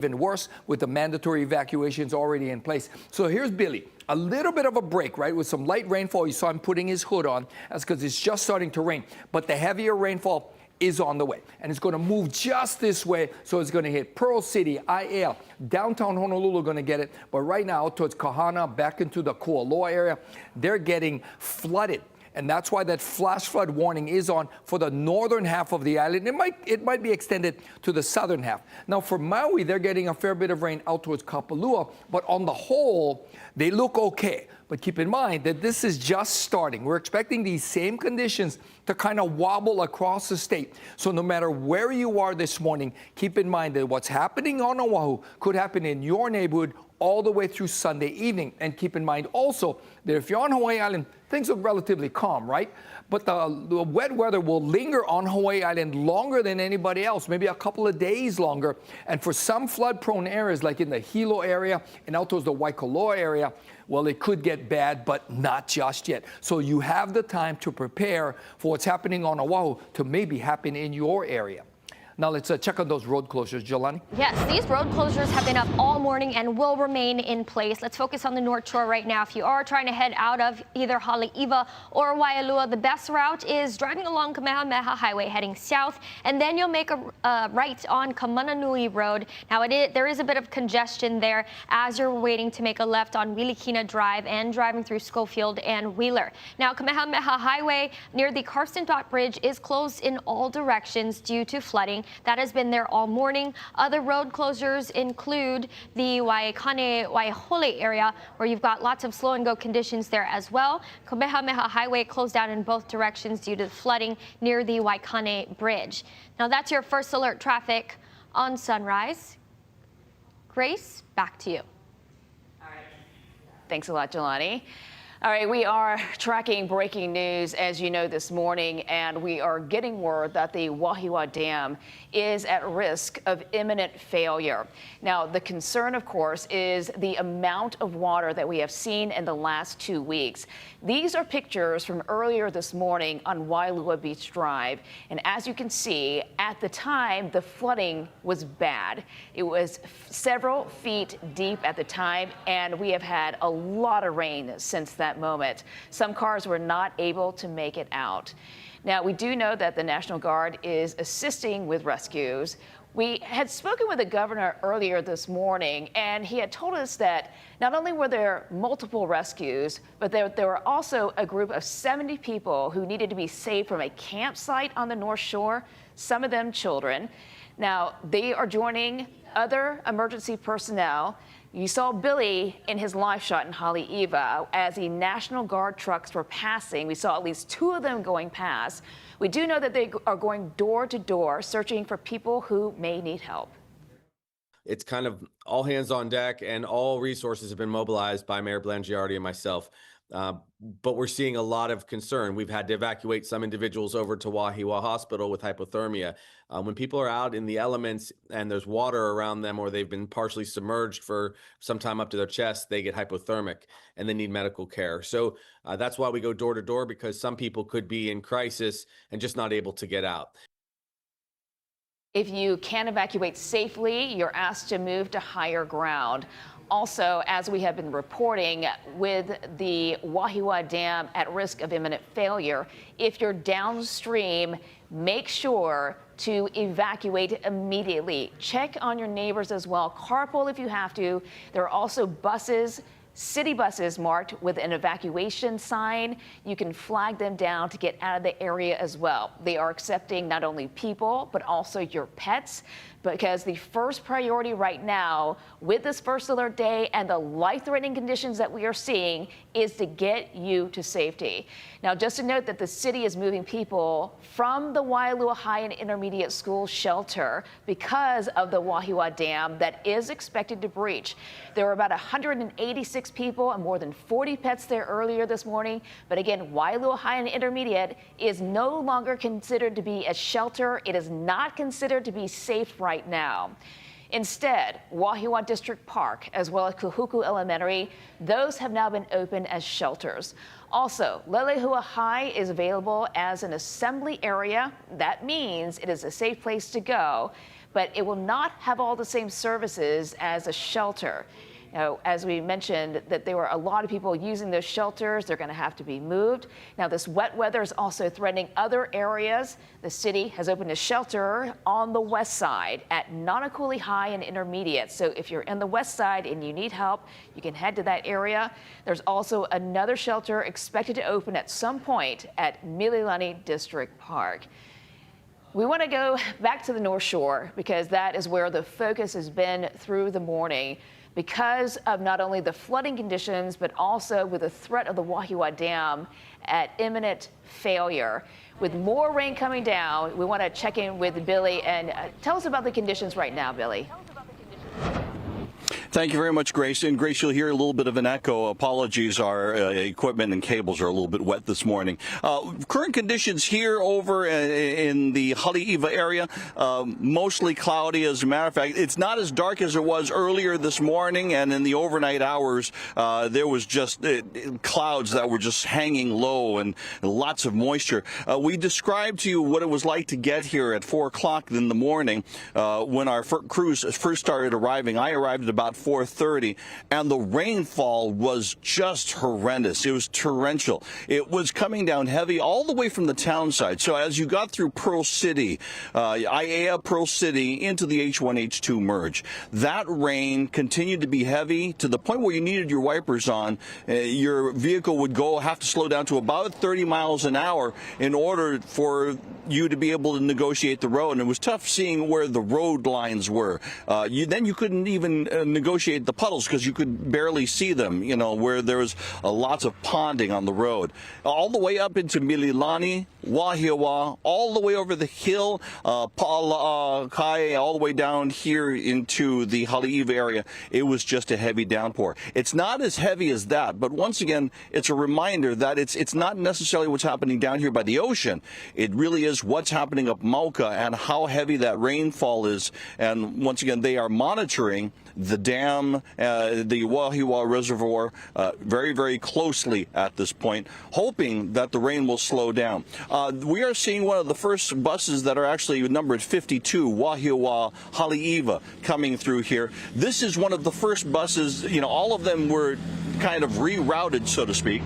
even worse with the mandatory evacuations already in place. So here's Billy. A little bit of a break, right, with some light rainfall. You saw him putting his hood on. That's because it's just starting to rain. But the heavier rainfall is on the way, and it's going to move just this way. So it's going to hit Pearl City, Aiea, downtown Honolulu going to get it. But right now, towards Kahana, back into the Kualoa area, they're getting flooded. And that's why that flash flood warning is on for the northern half of the island. It might be extended to the southern half. Now for Maui, they're getting a fair bit of rain out towards Kapalua, but on the whole, they look okay. But keep in mind that this is just starting. We're expecting these same conditions to kind of wobble across the state. So no matter where you are this morning, keep in mind that what's happening on Oahu could happen in your neighborhood all the way through Sunday evening. And keep in mind also that if you're on Hawaii Island, things look relatively calm, right? But the wet weather will linger on Hawaii Island longer than anybody else, maybe a couple of days longer. And for some flood-prone areas, like in the Hilo area and out towards the Waikoloa area, well, it could get bad, but not just yet. So you have the time to prepare for what's happening on Oahu to maybe happen in your area. Now let's check on those road closures, Jelani. Yes, these road closures have been up all morning and will remain in place. Let's focus on the North Shore right now. If you are trying to head out of either Haleiwa or Waialua, the best route is driving along Kamehameha Highway heading south, and then you'll make a right on Kamananui Road. Now there is a bit of congestion there as you're waiting to make a left on Wilikina Drive and driving through Schofield and Wheeler. Now Kamehameha Highway near the Karsten Dock Bridge is closed in all directions due to flooding. That has been there all morning. Other road closures include the Waihole area, where you've got lots of slow and go conditions there as well. Kamehameha Highway closed down in both directions due to flooding near the Waikane Bridge. Now that's your first alert traffic on Sunrise. Grace, back to you. All right. Thanks a lot, Jelani. All right, we are tracking breaking news, as you know, this morning, and we are getting word that the Wahiwa Dam is at risk of imminent failure. Now, the concern, of course, is the amount of water that we have seen in the last 2 weeks. These are pictures from earlier this morning on Waialua Beach Drive. And as you can see, at the time, the flooding was bad. It was several feet deep at the time, and we have had a lot of rain since that moment. Some cars were not able to make it out. Now, we do know that the National Guard is assisting with rescues. We had spoken with the governor earlier this morning, and he had told us that not only were there multiple rescues, but there were also a group of 70 people who needed to be saved from a campsite on the North Shore, some of them children. Now, they are joining other emergency personnel. You saw Billy in his live shot in Haleiwa as the National Guard trucks were passing. We saw at least 2 of them going past. We do know that they are going door to door searching for people who may need help. It's kind of all hands on deck, and all resources have been mobilized by Mayor Blangiardi and myself. But we're seeing a lot of concern. We've had to evacuate some individuals over to Wahiwa Hospital with hypothermia. When people are out in the elements and there's water around them, or they've been partially submerged for some time up to their chest, they get hypothermic and they need medical care. So that's why we go door to door, because some people could be in crisis and just not able to get out. If you can evacuate safely, you're asked to move to higher ground. Also, as we have been reporting, with the Wahiwa Dam at risk of imminent failure, if you're downstream, make sure to evacuate immediately. Check on your neighbors as well. Carpool if you have to. There are also buses, city buses marked with an evacuation sign. You can flag them down to get out of the area as well. They are accepting not only people, but also your pets, because the first priority right now with this first alert day and the life-threatening conditions that we are seeing is to get you to safety. Now, just to note that the city is moving people from the Waialua High and Intermediate School shelter because of the Wahiwa Dam that is expected to breach. There were about 186 people and more than 40 pets there earlier this morning. But again, Waialua High and Intermediate is no longer considered to be a shelter. It is not considered to be safe right now. Instead, Wahiwa District Park, as well as Kahuku Elementary, those have now been opened as shelters. Also, Lelehua High is available as an assembly area. That means it is a safe place to go. but it will not have all the same services as a shelter. Now, as we mentioned, that there were a lot of people using those shelters. They're going to have to be moved. Now, this wet weather is also threatening other areas. The city has opened a shelter on the west side at Nanakuli High and Intermediate. So if you're in the west side and you need help, you can head to that area. There's also another shelter expected to open at some point at Mililani District Park. We want to go back to the North Shore because that is where the focus has been through the morning, because of not only the flooding conditions, but also with the threat of the Wahiwa Dam at imminent failure. With more rain coming down, we want to check in with Billy and tell us about the conditions right now, Billy. Thank you very much, Grace. And Grace, you'll hear a little bit of an echo. Apologies, our equipment and cables are a little bit wet this morning. Current conditions here over in the Haleiwa area, mostly cloudy. As a matter of fact, it's not as dark as it was earlier this morning, and in the overnight hours, there was just clouds that were just hanging low and lots of moisture. We described to you what it was like to get here at 4 o'clock in the morning when our crews first started arriving. I arrived at about 4:30, and the rainfall was just horrendous. It was torrential. It was coming down heavy all the way from the town side. So as you got through Pearl City, Aiea, Pearl City, into the H1, H2 merge, that rain continued to be heavy to the point where you needed your wipers on. Your vehicle would have to slow down to about 30 miles an hour in order for you to be able to negotiate the road. And it was tough seeing where the road lines were. Then you couldn't even negotiate the puddles because you could barely see them, where there was lots of ponding on the road. All the way up into Mililani, Wahiawa, all the way over the hill, Pali, all the way down here into the Haleiwa area. It was just a heavy downpour. It's not as heavy as that, but once again, it's a reminder that it's not necessarily what's happening down here by the ocean. It really is what's happening up Mauka and how heavy that rainfall is. And once again, they are monitoring the dam, the Wahiwa Reservoir, very, very closely at this point, hoping that the rain will slow down. We are seeing one of the first buses that are actually numbered 52, Wahiwa Haleiwa, coming through here. This is one of the first buses, all of them were kind of rerouted, so to speak.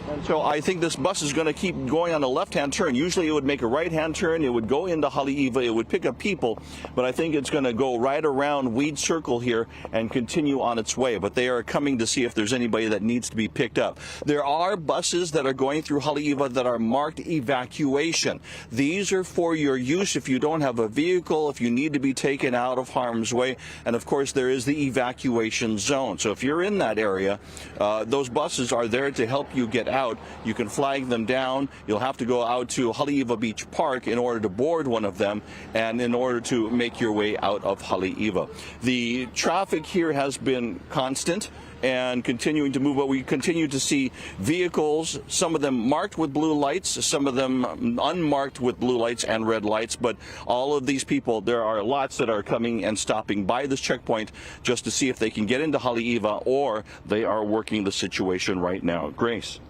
And so I think this bus is going to keep going on a left-hand turn. Usually it would make a right-hand turn. It would go into Haleiwa. It would pick up people. But I think it's going to go right around Weed Circle here and continue on its way. But they are coming to see if there's anybody that needs to be picked up. There are buses that are going through Haleiwa that are marked evacuation. These are for your use if you don't have a vehicle, if you need to be taken out of harm's way. And, of course, there is the evacuation zone. So if you're in that area, those buses are there to help you get out. You can flag them down. You'll have to go out to Haleiwa Beach Park in order to board one of them and in order to make your way out of Haleiwa. The traffic here has been constant and continuing to move, but we continue to see vehicles, some of them marked with blue lights, some of them unmarked with blue lights and red lights, but all of these people, there are lots that are coming and stopping by this checkpoint just to see if they can get into Haleiwa, or they are working the situation right now. Grace.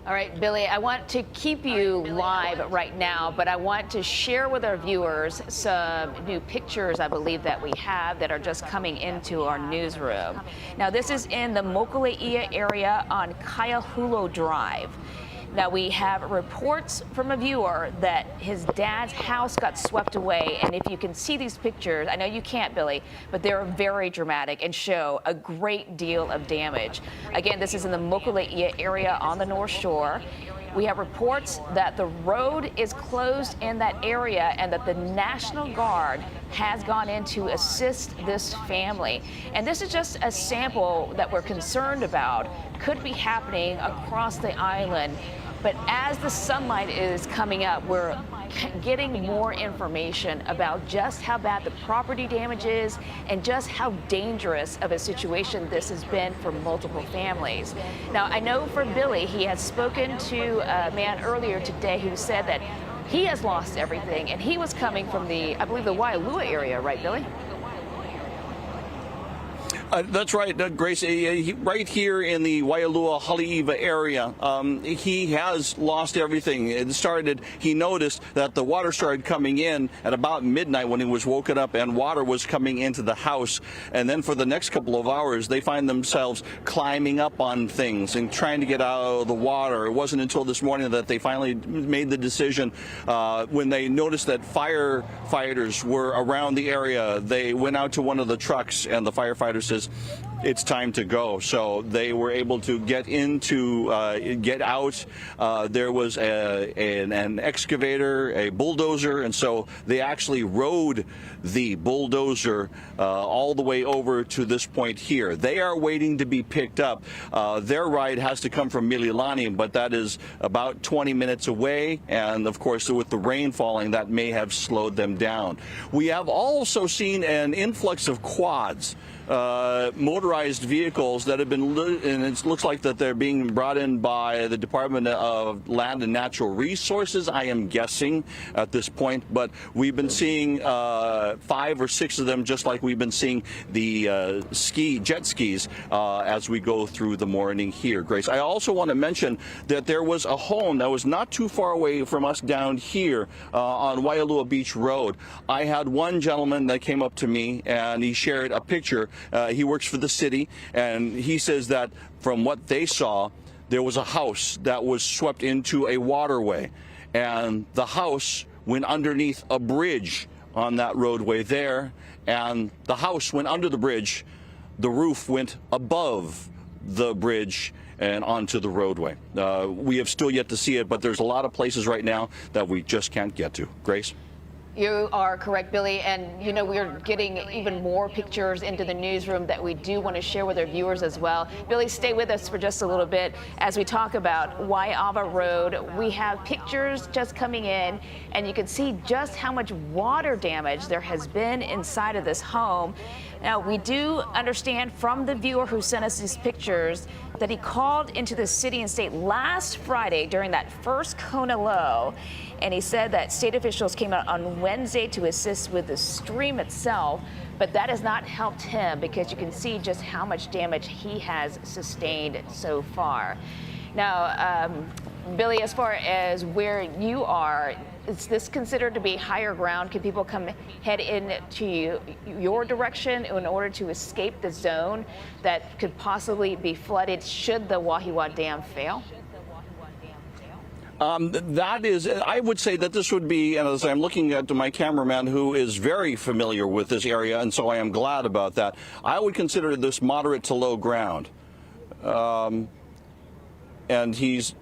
All right, Billy, I want to keep you live right now, but I want to share with our viewers some new pictures I believe that we have that are just coming into our newsroom. Now, this is in the Mokuleia area on Kahaluu Drive. Now, we have reports from a viewer that his dad's house got swept away. And if you can see these pictures, I know you can't, Billy, but they're very dramatic and show a great deal of damage. Again, this is in the Mokuleia area on the North Shore. We have reports that the road is closed in that area and that the National Guard has gone in to assist this family. And this is just a sample that we're concerned about could be happening across the island. But as the sunlight is coming up, we're getting more information about just how bad the property damage is and just how dangerous of a situation this has been for multiple families. Now, I know for Billy, he has spoken to a man earlier today who said that he has lost everything, and he was coming from the, I believe, the Waialua area, right, Billy? That's right, Grace. Right here in the Waialua Haleiwa area, he has lost everything. He noticed that the water started coming in at about midnight when he was woken up, and water was coming into the house. And then for the next couple of hours, they find themselves climbing up on things and trying to get out of the water. It wasn't until this morning that they finally made the decision. When they noticed that firefighters were around the area, they went out to one of the trucks, and the firefighter says, it's time to go. So they were able to get out. There was an excavator, a bulldozer, and so they actually rode the bulldozer all the way over to this point here. They are waiting to be picked up. Their ride has to come from Mililani, but that is about 20 minutes away, and of course with the rain falling, that may have slowed them down. We have also seen an influx of quads, motorized vehicles that have been, and it looks like that they're being brought in by the Department of Land and Natural Resources, I am guessing at this point, but we've been seeing 5 or 6 of them, just like we've been seeing the jet skis as we go through the morning here, Grace. I also want to mention that there was a home that was not too far away from us down here on Waialua Beach Road. I had one gentleman that came up to me and he shared a picture. He works for the city, and he says that from what they saw, there was a house that was swept into a waterway, and the house went underneath a bridge on that roadway there, and the house went under the bridge. The roof went above the bridge and onto the roadway. We have still yet to see it, but there's a lot of places right now that we just can't get to. Grace? You are correct, Billy, and you know we're getting even more pictures into the newsroom that we do want to share with our viewers as well. Billy, stay with us for just a little bit as we talk about Wahiawa Road. We have pictures just coming in, and you can see just how much water damage there has been inside of this home. Now, we do understand from the viewer who sent us these pictures that he called into the city and state last Friday during that first Kona low, and he said that state officials came out on Wednesday to assist with the stream itself, but that has not helped him because you can see just how much damage he has sustained so far. Now, Billy, as far as where you are, is this considered to be higher ground? Can people head into your direction in order to escape the zone that could possibly be flooded should the Wahiwa Dam fail? That is, I would say that this would be, and as I'm looking at my cameraman who is very familiar with this area, and so I am glad about that, I would consider this moderate to low ground. And he's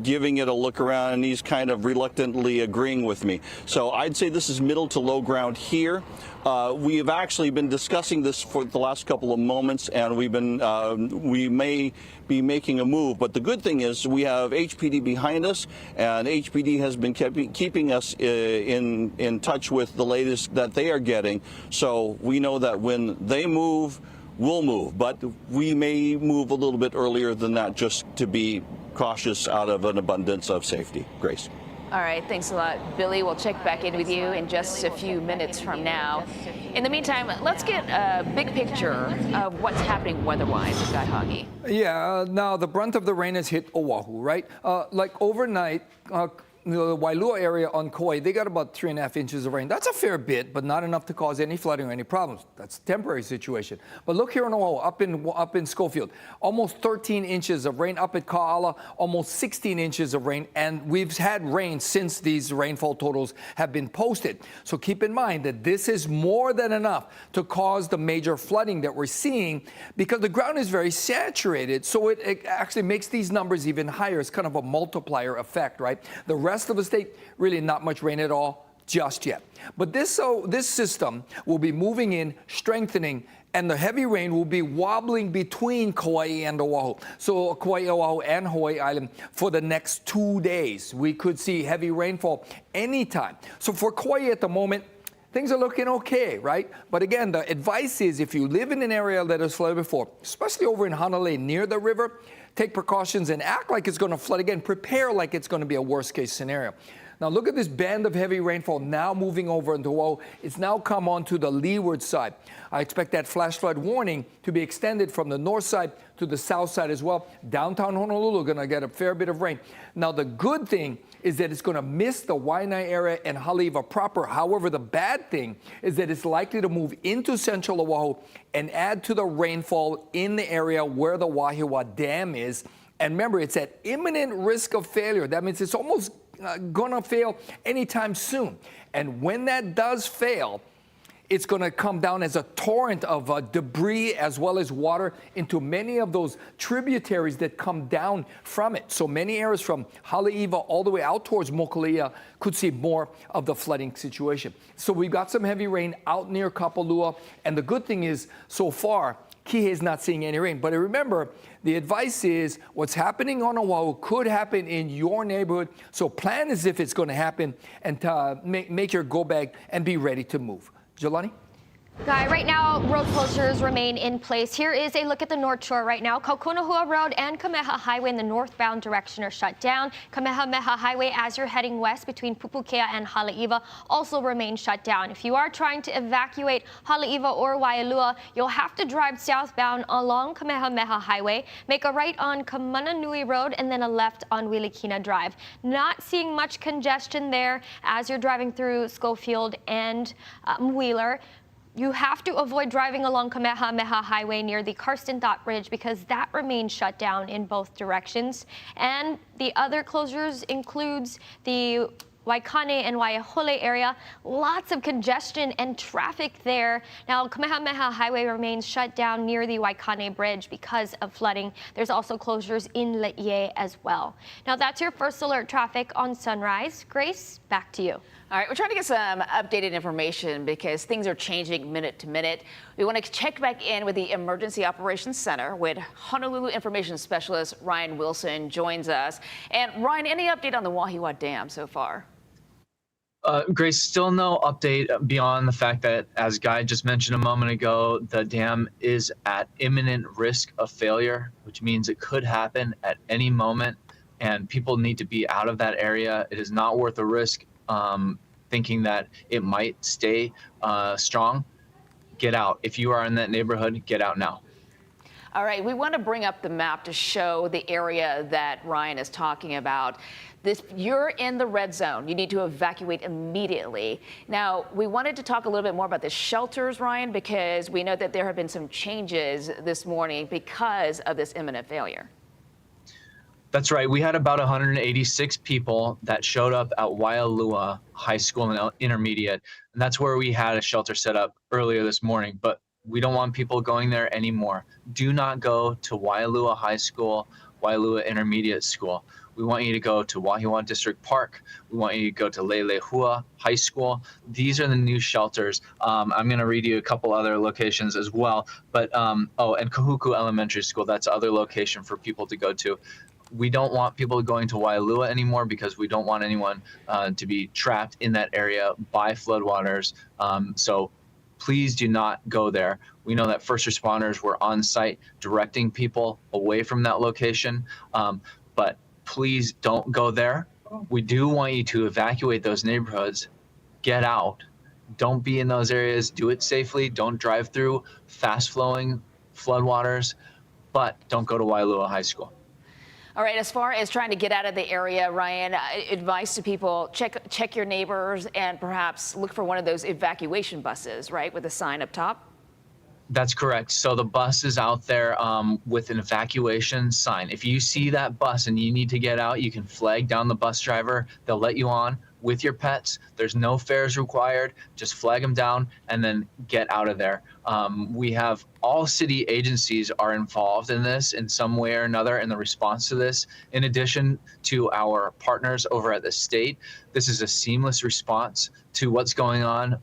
giving it a look around, and he's kind of reluctantly agreeing with me. So I'd say this is middle to low ground here. We have actually been discussing this for the last couple of moments, and we may be making a move. But the good thing is we have HPD behind us, and HPD has been keeping us in touch with the latest that they are getting. So we know that when they move, we'll move, but we may move a little bit earlier than that just to be cautious out of an abundance of safety. Grace. All right, thanks a lot, Billy. We'll check back in with you in just a few minutes from now. In the meantime, let's get a big picture of what's happening weather-wise with Guy Hoggy. Yeah, now the brunt of the rain has hit Oahu, right? Like overnight, the Wailua area on Kauai, they got about 3.5 inches of rain. That's a fair bit, but not enough to cause any flooding or any problems. That's a temporary situation. But look here in Oahu, up in Schofield, almost 13 inches of rain. Up at Kaala, almost 16 inches of rain. And we've had rain since these rainfall totals have been posted. So keep in mind that this is more than enough to cause the major flooding that we're seeing because the ground is very saturated. So it actually makes these numbers even higher. It's kind of a multiplier effect, right? The rest of the state, really not much rain at all just yet. But this system will be moving in, strengthening, and the heavy rain will be wobbling between Kauai and Oahu. So Kauai, Oahu, and Hawaii Island for the next 2 days. We could see heavy rainfall anytime. So for Kauai at the moment, things are looking okay, right? But again, the advice is if you live in an area that has flooded before, especially over in Hanalei near the river, take precautions and act like it's going to flood again. Prepare like it's going to be a worst-case scenario. Now look at this band of heavy rainfall now moving over into Oahu. It's now come onto the leeward side. I expect that flash flood warning to be extended from the north side to the south side as well. Downtown Honolulu going to get a fair bit of rain. Now the good thing is that it's going to miss the Waianae area and Haleiwa proper. However, the bad thing is that it's likely to move into central Oahu and add to the rainfall in the area where the Wahiwa Dam is. And remember, it's at imminent risk of failure. That means it's almost going to fail anytime soon. And when that does fail, it's going to come down as a torrent of debris as well as water into many of those tributaries that come down from it. So many areas from Haleiwa all the way out towards Mokulea could see more of the flooding situation. So we've got some heavy rain out near Kapalua. And the good thing is, so far, Kihei is not seeing any rain. But remember, the advice is what's happening on Oahu could happen in your neighborhood. So plan as if it's going to happen and make your go bag and be ready to move. Jelani? Guy, right now, road closures remain in place. Here is a look at the North Shore right now. Kaukonahua Road and Kamehameha Highway in the northbound direction are shut down. Kamehameha Highway, as you're heading west between Pupukea and Haleiwa, also remains shut down. If you are trying to evacuate Haleiwa or Waialua, you'll have to drive southbound along Kamehameha Highway, make a right on Kamananui Road, and then a left on Wilikina Drive. Not seeing much congestion there as you're driving through Schofield and Wheeler. You have to avoid driving along Kamehameha Highway near the Karstenthal Bridge because that remains shut down in both directions. And the other closures includes the Waikane and Waiahole area. Lots of congestion and traffic there. Now, Kamehameha Highway remains shut down near the Waikane Bridge because of flooding. There's also closures in Laie as well. Now, that's your first alert traffic on Sunrise. Grace, back to you. All right, we're trying to get some updated information because things are changing minute to minute. We want to check back in with the Emergency Operations Center with Honolulu Information Specialist Ryan Wilson joins us. And Ryan, any update on the Wahiwa Dam so far? Grace, still no update beyond the fact that, as Guy just mentioned a moment ago, the dam is at imminent risk of failure, which means it could happen at any moment, and people need to be out of that area. It is not worth the risk thinking that it might stay strong. Get out. If you are in that neighborhood, get out now. All right, we want to bring up the map to show the area that Ryan is talking about. You're in the red zone. You need to evacuate immediately. Now, we wanted to talk a little bit more about the shelters, Ryan, because we know that there have been some changes this morning because of this imminent failure. That's right. We had about 186 people that showed up at Waialua High School and Intermediate, and that's where we had a shelter set up earlier this morning. But we don't want people going there anymore. Do not go to Waialua High School, Waialua Intermediate School. We want you to go to Wahiwa District Park. We want you to go to Leilehua High School. These are the new shelters. I'm going to read you a couple other locations as well. But and Kahuku Elementary School, that's other location for people to go to. We don't want people going to Waialua anymore because we don't want anyone to be trapped in that area by floodwaters. So please do not go there. We know that first responders were on site directing people away from that location, but please don't go there. We do want you to evacuate those neighborhoods. Get out. Don't be in those areas. Do it safely. Don't drive through fast-flowing floodwaters, but don't go to Waialua High School. All right, as far as trying to get out of the area, Ryan, advice to people, check your neighbors and perhaps look for one of those evacuation buses, right, with a sign up top? That's correct. So the bus is out there with an evacuation sign. If you see that bus and you need to get out, you can flag down the bus driver. They'll let you on with your pets. There's no fares required. Just flag them down and then get out of there. We have all city agencies are involved in this in some way or another in the response to this. In addition to our partners over at the state, this is a seamless response to what's going on.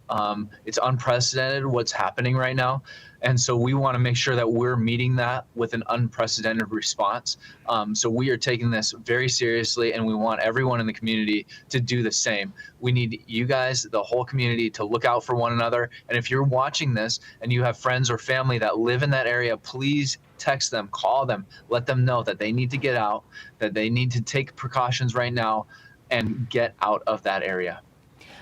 It's unprecedented what's happening right now. And so we want to make sure that we're meeting that with an unprecedented response. So we are taking this very seriously, and we want everyone in the community to do the same. We need you guys, the whole community, to look out for one another. And if you're watching this and you have friends or family that live in that area, please text them, call them, let them know that they need to get out, that they need to take precautions right now. and get out of that area.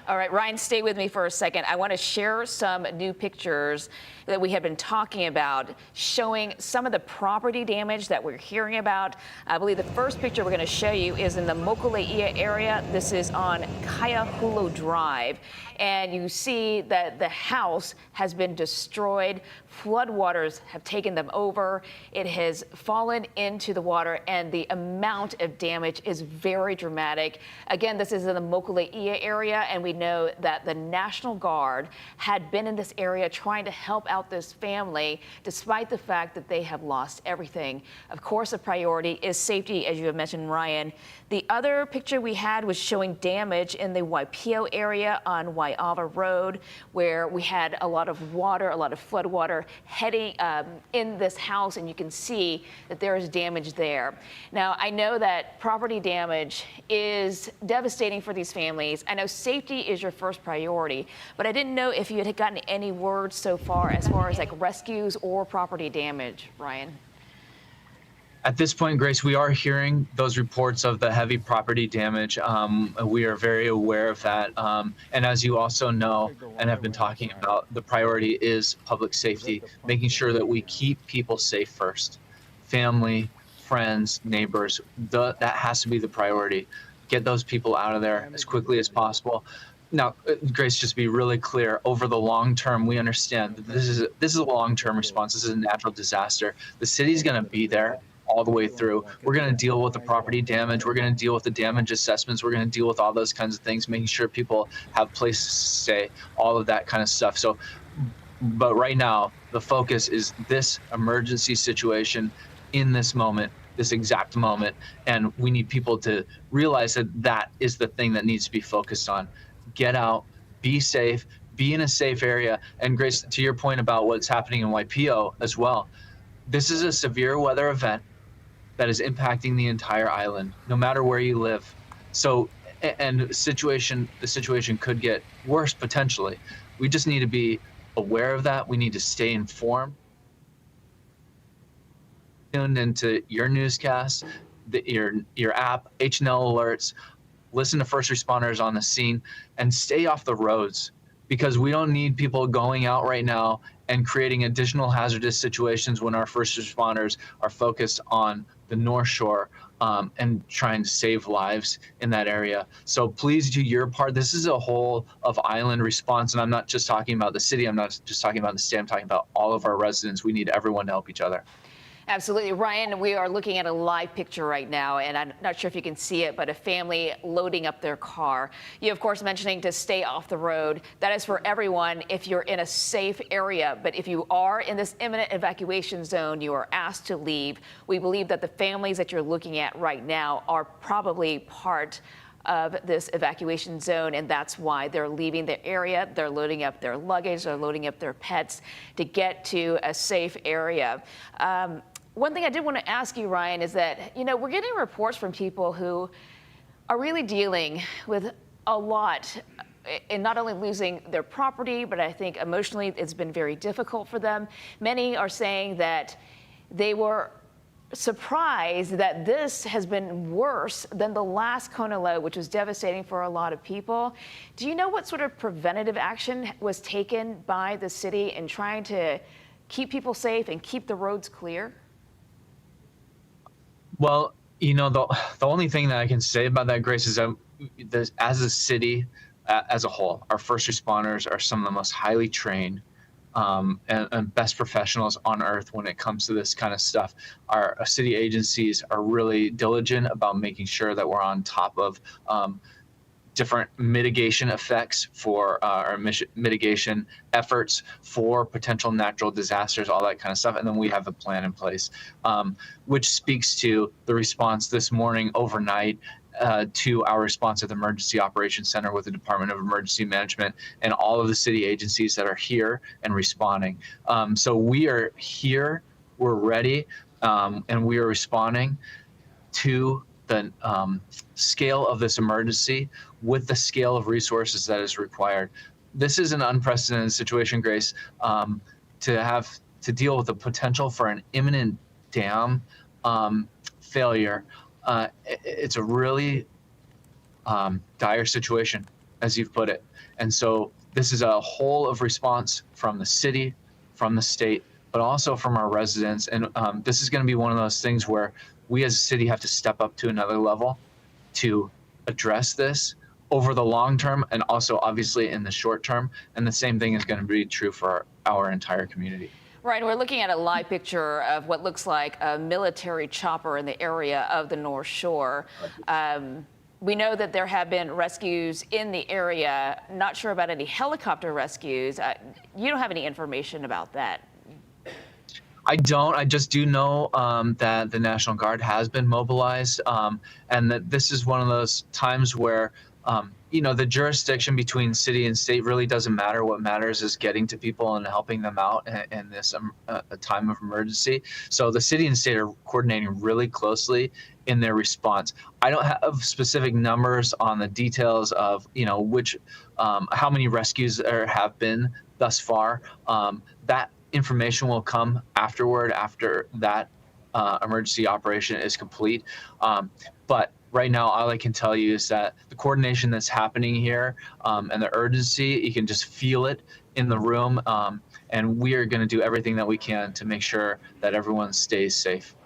All right, Ryan, stay with me for a second. I want to share some new pictures that we have been talking about, showing some of the property damage that we're hearing about. I believe the first picture we're going to show you is in the Mokuleia area. This is on Kahaluu Drive. And you see that the house has been destroyed. Floodwaters have taken them over. It has fallen into the water, and the amount of damage is very dramatic. Again, this is in the Mokuleia area, and we know that the National Guard had been in this area trying to help out this family, despite the fact that they have lost everything. Of course, a priority is safety, as you have mentioned, Ryan. The other picture we had was showing damage in the Waipio area on Waiawa Road, where we had a lot of water, a lot of flood water heading in this house, and you can see that there is damage there. Now, I know that property damage is devastating for these families. I know safety is your first priority, but I didn't know if you had gotten any word so far as like rescues or property damage, Ryan. At this point, Grace, we are hearing those reports of the heavy property damage. We are very aware of that. And as you also know and have been talking about, the priority is public safety, making sure that we keep people safe first. Family, friends, neighbors, that has to be the priority. Get those people out of there as quickly as possible. Now, Grace, just to be really clear, over the long term, we understand that this is a long-term response. This is a natural disaster. The city's going to be there all the way through. We're going to deal with the property damage. We're going to deal with the damage assessments. We're going to deal with all those kinds of things, making sure people have places to stay, all of that kind of stuff. So, but right now, the focus is this emergency situation in this moment, this exact moment. And we need people to realize that that is the thing that needs to be focused on. Get out, be safe, be in a safe area. And Grace, to your point about what's happening in Waipio as well, this is a severe weather event that is impacting the entire island, no matter where you live. So, and the situation could get worse potentially. We just need to be aware of that. We need to stay informed. Tuned into your newscasts, your app, H&L alerts, listen to first responders on the scene, and stay off the roads, because we don't need people going out right now and creating additional hazardous situations when our first responders are focused on the Northshore and trying to save lives in that area. So please do your part. This is a whole of island response, and I'm not just talking about the city. I'm not just talking about the state. I'm talking about all of our residents. We need everyone to help each other. Absolutely. Ryan, we are looking at a live picture right now, and I'm not sure if you can see it, but a family loading up their car. You, of course, mentioning to stay off the road. That is for everyone if you're in a safe area. But if you are in this imminent evacuation zone, you are asked to leave. We believe that the families that you're looking at right now are probably part of this evacuation zone, and that's why they're leaving the area. They're loading up their luggage, they're loading up their pets to get to a safe area. One thing I did want to ask you, Ryan, is that, we're getting reports from people who are really dealing with a lot in not only losing their property, but I think emotionally it's been very difficult for them. Many are saying that they were surprised that this has been worse than the last Kona low, which was devastating for a lot of people. Do you know what sort of preventative action was taken by the city in trying to keep people safe and keep the roads clear? Well, the only thing that I can say about that, Grace, is that as a city, as a whole, our first responders are some of the most highly trained and best professionals on earth when it comes to this kind of stuff. Our city agencies are really diligent about making sure that we're on top of different mitigation effects for our mitigation efforts for potential natural disasters, all that kind of stuff. And then we have a plan in place, which speaks to the response this morning overnight to our response at the Emergency Operations Center with the Department of Emergency Management and all of the city agencies that are here and responding. So we are here, we're ready, and we are responding to the scale of this emergency with the scale of resources that is required. This is an unprecedented situation, Grace, to have to deal with the potential for an imminent dam failure. It's a really dire situation, as you've put it. And so this is a whole of response from the city, from the state, but also from our residents. And this is going to be one of those things where we as a city have to step up to another level to address this over the long term and also obviously in the short term. And the same thing is going to be true for our entire community. Right, we're looking at a live picture of what looks like a military chopper in the area of the North Shore. We know that there have been rescues in the area. Not sure about any helicopter rescues. You don't have any information about that. I don't. I just do know that the National Guard has been mobilized, and that this is one of those times where, you know, the jurisdiction between city and state really doesn't matter. What matters is getting to people and helping them out in this a time of emergency. So the city and state are coordinating really closely in their response. I don't have specific numbers on the details of, you know, which, how many rescues there have been thus far. That information will come afterward, after that emergency operation is complete. But right now, all I can tell you is that the coordination that's happening here and the urgency, you can just feel it in the room. And we are going to do everything that we can to make sure that everyone stays safe.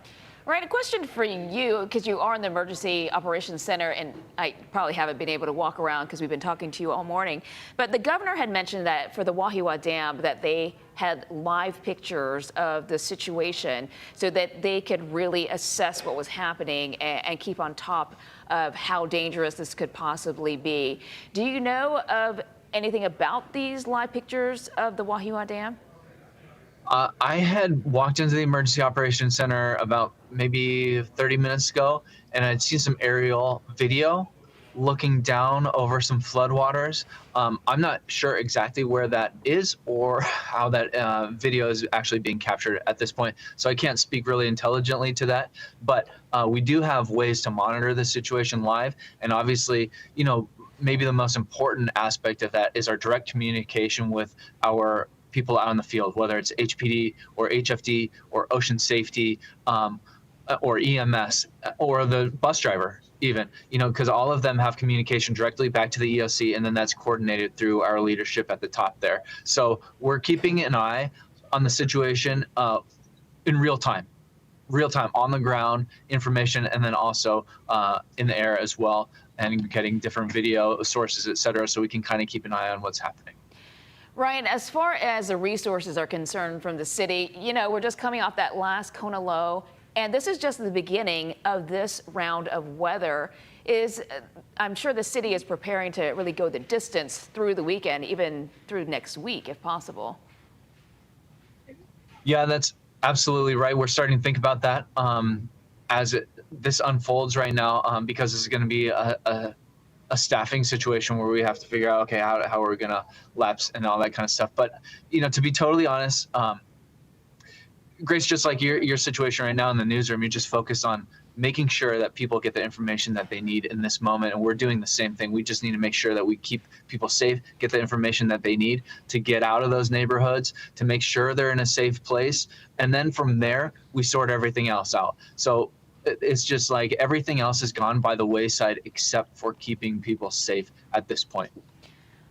Right, a question for you, because you are in the Emergency Operations Center, and I probably haven't been able to walk around because we've been talking to you all morning. But the governor had mentioned that for the Wahiwa Dam, that they had live pictures of the situation so that they could really assess what was happening and keep on top of how dangerous this could possibly be. Do you know of anything about these live pictures of the Wahiwa Dam? I had walked into the Emergency Operations Center about maybe 30 minutes ago, and I'd seen some aerial video looking down over some floodwaters. I'm not sure exactly where that is or how that video is actually being captured at this point, so I can't speak really intelligently to that. But we do have ways to monitor the situation live, and obviously, you know, maybe the most important aspect of that is our direct communication with our people out in the field, whether it's HPD or HFD or ocean safety or EMS or the bus driver even, you know, because all of them have communication directly back to the EOC, and then that's coordinated through our leadership at the top there. So we're keeping an eye on the situation in real time on the ground information, and then also in the air as well, and getting different video sources, et cetera, so we can kind of keep an eye on what's happening. Ryan, as far as the resources are concerned from the city, you know, we're just coming off that last Kona low, and this is just the beginning of this round of weather. I'm sure the city is preparing to really go the distance through the weekend, even through next week, if possible. Yeah, that's absolutely right. We're starting to think about that as this unfolds right now, because this is going to be a staffing situation where we have to figure out, okay, how are we going to lapse and all that kind of stuff. But, you know, to be totally honest, Grace, just like your situation right now in the newsroom, you just focus on making sure that people get the information that they need in this moment. And we're doing the same thing. We just need to make sure that we keep people safe, get the information that they need to get out of those neighborhoods, to make sure they're in a safe place. And then from there, we sort everything else out. So it's just like everything else has gone by the wayside except for keeping people safe at this point.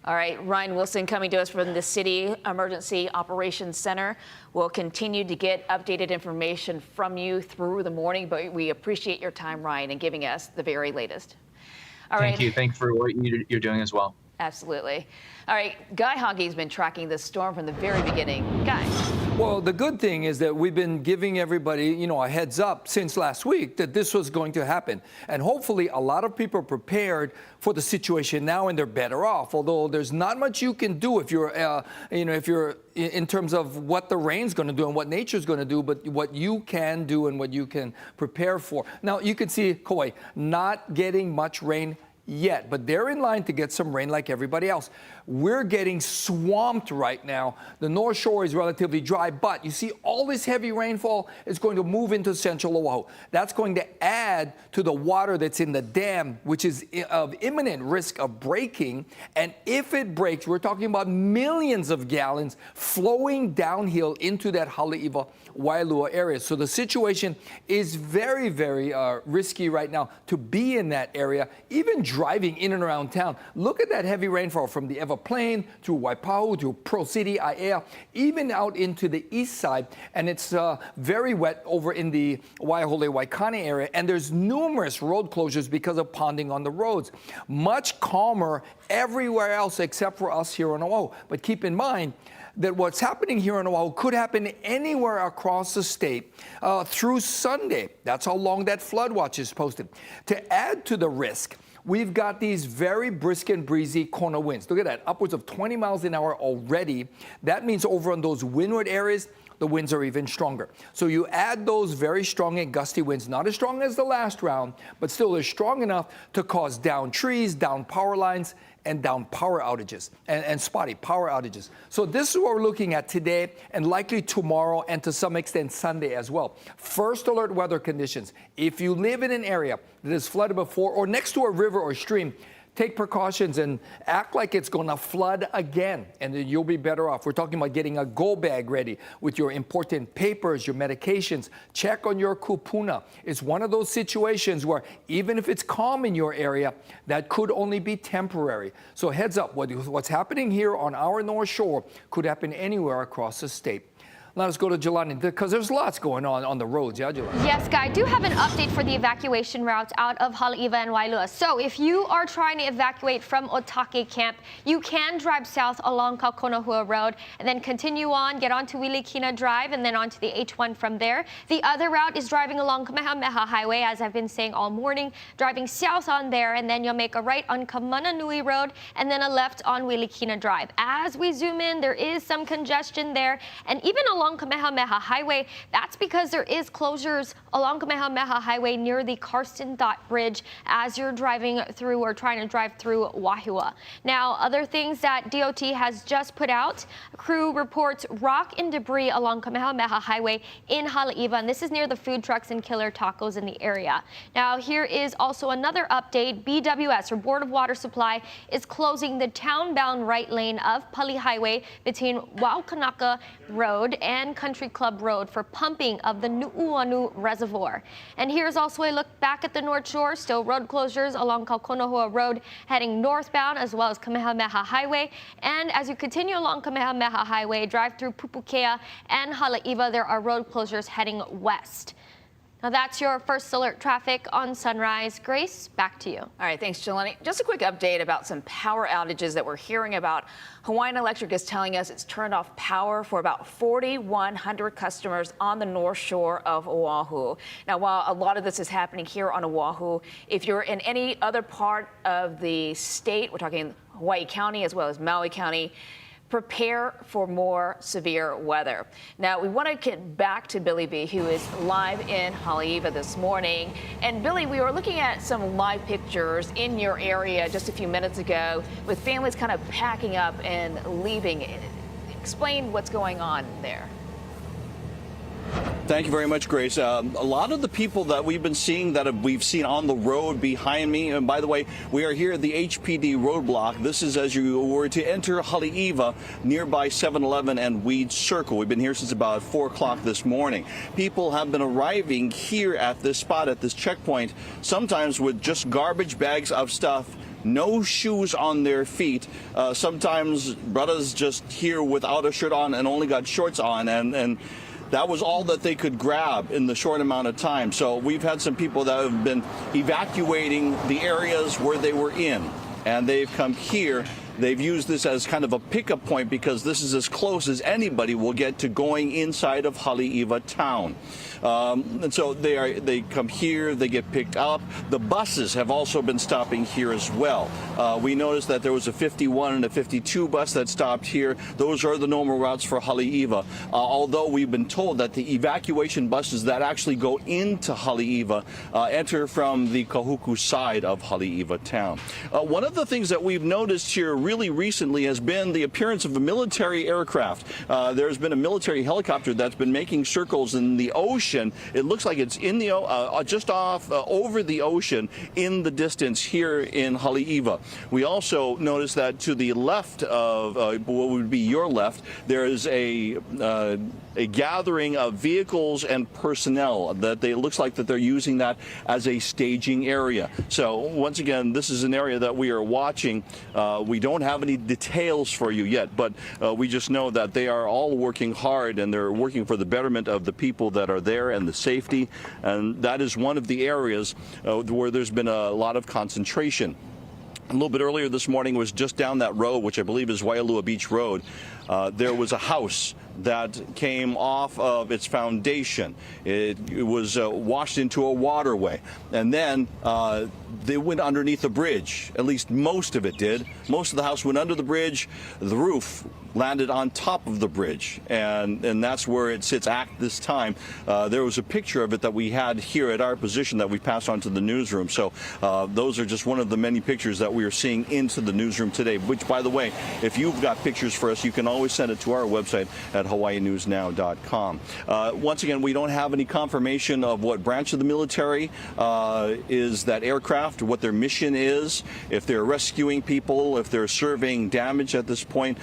All right, Ryan Wilson coming to us from the City Emergency Operations Center. We'll continue to get updated information from you through the morning, but we appreciate your time, Ryan, and giving us the very latest. Thank you. Thanks for what you're doing as well. Absolutely. All right, Guy Hoggy's been tracking this storm from the very beginning. Guy. Well, the good thing is that we've been giving everybody, you know, a heads up since last week that this was going to happen. And hopefully a lot of people are prepared for the situation now, and they're better off. Although there's not much you can do if you're, you know, if you're in terms of what the rain's going to do and what nature's going to do, but what you can do and what you can prepare for. Now, you can see Kauai not getting much rain yet, but they're in line to get some rain like everybody else. We're getting swamped right now. The North Shore is relatively dry, but you see all this heavy rainfall is going to move into central Oahu. That's going to add to the water that's in the dam, which is of imminent risk of breaking. And if it breaks, we're talking about millions of gallons flowing downhill into that Haleiwa Waialua area. So the situation is very, very risky right now to be in that area. Even driving in and around town, look at that heavy rainfall from the Ewa Plain through Waipahu to Pro City, Aiea, even out into the east side. And it's very wet over in the Waiahole Waikane area. And there's numerous road closures because of ponding on the roads. Much calmer everywhere else except for us here on Oahu. But keep in mind that what's happening here on Oahu could happen anywhere across the state through Sunday. That's how long that flood watch is posted. To add to the risk, we've got these very brisk and breezy Kona winds. Look at that, upwards of 20 miles an hour already. That means over on those windward areas, the winds are even stronger. So you add those very strong and gusty winds, not as strong as the last round, but still they're strong enough to cause down trees, down power lines, and down power outages and spotty power outages. So this is what we're looking at today and likely tomorrow and to some extent Sunday as well. First alert weather conditions. If you live in an area that is flooded before or next to a river or stream, take precautions and act like it's going to flood again, and then you'll be better off. We're talking about getting a go bag ready with your important papers, your medications. Check on your kupuna. It's one of those situations where even if it's calm in your area, that could only be temporary. So heads up, what's happening here on our North Shore could happen anywhere across the state. Let us go to Jelani, because there's lots going on the roads. Yeah, Jelani? Yes, Guy, I do have an update for the evacuation routes out of Haleiwa and Waialua. So if you are trying to evacuate from Otake Camp, you can drive south along Kaukonahua Road and then continue on, get onto Wilikina Drive, and then onto the H1 from there. The other route is driving along Kamehameha Highway, as I've been saying all morning, driving south on there, and then you'll make a right on Kamananui Road, and then a left on Wilikina Drive. As we zoom in, there is some congestion there, and even along Kamehameha Highway, that's because there is closures along Kamehameha Highway near the Karsten Dot Bridge as you're driving through or trying to drive through Wahiwa. Now, other things that DOT has just put out, crew reports rock and debris along Kamehameha Highway in Haleiwa, and this is near the food trucks and Killer Tacos in the area. Now, here is also another update. BWS, or Board of Water Supply, is closing the town-bound right lane of Pali Highway between Waukanaka Road and Country Club Road for pumping of the Nu'uanu Reservoir. And here's also a look back at the North Shore. Still road closures along Kaukonahua Road heading northbound, as well as Kamehameha Highway. And as you continue along Kamehameha Highway, drive through Pupukea and Haleiwa, there are road closures heading west. Now that's your first alert traffic on Sunrise. Grace, back to you. All right, thanks, Jelani. Just a quick update about some power outages that we're hearing about. Hawaiian Electric is telling us it's turned off power for about 4,100 customers on the North Shore of Oahu. Now, while a lot of this is happening here on Oahu, if you're in any other part of the state, we're talking Hawaii County as well as Maui County, prepare for more severe weather. Now, we want to get back to Billy B, who is live in Haleiwa this morning. And Billy, we were looking at some live pictures in your area just a few minutes ago with families kind of packing up and leaving. Explain what's going on there. Thank you very much, Grace. A lot of the people that we've been seeing we've seen on the road behind me, and by the way, we are here at the HPD roadblock. This is as you were to enter Haleiwa, nearby 7-Eleven and Weed Circle. We've been here since about 4 o'clock this morning. People have been arriving here at this spot, at this checkpoint, sometimes with just garbage bags of stuff, no shoes on their feet. Sometimes brothers just here without a shirt on and only got shorts on, and that was all that they could grab in the short amount of time. So we've had some people that have been evacuating the areas where they were in, and they've come here. They've used this as kind of a pickup point because this is as close as anybody will get to going inside of Haleiwa town. And so they come here, they get picked up. The buses have also been stopping here as well. We noticed that there was a 51 and a 52 bus that stopped here. Those are the normal routes for Haleiwa. Although we've been told that the evacuation buses that actually go into Haleiwa enter from the Kahuku side of Haleiwa town. One of the things that we've noticed here really recently has been the appearance of a military aircraft. There's been a military helicopter that's been making circles in the ocean. It looks like it's in the just off over the ocean in the distance here in Haleiwa. We also noticed that to the left of what would be your left, there is a a gathering of vehicles and personnel. That it looks like that they're using that as a staging area. So once again, this is an area that we are watching. We don't have any details for you yet, but we just know that they are all working hard, and they're working for the betterment of the people that are there and the safety. And that is one of the areas where there's been a lot of concentration. A little bit earlier this morning was just down that road, which I believe is Waialua Beach Road. There was a house that came off of its foundation. It was washed into a waterway, and then they went underneath the bridge. At least most of it did. Most of the house went under the bridge. The roof landed on top of the bridge, and that's where it sits at this time. There was a picture of it that we had here at our position that we passed on to the newsroom. So those are just one of the many pictures that we are seeing into the newsroom today, which, by the way, if you've got pictures for us, you can always send it to our website at hawaiinewsnow.com. Once again, we don't have any confirmation of what branch of the military is that aircraft, what their mission is, if they're rescuing people, if they're surveying damage at this point.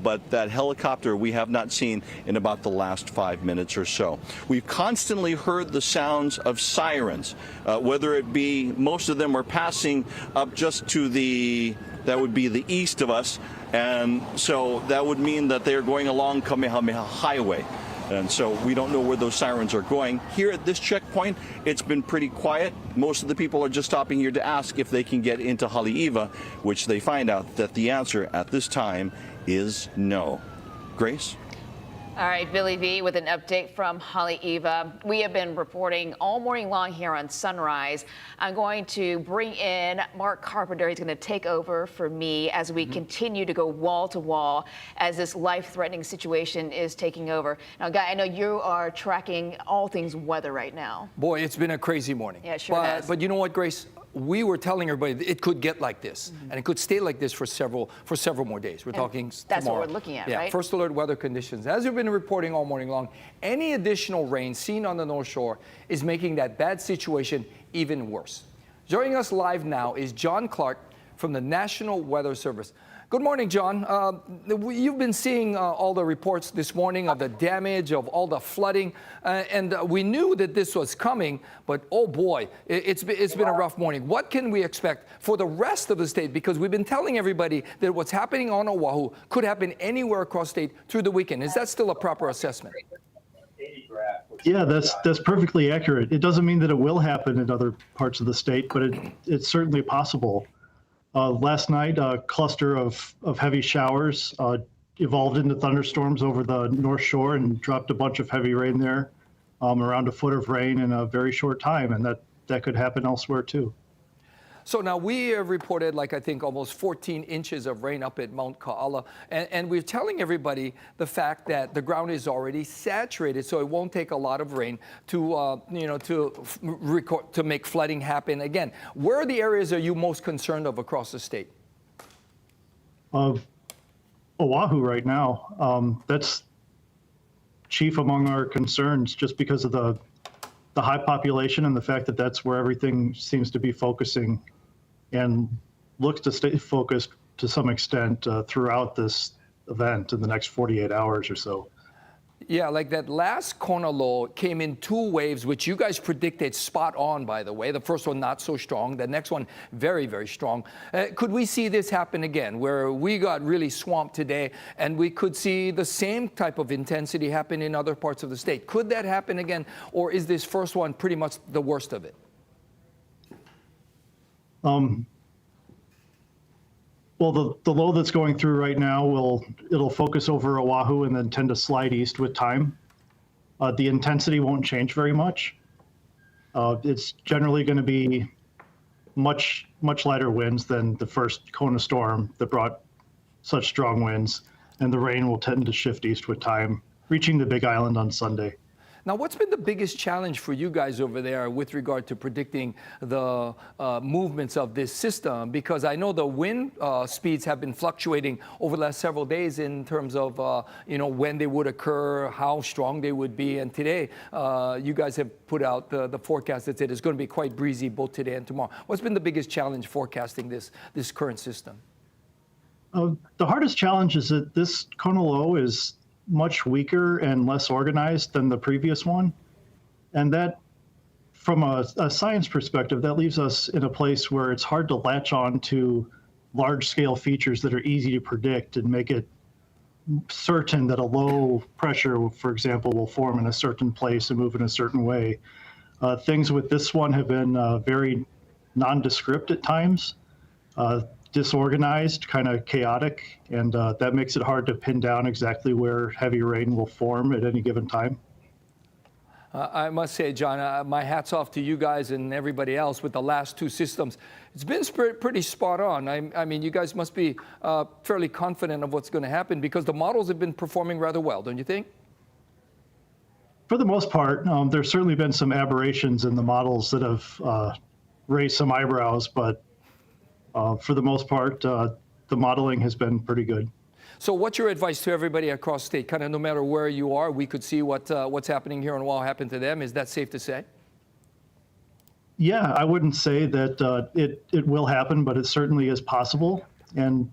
But that helicopter we have not seen in about the last 5 minutes or so. We've constantly heard the sounds of sirens, whether it be most of them are passing up just to that would be the east of us, and so that would mean that they are going along Kamehameha Highway. And so we don't know where those sirens are going. Here at this checkpoint, it's been pretty quiet. Most of the people are just stopping here to ask if they can get into Haleiwa, which they find out that the answer at this time is no. Grace? All right, Billy V with an update from Haleiwa. We have been reporting all morning long here on Sunrise. I'm going to bring in Mark Carpenter. He's going to take over for me as we continue to go wall to wall as this life-threatening situation is taking over. Now, Guy, I know you are tracking all things weather right now. Boy, it's been a crazy morning. Yeah, it sure has. But you know what, Grace? We were telling everybody it could get like this, and it could stay like this for several more days. We're talking that's tomorrow. what we're looking at, yeah, right? First alert weather conditions. As we've been reporting all morning long, any additional rain seen on the North Shore is making that bad situation even worse. Joining us live now is John Clark from the National Weather Service. Good morning, John. You've been seeing all the reports this morning of the damage, of all the flooding, and we knew that this was coming, but oh boy, it's been a rough morning. What can we expect for the rest of the state? Because we've been telling everybody that what's happening on Oahu could happen anywhere across state through the weekend. Is that still a proper assessment? Yeah, that's perfectly accurate. It doesn't mean that it will happen in other parts of the state, but it's certainly possible. Last night, a cluster of heavy showers evolved into thunderstorms over the North Shore and dropped a bunch of heavy rain there, around a foot of rain in a very short time, and that could happen elsewhere too. So now we have reported, like I think, almost 14 inches of rain up at Mount Ka'ala, and we're telling everybody the fact that the ground is already saturated, so it won't take a lot of rain to make flooding happen again. Where are the areas are you most concerned of across the state? Of Oahu right now, that's chief among our concerns, just because of the high population and the fact that that's where everything seems to be focusing, and looks to stay focused to some extent throughout this event in the next 48 hours or so. Yeah, like that last Kona low came in 2 waves, which you guys predicted spot on, by the way. The first one not so strong, the next one very, very strong. Could we see this happen again, where we got really swamped today, and we could see the same type of intensity happen in other parts of the state? Could that happen again, or is this first one pretty much the worst of it? Well, the low that's going through right now it'll focus over Oahu and then tend to slide east with time. The intensity won't change very much. It's generally going to be much lighter winds than the first Kona storm that brought such strong winds, and the rain will tend to shift east with time, reaching the Big Island on Sunday. Now, what's been the biggest challenge for you guys over there with regard to predicting the movements of this system? Because I know the wind speeds have been fluctuating over the last several days in terms of when they would occur, how strong they would be. And today, you guys have put out the forecast that said it's going to be quite breezy both today and tomorrow. What's been the biggest challenge forecasting this current system? The hardest challenge is that this Kona low is much weaker and less organized than the previous one. And that, from a science perspective, that leaves us in a place where it's hard to latch on to large-scale features that are easy to predict and make it certain that a low pressure, for example, will form in a certain place and move in a certain way. Things with this one have been very nondescript at times, disorganized, kind of chaotic, and that makes it hard to pin down exactly where heavy rain will form at any given time. I must say, John, my hat's off to you guys and everybody else with the last two systems. It's been pretty spot on. I mean, you guys must be fairly confident of what's going to happen because the models have been performing rather well, don't you think? For the most part, there's certainly been some aberrations in the models that have raised some eyebrows, but for the most part, the modeling has been pretty good. So what's your advice to everybody across state? Kind of no matter where you are, we could see what's happening here on Oahu happen to them. Is that safe to say? Yeah, I wouldn't say that it will happen, but it certainly is possible. And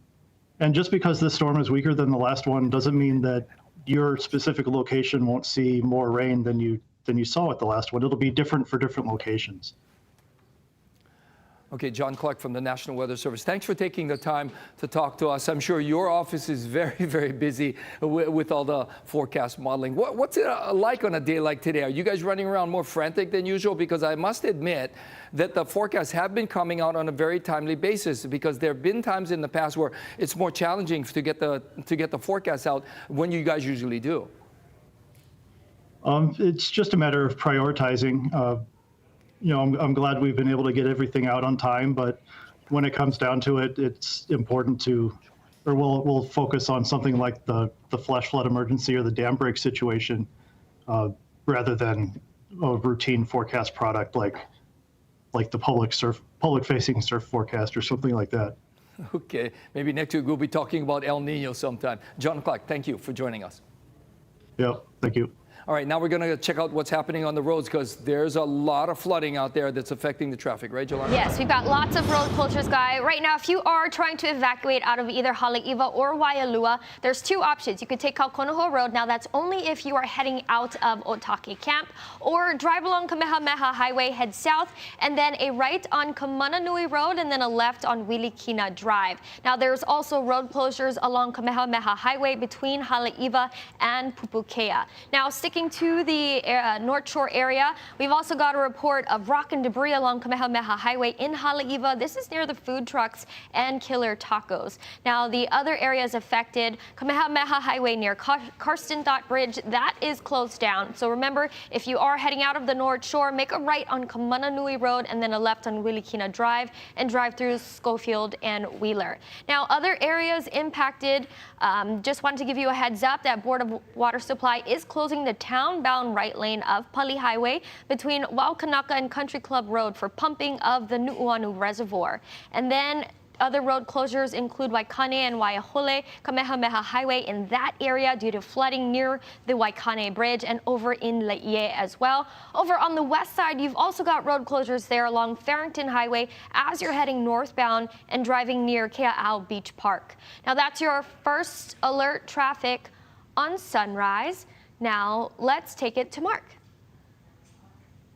just because this storm is weaker than the last one doesn't mean that your specific location won't see more rain than you saw at the last one. It'll be different for different locations. Okay, John Clark from the National Weather Service. Thanks for taking the time to talk to us. I'm sure your office is very, very busy with all the forecast modeling. What's it like on a day like today? Are you guys running around more frantic than usual? Because I must admit that the forecasts have been coming out on a very timely basis because there have been times in the past where it's more challenging to get the forecasts out when you guys usually do. It's just a matter of prioritizing. I'm glad we've been able to get everything out on time, but when it comes down to it, it's important we'll focus on something like the flash flood emergency or the dam break situation, rather than a routine forecast product like the public-facing surf forecast or something like that. Okay, maybe next week we'll be talking about El Nino sometime. John Clark, thank you for joining us. Yeah, thank you. All right, now we're going to check out what's happening on the roads because there's a lot of flooding out there that's affecting the traffic, right, Jelani? Yes, we've got lots of road closures, Guy. Right now, if you are trying to evacuate out of either Haleiwa or Waialua, there's two options. You could take Kaneohe Road. Now, that's only if you are heading out of Otake Camp, or drive along Kamehameha Highway, head south, and then a right on Kamananui Road, and then a left on Wilikina Drive. Now, there's also road closures along Kamehameha Highway between Haleiwa and Pupukea. Now, sticking to the Northshore area, we've also got a report of rock and debris along Kamehameha Highway in Haleiwa. This is near the food trucks and Killer Tacos. Now, the other areas affected, Kamehameha Highway near Karsten Dot Bridge, that is closed down. So remember, if you are heading out of the North Shore, make a right on Kamananui Road and then a left on Wilikina Drive and drive through Schofield and Wheeler. Now, other areas impacted, just wanted to give you a heads up that Board of Water Supply is closing the town-bound right lane of Pali Highway between Waukanaka and Country Club Road for pumping of the Nu'uanu Reservoir. And then other road closures include Waikane and Waiahole, Kamehameha Highway in that area due to flooding near the Waikane Bridge and over in Laie as well. Over on the west side, you've also got road closures there along Farrington Highway as you're heading northbound and driving near Kea'au Beach Park. Now, that's your first alert traffic on Sunrise. Now, let's take it to Mark.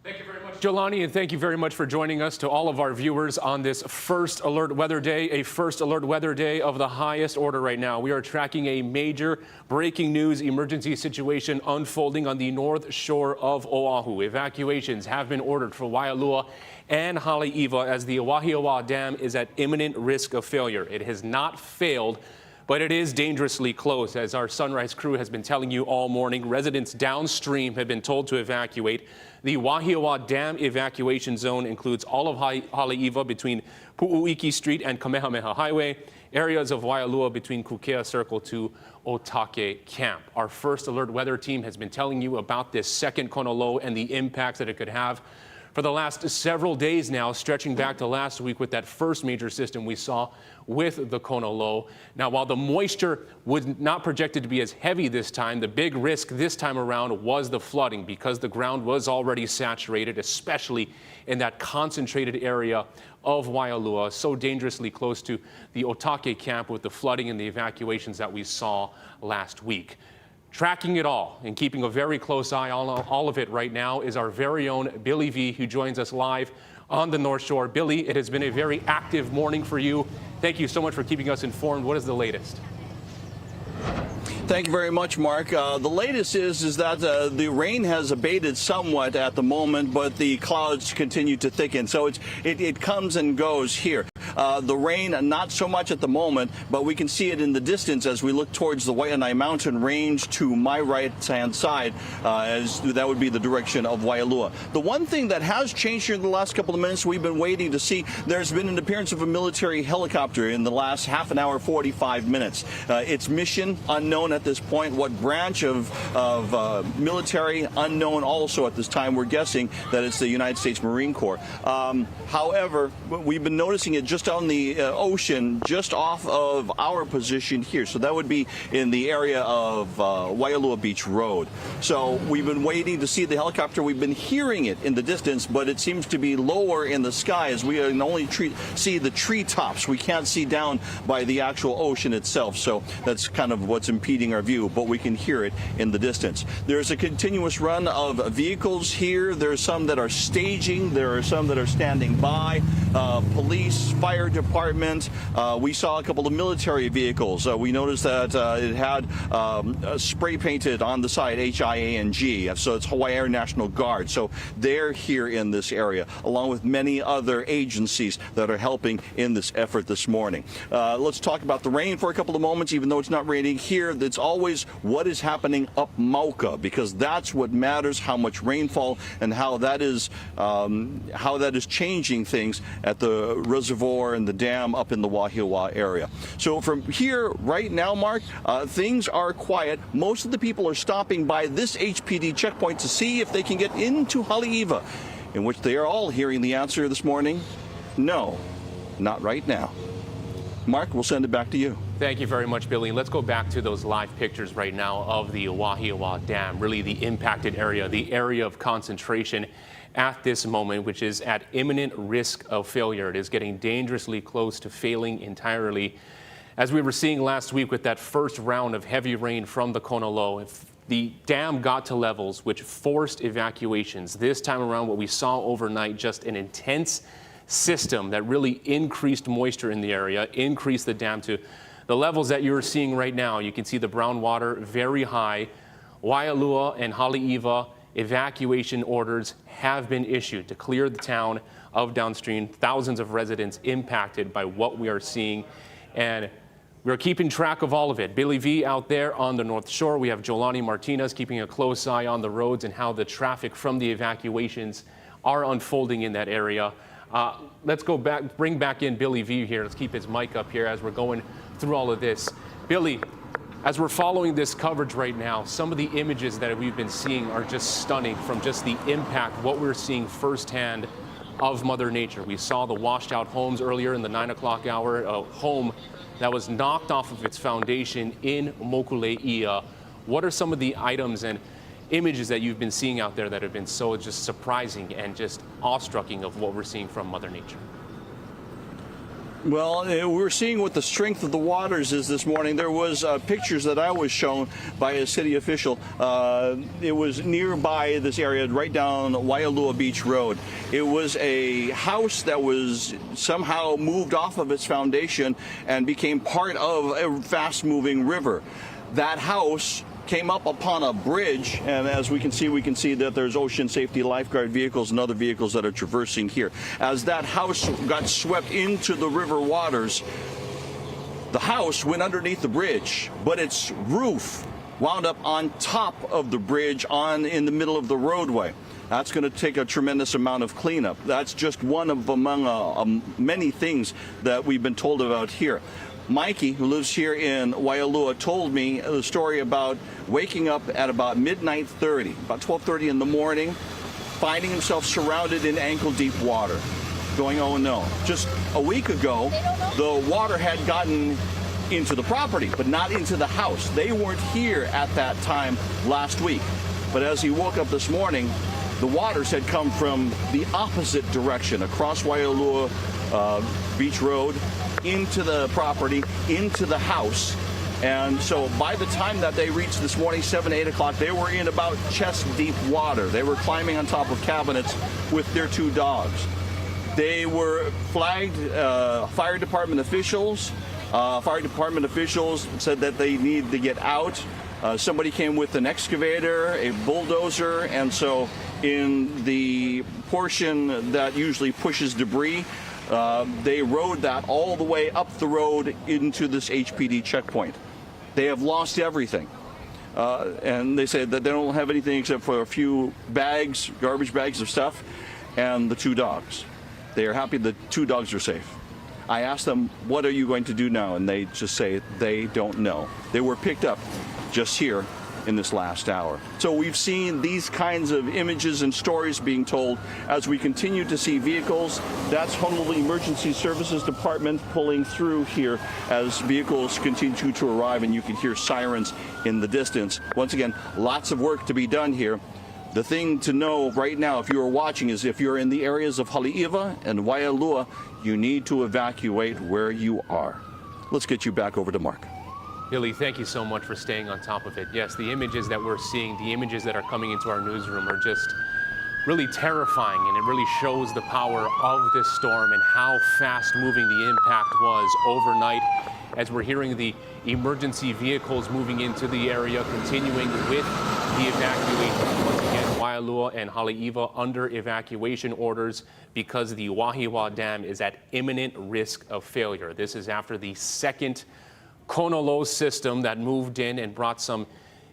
Thank you very much, Jelani, and thank you very much for joining us. To all of our viewers on this first alert weather day, a first alert weather day of the highest order right now. We are tracking a major breaking news emergency situation unfolding on the north shore of Oahu. Evacuations have been ordered for Waialua and Haleiwa as the Wahiawa Dam is at imminent risk of failure. It has not failed, but it is dangerously close. As our Sunrise crew has been telling you all morning, residents downstream have been told to evacuate. The Wahiwa Dam evacuation zone includes all of Haleiwa between Pu'uiki Street and Kamehameha Highway, areas of Waialua between Kukea Circle to Otake Camp. Our first alert weather team has been telling you about this second kona low and the impacts that it could have for the last several days now, stretching back to last week with that first major system we saw with the Kona low. Now, while the moisture was not projected to be as heavy this time, the big risk this time around was the flooding because the ground was already saturated, especially in that concentrated area of Waialua, so dangerously close to the Otake camp with the flooding and the evacuations that we saw last week. Tracking it all and keeping a very close eye on all of it right now is our very own Billy V, who joins us live on the North Shore. Billy, it has been a very active morning for you. Thank you so much for keeping us informed. What is the latest? Thank you very much, Mark. The latest is that the rain has abated somewhat at the moment, but the clouds continue to thicken. So it comes and goes here. The rain, not so much at the moment, but we can see it in the distance as we look towards the Waianae Mountain Range to my right-hand side, as that would be the direction of Waialua. The one thing that has changed here in the last couple of minutes, we've been waiting to see, there's been an appearance of a military helicopter in the last half an hour, 45 minutes. Its mission unknown at this point. What branch of military unknown also at this time. We're guessing that it's the United States Marine Corps. However, we've been noticing it just on the ocean, just off of our position here. So that would be in the area of Waialua Beach Road. So we've been waiting to see the helicopter. We've been hearing it in the distance, but it seems to be lower in the sky as we can only see the treetops. We can't see down by the actual ocean itself. So that's kind of what's impeding our view, but we can hear it in the distance. There's a continuous run of vehicles here. There's some that are staging. There are some that are standing by. Police, fire department. We saw a couple of military vehicles. We noticed that it had spray painted on the side, HIANG. So it's Hawaii Air National Guard. So they're here in this area, along with many other agencies that are helping in this effort this morning. Let's talk about the rain for a couple of moments. Even though it's not raining here, it's always what is happening up Mauka, because that's what matters, how much rainfall and how that is changing things at the reservoir and the dam up in the Wahiawa area. So from here right now, Mark, things are quiet. Most of the people are stopping by this HPD checkpoint to see if they can get into Haleiwa, in which they are all hearing the answer this morning: no, not right now. Mark, we'll send it back to you. Thank you very much, Billy. Let's go back to those live pictures right now of the Wahiwa Dam, really the impacted area, the area of concentration at this moment, which is at imminent risk of failure. It is getting dangerously close to failing entirely. As we were seeing last week with that first round of heavy rain from the Kona low, the dam got to levels which forced evacuations. This time around, what we saw overnight, just an intense system that really increased moisture in the area, increased the dam to the levels that you're seeing right now. You can see the brown water very high. Waialua and Haleiwa evacuation orders have been issued to clear the town of downstream. Thousands of residents impacted by what we are seeing, and we're keeping track of all of it. Billy V out there on the North Shore. We have Jolani Martinez keeping a close eye on the roads and how the traffic from the evacuations are unfolding in that area. Let's go back, bring back in Billy V here. Let's keep his mic up here as we're going through all of this. Billy, as we're following this coverage right now, some of the images that we've been seeing are just stunning from just the impact, what we're seeing firsthand of Mother Nature. We saw the washed out homes earlier in the 9 o'clock hour, a home that was knocked off of its foundation in Mokuleia. What are some of the items and images that you've been seeing out there that have been so just surprising and just awestrucking of what we're seeing from Mother Nature? Well, we're seeing what the strength of the waters is this morning. There was pictures that I was shown by a city official. It was nearby this area, right down Waialua Beach Road. It was a house that was somehow moved off of its foundation and became part of a fast-moving river. That house came up upon a bridge, and as we can see that there's ocean safety lifeguard vehicles and other vehicles that are traversing here. As that house got swept into the river waters, the house went underneath the bridge, but its roof wound up on top of the bridge in the middle of the roadway. That's going to take a tremendous amount of cleanup. That's just one of among many things that we've been told about here. Mikey, who lives here in Waialua, told me the story about waking up at about midnight 30, about 12:30 in the morning, finding himself surrounded in ankle-deep water, going, oh no. Just a week ago, the water had gotten into the property, but not into the house. They weren't here at that time last week. But as he woke up this morning, the waters had come from the opposite direction, across Waialua Beach Road, into the property, into the house, And so by the time that they reached this morning, 7, 8 o'clock, they were in about chest-deep water. They were climbing on top of cabinets with their 2 dogs. They were flagged. Fire department officials said that they need to get out. Somebody came with an excavator, a bulldozer, and so in the portion that usually pushes debris, they rode that all the way up the road into this HPD checkpoint. They have lost everything. And they said that they don't have anything except for a few bags, garbage bags of stuff, and the 2 dogs. They are happy the 2 dogs are safe. I asked them, what are you going to do now? And they just say they don't know. They were picked up just here in this last hour. So we've seen these kinds of images and stories being told as we continue to see vehicles. That's Honolulu Emergency Services Department pulling through here as vehicles continue to arrive, and you can hear sirens in the distance. Once again, lots of work to be done here. The thing to know right now, if you are watching, is if you're in the areas of Haleiwa and Waialua, you need to evacuate where you are. Let's get you back over to Mark. Billy, thank you so much for staying on top of it. Yes, the images that we're seeing, the images that are coming into our newsroom are just really terrifying, and it really shows the power of this storm and how fast moving the impact was overnight, as we're hearing the emergency vehicles moving into the area, continuing with the evacuation. Once again, Waialua and Haleiwa under evacuation orders because the Wahiwa Dam is at imminent risk of failure. This is after the second Kona low system that moved in and brought some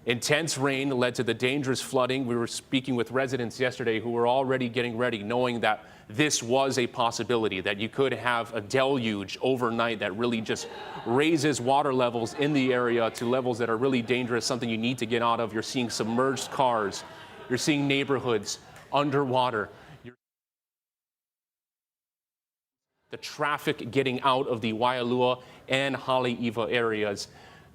intense rain, led to the dangerous flooding. We were speaking with residents yesterday who were already getting ready, knowing that this was a possibility, that you could have a deluge overnight that really just raises water levels in the area to levels that are really dangerous, something you need to get out of. You're seeing submerged cars. You're seeing neighborhoods underwater. The traffic getting out of the Waialua and Haleiwa areas.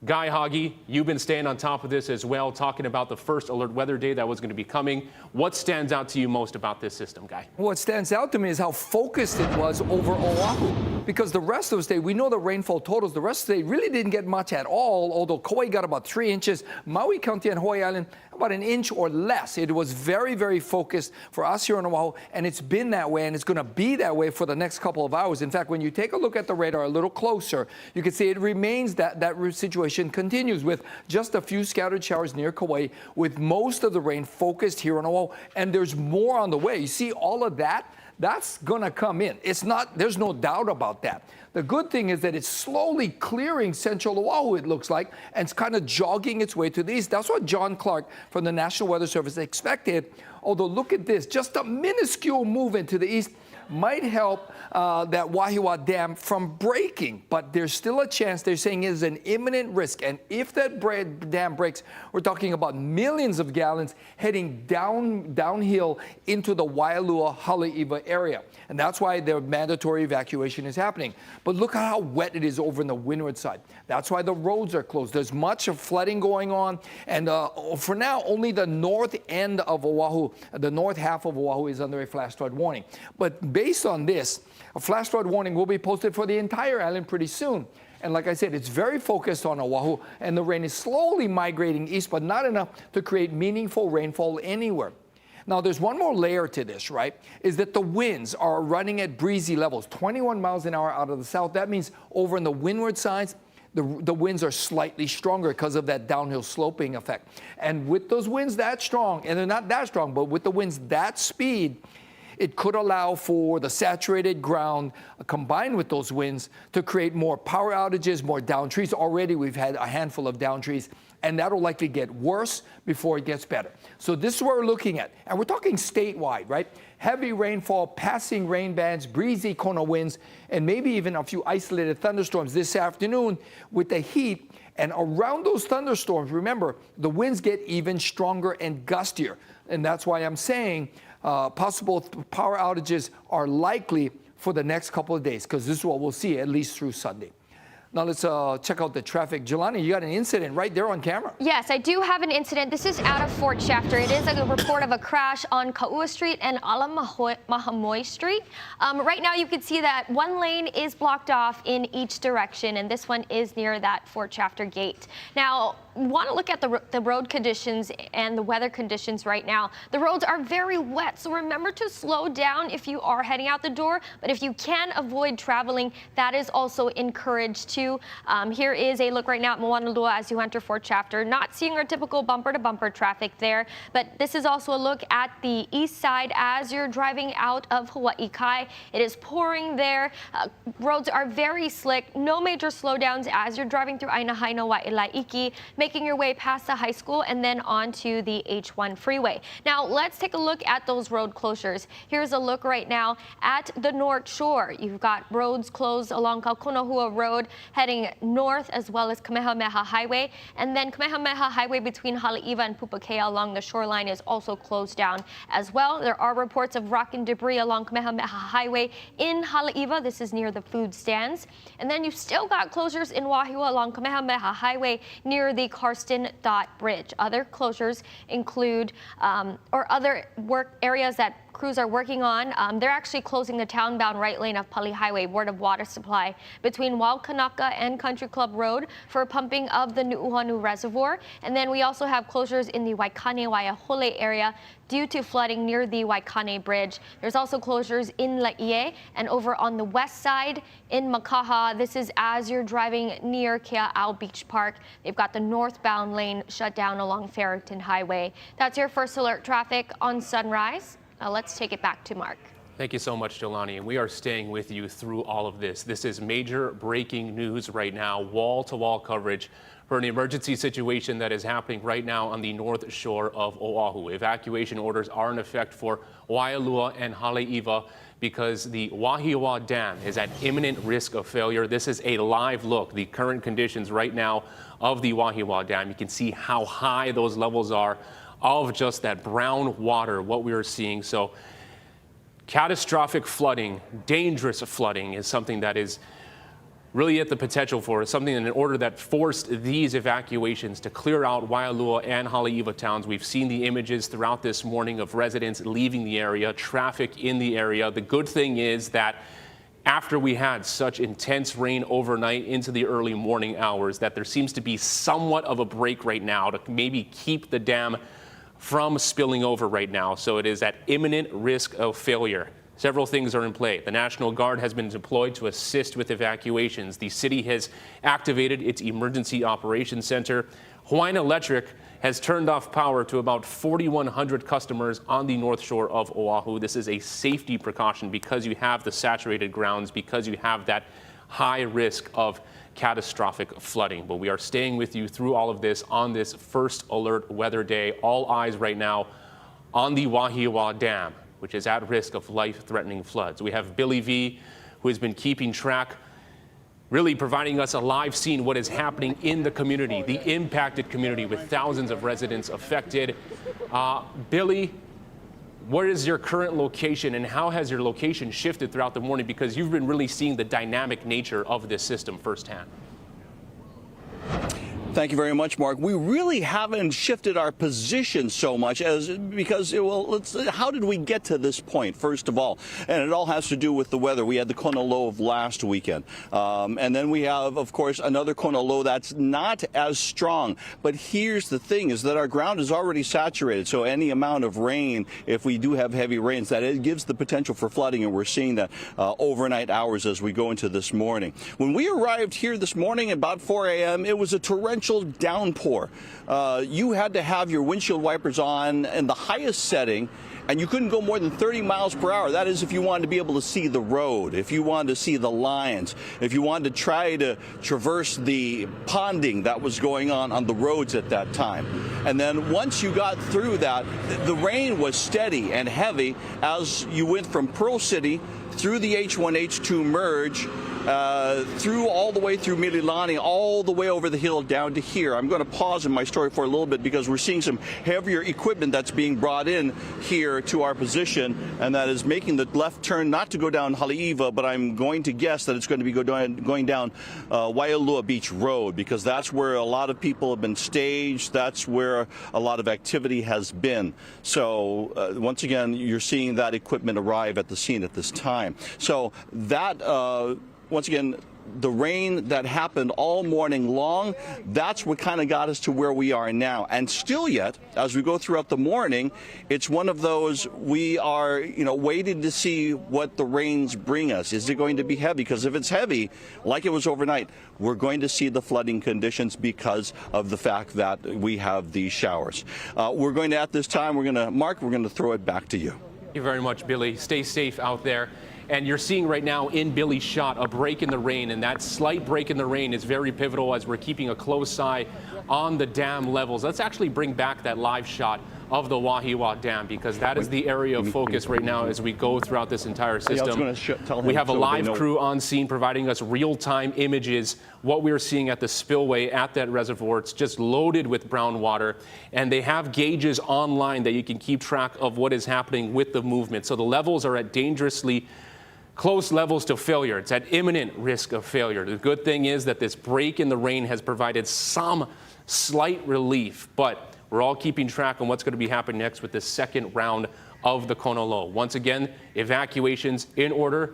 Guy Hagi, you've been staying on top of this as well, talking about the first alert weather day that was going to be coming. What stands out to you most about this system, Guy? What stands out to me is how focused it was over Oahu, because the rest of the state, we know the rainfall totals, the rest of the state really didn't get much at all, although Kauai got about 3 inches, Maui County and Hawaii Island about an inch or less. It was very, very focused for us here on Oahu, and it's been that way, and it's going to be that way for the next couple of hours. In fact, when you take a look at the radar a little closer, you can see it remains that situation continues with just a few scattered showers near Kauai, with most of the rain focused here on Oahu, and there's more on the way. You see all of that? That's going to come in. It's not, there's no doubt about that. The good thing is that it's slowly clearing central Oahu, it looks like, and it's kind of jogging its way to the east. That's what John Clark from the National Weather Service expected. Although look at this, just a minuscule movement to the east might help that Wahiwa Dam from breaking, but there's still a chance. They're saying is an imminent risk, and if that dam breaks, we're talking about millions of gallons heading downhill into the Waialua Haleiwa area, and that's why the mandatory evacuation is happening. But look at how wet it is over in the Windward side. That's why the roads are closed. There's much of flooding going on, and for now, only the north end of Oahu, the north half of Oahu, is under a flash flood warning. But based on this, a flash flood warning will be posted for the entire island pretty soon. And like I said, it's very focused on Oahu, and the rain is slowly migrating east, but not enough to create meaningful rainfall anywhere. Now, there's one more layer to this, right, is that the winds are running at breezy levels, 21 miles an hour out of the south. That means over in the windward sides, the winds are slightly stronger because of that downhill sloping effect. And with those winds that strong, and they're not that strong, but with the winds that speed, it could allow for the saturated ground combined with those winds to create more power outages, more downed trees. Already we've had a handful of downed trees, and that'll likely get worse before it gets better. So this is what we're looking at. And we're talking statewide, right? Heavy rainfall, passing rain bands, breezy Kona winds, and maybe even a few isolated thunderstorms this afternoon with the heat. And around those thunderstorms, remember, the winds get even stronger and gustier. And that's why I'm saying possible power outages are likely for the next couple of days, because this is what we'll see at least through Sunday. Now let's check out the traffic. Jelani, you got an incident right there on camera. Yes, I do have an incident. This is out of Fort Shafter. It is a report of a crash on Kaua Street and Alamahamoi Street. Right now you can see that one lane is blocked off in each direction, and this one is near that Fort Shafter gate. Now, want to look at the road conditions and the weather conditions right now. The roads are very wet, so remember to slow down if you are heading out the door, but if you can avoid traveling, that is also encouraged too. Here is a look right now at Moanalua as you enter Fort Shafter. Not seeing our typical bumper-to-bumper traffic there, but this is also a look at the east side as you're driving out of Hawaii Kai. It is pouring there. Roads are very slick. No major slowdowns as you're driving through Aina Waialaiki, making your way past the high school and then on to the H1 freeway. Now, let's take a look at those road closures. Here's a look right now at the Northshore. You've got roads closed along Kaukonahua Road heading north, as well as Kamehameha Highway. And then Kamehameha Highway between Haleiwa and Pupukea along the shoreline is also closed down as well. There are reports of rock and debris along Kamehameha Highway in Haleiwa. This is near the food stands. And then you've still got closures in Wahiwa along Kamehameha Highway near the Karsten Dot Bridge. Other closures include, or other work areas that crews are working on. They're actually closing the town-bound right lane of Pali Highway, Board of Water Supply, between Waukanaka and Country Club Road for pumping of the Nu'uhanu Reservoir. And then we also have closures in the Waikane Waiahole area due to flooding near the Waikane Bridge. There's also closures in Laie and over on the west side in Makaha. This is as you're driving near Kea'au Beach Park. They've got the northbound lane shut down along Farrington Highway. That's your first alert traffic on Sunrise. Let's take it back to Mark. Thank you so much, Jelani. And we are staying with you through all of this. This is major breaking news right now, wall-to-wall coverage for an emergency situation that is happening right now on the north shore of Oahu. Evacuation orders are in effect for Waialua and Haleiwa because the Wahiwa Dam is at imminent risk of failure. This is a live look, the current conditions right now of the Wahiwa Dam. You can see how high those levels are of just that brown water, what we are seeing. So catastrophic flooding, dangerous flooding is something that is really at the potential for something in an order that forced these evacuations to clear out Waialua and Haleiwa towns. We've seen the images throughout this morning of residents leaving the area, traffic in the area. The good thing is that after we had such intense rain overnight into the early morning hours, that there seems to be somewhat of a break right now to maybe keep the dam from spilling over right now. So it is at imminent risk of failure. Several things are in play. The National Guard has been deployed to assist with evacuations. The city has activated its Emergency Operations Center. Hawaiian Electric has turned off power to about 4,100 customers on the north shore of Oahu. This is a safety precaution because you have the saturated grounds, because you have that high risk of catastrophic flooding. But we are staying with you through all of this on this first alert weather day. All eyes right now on the Wahiwa Dam, which is at risk of life-threatening floods. We have Billy V, who has been keeping track, really providing us a live scene, what is happening in the community, the impacted community with thousands of residents affected. Billy, what is your current location and how has your location shifted throughout the morning? Because you've been really seeing the dynamic nature of this system firsthand. Thank you very much, Mark. We really haven't shifted our position so much because how did we get to this point, first of all? And it all has to do with the weather. We had the kona low of last weekend. And then we have, of course, another kona low that's not as strong. But here's the thing, is that our ground is already saturated. So any amount of rain, if we do have heavy rains, that it gives the potential for flooding. And we're seeing that overnight hours as we go into this morning. When we arrived here this morning at about 4 a.m., it was a torrential downpour. You had to have your windshield wipers on in the highest setting, and you couldn't go more than 30 miles per hour. That is if you wanted to be able to see the road, if you wanted to see the lines, if you wanted to try to traverse the ponding that was going on the roads at that time. And then once you got through that, the rain was steady and heavy as you went from Pearl City through the H1, H2 merge through all the way through Mililani, all the way over the hill down to here. I'm going to pause in my story for a little bit because we're seeing some heavier equipment that's being brought in here to our position, and that is making the left turn not to go down Haleiwa, but I'm going to guess that it's going to be going down Waialua Beach Road, because that's where a lot of people have been staged. That's where a lot of activity has been. So once again, you're seeing that equipment arrive at the scene at this time. So that, once again, the rain that happened all morning long, that's what kind of got us to where we are now. And still yet, as we go throughout the morning, it's one of those, we are, waiting to see what the rains bring us. Is it going to be heavy? Because if it's heavy, like it was overnight, we're going to see the flooding conditions because of the fact that we have these showers. We're going to, at this time, Mark, we're going to throw it back to you. Thank you very much, Billy. Stay safe out there. And you're seeing right now in Billy's shot a break in the rain, and that slight break in the rain is very pivotal as we're keeping a close eye on the dam levels. Let's actually bring back that live shot of the Wahiwa Dam, because that is the area of focus right now as we go throughout this entire system. We have a live crew on scene providing us real-time images, what we're seeing at the spillway at that reservoir. It's just loaded with brown water, and they have gauges online that you can keep track of what is happening with the movement. So the levels are at dangerously close levels to failure. It's at imminent risk of failure. The good thing is that this break in the rain has provided some slight relief, but we're all keeping track on what's going to be happening next with the second round of the Kona low. Once again, evacuations in order.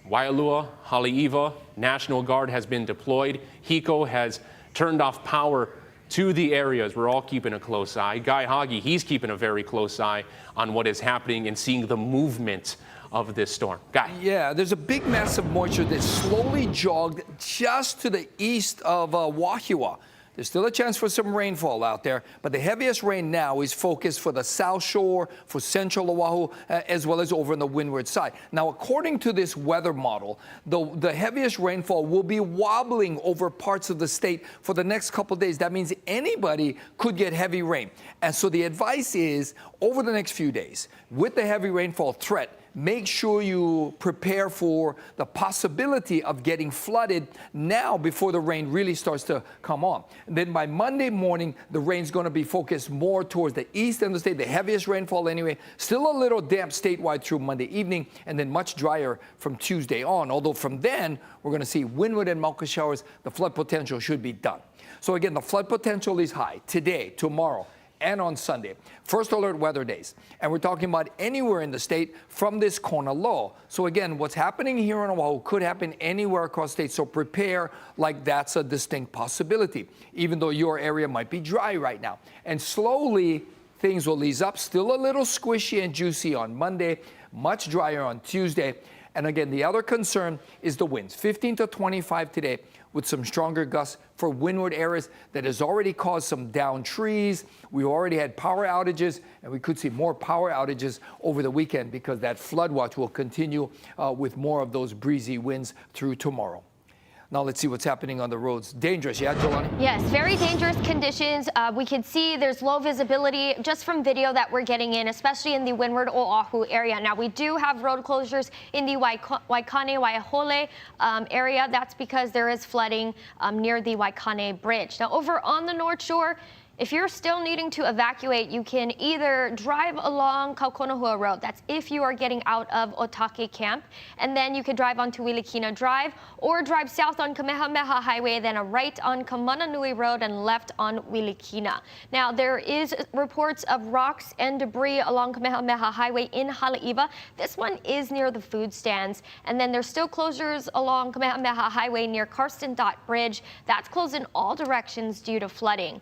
Waialua, Haleiwa, National Guard has been deployed. HECO has turned off power to the areas. We're all keeping a close eye. Guy Hagi, he's keeping a very close eye on what is happening and seeing the movement of this storm. Guy. Yeah, there's a big mass of moisture that slowly jogged just to the east of Wahiwa. There's still a chance for some rainfall out there, but the heaviest rain now is focused for the South Shore, for central Oahu, as well as over on the windward side. Now, according to this weather model, the heaviest rainfall will be wobbling over parts of the state for the next couple of days. That means anybody could get heavy rain. And so the advice is, over the next few days, with the heavy rainfall threat, make sure you prepare for the possibility of getting flooded now before the rain really starts to come on. And then by Monday morning, the rain's going to be focused more towards the east end of the state, the heaviest rainfall anyway. Still a little damp statewide through Monday evening, and then much drier from Tuesday on. Although from then, we're going to see windward and Mauka showers. The flood potential should be done. So again, the flood potential is high today, tomorrow, and on Sunday. First alert weather days. And we're talking about anywhere in the state from this Kona low. So again, what's happening here in Oahu could happen anywhere across the state. So prepare like that's a distinct possibility, even though your area might be dry right now. And slowly, things will ease up. Still a little squishy and juicy on Monday, much drier on Tuesday. And again, the other concern is the winds, 15 to 25 today, with some stronger gusts for windward areas that has already caused some downed trees. We already had power outages, and we could see more power outages over the weekend because that flood watch will continue with more of those breezy winds through tomorrow. Now let's see what's happening on the roads. Dangerous, yeah, Jelani? Yes, very dangerous conditions. We can see there's low visibility just from video that we're getting in, especially in the windward Oahu area. Now, we do have road closures in the Waikane, Waihole area. That's because there is flooding near the Waikane Bridge. Now, over on the North Shore, if you're still needing to evacuate, you can either drive along Kaukonahua Road. That's if you are getting out of Otake Camp. And then you could drive onto Wilikina Drive or drive south on Kamehameha Highway, then a right on Kamananui Road and left on Wilikina. Now, there is reports of rocks and debris along Kamehameha Highway in Haleiwa. This one is near the food stands. And then there's still closures along Kamehameha Highway near Karsten Dot Bridge. That's closed in all directions due to flooding.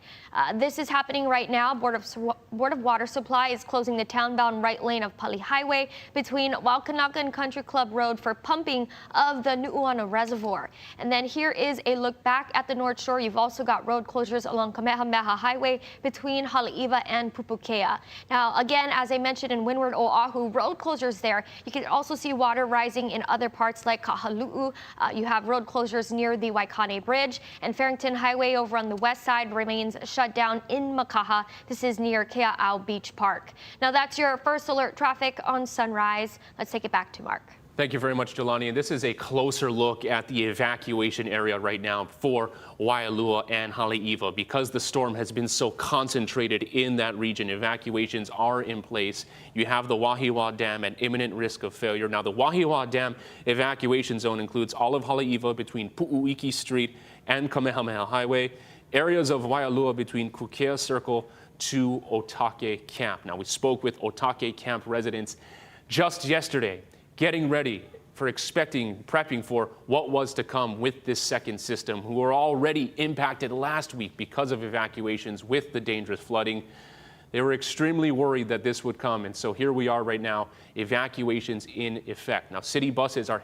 This is happening right now. Board of Water Supply is closing the townbound right lane of Pali Highway between Waukanaka and Country Club Road for pumping of the Nu'uana Reservoir. And then here is a look back at the North Shore. You've also got road closures along Kamehameha Highway between Haleiwa and Pupukea. Now, again, as I mentioned in windward Oahu, road closures there. You can also see water rising in other parts like Kahaluu. You have road closures near the Waikane Bridge, and Farrington Highway over on the west side remains shut down in Makaha. This is near Kea'au Beach Park. Now, that's your first alert traffic on Sunrise. Let's take it back to Mark. Thank you very much, Jelani. And this is a closer look at the evacuation area right now for Waialua and Haleiwa. Because the storm has been so concentrated in that region, evacuations are in place. You have the Wahiwa Dam at imminent risk of failure. Now, the Wahiwa Dam evacuation zone includes all of Haleiwa between Pu'uiki Street and Kamehameha Highway, areas of Waialua between Kukea Circle to Otake Camp. Now, we spoke with Otake Camp residents just yesterday, getting ready for prepping for what was to come with this second system, who were already impacted last week because of evacuations with the dangerous flooding. They were extremely worried that this would come, and so here we are right now, evacuations in effect. Now, city buses are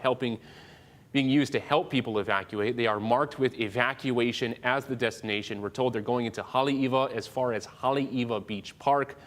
being used to help people evacuate. They are marked with evacuation as the destination. We're told they're going into Haleiwa as far as Haleiwa Beach Park.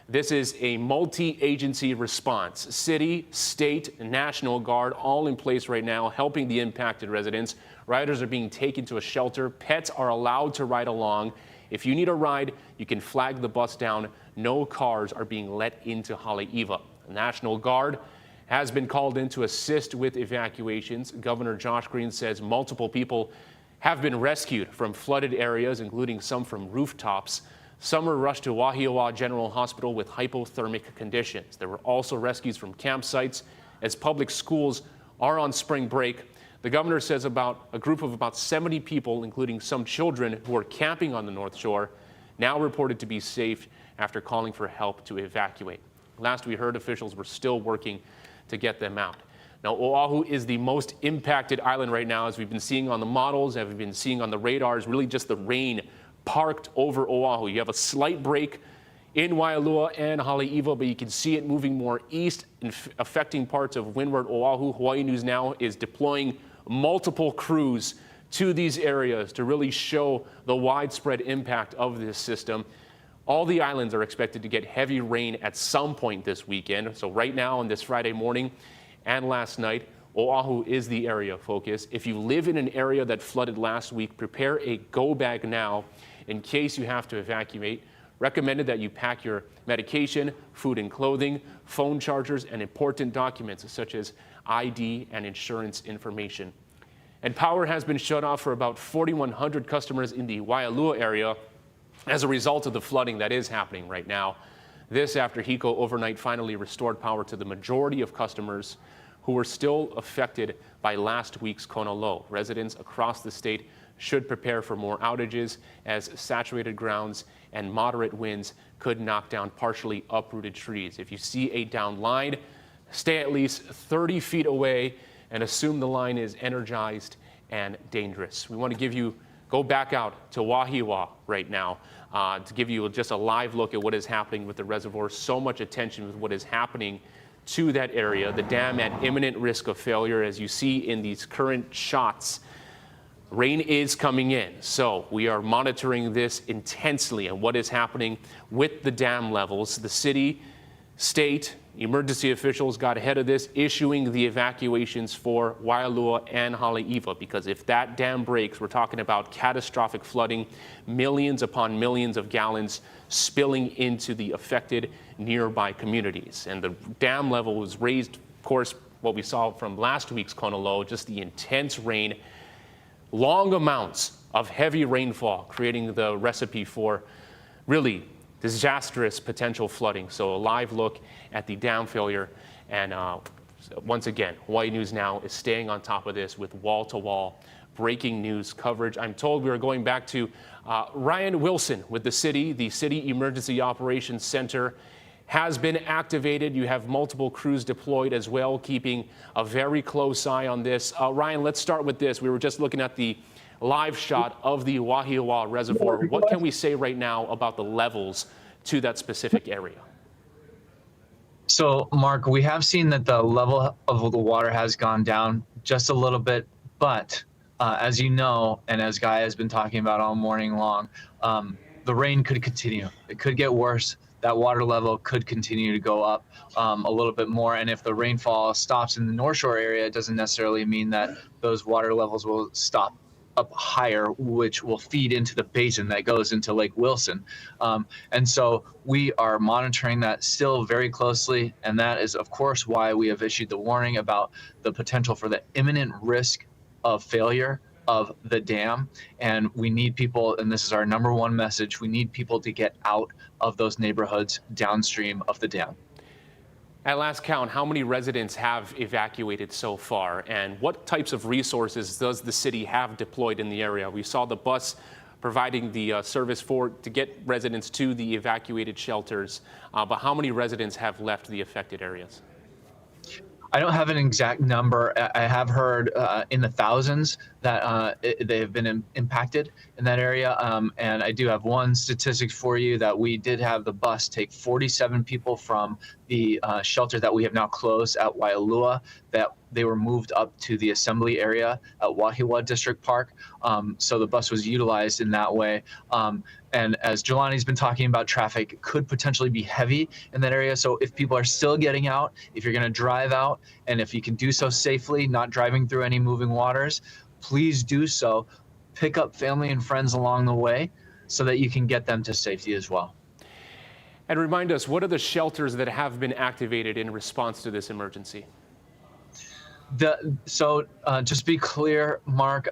This is a multi-agency response. City, state, National Guard, all in place right now, helping the impacted residents. Riders are being taken to a shelter. Pets are allowed to ride along. If you need a ride, you can flag the bus down. No cars are being let into Haleiwa. The National Guard has been called in to assist with evacuations. Governor Josh Green says multiple people have been rescued from flooded areas, including some from rooftops. Some were rushed to Wahiawa General Hospital with hypothermic conditions. There were also rescues from campsites as public schools are on spring break. The governor says about a group of about 70 people, including some children who are camping on the North Shore, now reported to be safe after calling for help to evacuate. Last we heard, officials were still working to get them out. Now, Oahu is the most impacted island right now, as we've been seeing on the models, as we've been seeing on the radars, really just the rain parked over Oahu. You have a slight break in Waialua and Haleiwa, but you can see it moving more east, affecting parts of Windward, Oahu. Hawaii News Now is deploying multiple crews to these areas to really show the widespread impact of this system. All the islands are expected to get heavy rain at some point this weekend. So right now on this Friday morning and last night, Oahu is the area of focus. If you live in an area that flooded last week, prepare a go bag now in case you have to evacuate. Recommended that you pack your medication, food and clothing, phone chargers, and important documents such as ID and insurance information. And power has been shut off for about 4,100 customers in the Waialua area as a result of the flooding that is happening right now. This after HECO overnight finally restored power to the majority of customers who were still affected by last week's Kona low. Residents across the state should prepare for more outages as saturated grounds and moderate winds could knock down partially uprooted trees. If you see a down line, stay at least 30 feet away and assume the line is energized and dangerous. We want to go back out to Wahiwa right now to give you just a live look at what is happening with the reservoir. So much attention with what is happening to that area. The dam at imminent risk of failure, as you see in these current shots. Rain is coming in, so we are monitoring this intensely and what is happening with the dam levels. The city, state, emergency officials got ahead of this, issuing the evacuations for Waialua and Haleiwa, because if that dam breaks, we're talking about catastrophic flooding, millions upon millions of gallons spilling into the affected nearby communities. And the dam level was raised, of course, what we saw from last week's Kona low, just the intense rain. Long amounts of heavy rainfall creating the recipe for really disastrous potential flooding. So a live look at the dam failure. And once again, Hawaii News Now is staying on top of this with wall-to-wall breaking news coverage. I'm told we are going back to Ryan Wilson with the City Emergency Operations Center has been activated. You have multiple crews deployed as well, keeping a very close eye on this. Ryan, let's start with this. We were just looking at the live shot of the Wahiawa Reservoir. What can we say right now about the levels to that specific area? So, Mark, we have seen that the level of the water has gone down just a little bit, but as you know, and as Guy has been talking about all morning long, the rain could continue. It could get worse. That water level could continue to go up a little bit more. And if the rainfall stops in the Northshore area, it doesn't necessarily mean that those water levels will stop up higher, which will feed into the basin that goes into Lake Wilson. And so we are monitoring that still very closely. And that is, of course, why we have issued the warning about the potential for the imminent risk of failure of the dam. And we need people, and this is our number one message, we need people to get out of those neighborhoods downstream of the dam. At last count, how many residents have evacuated so far, and what types of resources does the city have deployed in the area? We saw the bus providing the service to get residents to the evacuated shelters, but how many residents have left the affected areas? I don't have an exact number. I have heard in the thousands that they have been impacted in that area. And I do have one statistic for you that we did have the bus take 47 people from the shelter that we have now closed at Waialua, that they were moved up to the assembly area at Wahiwa District Park. So the bus was utilized in that way. And as Jelani's been talking about, traffic could potentially be heavy in that area. So if people are still getting out, if you're going to drive out, and if you can do so safely, not driving through any moving waters, please do so. Pick up family and friends along the way so that you can get them to safety as well. And remind us, what are the shelters that have been activated in response to this emergency? Just to be clear, Mark,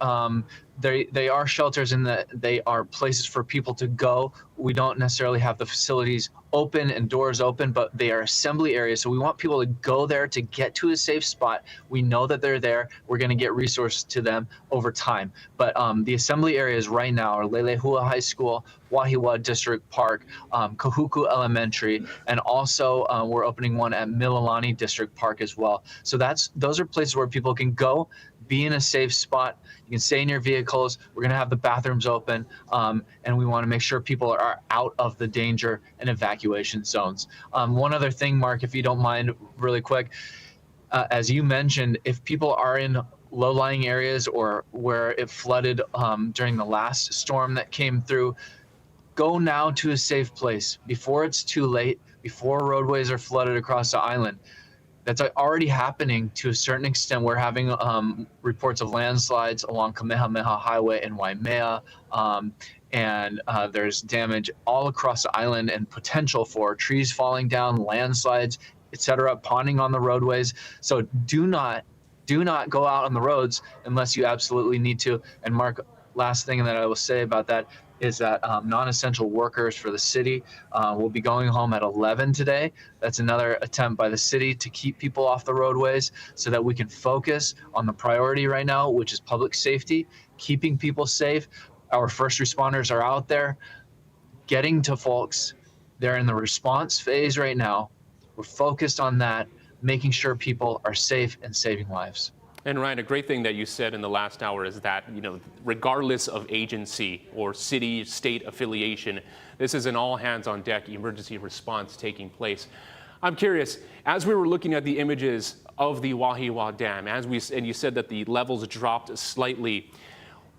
they are shelters in that they are places for people to go. We don't necessarily have the facilities open and doors open, but they are assembly areas. So we want people to go there to get to a safe spot. We know that they're there. We're going to get resources to them over time. But the assembly areas right now are Lelehua High School, Wahiwa District Park, Kahuku Elementary, and also we're opening one at Mililani District Park as well. So those are places where people can go, be in a safe spot. You can stay in your vehicles. We're going to have the bathrooms open, and we want to make sure people are out of the danger and evacuation zones. One other thing, Mark, if you don't mind, really quick, as you mentioned, if people are in low-lying areas or where it flooded during the last storm that came through, go now to a safe place before it's too late, before roadways are flooded across the island. That's already happening to a certain extent. We're having reports of landslides along Kamehameha Highway in Waimea, and there's damage all across the island and potential for trees falling down, landslides, etc., ponding on the roadways. So do not go out on the roads unless you absolutely need to. And Mark, last thing that I will say about that is that non-essential workers for the city will be going home at 11 today. That's another attempt by the city to keep people off the roadways so that we can focus on the priority right now, which is public safety, keeping people safe. Our first responders are out there getting to folks. They're in the response phase right now. We're focused on that, making sure people are safe and saving lives. And Ryan, a great thing that you said in the last hour is that, regardless of agency or city, state affiliation, this is an all hands on deck emergency response taking place. I'm curious, as we were looking at the images of the Wahiwa Dam, and you said that the levels dropped slightly,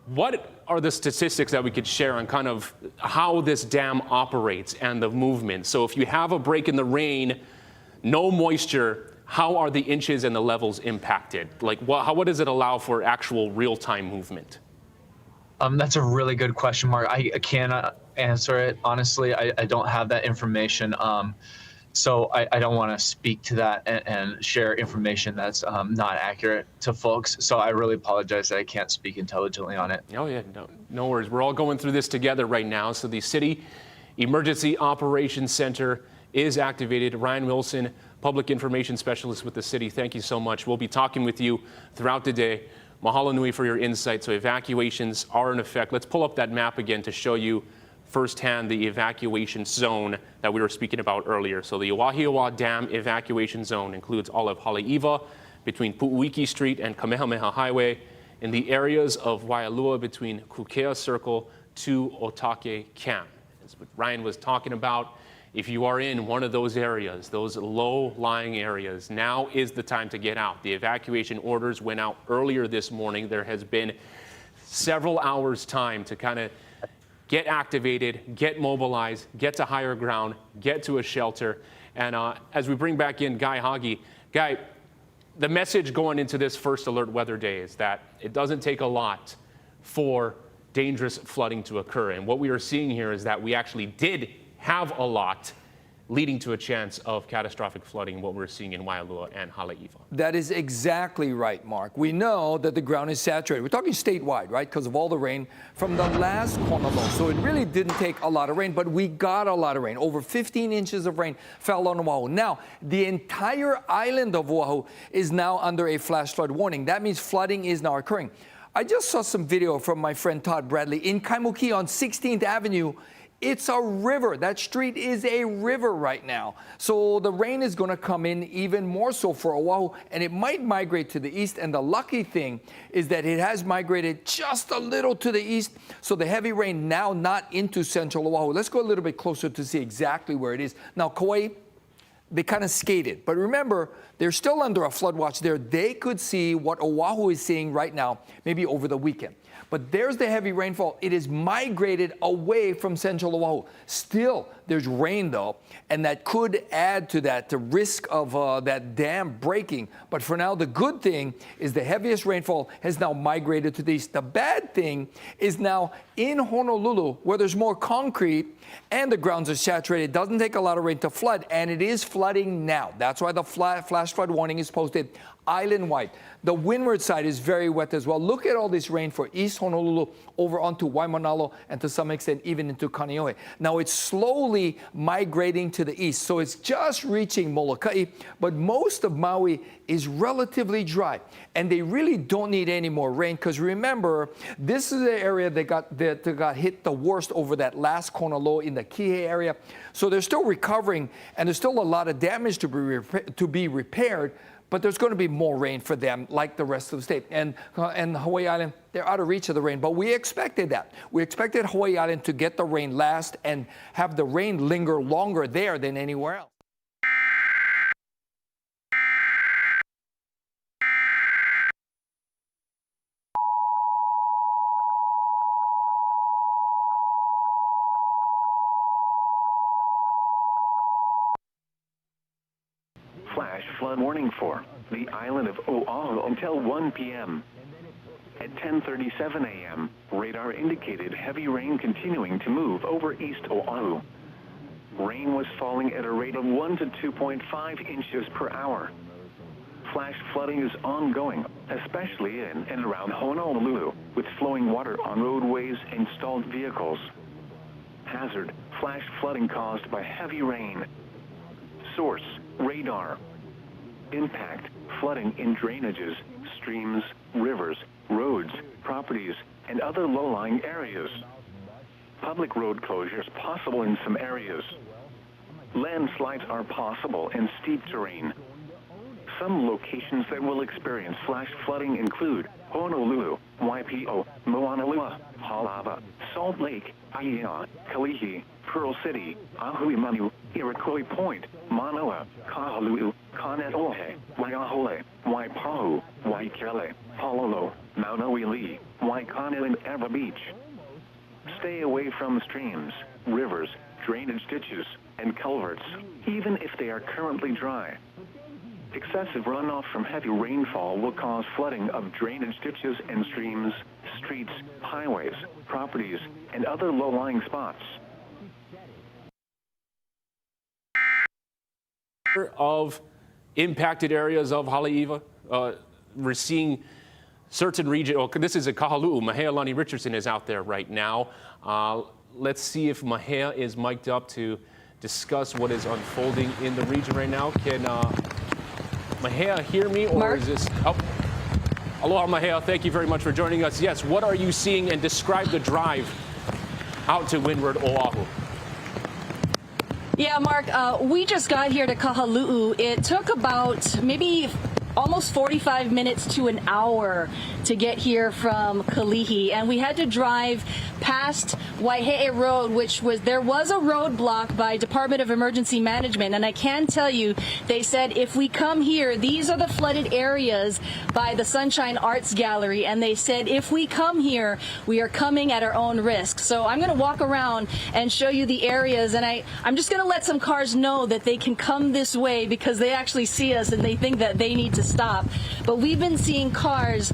what are the statistics that we could share on kind of how this dam operates and the movement? So if you have a break in the rain, no moisture, how are the inches and the levels impacted? Like, what does it allow for actual real-time movement? That's a really good question, Mark. I cannot answer it. Honestly, I don't have that information. So I don't want to speak to that and share information that's not accurate to folks. So I really apologize that I can't speak intelligently on it. Oh, yeah, no worries. We're all going through this together right now. So the City Emergency Operations Center is activated. Ryan Wilson, Public Information Specialist with the city, thank you so much. We'll be talking with you throughout the day. Mahalo nui for your insight. So evacuations are in effect. Let's pull up that map again to show you firsthand the evacuation zone that we were speaking about earlier. So the Wahiwa Dam evacuation zone includes all of Haleiwa between Pu'uiki Street and Kamehameha Highway, in the areas of Waialua between Kukea Circle to Otake Camp. As what Ryan was talking about, if you are in one of those areas, those low-lying areas, now is the time to get out. The evacuation orders went out earlier this morning. There has been several hours' time to kind of get activated, get mobilized, get to higher ground, get to a shelter. And as we bring back in Guy Hagi, Guy, the message going into this first alert weather day is that it doesn't take a lot for dangerous flooding to occur. And what we are seeing here is that we actually did have a lot leading to a chance of catastrophic flooding, what we're seeing in Waialua and Haleiwa. That is exactly right, Mark. We know that the ground is saturated. We're talking statewide, right, because of all the rain from the last kona low. So it really didn't take a lot of rain, but we got a lot of rain. Over 15 inches of rain fell on Oahu. Now, the entire island of Oahu is now under a flash flood warning. That means flooding is now occurring. I just saw some video from my friend Todd Bradley in Kaimuki on 16th Avenue. It's a river. That street is a river right now. So the rain is going to come in even more so for Oahu, and it might migrate to the east. And the lucky thing is that it has migrated just a little to the east. So the heavy rain now not into central Oahu. Let's go a little bit closer to see exactly where it is. Now, Kauai, they kind of skated. But remember, they're still under a flood watch there. They could see what Oahu is seeing right now, maybe over the weekend. But there's the heavy rainfall. It is migrated away from central Oahu. Still, there's rain, though, and that could add to that, the risk of that dam breaking. But for now, the good thing is the heaviest rainfall has now migrated to the east. The bad thing is now in Honolulu, where there's more concrete and the grounds are saturated. It doesn't take a lot of rain to flood, and it is flooding now. That's why the flash flood warning is posted island-wide. The windward side is very wet as well. Look at all this rain for East Honolulu over onto Waimanalo and to some extent even into Kaneohe. Now it's slowly migrating to the east, so it's just reaching Molokai, but most of Maui is relatively dry, and they really don't need any more rain because remember, this is the area that got hit the worst over that last kona low in the Kihei area. So they're still recovering, and there's still a lot of damage to be repaired. But there's going to be more rain for them, like the rest of the state. And Hawaii Island, they're out of reach of the rain. But we expected that. We expected Hawaii Island to get the rain last and have the rain linger longer there than anywhere else. Flash flood warning for the island of Oahu until 1 p.m. At 10:37 a.m., radar indicated heavy rain continuing to move over East Oahu. Rain was falling at a rate of 1 to 2.5 inches per hour. Flash flooding is ongoing, especially in and around Honolulu, with flowing water on roadways and stalled vehicles. Hazard: flash flooding caused by heavy rain. Source: radar. Impact: flooding in drainages, streams, rivers, roads, properties, and other low-lying areas. Public road closures possible in some areas. Landslides are possible in steep terrain. Some locations that will experience flash flooding include Honolulu, Waipio, Moanalua, Halawa, Salt Lake, Aiea, Kalihi, Pearl City, Ahuimanu, Iroquois Point, Manoa, Kahaluu, Kaneohe, Waiahole, Waipahu, Waikele, Palolo, Maunawili, Waikana, and Eva Beach. Stay away from streams, rivers, drainage ditches, and culverts, even if they are currently dry. Excessive runoff from heavy rainfall will cause flooding of drainage ditches and streams, streets, highways, properties, and other low-lying spots. Of impacted areas of Haleiwa, we're seeing certain region. Oh, this is a Kahaluu. Mahea Richardson is out there right now. Let's see if Mahea is mic'd up to discuss what is unfolding in the region right now. Can Mahea hear me, or Mark? is this? Oh, aloha, Mahea. Thank you very much for joining us. Yes, what are you seeing, and describe the drive out to Windward, Oahu? Yeah, Mark, we just got here to Kahaluu. It took about maybe almost 45 minutes to an hour to get here from Kalihi, and we had to drive past Waihe'e Road, there was a roadblock by Department of Emergency Management, and I can tell you, they said if we come here, these are the flooded areas by the Sunshine Arts Gallery, and they said if we come here, we are coming at our own risk. So I'm going to walk around and show you the areas, and I'm just going to let some cars know that they can come this way because they actually see us and they think that they need to stop. But we've been seeing cars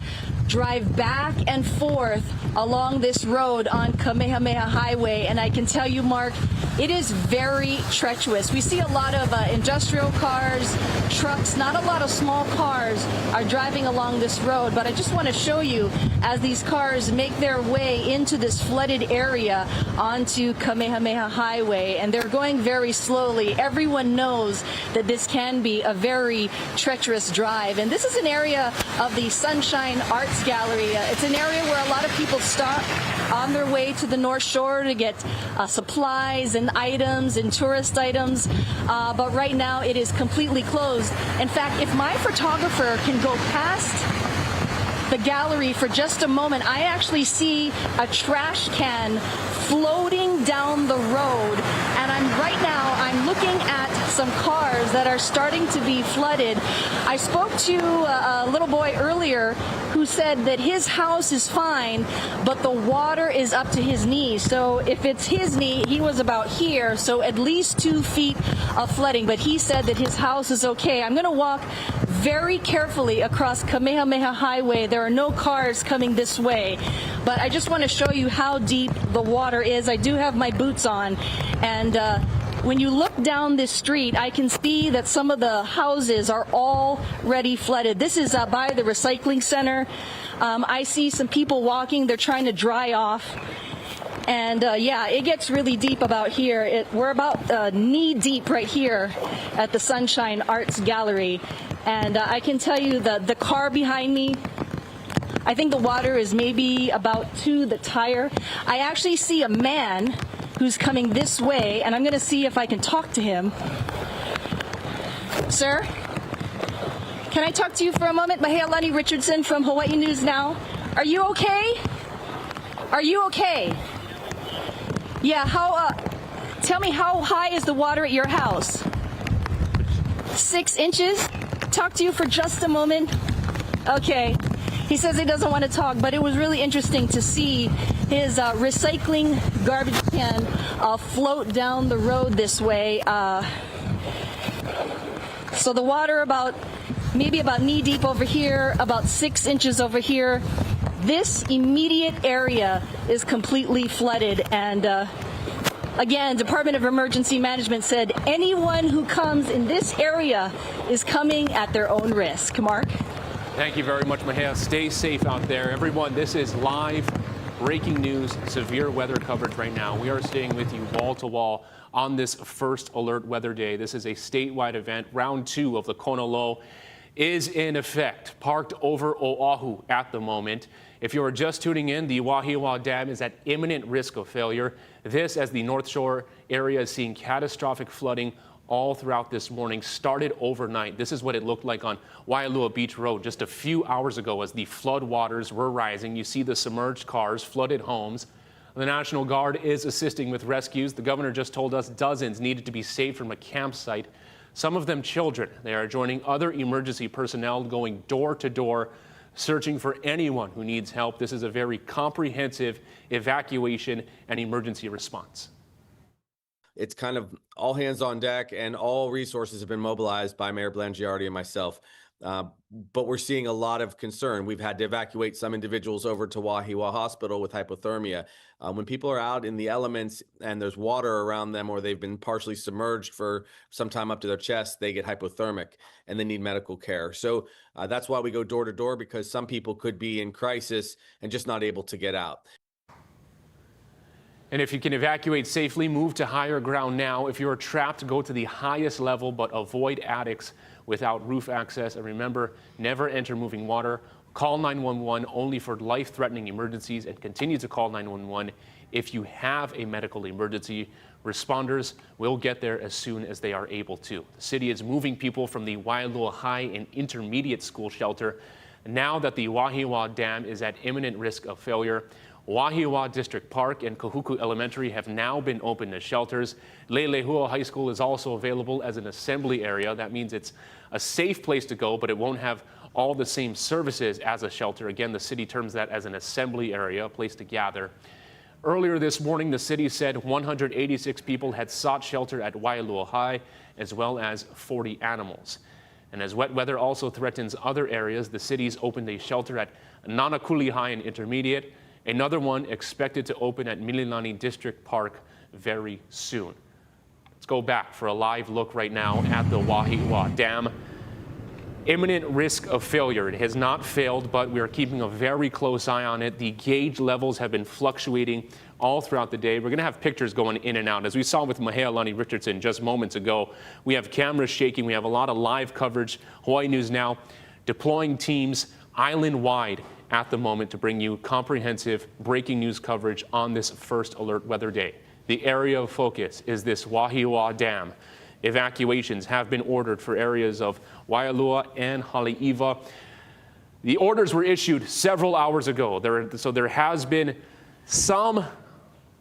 drive back and forth along this road on Kamehameha Highway, and I can tell you, Mark, it is very treacherous. We see a lot of industrial cars, trucks, not a lot of small cars are driving along this road, but I just want to show you as these cars make their way into this flooded area onto Kamehameha Highway, and they're going very slowly. Everyone knows that this can be a very treacherous drive, and this is an area of the Sunshine Arts Gallery. It's an area where a lot of people stop on their way to the North Shore to get supplies and items and tourist items, but right now it is completely closed. In fact, if my photographer can go past the gallery for just a moment, I actually see a trash can floating down the road, and I'm looking at some cars that are starting to be flooded. I spoke to a little boy earlier who said that his house is fine, but the water is up to his knees. So if it's his knee, he was about here, so at least 2 feet of flooding, but he said that his house is okay. I'm going to walk very carefully across Kamehameha Highway. There are no cars coming this way, but I just want to show you how deep the water is. I do have my boots on, and when you look down this street, I can see that some of the houses are already flooded. This is by the recycling center. I see some people walking. They're trying to dry off. And yeah, it gets really deep about here. We're about knee deep right here at the Sunshine Arts Gallery. And I can tell you the car behind me, I think the water is maybe about to the tire. I actually see a man who's coming this way, and I'm going to see if I can talk to him. Sir, can I talk to you for a moment? Mahealani Richardson from Hawaii News Now. Are you okay? Are you okay? Yeah, tell me, how high is the water at your house? 6 inches? Talk to you for just a moment. Okay. He says he doesn't want to talk, but it was really interesting to see his recycling garbage can float down the road this way. So the water maybe about knee deep over here, about 6 inches over here. This immediate area is completely flooded, and again, Department of Emergency Management said anyone who comes in this area is coming at their own risk. Mark? Thank you very much, Mahia. Stay safe out there. Everyone, this is live breaking news, severe weather coverage right now. We are staying with you wall to wall on this first alert weather day. This is a statewide event. Round 2 of the Kona Low is in effect, parked over Oahu at the moment. If you are just tuning in, the Wahiwa Dam is at imminent risk of failure. This, as the North Shore area is seeing catastrophic flooding all throughout this morning, started overnight. This is what it looked like on Waialua Beach Road just a few hours ago as the flood waters were rising. You see the submerged cars, flooded homes. The National Guard is assisting with rescues. The governor just told us dozens needed to be saved from a campsite, some of them children. They are joining other emergency personnel going door to door, searching for anyone who needs help. This is a very comprehensive evacuation and emergency response. It's kind of all hands on deck, and all resources have been mobilized by Mayor Blangiardi and myself. But we're seeing a lot of concern. We've had to evacuate some individuals over to Wahiwa Hospital with hypothermia. When people are out in the elements and there's water around them, or they've been partially submerged for some time up to their chest, they get hypothermic and they need medical care. So that's why we go door to door, because some people could be in crisis and just not able to get out. And if you can evacuate safely, move to higher ground now. If you're trapped, go to the highest level, but avoid attics without roof access. And remember, never enter moving water. Call 911 only for life-threatening emergencies, and continue to call 911 if you have a medical emergency. Responders will get there as soon as they are able to. The city is moving people from the Waialua High and Intermediate School shelter now that the Wahiwa Dam is at imminent risk of failure. Wahiwa District Park and Kahuku Elementary have now been opened as shelters. Laie High School is also available as an assembly area. That means it's a safe place to go, but it won't have all the same services as a shelter. Again, the city terms that as an assembly area, a place to gather. Earlier this morning, the city said 186 people had sought shelter at Waialua High, as well as 40 animals. And as wet weather also threatens other areas, the city's opened a shelter at Nanakuli High and Intermediate, another one expected to open at Mililani District Park very soon. Let's go back for a live look right now at the Wahiwa Dam. Imminent risk of failure. It has not failed, but we are keeping a very close eye on it. The gauge levels have been fluctuating all throughout the day. We're going to have pictures going in and out. As we saw with Mahealani Richardson just moments ago, we have cameras shaking. We have a lot of live coverage. Hawaii News Now deploying teams island-wide at the moment to bring you comprehensive breaking news coverage on this first alert weather day. The area of focus is this Wahiwa Dam. Evacuations have been ordered for areas of Waialua and Haleiwa. The orders were issued several hours ago. So there has been some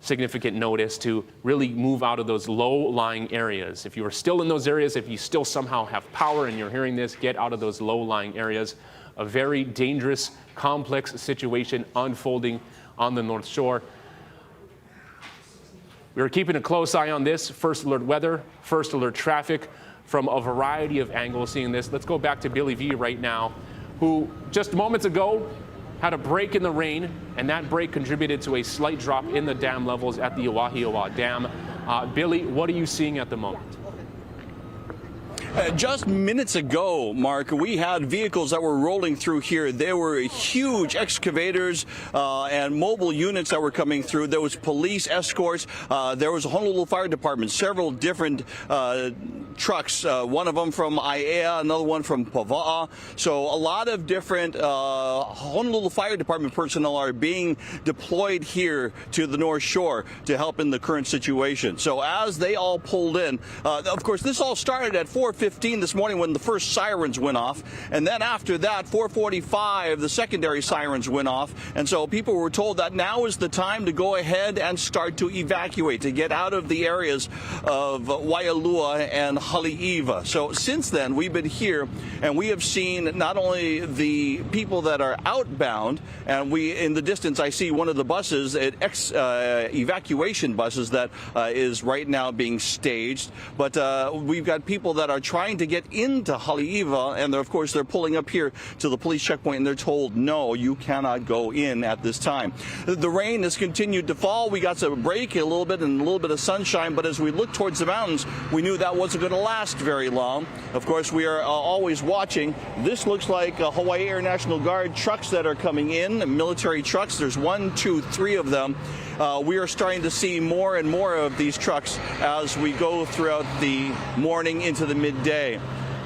significant notice to really move out of those low-lying areas. If you are still in those areas, if you still somehow have power and you're hearing this, get out of those low-lying areas. A very dangerous, complex situation unfolding on the North Shore. We are keeping a close eye on this first alert weather, first alert traffic from a variety of angles seeing this. Let's go back to Billy V right now, who just moments ago had a break in the rain, and that break contributed to a slight drop in the dam levels at the Wahiwa Dam. Billy, what are you seeing at the moment? Just minutes ago, Mark, we had vehicles that were rolling through here. There were huge excavators and mobile units that were coming through. There was police escorts. There was a Honolulu Fire Department, several different trucks, one of them from Aiea, another one from Pava'a. So a lot of different Honolulu Fire Department personnel are being deployed here to the North Shore to help in the current situation. So as they all pulled in, of course, this all started at 4:15 this morning when the first sirens went off, and then after that 4:45 the secondary sirens went off, and so people were told that now is the time to go ahead and start to evacuate, to get out of the areas of Waialua and Haleiwa. So since then we've been here and we have seen not only the people that are outbound, and we in the distance I see one of the buses, evacuation buses that is right now being staged, but we've got people that are trying to get into Haleiwa, and of course they're pulling up here to the police checkpoint and they're told, no, you cannot go in at this time. The rain has continued to fall. We got a break a little bit and a little bit of sunshine, but as we look towards the mountains, we knew that wasn't going to last very long. Of course, we are always watching. This looks like Hawaii Air National Guard trucks that are coming in, military trucks. There's 1, 2, 3 of them. We are starting to see more and more of these trucks as we go throughout the morning into the midday.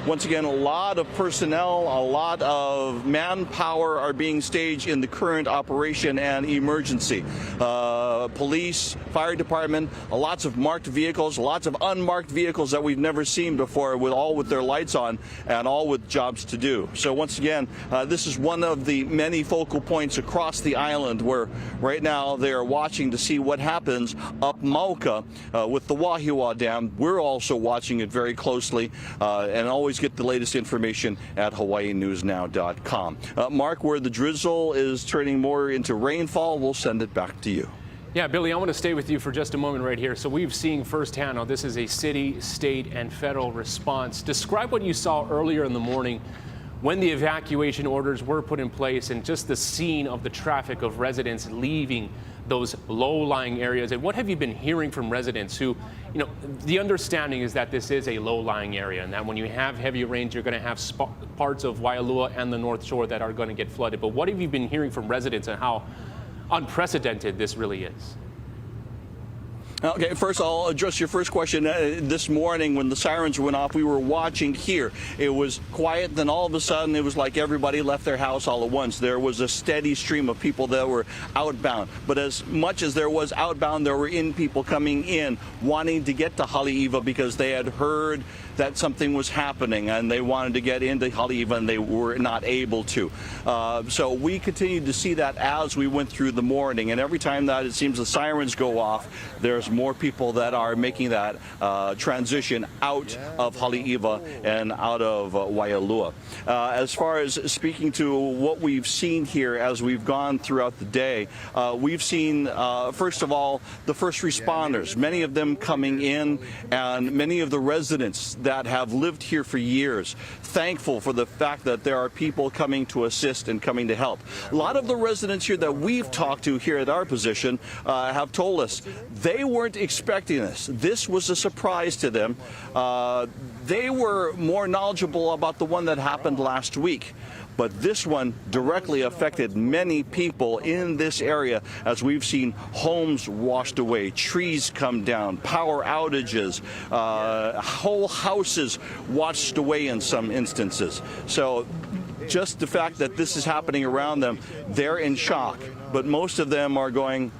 Once again, a lot of personnel, a lot of manpower are being staged in the current operation and emergency. Police, fire department, lots of marked vehicles, lots of unmarked vehicles that we've never seen before, with their lights on and all with jobs to do. So once again, this is one of the many focal points across the island where right now they are watching to see what happens up Mauka with the Wahiwa Dam. We're also watching it very closely and always get the latest information at hawaiinewsnow.com. Mark, where the drizzle is turning more into rainfall, we'll send it back to you. Yeah, Billy, I want to stay with you for just a moment right here. So we've seen firsthand how this is a city, state, and federal response. Describe what you saw earlier in the morning when the evacuation orders were put in place and just the scene of the traffic of residents leaving those low-lying areas. And what have you been hearing from residents who, the understanding is that this is a low-lying area and that when you have heavy rains, you're going to have parts of Waialua and the North Shore that are going to get flooded. But what have you been hearing from residents and how unprecedented this really is? Okay, first I'll address your first question. This morning when the sirens went off, we were watching here. It was quiet, then all of a sudden it was like everybody left their house all at once. There was a steady stream of people that were outbound. But as much as there was outbound, there were people coming in wanting to get to Haleiwa because they had heard that something was happening and they wanted to get into Haleiwa and they were not able to. So we continued to see that as we went through the morning, and every time that it seems the sirens go off, there's more people that are making that transition out of Haleiwa and out of Waialua. As far as speaking to what we've seen here as we've gone throughout the day, we've seen, first of all, the first responders, many of them coming in, and many of the residents that have lived here for years, thankful for the fact that there are people coming to assist and coming to help. A lot of the residents here that we've talked to here at our position have told us they weren't expecting this. This was a surprise to them. They were more knowledgeable about the one that happened last week. But this one directly affected many people in this area, as we've seen homes washed away, trees come down, power outages, whole houses washed away in some instances. So just the fact that this is happening around them, they're in shock. But most of them are going,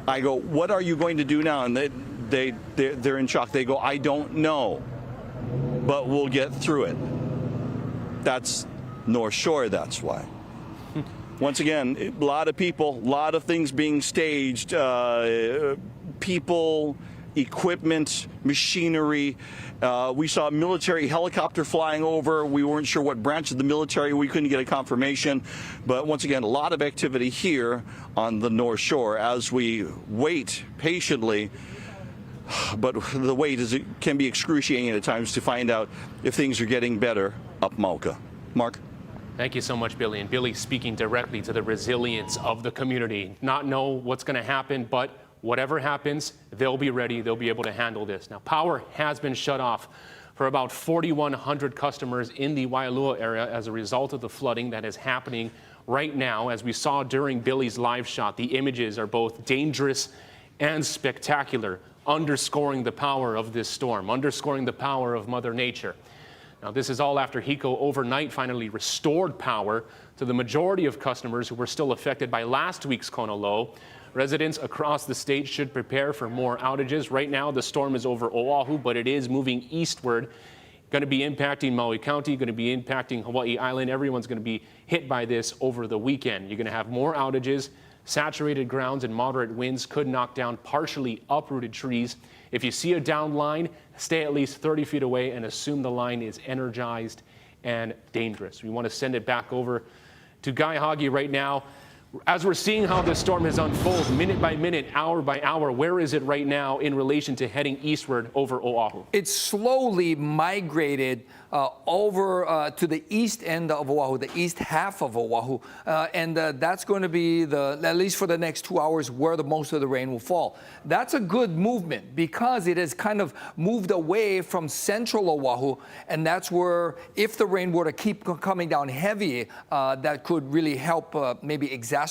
I go, what are you going to do now? And they're in shock. They go, I don't know, but we'll get through it. That's North Shore, that's why. Once again, a lot of people, a lot of things being staged, people, equipment, machinery. We saw a military helicopter flying over. We weren't sure what branch of the military. We couldn't get a confirmation. But once again, a lot of activity here on the North Shore as we wait patiently. But the wait can be excruciating at times to find out if things are getting better up Mauka. Mark? Thank you so much, Billy. And Billy speaking directly to the resilience of the community. Not know what's going to happen, but whatever happens, they'll be ready. They'll be able to handle this. Now, power has been shut off for about 4,100 customers in the Waialua area as a result of the flooding that is happening right now. As we saw during Billy's live shot, the images are both dangerous and spectacular, underscoring the power of this storm, underscoring the power of Mother Nature. Now, this is all after HECO overnight finally restored power to the majority of customers who were still affected by last week's Kona low. Residents across the state should prepare for more outages. Right now, the storm is over Oahu, but it is moving eastward. Going to be impacting Maui County, going to be impacting Hawaii Island. Everyone's going to be hit by this over the weekend. You're going to have more outages. Saturated grounds and moderate winds could knock down partially uprooted trees. If you see a downed line, stay at least 30 feet away and assume the line is energized and dangerous. We want to send it back over to Guy Hoggy right now. As we're seeing how this storm has unfolded minute by minute, hour by hour, where is it right now in relation to heading eastward over Oahu? It's slowly migrated over to the east end of Oahu, the east half of Oahu, and that's going to be, at least for the next 2 hours, where the most of the rain will fall. That's a good movement because it has kind of moved away from central Oahu, and that's where, if the rain were to keep coming down heavy, that could really help maybe exacerbate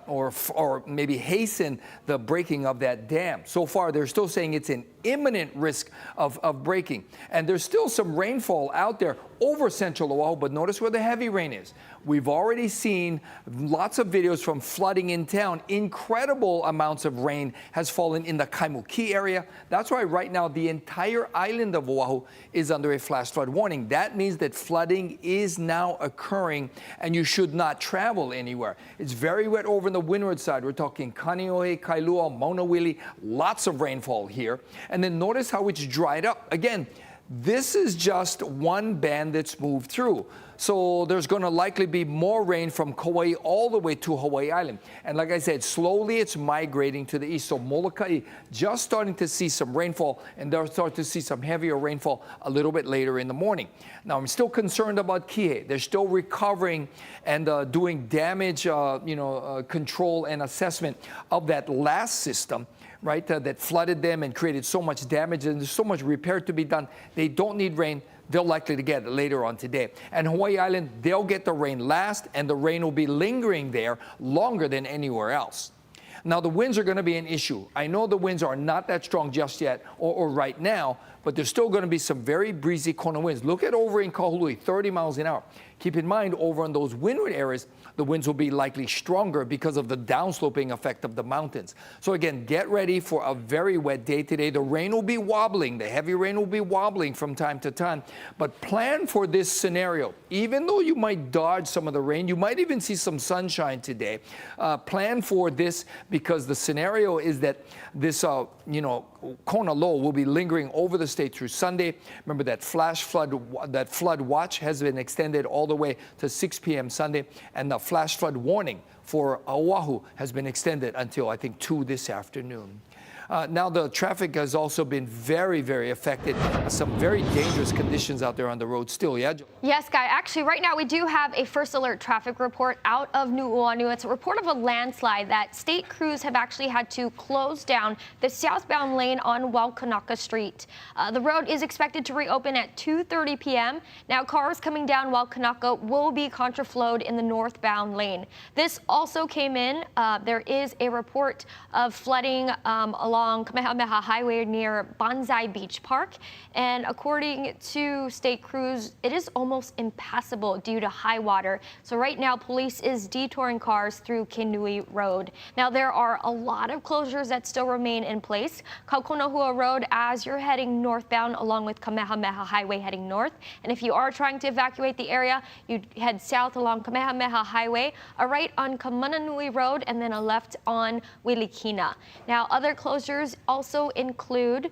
or maybe hasten the breaking of that dam. So far, they're still saying it's an imminent risk of breaking. And there's still some rainfall out there over central Oahu, but notice where the heavy rain is. We've already seen lots of videos from flooding in town. Incredible amounts of rain has fallen in the Kaimuki area. That's why right now the entire island of Oahu is under a flash flood warning. That means that flooding is now occurring and you should not travel anywhere. It's very wet over on the windward side. We're talking Kaneohe, Kailua, Maunawili, lots of rainfall here. And then notice how it's dried up. Again, this is just one band that's moved through. So there's going to likely be more rain from Kauai all the way to Hawaii Island. And like I said, slowly it's migrating to the east. So Molokai just starting to see some rainfall, and they'll start to see some heavier rainfall a little bit later in the morning. Now, I'm still concerned about Kihei. They're still recovering and doing damage control and assessment of that last system, right, that flooded them and created so much damage, and there's so much repair to be done. They don't need rain. They're likely to get it later on today. And Hawaii Island, they'll get the rain last, and the rain will be lingering there longer than anywhere else. Now, the winds are going to be an issue. I know the winds are not that strong just yet or right now, but there's still going to be some very breezy Kona winds. Look at over in Kahului, 30 miles an hour. Keep in mind, over in those windward areas, the winds will be likely stronger because of the downsloping effect of the mountains. So again, get ready for a very wet day today. The rain will be wobbling. The heavy rain will be wobbling from time to time. But plan for this scenario. Even though you might dodge some of the rain, you might even see some sunshine today. Plan for this because the scenario is that this, Kona low will be lingering over the state through Sunday. Remember that flood watch has been extended all the way to 6 p.m. Sunday, and the flash flood warning for Oahu has been extended until, I think, 2 this afternoon. Now the traffic has also been very, very affected. Some very dangerous conditions out there on the road still. Yeah. Yes, Guy. Actually, right now we do have a first alert traffic report out of Nuuanu. It's a report of a landslide that state crews have actually had to close down the southbound lane on Waikanaka Street. The road is expected to reopen at 2:30 p.m. Now, cars coming down Waikanaka will be contraflowed in the northbound lane. This also came in. There is a report of flooding along Kamehameha Highway near Banzai Beach Park. And according to state crews, it is almost impassable due to high water. So right now, police is detouring cars through Kinui Road. Now, there are a lot of closures that still remain in place. Kaukonahua Road, as you're heading northbound, along with Kamehameha Highway heading north. And if you are trying to evacuate the area, you head south along Kamehameha Highway, a right on Kamananui Road, and then a left on Wilikina. Now, other closures also include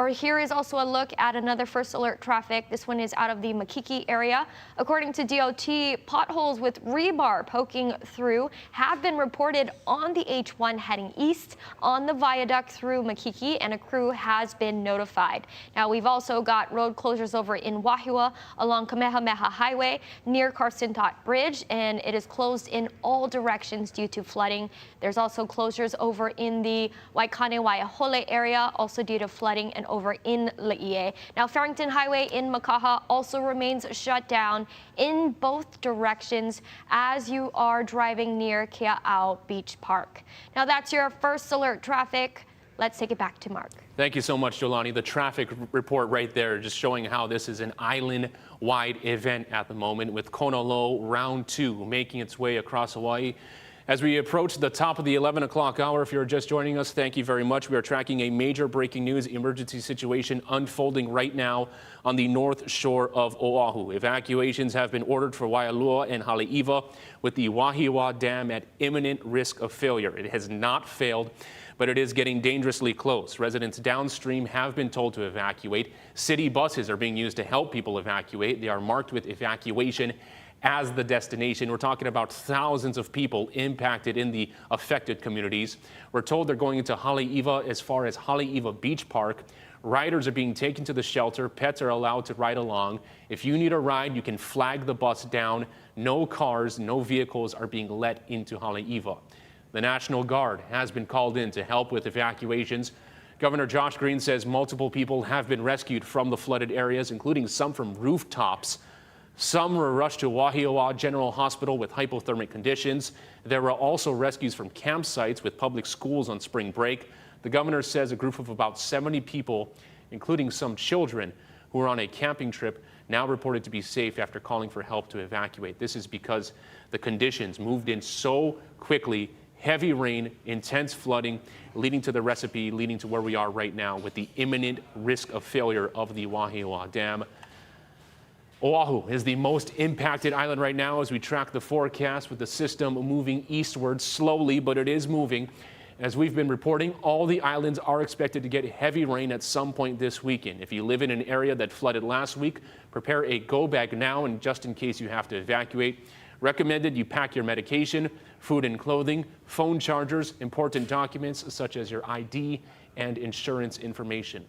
here is also a look at another first alert traffic. This one is out of the Makiki area. According to DOT, potholes with rebar poking through have been reported on the H1 heading east on the viaduct through Makiki, and a crew has been notified. Now, we've also got road closures over in Wahiwa along Kamehameha Highway near Karstentot Bridge, and it is closed in all directions due to flooding. There's also closures over in the Waikane Waiahole area, also due to flooding, and over in Laie. Now, Farrington Highway in Makaha also remains shut down in both directions as you are driving near Kea'au Beach Park. Now, that's your first alert traffic. Let's take it back to Mark. Thank you so much, Jolani. The traffic report right there just showing how this is an island-wide event at the moment, with Kona Low Round 2 making its way across Hawaii. As we approach the top of the 11 o'clock hour, if you're just joining us, thank you very much. We are tracking a major breaking news emergency situation unfolding right now on the north shore of Oahu. Evacuations have been ordered for Waialua and Haleiwa, with the Wahiwa Dam at imminent risk of failure. It has not failed, but it is getting dangerously close. Residents downstream have been told to evacuate. City buses are being used to help people evacuate. They are marked with evacuation as the destination. We're talking about thousands of people impacted in the affected communities. We're told they're going into Haleiwa as far as Haleiwa Beach Park. Riders are being taken to the shelter. Pets are allowed to ride along. If you need a ride, you can flag the bus down. No cars, no vehicles are being let into Haleiwa. The National Guard has been called in to help with evacuations. Governor Josh Green says multiple people have been rescued from the flooded areas, including some from rooftops. Some were rushed to Wahiawa General Hospital with hypothermic conditions. There were also rescues from campsites with public schools on spring break. The governor says a group of about 70 people, including some children who were on a camping trip, now reported to be safe after calling for help to evacuate. This is because the conditions moved in so quickly. Heavy rain, intense flooding, leading to the recipe, leading to where we are right now with the imminent risk of failure of the Wahiwa Dam. Oahu is the most impacted island right now as we track the forecast, with the system moving eastward slowly, but it is moving. As we've been reporting, all the islands are expected to get heavy rain at some point this weekend. If you live in an area that flooded last week, prepare a go bag now, and just in case you have to evacuate. Recommended you pack your medication, food and clothing, phone chargers, important documents such as your ID and insurance information.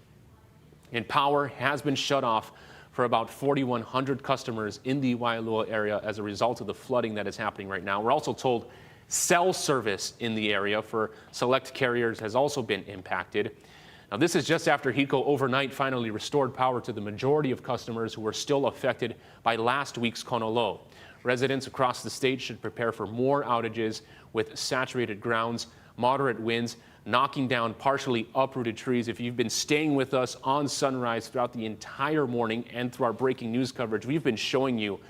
And power has been shut off for about 4,100 customers in the Waialua area as a result of the flooding that is happening right now. We're also told cell service in the area for select carriers has also been impacted. Now, this is just after HECO overnight finally restored power to the majority of customers who were still affected by last week's Kona Low. Residents across the state should prepare for more outages with saturated grounds, moderate winds, knocking down partially uprooted trees. If you've been staying with us on Sunrise throughout the entire morning and through our breaking news coverage, we've been showing you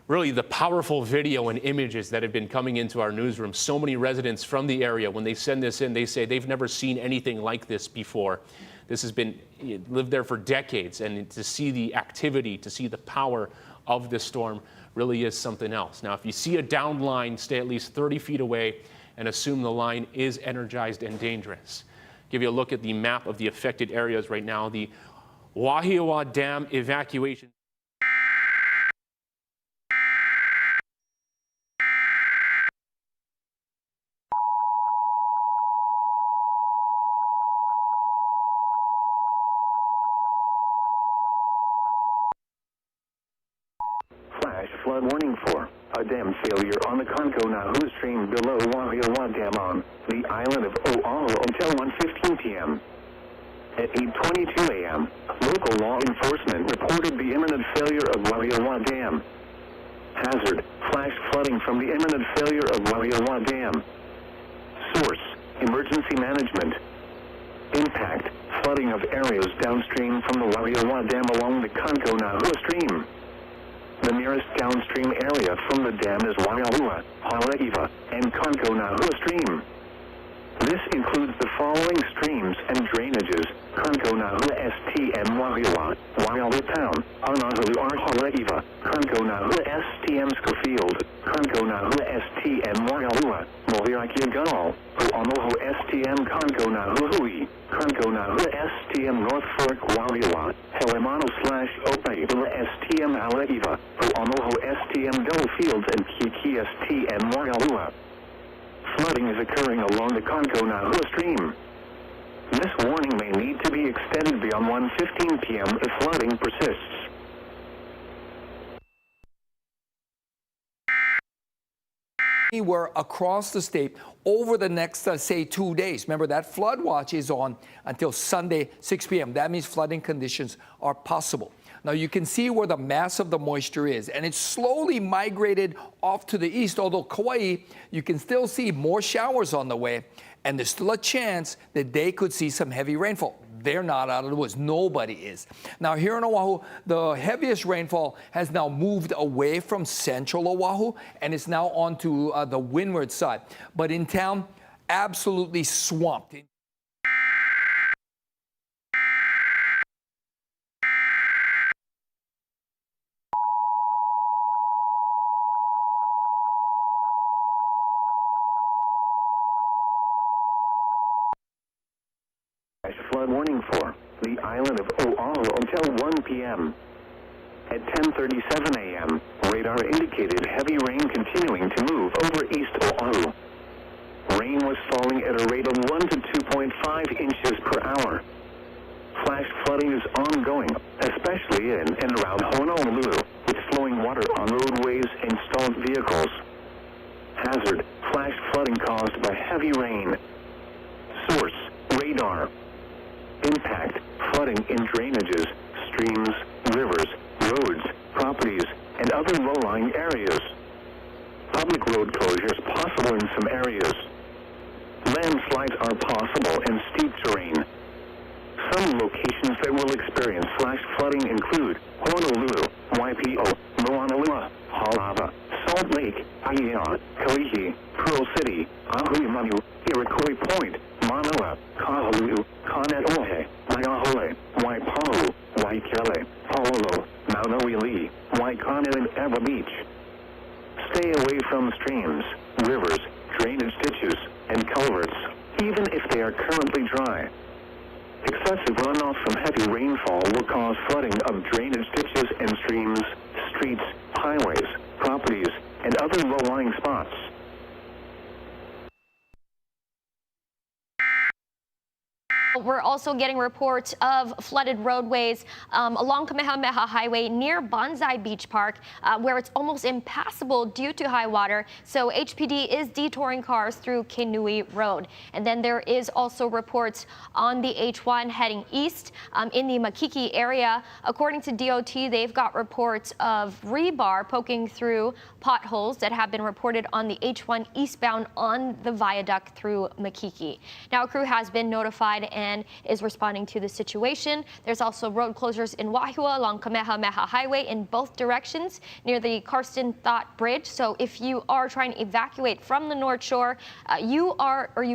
really the powerful video and images that have been coming into our newsroom. So many residents from the area, when they send this in, they say they've never seen anything like this before. This has been lived there for decades, and to see the activity, to see the power of this storm really is something else. Now, if you see a downed line, stay at least 30 feet away and assume the line is energized and dangerous. Give you a look at the map of the affected areas right now. The Wahiwa Dam Evacuation. Flash flood warning for a dam failure on the Kaneohe stream below Wahiwa Dam on the island of Oahu until 1:15 p.m. At 8:22 a.m., local law enforcement reported the imminent failure of Wahiwa Dam. Hazard, flash flooding from the imminent failure of Wahiwa Dam. Source, emergency management. Impact, flooding of areas downstream from the Wahiwa Dam along the Kaneohe stream. The nearest downstream area from the dam is Waialua, Haleiwa, and Kaneohe stream. This includes the following streams and drainages: Kaneohe STM Wahiwa, Waialua Town, Oahu or Haleiwa, Kaneohe STM Schofield, Kaneohe STM Waialua, Wahiwa Dam, Oahu STM Kaneohe Hui, Kaneohe STM North Fork Wahiwa, Haleiwa/Oahu STM Haleiwa, Oahu STM Dole and Kiki STM Waialua. Flooding is occurring along the Kaneohe stream. This warning may need to be extended beyond 1:15 p.m. if flooding persists. Anywhere across the state over the next, say, 2 days. Remember, that flood watch is on until Sunday, 6 p.m. That means flooding conditions are possible. Now, you can see where the mass of the moisture is, and it's slowly migrated off to the east, although Kauai, you can still see more showers on the way, and there's still a chance that they could see some heavy rainfall. They're not out of the woods. Nobody is. Now, here in Oahu, the heaviest rainfall has now moved away from central Oahu, and it's now onto the windward side. But in town, absolutely swamped. Flood warning for the island of Oahu until 1 p.m. At 10:37 a.m., radar indicated heavy rain continuing to move over East Oahu. Rain was falling at a rate of 1 to 2.5 inches per hour. Flash flooding is ongoing, especially in and around Honolulu, with flowing water on roadways and stalled vehicles. Hazard, flash flooding caused by heavy rain. Source, radar. Impact, flooding in drainages, streams, rivers, roads, properties, and other low-lying areas. Public road closures possible in some areas. Landslides are possible in steep terrain. Some locations that will experience flash flooding include Honolulu, Waipi'o, Moanalua, Haleiwa, Salt Lake, Aiea, Kalihi, Pearl City, Ahuimanu, Iroquois Point, Manoa, Kahaluu, Kaneohe, Maihole, Waipahu, Waikele, Paolo, Maunawili, Waikana, and Eva Beach. Stay away from streams, rivers, drainage ditches, and culverts, even if they are currently dry. Excessive runoff from heavy rainfall will cause flooding of drainage ditches and streams, streets, highways, properties, and other low-lying spots. We're also getting reports of flooded roadways along Kamehameha Highway near Bonsai Beach Park, where it's almost impassable due to high water. So HPD is detouring cars through Kaneohe Road. And then there is also reports on the H1 heading east in the Makiki area. According to DOT, they've got reports of rebar poking through potholes that have been reported on the H1 eastbound on the viaduct through Makiki. Now, a crew has been notified and is responding to the situation. There's also road closures in Wahiwa along Kamehameha Highway in both directions near the Karsten Thought Bridge. So if you are trying to evacuate from the North Shore, you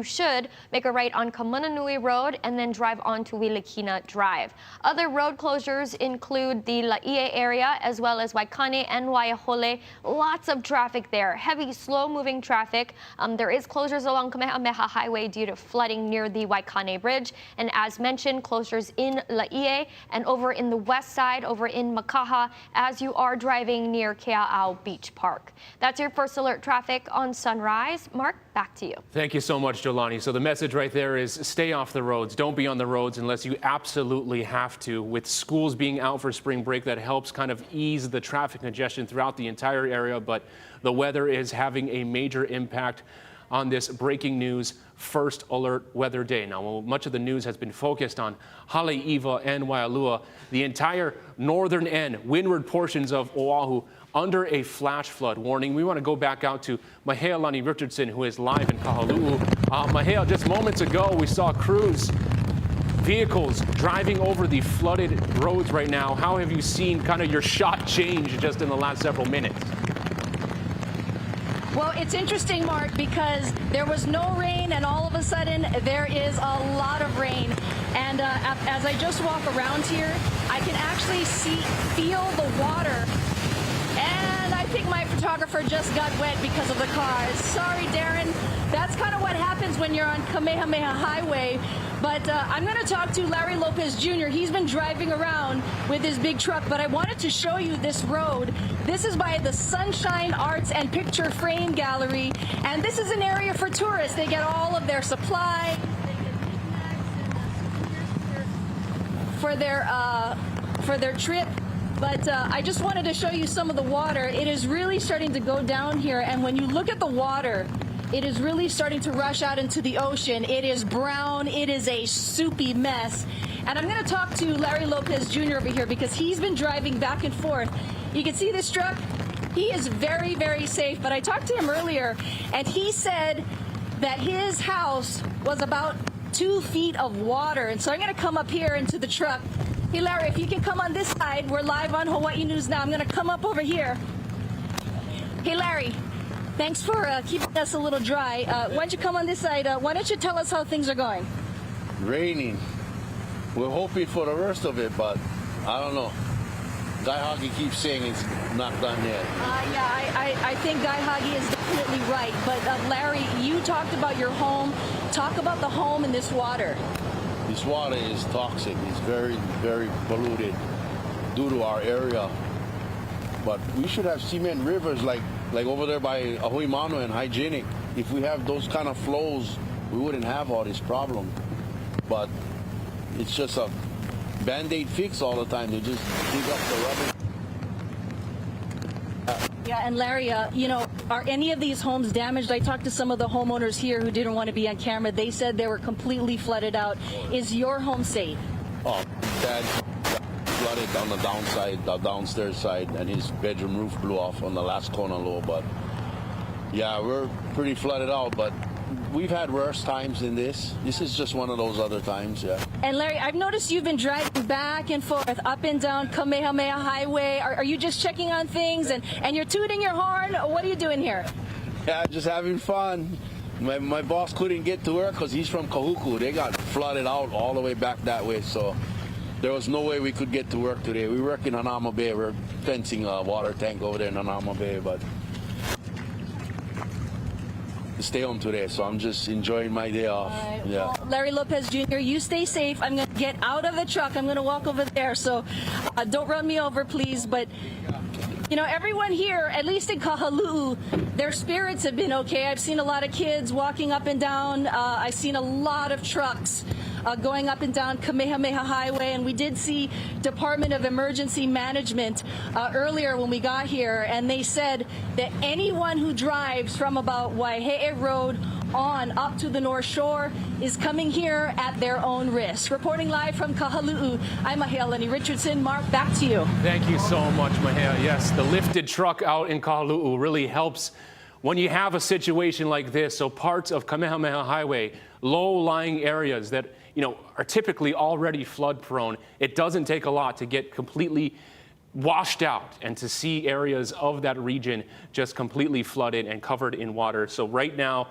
should make a right on Kamananui Road and then drive on to Wilakina Drive. Other road closures include the Laie area as well as Waikane and Waiahole. Lots of traffic there, heavy, slow-moving traffic. There is closures along Kamehameha Highway due to flooding near the Waikane Bridge. And as mentioned, closures in Laie and over in the west side, over in Makaha, as you are driving near Kea'au Beach Park. That's your first alert traffic on Sunrise. Mark, back to you. Thank you so much, Jelani. So the message right there is stay off the roads. Don't be on the roads unless you absolutely have to. With schools being out for spring break, that helps kind of ease the traffic congestion throughout the entire area. But the weather is having a major impact on this breaking news first alert weather day. Now, while much of the news has been focused on Haleiwa and Waialua, the entire northern end, windward portions of Oahu under a flash flood warning. We want to go back out to Mahealani Richardson, who is live in Kahaluu. Mahea, just moments ago, we saw crews, vehicles driving over the flooded roads right now. How have you seen kind of your shot change just in the last several minutes? Well, it's interesting, Mark, because there was no rain and all of a sudden there is a lot of rain. And as I just walk around here, I can actually feel the water. And I think my photographer just got wet because of the cars. Sorry, Darren. That's kind of what happens when you're on Kamehameha Highway. But I'm going to talk to Larry Lopez Jr. He's been driving around with his big truck, but I wanted to show you this road. This is by the Sunshine Arts and Picture Frame Gallery, and this is an area for tourists. They get all of their supplies, they get knickknacks for their trip. But I just wanted to show you some of the water. It is really starting to go down here, and when you look at the water, it is really starting to rush out into the ocean. It is brown. It is a soupy mess. And I'm going to talk to Larry Lopez Jr. over here because he's been driving back and forth. You can see this truck. He is very, very safe. But I talked to him earlier, and he said that his house was about 2 feet of water. And so I'm going to come up here into the truck. Hey, Larry, if you can come on this side. We're live on Hawaii News Now. I'm going to come up over here. Hey, Larry. Thanks for keeping us a little dry. Why don't you come on this side? Why don't you tell us how things are going? Raining. We're hoping for the worst of it, but I don't know. Guy Hagi keeps saying it's not done yet. I think Guy Hagi is definitely right. But Larry, you talked about your home. Talk about the home and this water. This water is toxic. It's very, very polluted due to our area. But we should have cement rivers like over there by Ahuimanu and hygienic. If we have those kind of flows, we wouldn't have all this problem. But it's just a Band-Aid fix all the time. They just dig up the rubber. Yeah, and Larry, are any of these homes damaged? I talked to some of the homeowners here who didn't want to be on camera. They said they were completely flooded out. Is your home safe? Oh, Dad flooded on the downside, the downstairs side, and his bedroom roof blew off on the last corner low. But yeah, we're pretty flooded out, but we've had worse times than this. This is just one of those other times, yeah. And Larry, I've noticed you've been driving back and forth, up and down Kamehameha Highway. Are you just checking on things and you're tooting your horn? What are you doing here? Yeah, just having fun. My boss couldn't get to work because he's from Kahuku. They got flooded out all the way back that way, so there was no way we could get to work today. We work in Hanauma Bay. We're fencing a water tank over there in Hanauma Bay, but stay home today, so I'm just enjoying my day off. Right. Yeah. Well, Larry Lopez Jr., you stay safe. I'm going to get out of the truck. I'm going to walk over there, so don't run me over, please. But everyone here, at least in Kahaluu, their spirits have been okay. I've seen a lot of kids walking up and down. I've seen a lot of trucks going up and down Kamehameha Highway, and we did see Department of Emergency Management earlier when we got here, and they said that anyone who drives from about Waihe'e Road on up to the North Shore is coming here at their own risk. Reporting live from Kahaluu, I'm Mahealani Richardson. Mark, back to you. Thank you so much, Mahea. Yes, the lifted truck out in Kahaluu really helps when you have a situation like this. So parts of Kamehameha Highway, low-lying areas that are typically already flood prone, it doesn't take a lot to get completely washed out and to see areas of that region just completely flooded and covered in water. So right now,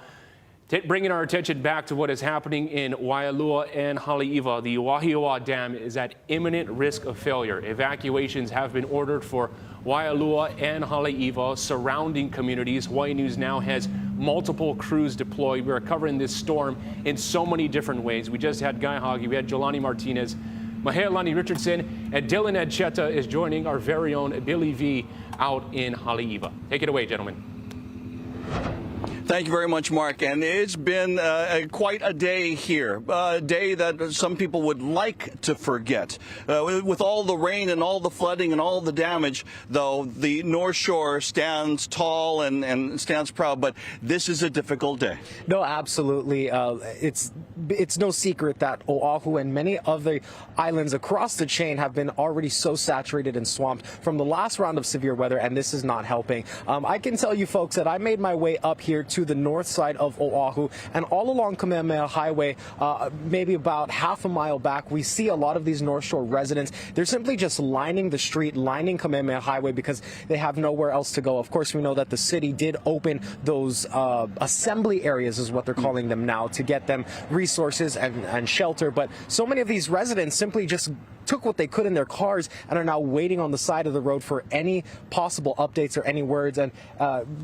bringing our attention back to what is happening in Waialua and Haleiwa, the Wahiwa Dam is at imminent risk of failure. Evacuations have been ordered for Waialua and Haleiwa, surrounding communities. Hawaii News Now has multiple crews deployed. We are covering this storm in so many different ways. We just had Guy Hoggy, we had Jelani Martinez, Mahealani Richardson, and Dylan Edcheta is joining our very own Billy V out in Haleiwa. Take it away, gentlemen. Thank you very much, Mark. And it's been quite a day here, a day that some people would like to forget. With all the rain and all the flooding and all the damage, though, the North Shore stands tall and stands proud. But this is a difficult day. No, absolutely. It's no secret that Oahu and many other islands across the chain have been already so saturated and swamped from the last round of severe weather, and this is not helping. I can tell you folks that I made my way up here to the north side of Oahu, and all along Kamehameha Highway, maybe about half a mile back, we see a lot of these North Shore residents. They're simply just lining the street, lining Kamehameha Highway because they have nowhere else to go. Of course, we know that the city did open those assembly areas, is what they're calling them now, to get them resources and shelter. But so many of these residents simply just took what they could in their cars and are now waiting on the side of the road for any possible updates or any words. And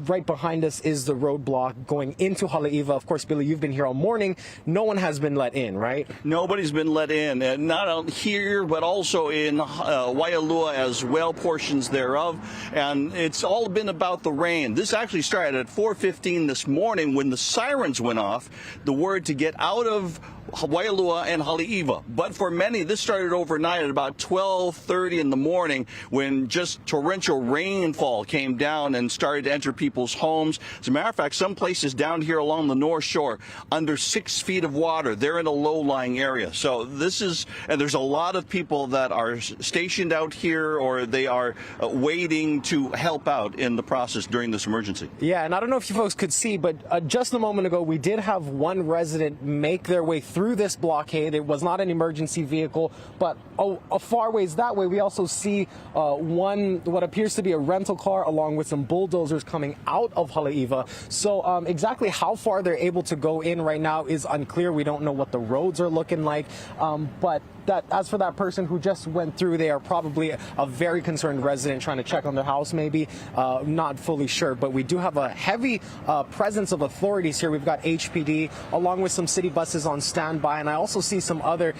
right behind us is the roadblock going into Haleiwa. Of course, Billy, you've been here all morning. No one has been let in, right? Nobody's been let in, not out here, but also in Waialua as well, portions thereof. And it's all been about the rain. This actually started at 4:15 this morning when the sirens went off, the word to get out of Waialua and Haleiwa. But for many, this started overnight at about 12:30 in the morning when just torrential rainfall came down and started to enter people's homes. As a matter of fact, some places down here along the North Shore, under 6 feet of water, they're in a low-lying area. So this is, and there's a lot of people that are stationed out here or they are waiting to help out in the process during this emergency. Yeah, and I don't know if you folks could see, but just a moment ago, we did have one resident make their way through this blockade. It was not an emergency vehicle, but a far ways that way, we also see what appears to be a rental car along with some bulldozers coming out of Haleiwa. So exactly how far they're able to go in right now is unclear. We don't know what the roads are looking like, but as for that person who just went through, they are probably a very concerned resident trying to check on their house, maybe. Not fully sure, but we do have a heavy presence of authorities here. We've got HPD along with some city buses on standby, and I also see some other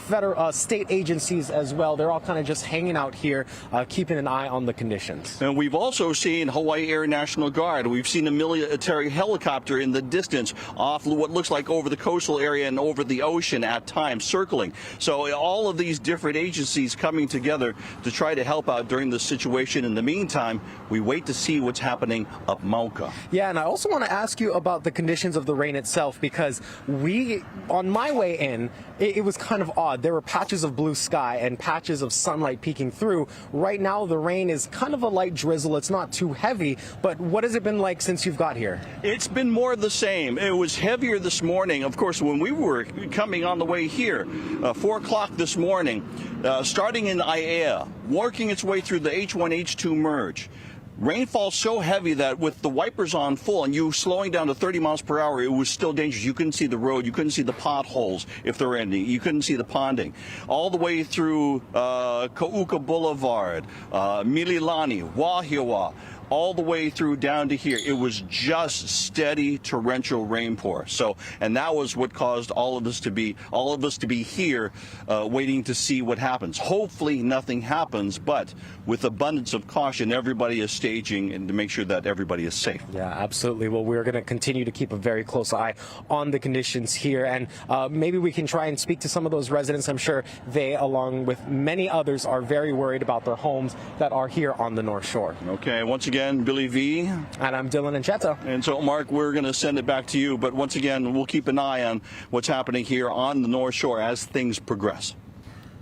federal state agencies as well. They're all kind of just hanging out here, keeping an eye on the conditions. And we've also seen Hawaii Air National Guard. We've seen a military helicopter in the distance off what looks like over the coastal area and over the ocean at times, circling. So all of these different agencies coming together to try to help out during this situation. In the meantime, we wait to see what's happening up Mauka. Yeah, and I also want to ask you about the conditions of the rain itself, because on my way in, it was kind of odd. There were patches of blue sky and patches of sunlight peeking through. Right now, the rain is kind of a light drizzle. It's not too heavy, but what has it been like since you've got here? It's been more of the same. It was heavier this morning. Of course, when we were coming on the way here, 4 o'clock this morning, starting in Laie, working its way through the H1, H2 merge. Rainfall so heavy that with the wipers on full and you slowing down to 30 miles per hour, it was still dangerous. You couldn't see the road. You couldn't see the potholes if there were any. You couldn't see the ponding. All the way through Ka'uka Boulevard, Mililani, Wahiawa, all the way through down to here. It was just steady torrential rainpour. So, and that was what caused all of us to be here waiting to see what happens. Hopefully nothing happens, but with abundance of caution, everybody is staging and to make sure that everybody is safe. Yeah, absolutely. Well, we're going to continue to keep a very close eye on the conditions here, and maybe we can try and speak to some of those residents. I'm sure they, along with many others, are very worried about their homes that are here on the North Shore. Okay, once again, Billy V. And I'm Dylan Encheta. And so, Mark, we're going to send it back to you. But once again, we'll keep an eye on what's happening here on the North Shore as things progress.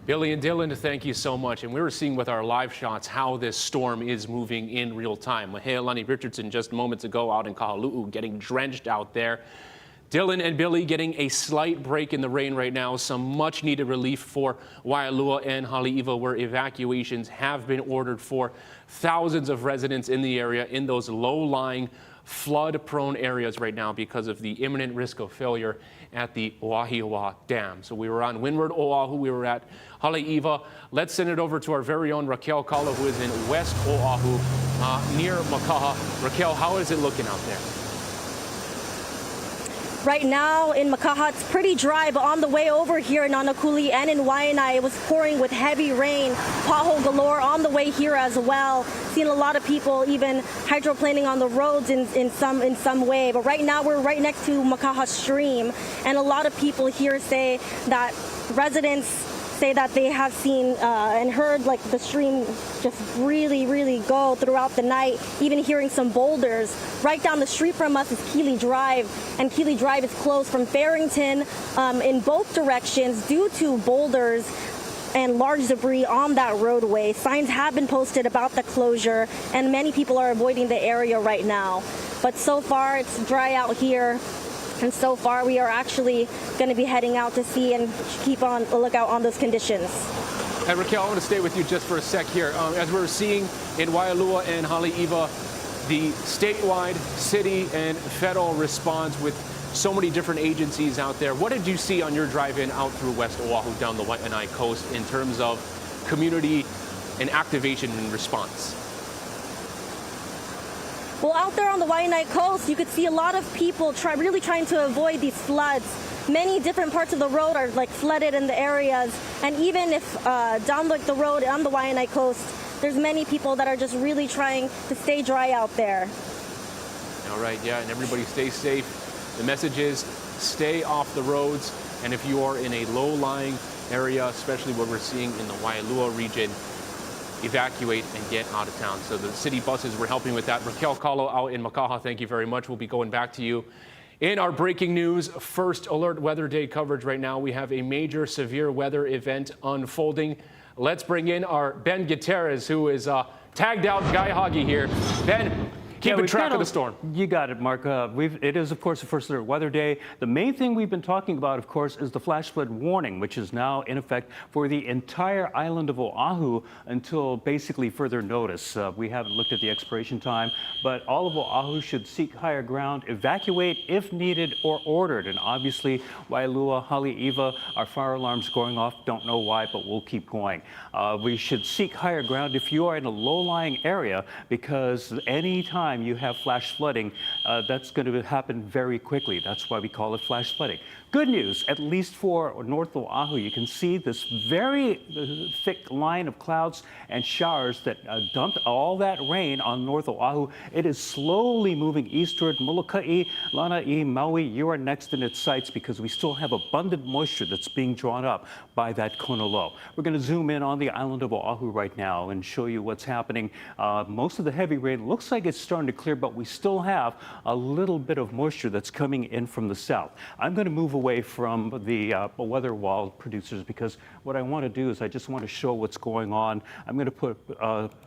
Billy and Dylan, thank you so much. And we were seeing with our live shots how this storm is moving in real time. Mahealani Richardson just moments ago out in Kahaluu getting drenched out there. Dylan and Billy getting a slight break in the rain right now. Some much needed relief for Waialua and Haleiwa, where evacuations have been ordered for thousands of residents in the area in those low-lying, flood-prone areas right now because of the imminent risk of failure at the Wahiwa Dam. So we were on Windward, Oahu. We were at Haleiwa. Let's send it over to our very own Raquel Kala, who is in West Oahu, near Makaha. Raquel, how is it looking out there? Right now in Makaha, it's pretty dry, but on the way over here in Nanakuli and in Waianae, it was pouring with heavy rain, pothole galore on the way here as well. Seen a lot of people even hydroplaning on the roads in some way. But right now we're right next to Makaha Stream, and a lot of people here say that residents say that they have seen and heard like the stream just really go throughout the night, even hearing some boulders. Right down the street from us is Keeley Drive, and Keeley Drive is closed from Farrington in both directions due to boulders and large debris on that roadway. Signs have been posted about the closure, and many people are avoiding the area right now. But so far it's dry out here. And so far, we are actually going to be heading out to sea and keep on a lookout on those conditions. Hey, Raquel, I want to stay with you just for a sec here. As we're seeing in Waialua and Haleiwa, the statewide, city, and federal response with so many different agencies out there. What did you see on your drive-in out through West Oahu down the Waianae coast in terms of community and activation and response? Well, out there on the Waianae coast, you could see a lot of people really trying to avoid these floods. Many different parts of the road are like flooded in the areas, and even if down like the road on the Waianae coast, there's many people that are just really trying to stay dry out there. All right, yeah, and everybody stay safe. The message is stay off the roads, and if you are in a low-lying area, especially what we're seeing in the Waialua region, evacuate and get out of town. So the city buses were helping with that. Raquel Kahlo out in Makaha, thank you very much. We'll be going back to you. In our breaking news, first alert weather day coverage right now, we have a major severe weather event unfolding. Let's bring in our Ben Gutierrez, who is tagged out Guy Hoggy here. Ben, keeping track of the storm. You got it, Mark. It is, of course, the first alert weather day. The main thing we've been talking about, of course, is the flash flood warning, which is now in effect for the entire island of Oahu until basically further notice. We haven't looked at the expiration time, but all of Oahu should seek higher ground, evacuate if needed or ordered. And obviously, Waialua, Haleiwa, our fire alarms going off. Don't know why, but we'll keep going. We should seek higher ground if you are in a low-lying area, because any time you have flash flooding, that's going to happen very quickly. That's why we call it flash flooding. Good news, at least for North Oahu, you can see this very thick line of clouds and showers that dumped all that rain on North Oahu. It is slowly moving eastward. Molokai, Lanai, Maui, you are next in its sights because we still have abundant moisture that's being drawn up by that Kona low. We're going to zoom in on the island of Oahu right now and show you what's happening. Most of the heavy rain looks like it's starting to clear, but we still have a little bit of moisture that's coming in from the south. I'm going to move away from the weather wall producers because what I want to do is I just want to show what's going on. I'm going to put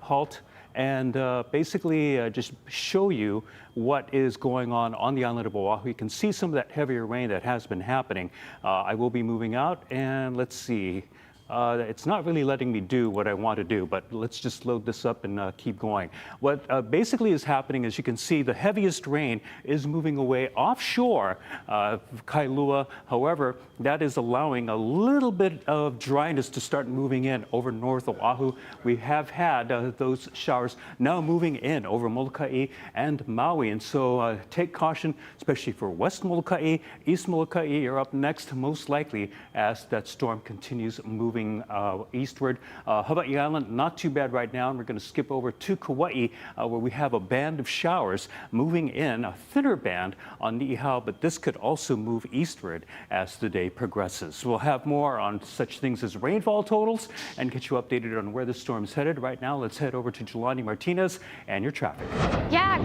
halt and basically just show you what is going on the island of Oahu. You can see some of that heavier rain that has been happening. I will be moving out, and let's see. It's not really letting me do what I want to do, but let's just load this up and keep going. What basically is happening is you can see the heaviest rain is moving away offshore Kailua. However, that is allowing a little bit of dryness to start moving in over North Oahu. We have had those showers now moving in over Molokai and Maui. And so take caution, especially for West Molokai, East Molokai. You're up next, most likely, as that storm continues moving eastward. Hawaii Island, not too bad right now. And we're going to skip over to Kauai, where we have a band of showers moving in, a thinner band on Niihau, but this could also move eastward as the day progresses. We'll have more on such things as rainfall totals and get you updated on where the storm's headed. Right now, let's head over to Jelani Martinez and your traffic. Yeah.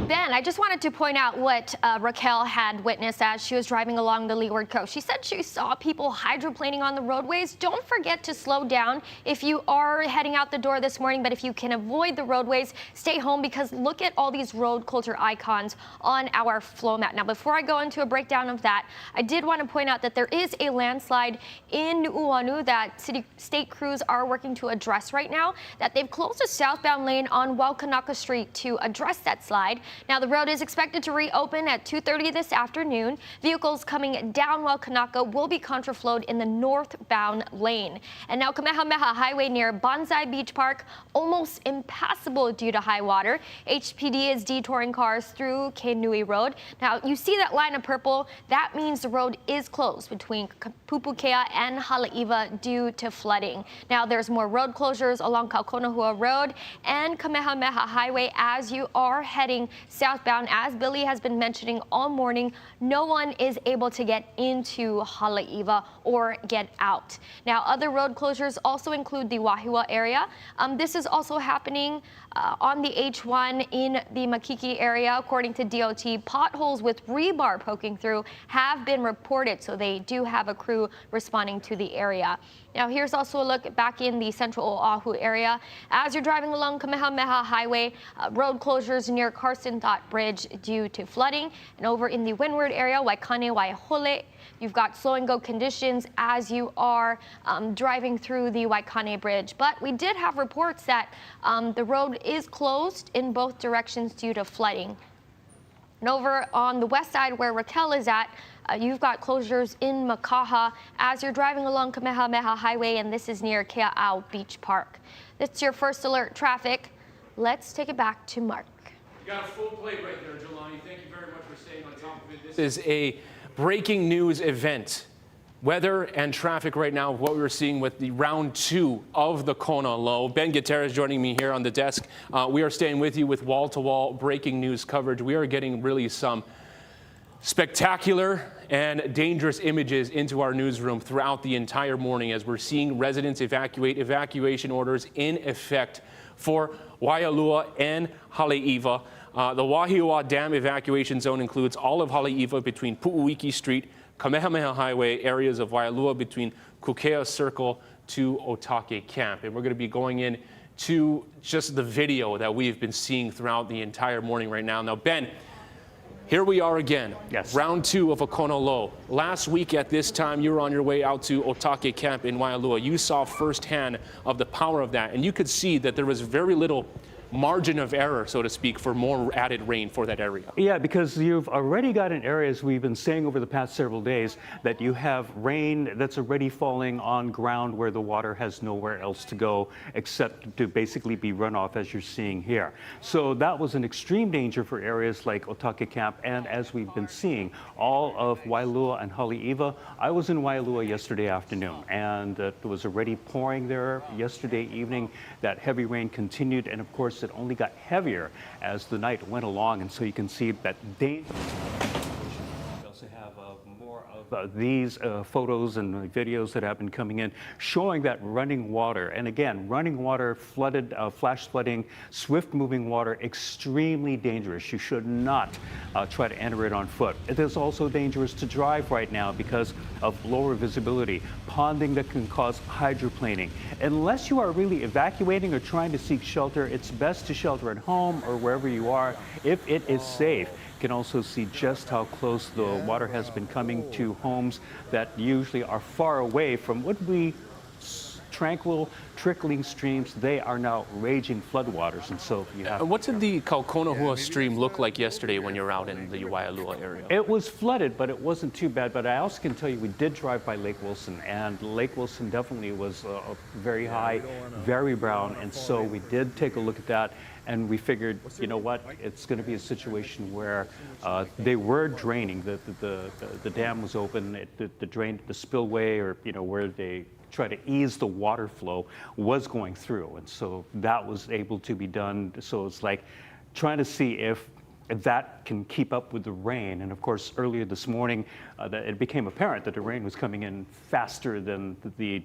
Ben, I just wanted to point out what Raquel had witnessed as she was driving along the leeward coast. She said she saw people hydroplaning on the roadways. Don't forget to slow down if you are heading out the door this morning, but if you can avoid the roadways, stay home, because look at all these road closure icons on our flow map. Now, before I go into a breakdown of that, I did want to point out that there is a landslide in Nu'uanu that state crews are working to address right now, that they've closed a southbound lane on Waikanaka Street to address that slide. Now, the road is expected to reopen at 2:30 this afternoon. Vehicles coming down Wakanaka will be contraflowed in the northbound lane. And now Kamehameha Highway near Bonsai Beach Park, almost impassable due to high water. HPD is detouring cars through Kaneohe Road. Now, you see that line of purple? That means the road is closed between Pupukea and Haleiwa due to flooding. Now, there's more road closures along Kaukonahua Road and Kamehameha Highway as you are heading southbound. As Billy has been mentioning all morning, no one is able to get into Haleiwa or get out. Now, other road closures also include the Wahiwa area. This is also happening on the H1 in the Makiki area. According to DOT, potholes with rebar poking through have been reported, so they do have a crew responding to the area. Now, here's also a look back in the central Oahu area. As you're driving along Kamehameha Highway, road closures near Carson Thought Bridge due to flooding. And over in the Windward area, Waikane, Waiahole, you've got slow and go conditions as you are driving through the Waikane Bridge. But we did have reports that the road is closed in both directions due to flooding. And over on the west side where Raquel is at, you've got closures in Makaha as you're driving along Kamehameha Highway, and this is near Kea'au Beach Park. That's your first alert traffic. Let's take it back to Mark. You got a full plate right there, Jelani. Thank you very much for staying on top of it. This is a breaking news event. Weather and traffic right now, what we're seeing with the round 2 of the Kona low. Ben Gutierrez joining me here on the desk. We are staying with you with wall-to-wall breaking news coverage. We are getting really some spectacular and dangerous images into our newsroom throughout the entire morning as we're seeing residents evacuate, evacuation orders in effect for Waialua and Haleiwa. The Wahiwa Dam evacuation zone includes all of Haleiwa between Pu'uiki Street, Kamehameha Highway, areas of Waialua between Kukea Circle to Otake Camp. And we're going to be going in to just the video that we've been seeing throughout the entire morning right now. Now, Ben, here we are again. Yes. Round 2 of a Kona low. Last week at this time, you were on your way out to Otake Camp in Waialua. You saw firsthand of the power of that, and you could see that there was very little margin of error, so to speak, for more added rain for that area. Yeah, because you've already got in areas we've been saying over the past several days that you have rain that's already falling on ground where the water has nowhere else to go except to basically be runoff, as you're seeing here. So that was an extreme danger for areas like Otake Camp, and as we've been seeing, all of Waialua and Haleiwa. I was in Waialua yesterday afternoon, and it was already pouring there yesterday evening. That heavy rain continued, and of course it only got heavier as the night went along, and so you can see that danger. We also have more of these photos and videos that have been coming in showing that running water, and again, running water, flooded, flash flooding, swift moving water, extremely dangerous. You should not try to enter it on foot. It is also dangerous to drive right now because of lower visibility, ponding that can cause hydroplaning. Unless you are really evacuating or trying to seek shelter, it's best to shelter at home or wherever you are if it is safe. You can also see just how close the water has been coming to homes that usually are far away from what would be tranquil, trickling streams. They are now raging floodwaters, and so you have. What did the Kaukonahua stream look like yesterday when you were out in the Waialua area? It was flooded, but it wasn't too bad. But I also can tell you we did drive by Lake Wilson, and Lake Wilson definitely was very high, very brown, and so we did take a look at that. And we figured, you know what, it's going to be a situation where they were draining. The dam was open. The spillway, or where they try to ease the water flow, was going through, and so that was able to be done. So it's like trying to see if that can keep up with the rain. And of course, earlier this morning, it became apparent that the rain was coming in faster than the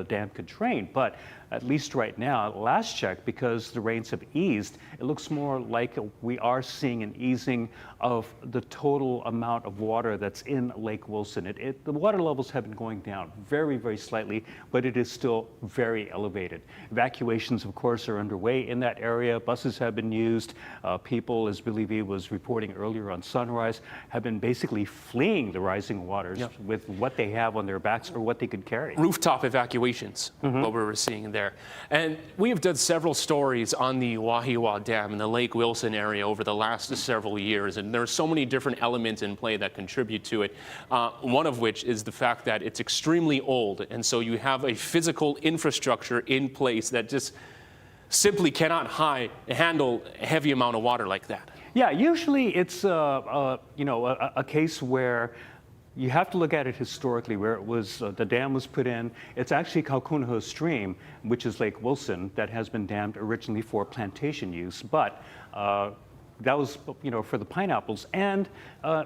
dam could drain. But at least right now, last check, because the rains have eased, it looks more like we are seeing an easing of the total amount of water that's in Lake Wilson. The water levels have been going down very, very slightly, but it is still very elevated. Evacuations, of course, are underway in that area. Buses have been used. People, as Billy V was reporting earlier on Sunrise, have been basically fleeing the rising waters with what they have on their backs or what they could carry. Rooftop evacuations, what we were seeing there. And we have done several stories on the Wahiwa Dam in the Lake Wilson area over the last several years, and there are so many different elements in play that contribute to it. One of which is the fact that it's extremely old, and so you have a physical infrastructure in place that just simply cannot handle a heavy amount of water like that. Yeah, usually it's a case where you have to look at it historically, where it was the dam was put in. It's actually Kaneohe Stream, which is Lake Wilson, that has been dammed originally for plantation use, but that was, for the pineapples. And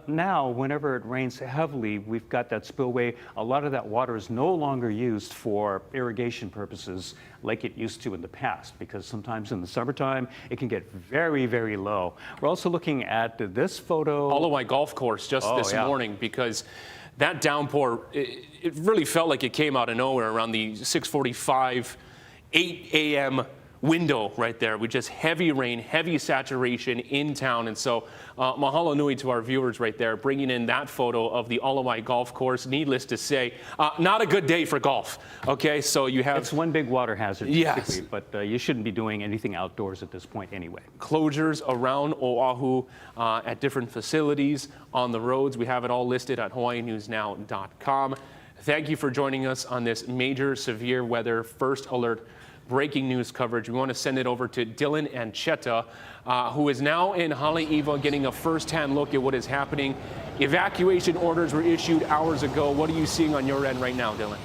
now, whenever it rains heavily, we've got that spillway. A lot of that water is no longer used for irrigation purposes like it used to in the past, because sometimes in the summertime, it can get very, very low. We're also looking at this photo. Haleiwa Golf Course just this morning, because that downpour, it really felt like it came out of nowhere around the 6:45, 8 a.m. window right there with just heavy rain, heavy saturation in town. And so mahalo nui to our viewers right there, bringing in that photo of the Haleiwa Golf Course. Needless to say, not a good day for golf. Okay, so you have... It's one big water hazard, basically, yes, but you shouldn't be doing anything outdoors at this point anyway. Closures around Oahu at different facilities on the roads. We have it all listed at hawaiinewsnow.com. Thank you for joining us on this major severe weather first alert breaking news coverage. We want to send it over to Dylan and Cheta, who is now in Haleiwa getting a first-hand look at what is happening. Evacuation orders were issued hours ago. What are you seeing on your end right now, Dylan?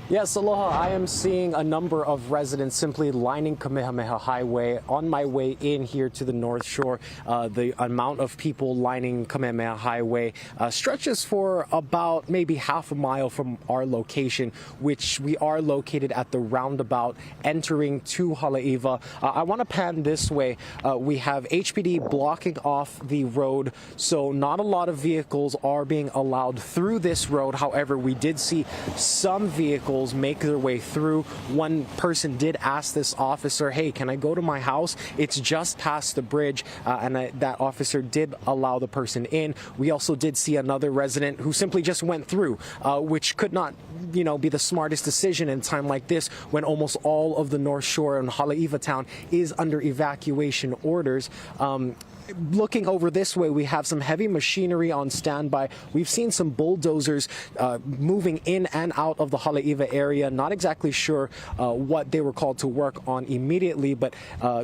Yes, aloha. I am seeing a number of residents simply lining Kamehameha Highway on my way in here to the North Shore. The amount of people lining Kamehameha Highway stretches for about maybe half a mile from our location, which we are located at the roundabout entering to Haleiwa. I want to pan this way. We have HPD blocking off the road, so not a lot of vehicles are being allowed through this road. However, we did see some vehicles make their way through. One person did ask this officer, hey, can I go to my house? It's just past the bridge, and that officer did allow the person in. We also did see another resident who simply just went through, which could not, be the smartest decision in a time like this when almost all of the North Shore and Haleiwa town is under evacuation orders. Looking over this way, we have some heavy machinery on standby. We've seen some bulldozers moving in and out of the Haleiwa area. Not exactly sure what they were called to work on immediately, but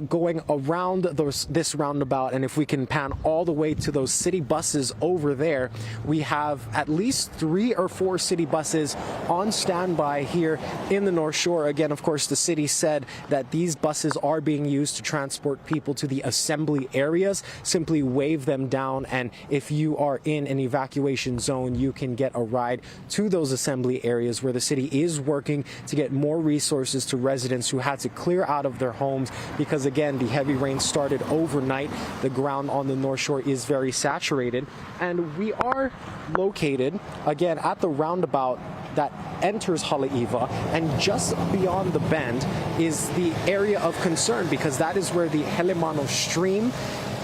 going around this roundabout, and if we can pan all the way to those city buses over there, we have at least 3 or 4 city buses on standby here in the North Shore. Again, of course, the city said that these buses are being used to transport people to the assembly areas. Simply wave them down, and if you are in an evacuation zone, you can get a ride to those assembly areas where the city is working to get more resources to residents who had to clear out of their homes because, again, the heavy rain started overnight. The ground on the North Shore is very saturated, and we are located, again, at the roundabout that enters Haleiwa, and just beyond the bend is the area of concern because that is where the Helemano stream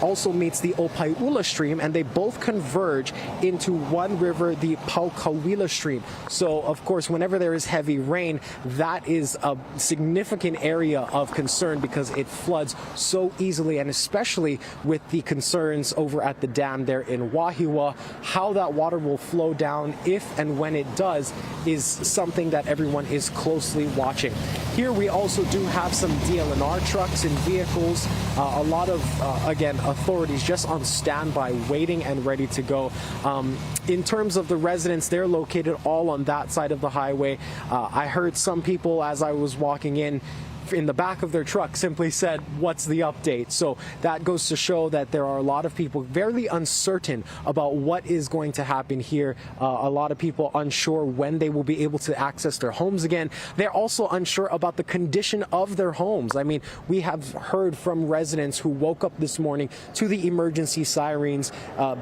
also meets the Opaiula stream, and they both converge into one river, the Paukauila stream. So, of course, whenever there is heavy rain, that is a significant area of concern because it floods so easily, and especially with the concerns over at the dam there in Wahiwa. How that water will flow down, if and when it does, is something that everyone is closely watching. Here we also do have some DLNR trucks and vehicles, a lot of, again, authorities just on standby, waiting and ready to go. In terms of the residents, they're located all on that side of the highway. I heard some people as I was walking in the back of their truck simply said, what's the update? So that goes to show that there are a lot of people very uncertain about what is going to happen here. A lot of people unsure when they will be able to access their homes again. They're also unsure about the condition of their homes. I mean, we have heard from residents who woke up this morning to the emergency sirens,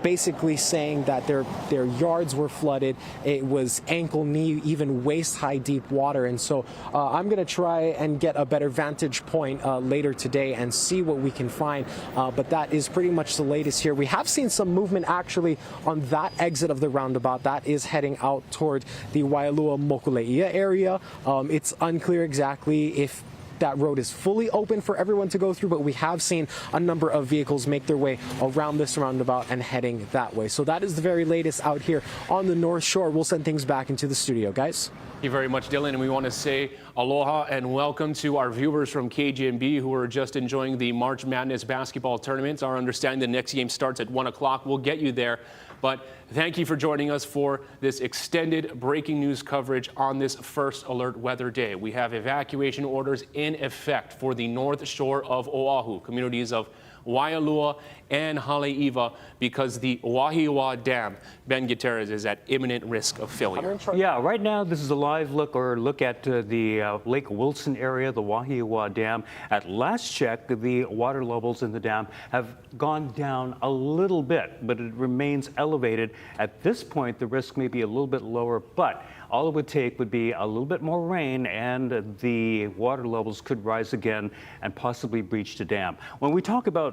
basically saying that their yards were flooded. It was ankle, knee, even waist high deep water. And so I'm going to try and get a better vantage point later today and see what we can find. But that is pretty much the latest here. We have seen some movement actually on that exit of the roundabout. That is heading out toward the Waialua Mokuleia area. It's unclear exactly if that road is fully open for everyone to go through, but we have seen a number of vehicles make their way around this roundabout and heading that way. So that is the very latest out here on the North Shore. We'll send things back into the studio, guys. Thank you very much, Dylan. And we want to say aloha and welcome to our viewers from KGMB who are just enjoying the March Madness basketball tournament. Our understanding the next game starts at 1 o'clock. We'll get you there. But thank you for joining us for this extended breaking news coverage on this first alert weather day. We have evacuation orders in effect for the north shore of Oahu, communities of Waialua and Haleiwa, because the Wahiwa Dam, Ben Gutierrez, is at imminent risk of failure. Yeah, right now this is a live look at the Lake Wilson area, the Wahiwa Dam. At last check, the water levels in the dam have gone down a little bit, but it remains elevated. At this point, the risk may be a little bit lower, but all it would take would be a little bit more rain and the water levels could rise again and possibly breach the dam. When we talk about,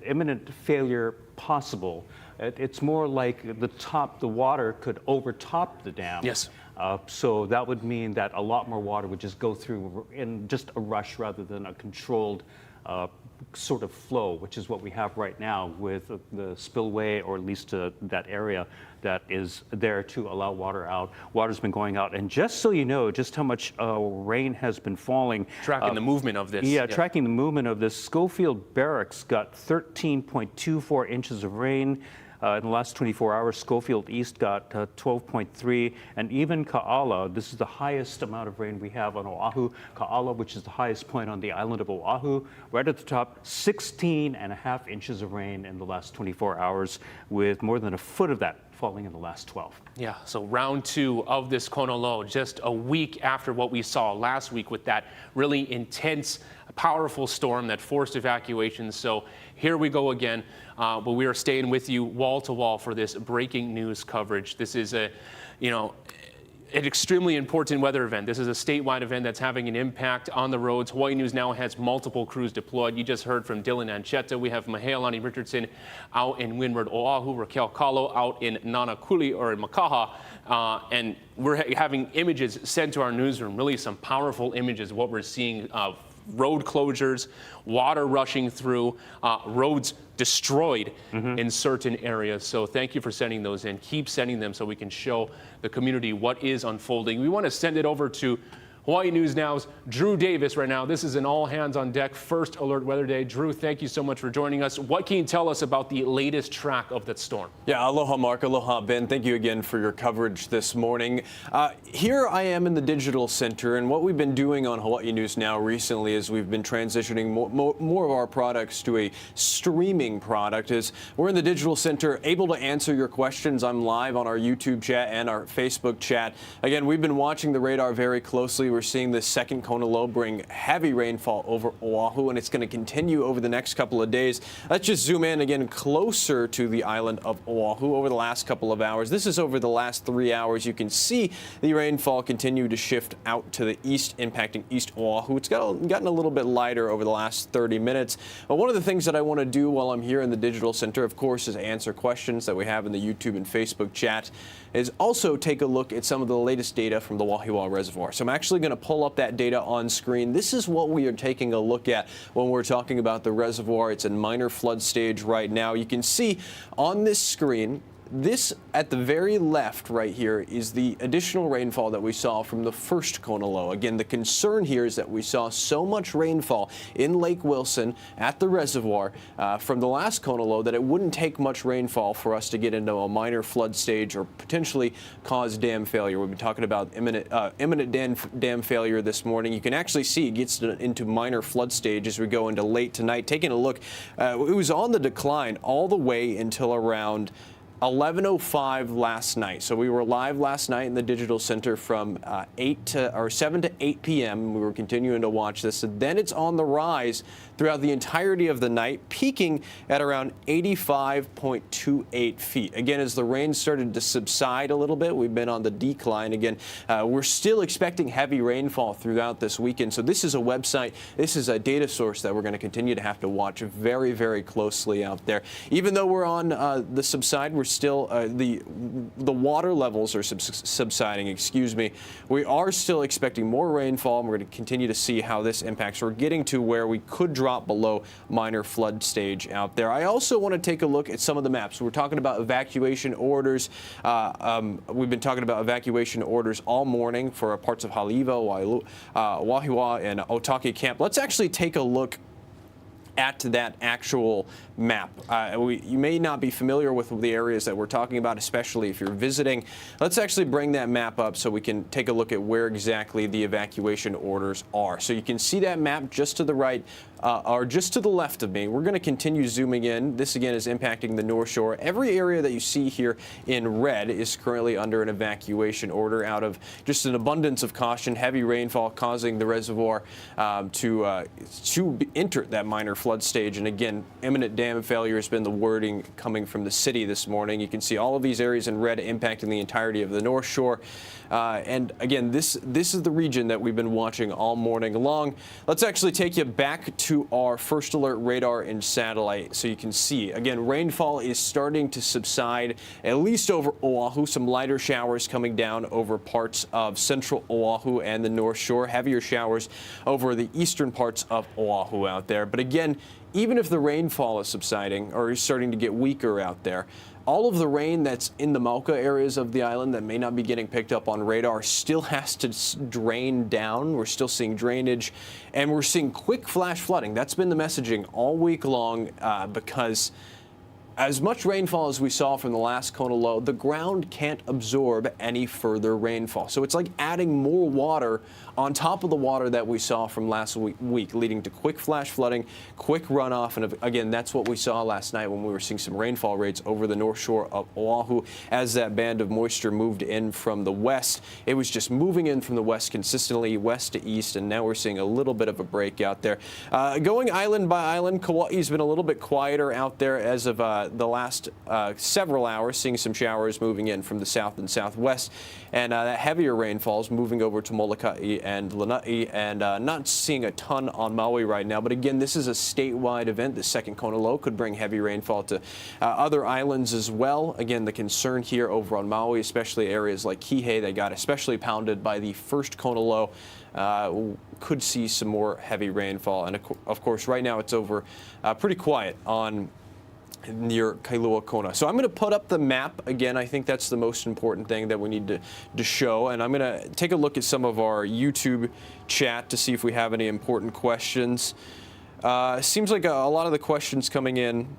imminent failure possible, it's more like the water could overtop the dam. Yes. So that would mean that a lot more water would just go through in just a rush rather than a controlled sort of flow, which is what we have right now with the spillway, or at least that area that is there to allow water out. Water's been going out. And just so you know just how much rain has been falling. Tracking the movement of this. Yeah, tracking the movement of this. Schofield Barracks got 13.24 inches of rain. In the last 24 hours, Schofield East got 12.3, and even Ka'ala, this is the highest amount of rain we have on Oahu. Ka'ala, which is the highest point on the island of Oahu, right at the top, 16.5 inches of rain in the last 24 hours, with more than a foot of that falling in the last 12. Yeah, so round 2 of this Kona low, just a week after what we saw last week with that really intense, powerful storm that forced evacuations. So here we go again, but we are staying with you wall to wall for this breaking news coverage. This is an extremely important weather event. This is a statewide event that's having an impact on the roads. Hawaii News Now has multiple crews deployed. You just heard from Dylan Ancheta. We have Mahealani Richardson out in Windward, Oahu, Raquel Kalo out in Nanakuli or in Makaha. And we're having images sent to our newsroom, really some powerful images of what we're seeing of road closures, water rushing through, roads destroyed in certain areas. So thank you for sending those in. Keep sending them so we can show the community what is unfolding. We want to send it over to Hawaii News Now's Drew Davis right now. This is an all hands on deck first alert weather day. Drew, thank you so much for joining us. What can you tell us about the latest track of that storm? Yeah, aloha Mark, aloha Ben. Thank you again for your coverage this morning. Here I am in the digital center, and what we've been doing on Hawaii News Now recently is we've been transitioning more of our products to a streaming product. Is we're in the digital center, able to answer your questions. I'm live on our YouTube chat and our Facebook chat. Again, we've been watching the radar very closely. We're seeing this second Kona low bring heavy rainfall over Oahu, and it's going to continue over the next couple of days. Let's just zoom in again closer to the island of Oahu over the last couple of hours. This is over the last 3 hours. You can see the rainfall continue to shift out to the east, impacting East Oahu. It's gotten a little bit lighter over the last 30 minutes. But one of the things that I want to do while I'm here in the digital center, of course, is answer questions that we have in the YouTube and Facebook chat, is also take a look at some of the latest data from the Wahiwa Reservoir. So I'm actually going to pull up that data on screen. This is what we are taking a look at when we're talking about the reservoir. It's in minor flood stage right now. You can see on this screen, this at the very left right here is the additional rainfall that we saw from the first Kona low. Again, the concern here is that we saw so much rainfall in Lake Wilson at the reservoir from the last Kona low that it wouldn't take much rainfall for us to get into a minor flood stage or potentially cause dam failure. We've been talking about imminent dam failure this morning. You can actually see it gets into minor flood stage as we go into late tonight. Taking a look, it was on the decline all the way until around 11:05 last night. So we were live last night in the digital center from 7 to 8 p.m. We were continuing to watch this. And then it's on the rise throughout the entirety of the night, peaking at around 85.28 feet. Again, as the rain started to subside a little bit, we've been on the decline again. We're still expecting heavy rainfall throughout this weekend. So this is a website, this is a data source that we're going to continue to have to watch very, very closely out there. Even though we're on the subside, we're still the water levels are subsiding, excuse me. We are still expecting more rainfall, and we're going to continue to see how this impacts. We're getting to where we could drop below minor flood stage out there. I also want to take a look at some of the maps. We're talking about evacuation orders. We've been talking about evacuation orders all morning for parts of Haleiwa, Wahiwa, and Otaki Camp. Let's actually take a look at that actual map. You may not be familiar with the areas that we're talking about, especially if you're visiting. Let's actually bring that map up so we can take a look at where exactly the evacuation orders are. So you can see that map just to the right or just to the left of me. We're going to continue zooming in. This again is impacting the North Shore. Every area that you see here in red is currently under an evacuation order out of just an abundance of caution. Heavy rainfall causing the reservoir to enter that minor flood stage. And again, imminent dam failure has been the wording coming from the city this morning. You can see all of these areas in red impacting the entirety of the North Shore. And again, this is the region that we've been watching all morning long. Let's actually take you back to our first alert radar and satellite so you can see. Again, rainfall is starting to subside, at least over Oahu. Some lighter showers coming down over parts of central Oahu and the North Shore. Heavier showers over the eastern parts of Oahu out there. But again, even if the rainfall is subsiding or is starting to get weaker out there, all of the rain that's in the Mauka areas of the island that may not be getting picked up on radar still has to drain down. We're still seeing drainage, and we're seeing quick flash flooding. That's been the messaging all week long because as much rainfall as we saw from the last Kona low, the ground can't absorb any further rainfall. So it's like adding more water on top of the water that we saw from last week, leading to quick flash flooding, quick runoff. And again, that's what we saw last night when we were seeing some rainfall rates over the North Shore of Oahu as that band of moisture moved in from the west. It was just moving in from the west consistently, west to east, and now we're seeing a little bit of a break out there. Going island by island, Kauai's been a little bit quieter out there as of the last several hours, seeing some showers moving in from the south and southwest, and that heavier rainfall is moving over to Molokai and Lanai, and not seeing a ton on Maui right now. But again, this is a statewide event. The second Kona low could bring heavy rainfall to other islands as well. Again, the concern here over on Maui, especially areas like Kihei, that got especially pounded by the first Kona low, could see some more heavy rainfall. And of course, right now it's over pretty quiet on near Kailua Kona. So I'm going to put up the map again. I think that's the most important thing that we need to show. And I'm going to take a look at some of our YouTube chat to see if we have any important questions. Seems like a lot of the questions coming in.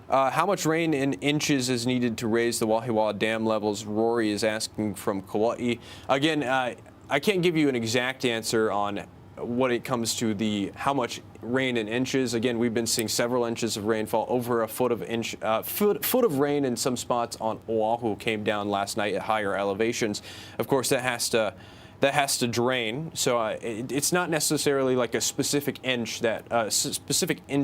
How much rain in inches is needed to raise the Wahiwa Dam levels? Rory is asking from Kauai. Again, I can't give you an exact answer on when it comes to how much rain in inches. Again, we've been seeing several inches of rainfall, over a foot of rain in some spots on Oahu came down last night at higher elevations. Of course, that has to drain. So it's not necessarily like a specific inch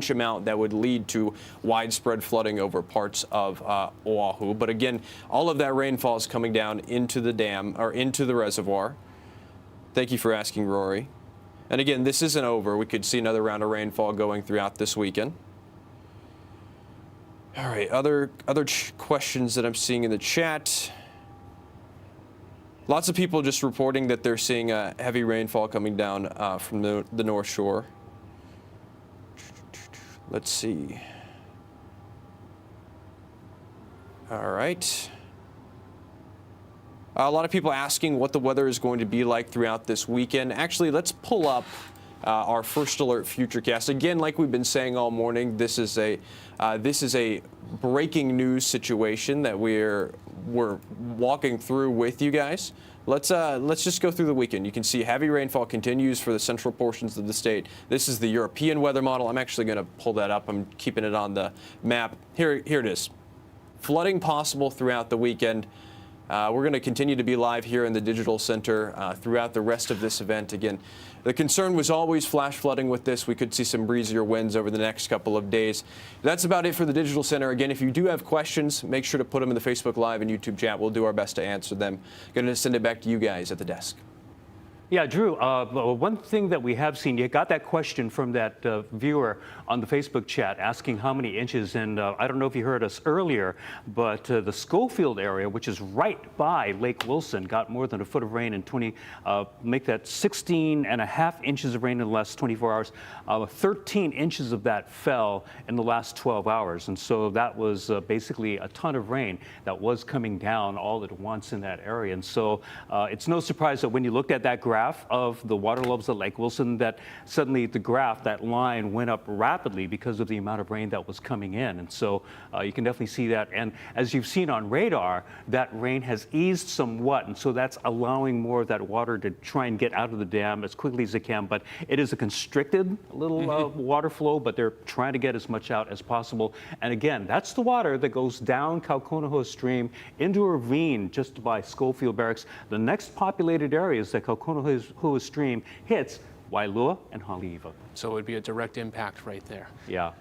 amount that would lead to widespread flooding over parts of Oahu. But again, all of that rainfall is coming down into the dam or into the reservoir. Thank you for asking, Rory. And again, this isn't over. We could see another round of rainfall going throughout this weekend. All right, other questions that I'm seeing in the chat. Lots of people just reporting that they're seeing heavy rainfall coming down from the North Shore. Let's see. All right. A lot of people asking what the weather is going to be like throughout this weekend. Actually, let's pull up our first alert Futurecast. Again, like we've been saying all morning, this is a breaking news situation that we're walking through with you guys. Let's just go through the weekend. You can see heavy rainfall continues for the central portions of the state. This is the European weather model. I'm actually going to pull that up. I'm keeping it on the map. Here it is. flooding possible throughout the weekend. We're going to continue to be live here in the Digital Center throughout the rest of this event. Again, the concern was always flash flooding with this. We could see some breezier winds over the next couple of days. That's about it for the Digital Center. Again, if you do have questions, make sure to put them in the Facebook Live and YouTube chat. We'll do our best to answer them. Going to send it back to you guys at the desk. Yeah, Drew, one thing that we have seen, you got that question from that viewer on the Facebook chat asking how many inches, and I don't know if you heard us earlier, but the Schofield area, which is right by Lake Wilson, got more than a foot of rain in make that 16.5 inches of rain in the last 24 hours. 13 inches of that fell in the last 12 hours, and so that was basically a ton of rain that was coming down all at once in that area. And so it's no surprise that when you looked at that graph of the water levels at Lake Wilson, that suddenly the graph, that line went up rapidly because of the amount of rain that was coming in. And so you can definitely see that. And as you've seen on radar, that rain has eased somewhat. And so that's allowing more of that water to try and get out of the dam as quickly as it can. But it is a constricted little water flow, but they're trying to get as much out as possible. And again, that's the water that goes down Kaneohe Stream into a ravine just by Schofield Barracks. The next populated areas that Kaneohe Stream hits, Waialua and Haleiwa. So it would be a direct impact right there. Yeah.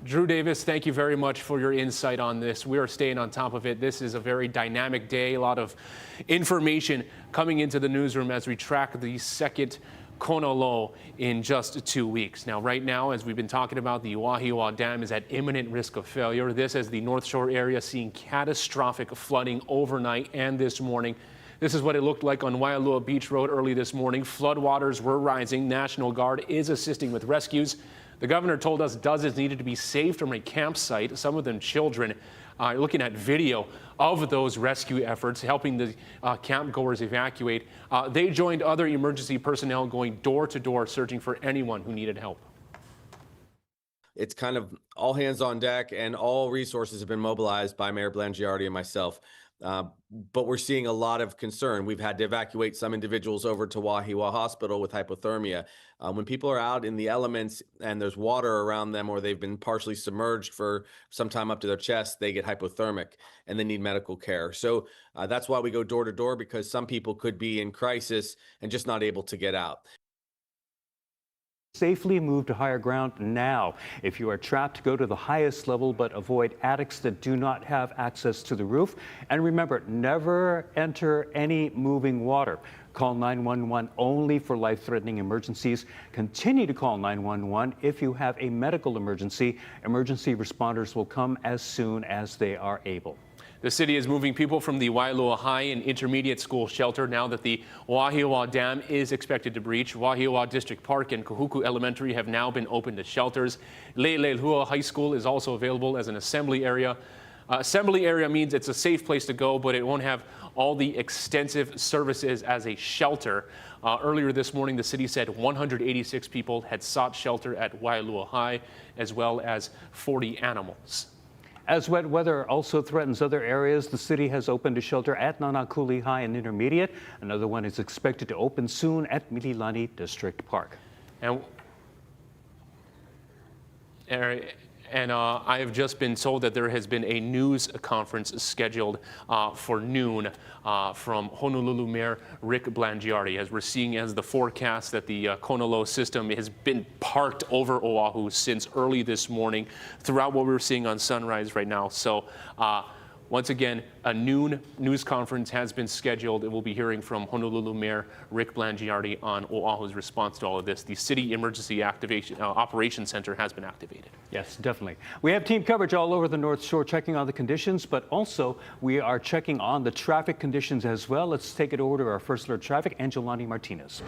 Drew Davis, thank you very much for your insight on this. We are staying on top of it. This is a very dynamic day, a lot of information coming into the newsroom as we track the second Kona low in just 2 weeks. Now, right now, as we've been talking about, the Wahiwa Dam is at imminent risk of failure. This as the Northshore area seeing catastrophic flooding overnight and this morning. This is what it looked like on Waialua Beach Road early this morning. Floodwaters were rising. National Guard is assisting with rescues. The governor told us dozens needed to be saved from a campsite, some of them children. Looking at video of those rescue efforts, helping the campgoers evacuate. They joined other emergency personnel going door to door searching for anyone who needed help. It's kind of all hands on deck, and all resources have been mobilized by Mayor Blangiardi and myself. But we're seeing a lot of concern. We've had to evacuate some individuals over to Wahiwa Hospital with hypothermia. When people are out in the elements and there's water around them, or they've been partially submerged for some time up to their chest, they get hypothermic and they need medical care. So that's why we go door to door, because some people could be in crisis and just not able to get out. Safely move to higher ground now. If you are trapped, go to the highest level, but avoid attics that do not have access to the roof. And remember, never enter any moving water. Call 911 only for life-threatening emergencies. Continue to call 911 if you have a medical emergency. Emergency responders will come as soon as they are able. The city is moving people from the Waialua High and Intermediate School shelter now that the Wahiwa Dam is expected to breach. Wahiwa District Park and Kahuku Elementary have now been opened as shelters. Laie High School is also available as an assembly area. Assembly area means it's a safe place to go, but it won't have all the extensive services as a shelter. Earlier this morning, the city said 186 people had sought shelter at Waialua High, as well as 40 animals. As wet weather also threatens other areas, the city has opened a shelter at Nanakuli High and Intermediate. Another one is expected to open soon at Mililani District Park. And I have just been told that there has been a news conference scheduled for noon from Honolulu Mayor Rick Blangiardi, as we're seeing as the forecast that the Kona low system has been parked over Oahu since early this morning throughout what we're seeing on sunrise right now. So once again, a noon news conference has been scheduled, and we'll be hearing from Honolulu Mayor Rick Blangiardi on Oahu's response to all of this. The City Emergency Operations Center has been activated. Yes, definitely. We have team coverage all over the North Shore checking on the conditions, but also we are checking on the traffic conditions as well. Let's take it over to our First Alert Traffic, Angelani Martinez.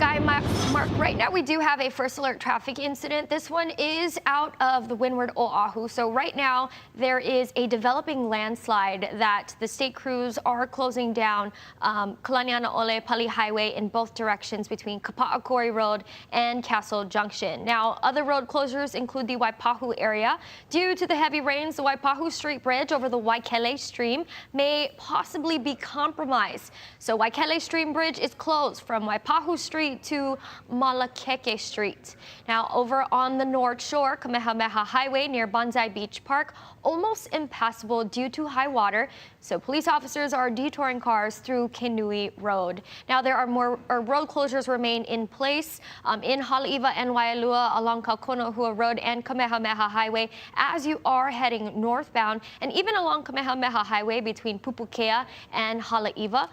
Guy, Mark, right now we do have a First Alert traffic incident. This one is out of the Windward, Oahu. So right now there is a developing landslide that that the state crews are closing down Kalanianaole Pali Highway in both directions between Kapa'akori Road and Castle Junction. Now, other road closures include the Waipahu area. Due to the heavy rains, the Waipahu Street Bridge over the Waikele Stream may possibly be compromised. So Waikele Stream Bridge is closed from Waipahu Street to Malakeke Street. Now, over on the North Shore, Kamehameha Highway near Bonsai Beach Park, almost impassable due to high water. So police officers are detouring cars through Kenui Road. Now, there are more road closures remain in place in Haleiwa and Waialua along Kaukonahua Road and Kamehameha Highway as you are heading northbound, and even along Kamehameha Highway between Pupukea and Haleiwa.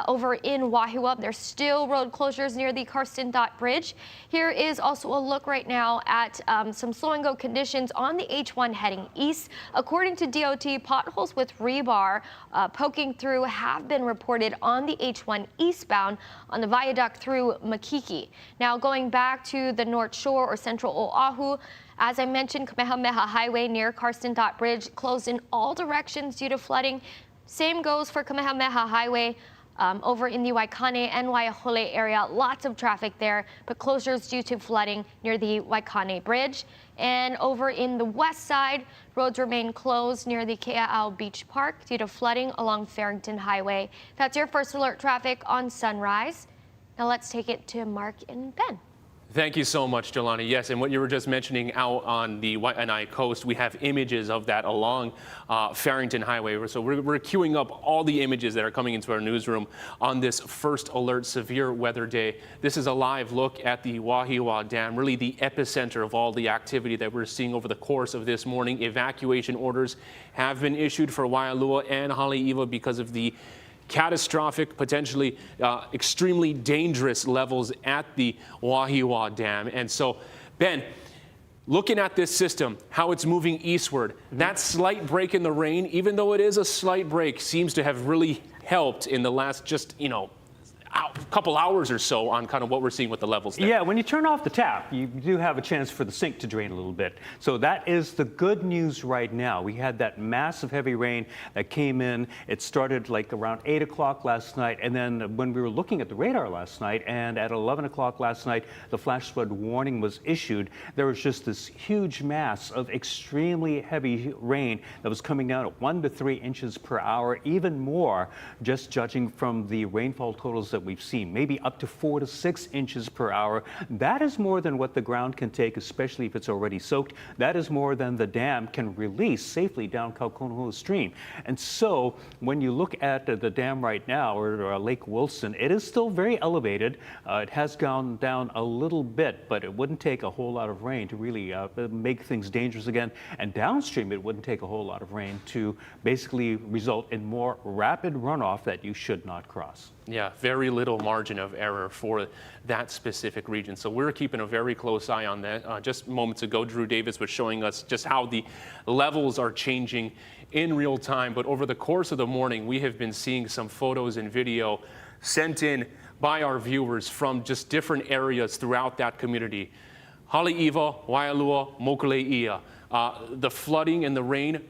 Over in Wahiwa, there's still road closures near the Karsten Dot Bridge. Here is also a look right now at some slow and go conditions on the H1 heading east. According to DOT, potholes with rebar poking through have been reported on the H1 eastbound on the viaduct through Makiki. Now, going back to the North Shore or Central Oahu, as I mentioned, Kamehameha Highway near Karsten Dot Bridge closed in all directions due to flooding. Same goes for Kamehameha Highway over in the Waikane and Waiahole area. Lots of traffic there, but closures due to flooding near the Waikane Bridge. And over in the west side, roads remain closed near the Kea'au Beach Park due to flooding along Farrington Highway. That's your first alert traffic on Sunrise. Now let's take it to Mark and Ben. Thank you so much, Jelani. Yes, and what you were just mentioning out on the Waianae coast, we have images of that along Farrington Highway. So we're queuing up all the images that are coming into our newsroom on this first alert severe weather day. This is a live look at the Wahiwa Dam, really the epicenter of all the activity that we're seeing over the course of this morning. Evacuation orders have been issued for Waialua and Haleiwa because of the catastrophic, potentially extremely dangerous levels at the Wahiwa Dam. And so, Ben, looking at this system, how it's moving eastward, that slight break in the rain, even though it is a slight break, seems to have really helped in the last just, couple hours or so on kind of what we're seeing with the levels there. Yeah, when you turn off the tap, you do have a chance for the sink to drain a little bit. So that is the good news right now. We had that massive heavy rain that came in. It started like around 8 o'clock last night. And then when we were looking at the radar last night and at 11 o'clock last night, the flash flood warning was issued. There was just this huge mass of extremely heavy rain that was coming down at 1 to 3 inches per hour, even more, just judging from the rainfall totals that we've seen, maybe up to 4 to 6 inches per hour. That is more than what the ground can take, especially if it's already soaked. That is more than the dam can release safely down Kaukonahua Stream. And so when you look at the dam right now, or Lake Wilson, it is still very elevated. It has gone down a little bit, but it wouldn't take a whole lot of rain to really make things dangerous again. And downstream, it wouldn't take a whole lot of rain to basically result in more rapid runoff that you should not cross. Yeah, very little margin of error for that specific region. So we're keeping a very close eye on that. Just moments ago, Drew Davis was showing us just how the levels are changing in real time. But over the course of the morning, we have been seeing some photos and video sent in by our viewers from just different areas throughout that community. Haleiwa, Waialua, Mokuleia. The flooding and the rain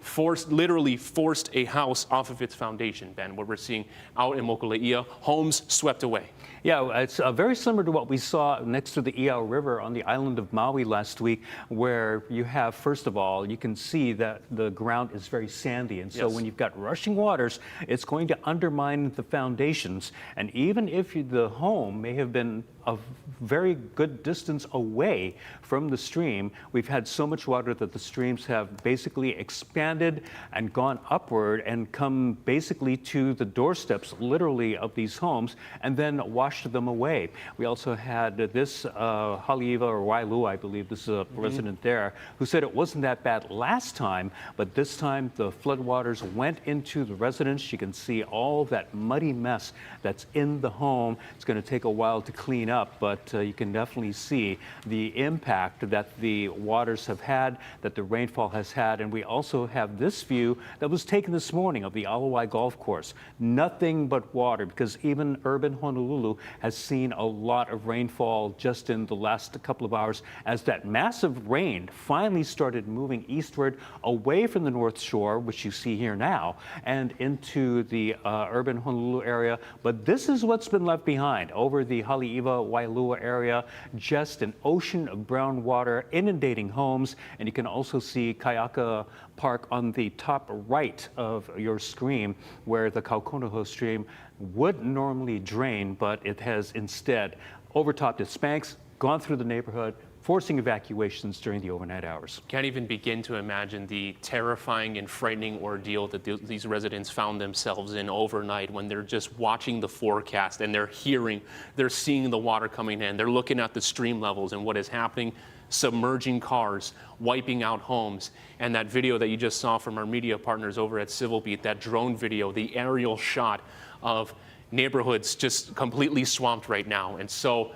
literally forced a house off of its foundation, Ben, what we're seeing out in Mokuleia, homes swept away. Yeah, it's very similar to what we saw next to the Iao River on the island of Maui last week, where you have, first of all, you can see that the ground is very sandy. And so when you've got rushing waters, it's going to undermine the foundations. And even if the home may have been a very good distance away from the stream, we've had so much water that the streams have basically expanded and gone upward and come basically to the doorsteps, literally, of these homes, and then washed them away. We also had this Haleiwa or Waialua, I believe, this is a resident there, who said it wasn't that bad last time, but this time the floodwaters went into the residence. You can see all that muddy mess that's in the home. It's going to take a while to clean up. up, but you can definitely see the impact that the waters have had, that the rainfall has had. And we also have this view that was taken this morning of the Alawai Golf Course. Nothing but water, because even urban Honolulu has seen a lot of rainfall just in the last couple of hours as that massive rain finally started moving eastward away from the North Shore, which you see here now, and into the urban Honolulu area. But this is what's been left behind over the Haleiwa, Waialua area, just an ocean of brown water inundating homes. And you can also see Kaiaka Park on the top right of your screen, where the Kaukonoho stream would normally drain, but it has instead overtopped its banks, gone through the neighborhood, forcing evacuations during the overnight hours. Can't even begin to imagine the terrifying and frightening ordeal that these residents found themselves in overnight when they're just watching the forecast and they're seeing the water coming in. They're looking at the stream levels and what is happening, submerging cars, wiping out homes. And that video that you just saw from our media partners over at Civil Beat, that drone video, the aerial shot of neighborhoods just completely swamped right now. And so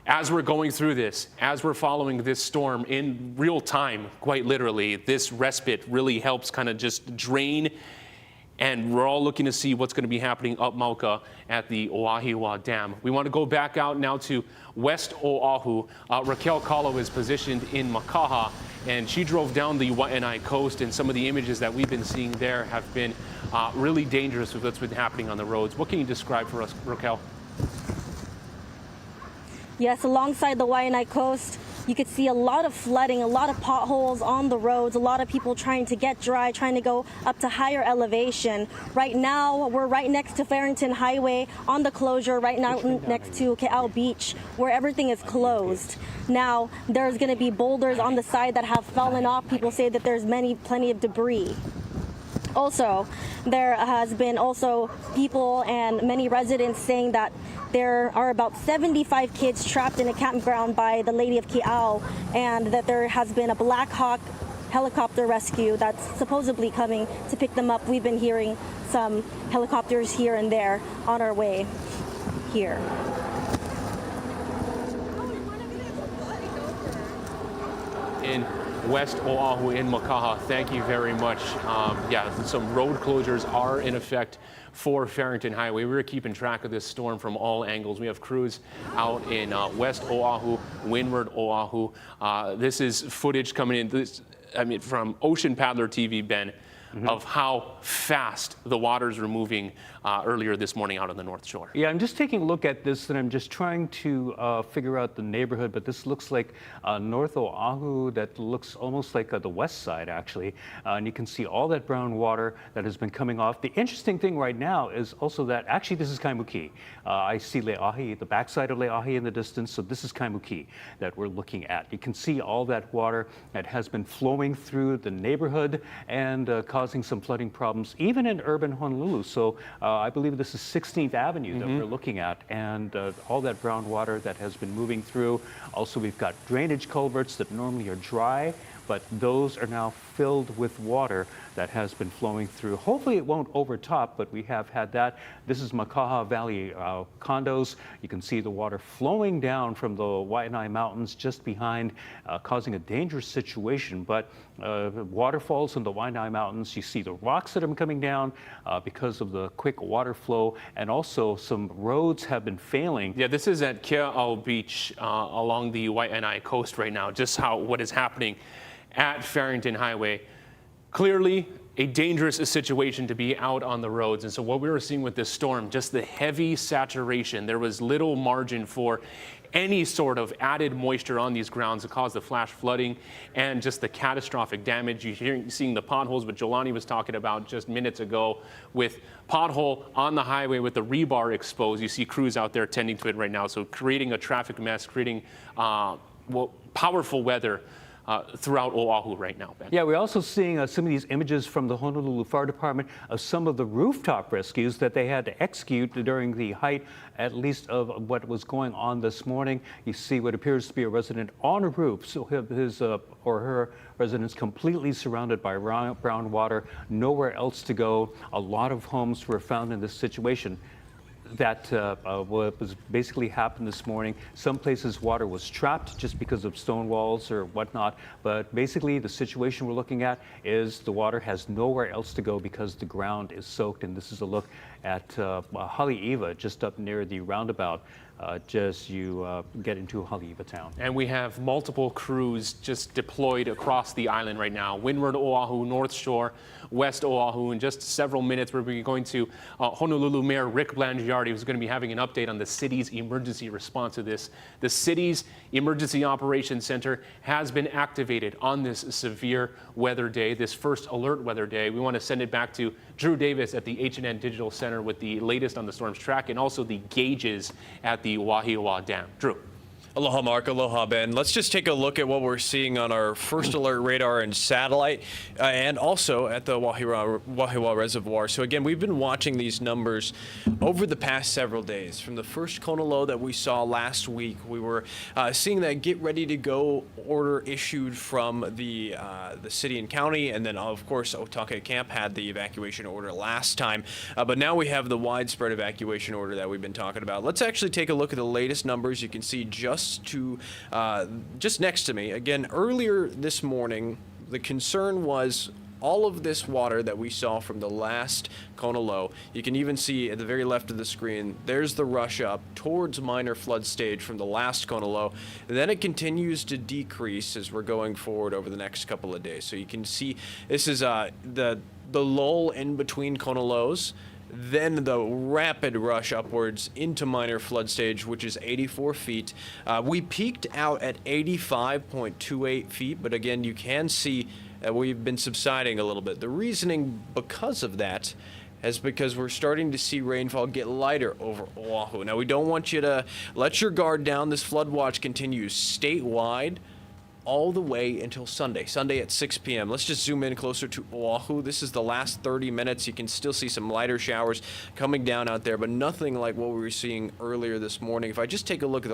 as we're going through this, as we're following this storm in real time, quite literally, this respite really helps kind of just drain. And we're all looking to see what's going to be happening up Mauka at the Wahiwa Dam. We want to go back out now to West Oahu. Raquel Kahlo is positioned in Makaha, and she drove down the Waianae coast, and some of the images that we've been seeing there have been really dangerous with what's been happening on the roads. What can you describe for us, Raquel? Yes, alongside the Waianae coast, you could see a lot of flooding, a lot of potholes on the roads, a lot of people trying to get dry, trying to go up to higher elevation. Right now, we're right next to Farrington Highway on the closure, right now next to Ke'au Beach, where everything is closed. Now, there's going to be boulders on the side that have fallen off. People say that there's plenty of debris. Also, there has been also people and many residents saying that there are about 75 kids trapped in a campground by the Lady of Ke'au, and that there has been a Black Hawk helicopter rescue that's supposedly coming to pick them up. We've been hearing some helicopters here and there on our way here. In West Oahu in Makaha, thank you very much. Yeah, some road closures are in effect for Farrington Highway. We're keeping track of this storm from all angles. We have crews out in West Oahu, Windward Oahu. This is footage coming in from Ocean Paddler TV, Ben, of how fast the waters were moving earlier this morning out on the North Shore. Yeah, I'm just taking a look at this and I'm just trying to figure out the neighborhood, but this looks like North Oahu. That looks almost like the west side, actually. And you can see all that brown water that has been coming off. The interesting thing right now is also that actually this is Kaimuki. I see Leahi, the backside of Leahi in the distance, so this is Kaimuki that we're looking at. You can see all that water that has been flowing through the neighborhood and causing some flooding problems, even in urban Honolulu. So I believe this is 16th Avenue that we're looking at, and all that brown water that has been moving through. Also, we've got drainage culverts that normally are dry, but those are now filled with water that has been flowing through. Hopefully it won't overtop, but we have had that. This is Makaha Valley condos. You can see the water flowing down from the Waianae Mountains just behind, causing a dangerous situation. But waterfalls in the Waianae Mountains, you see the rocks that are coming down because of the quick water flow, and also some roads have been failing. Yeah, this is at Ke'au Beach along the Waianae coast right now, just what is happening at Farrington Highway. Clearly a dangerous situation to be out on the roads. And so what we were seeing with this storm, just the heavy saturation, there was little margin for any sort of added moisture on these grounds to cause the flash flooding and just the catastrophic damage. You're seeing the potholes, what Jelani was talking about just minutes ago, with pothole on the highway with the rebar exposed. You see crews out there tending to it right now. So creating a traffic mess, creating powerful weather throughout Oahu right now, Ben. Yeah, we're also seeing some of these images from the Honolulu Fire Department of some of the rooftop rescues that they had to execute during the height, at least, of what was going on this morning. You see what appears to be a resident on a roof, so his or her residence completely surrounded by brown water, nowhere else to go. A lot of homes were found in this situation. that what was basically happened this morning. Some places water was trapped just because of stone walls or whatnot. But basically the situation we're looking at is the water has nowhere else to go because the ground is soaked. And this is a look at Haleiwa, just up near the roundabout. Just you get into Haleiwa town. And we have multiple crews just deployed across the island right now. Windward Oahu, Northshore, West Oahu. In just several minutes, we're going to Honolulu Mayor Rick Blangiardi, who's going to be having an update on the city's emergency response to this. The city's Emergency Operations Center has been activated on this severe weather day, this first alert weather day. We want to send it back to Drew Davis at the H&N Digital Center with the latest on the storm's track and also the gauges at the Wahiwa Dam. Drew. Aloha, Mark. Aloha, Ben. Let's just take a look at what we're seeing on our first alert radar and satellite, and also at the Wahiwa Reservoir. So again, we've been watching these numbers over the past several days. From the first Kona low that we saw last week, we were seeing that get ready to go order issued from the city and county, and then of course Otake Camp had the evacuation order last time. But now we have the widespread evacuation order that we've been talking about. Let's actually take a look at the latest numbers. You can see just next to me. Again, earlier this morning, the concern was all of this water that we saw from the last Kona low. You can even see at the very left of the screen, there's the rush up towards minor flood stage from the last Kona low. And then it continues to decrease as we're going forward over the next couple of days. So you can see this is the lull in between Kona lows. Then the rapid rush upwards into minor flood stage, which is 84 feet. We peaked out at 85.28 feet, but again, you can see that we've been subsiding a little bit. The reasoning because of that is because we're starting to see rainfall get lighter over Oahu. Now, we don't want you to let your guard down. This flood watch continues statewide all the way until Sunday at 6 p.m. Let's just zoom in closer to Oahu. This is the last 30 minutes. You can still see some lighter showers coming down out there, but nothing like what we were seeing earlier this morning. If I just take a look at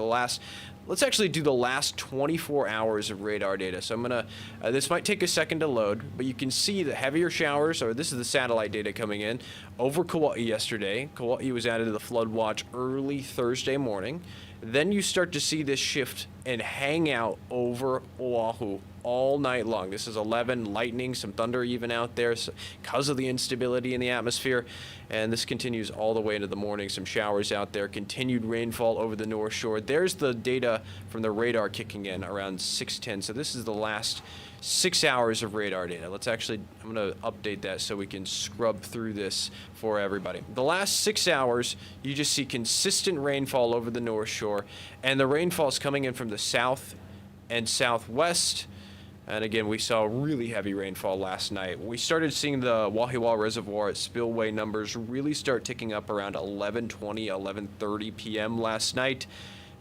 let's actually do the last 24 hours of radar data. So I'm gonna, this might take a second to load, but you can see the heavier showers, or this is the satellite data coming in, over Kauai yesterday. Kauai was added to the flood watch early Thursday morning. Then you start to see this shift and hang out over Oahu all night long. This is 11, lightning, some thunder even out there because of the instability in the atmosphere. And this continues all the way into the morning. Some showers out there, continued rainfall over the North Shore. There's the data from the radar kicking in around 6:10. So this is the last 6 hours of radar data. I'm going to update that so we can scrub through this for everybody. The last 6 hours, you just see consistent rainfall over the North Shore, and the rainfall is coming in from the south and southwest. And again, we saw really heavy rainfall last night. We started seeing the Wahiwa Reservoir at spillway numbers really start ticking up around 11:20, 11:30 p.m. last night.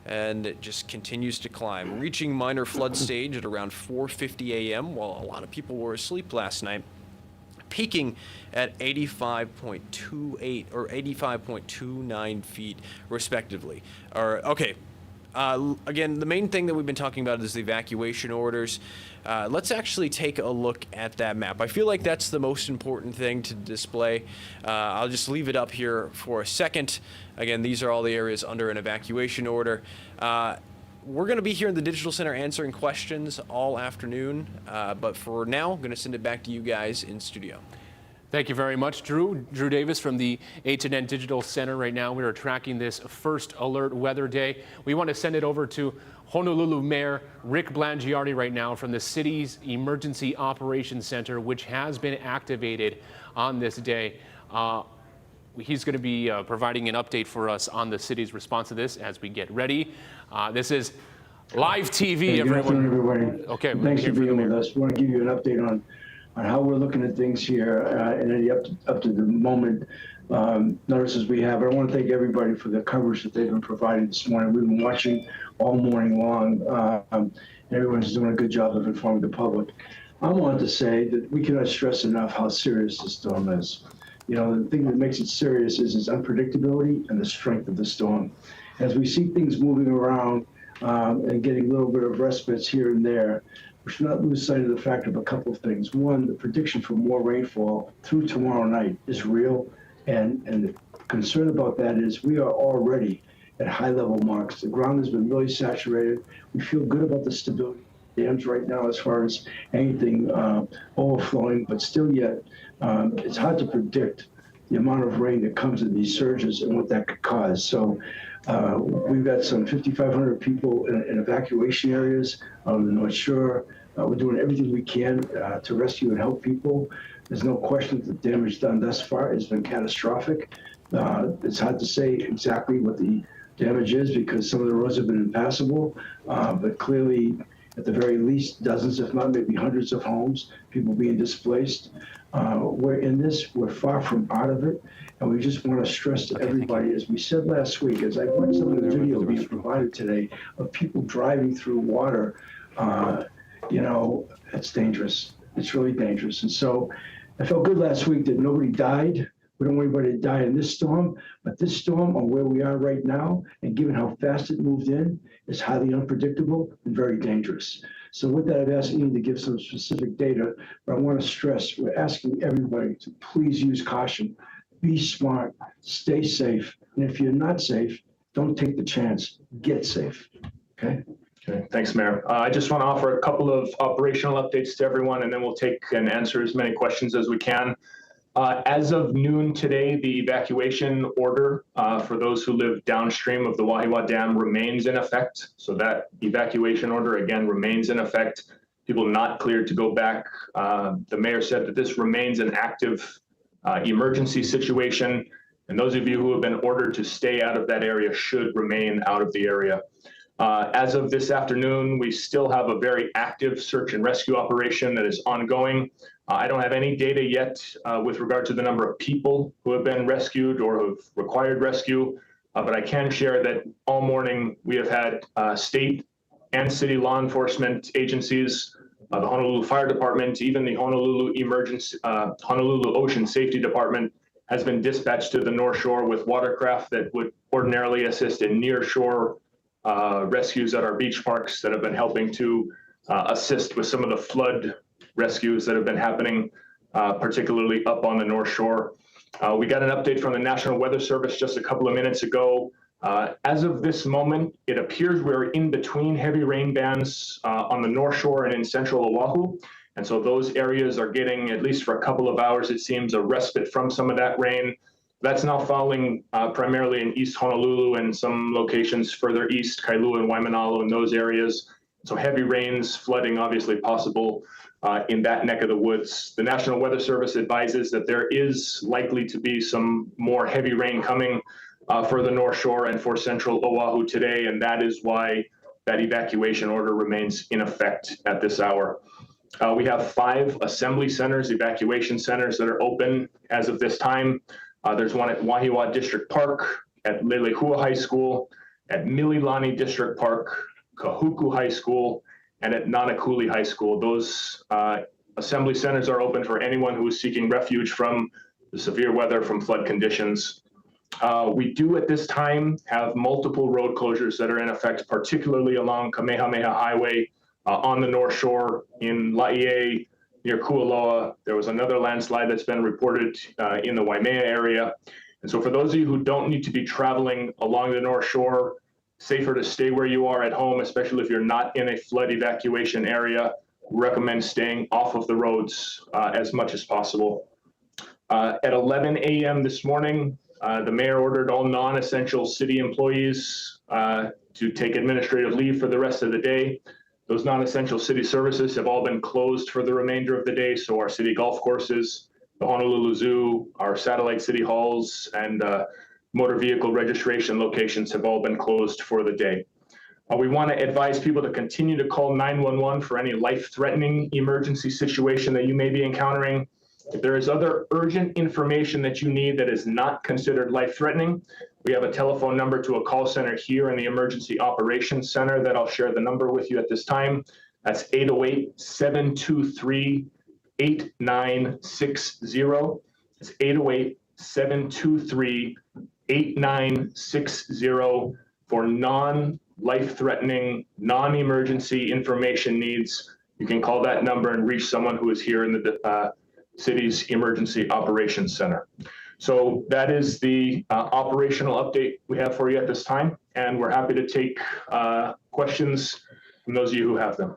And it just continues to climb, reaching minor flood stage at around 4:50 a.m. while a lot of people were asleep last night, peaking at 85.28 or 85.29 feet, respectively. Again, the main thing that we've been talking about is the evacuation orders. Let's actually take a look at that map. I feel like that's the most important thing to display. I'll just leave it up here for a second. Again, these are all the areas under an evacuation order. We're going to be here in the Digital Center answering questions all afternoon. But for now, I'm going to send it back to you guys in studio. Thank you very much, Drew. Drew Davis from the H&N Digital Center. Right now, we are tracking this first alert weather day. We want to send it over to Honolulu Mayor Rick Blangiardi right now from the city's Emergency Operations Center, which has been activated on this day. He's going to be providing an update for us on the city's response to this as we get ready. This is live TV, everyone. Good afternoon, everybody. Okay. Thanks for being with us. I want to give you an update on how we're looking at things here and any up to the moment notices we have. I want to thank everybody for the coverage that they've been providing this morning. We've been watching all morning long. Everyone's doing a good job of informing the public. I wanted to say that we cannot stress enough how serious this storm is. You know, the thing that makes it serious is its unpredictability and the strength of the storm. As we see things moving around and getting a little bit of respites here and there, we should not lose sight of the fact of a couple of things. One, the prediction for more rainfall through tomorrow night is real, And the concern about that is we are already at high level marks. The ground has been really saturated. We feel good about the stability of dams right now as far as anything overflowing, but still yet it's hard to predict the amount of rain that comes in these surges and what that could cause. So we've got some 5,500 people in evacuation areas on the North Shore. We're doing everything we can to rescue and help people. There's no question that the damage done thus far has been catastrophic. It's hard to say exactly what the damage is because some of the roads have been impassable, but clearly, at the very least, dozens, if not maybe hundreds of homes, people being displaced. We're in this, we're far from out of it, and we just want to stress to everybody, as we said last week, as I watched some of the video being provided today of people driving through water, you know, it's dangerous. It's really dangerous. And so I felt good last week that nobody died. We don't want anybody to die in this storm, but this storm on where we are right now, and given how fast it moved in, is highly unpredictable and very dangerous. So with that, I've asked Ian to give some specific data, but I want to stress, we're asking everybody to please use caution, be smart, stay safe, and if you're not safe, don't take the chance, get safe, okay? Okay, thanks, Mayor. I just want to offer a couple of operational updates to everyone, and then we'll take and answer as many questions as we can. As of noon today, the evacuation order for those who live downstream of the Wahiwa Dam remains in effect. So that evacuation order, again, remains in effect. People not cleared to go back. The mayor said that this remains an active emergency situation, and those of you who have been ordered to stay out of that area should remain out of the area. As of this afternoon, we still have a very active search and rescue operation that is ongoing. I don't have any data yet with regard to the number of people who have been rescued or have required rescue, but I can share that all morning we have had state and city law enforcement agencies, the Honolulu Fire Department, even the Honolulu Ocean Safety Department has been dispatched to the North Shore with watercraft that would ordinarily assist in near shore rescues at our beach parks that have been helping to assist with some of the flood rescues that have been happening, particularly up on the North Shore. We got an update from the National Weather Service just a couple of minutes ago. As of this moment, it appears we're in between heavy rain bands on the North Shore and in central Oahu. And so those areas are getting, at least for a couple of hours, it seems, a respite from some of that rain. That's now falling primarily in East Honolulu and some locations further east, Kahaluu and Waimanalo and those areas. So heavy rains, flooding obviously possible in that neck of the woods. The National Weather Service advises that there is likely to be some more heavy rain coming for the North Shore and for central Oahu today, and that is why that evacuation order remains in effect at this hour. We have 5 assembly centers, evacuation centers that are open as of this time. There's one at Wahiwa District Park, at Lelehua High School, at Mililani District Park, Kahuku High School, and at Nanakuli High School. Those assembly centers are open for anyone who is seeking refuge from the severe weather, from flood conditions. We do at this time have multiple road closures that are in effect, particularly along Kamehameha Highway on the North Shore in Laie, near Kualoa. There was another landslide that's been reported in the Waimea area. And so for those of you who don't need to be traveling along the North Shore, safer to stay where you are at home, especially if you're not in a flood evacuation area. Recommend staying off of the roads as much as possible. At 11 a.m. this morning, the mayor ordered all non-essential city employees to take administrative leave for the rest of the day. Those non-essential city services have all been closed for the remainder of the day. So our city golf courses, the Honolulu Zoo, our satellite city halls, and motor vehicle registration locations have all been closed for the day. We want to advise people to continue to call 911 for any life-threatening emergency situation that you may be encountering. If there is other urgent information that you need that is not considered life-threatening, we have a telephone number to a call center here in the Emergency Operations Center that I'll share the number with you at this time. That's 808-723-8960. It's 808-723-8960 for non-life-threatening, non-emergency information needs. You can call that number and reach someone who is here in the city's Emergency Operations Center. So that is the operational update we have for you at this time, and we're happy to take questions from those of you who have them.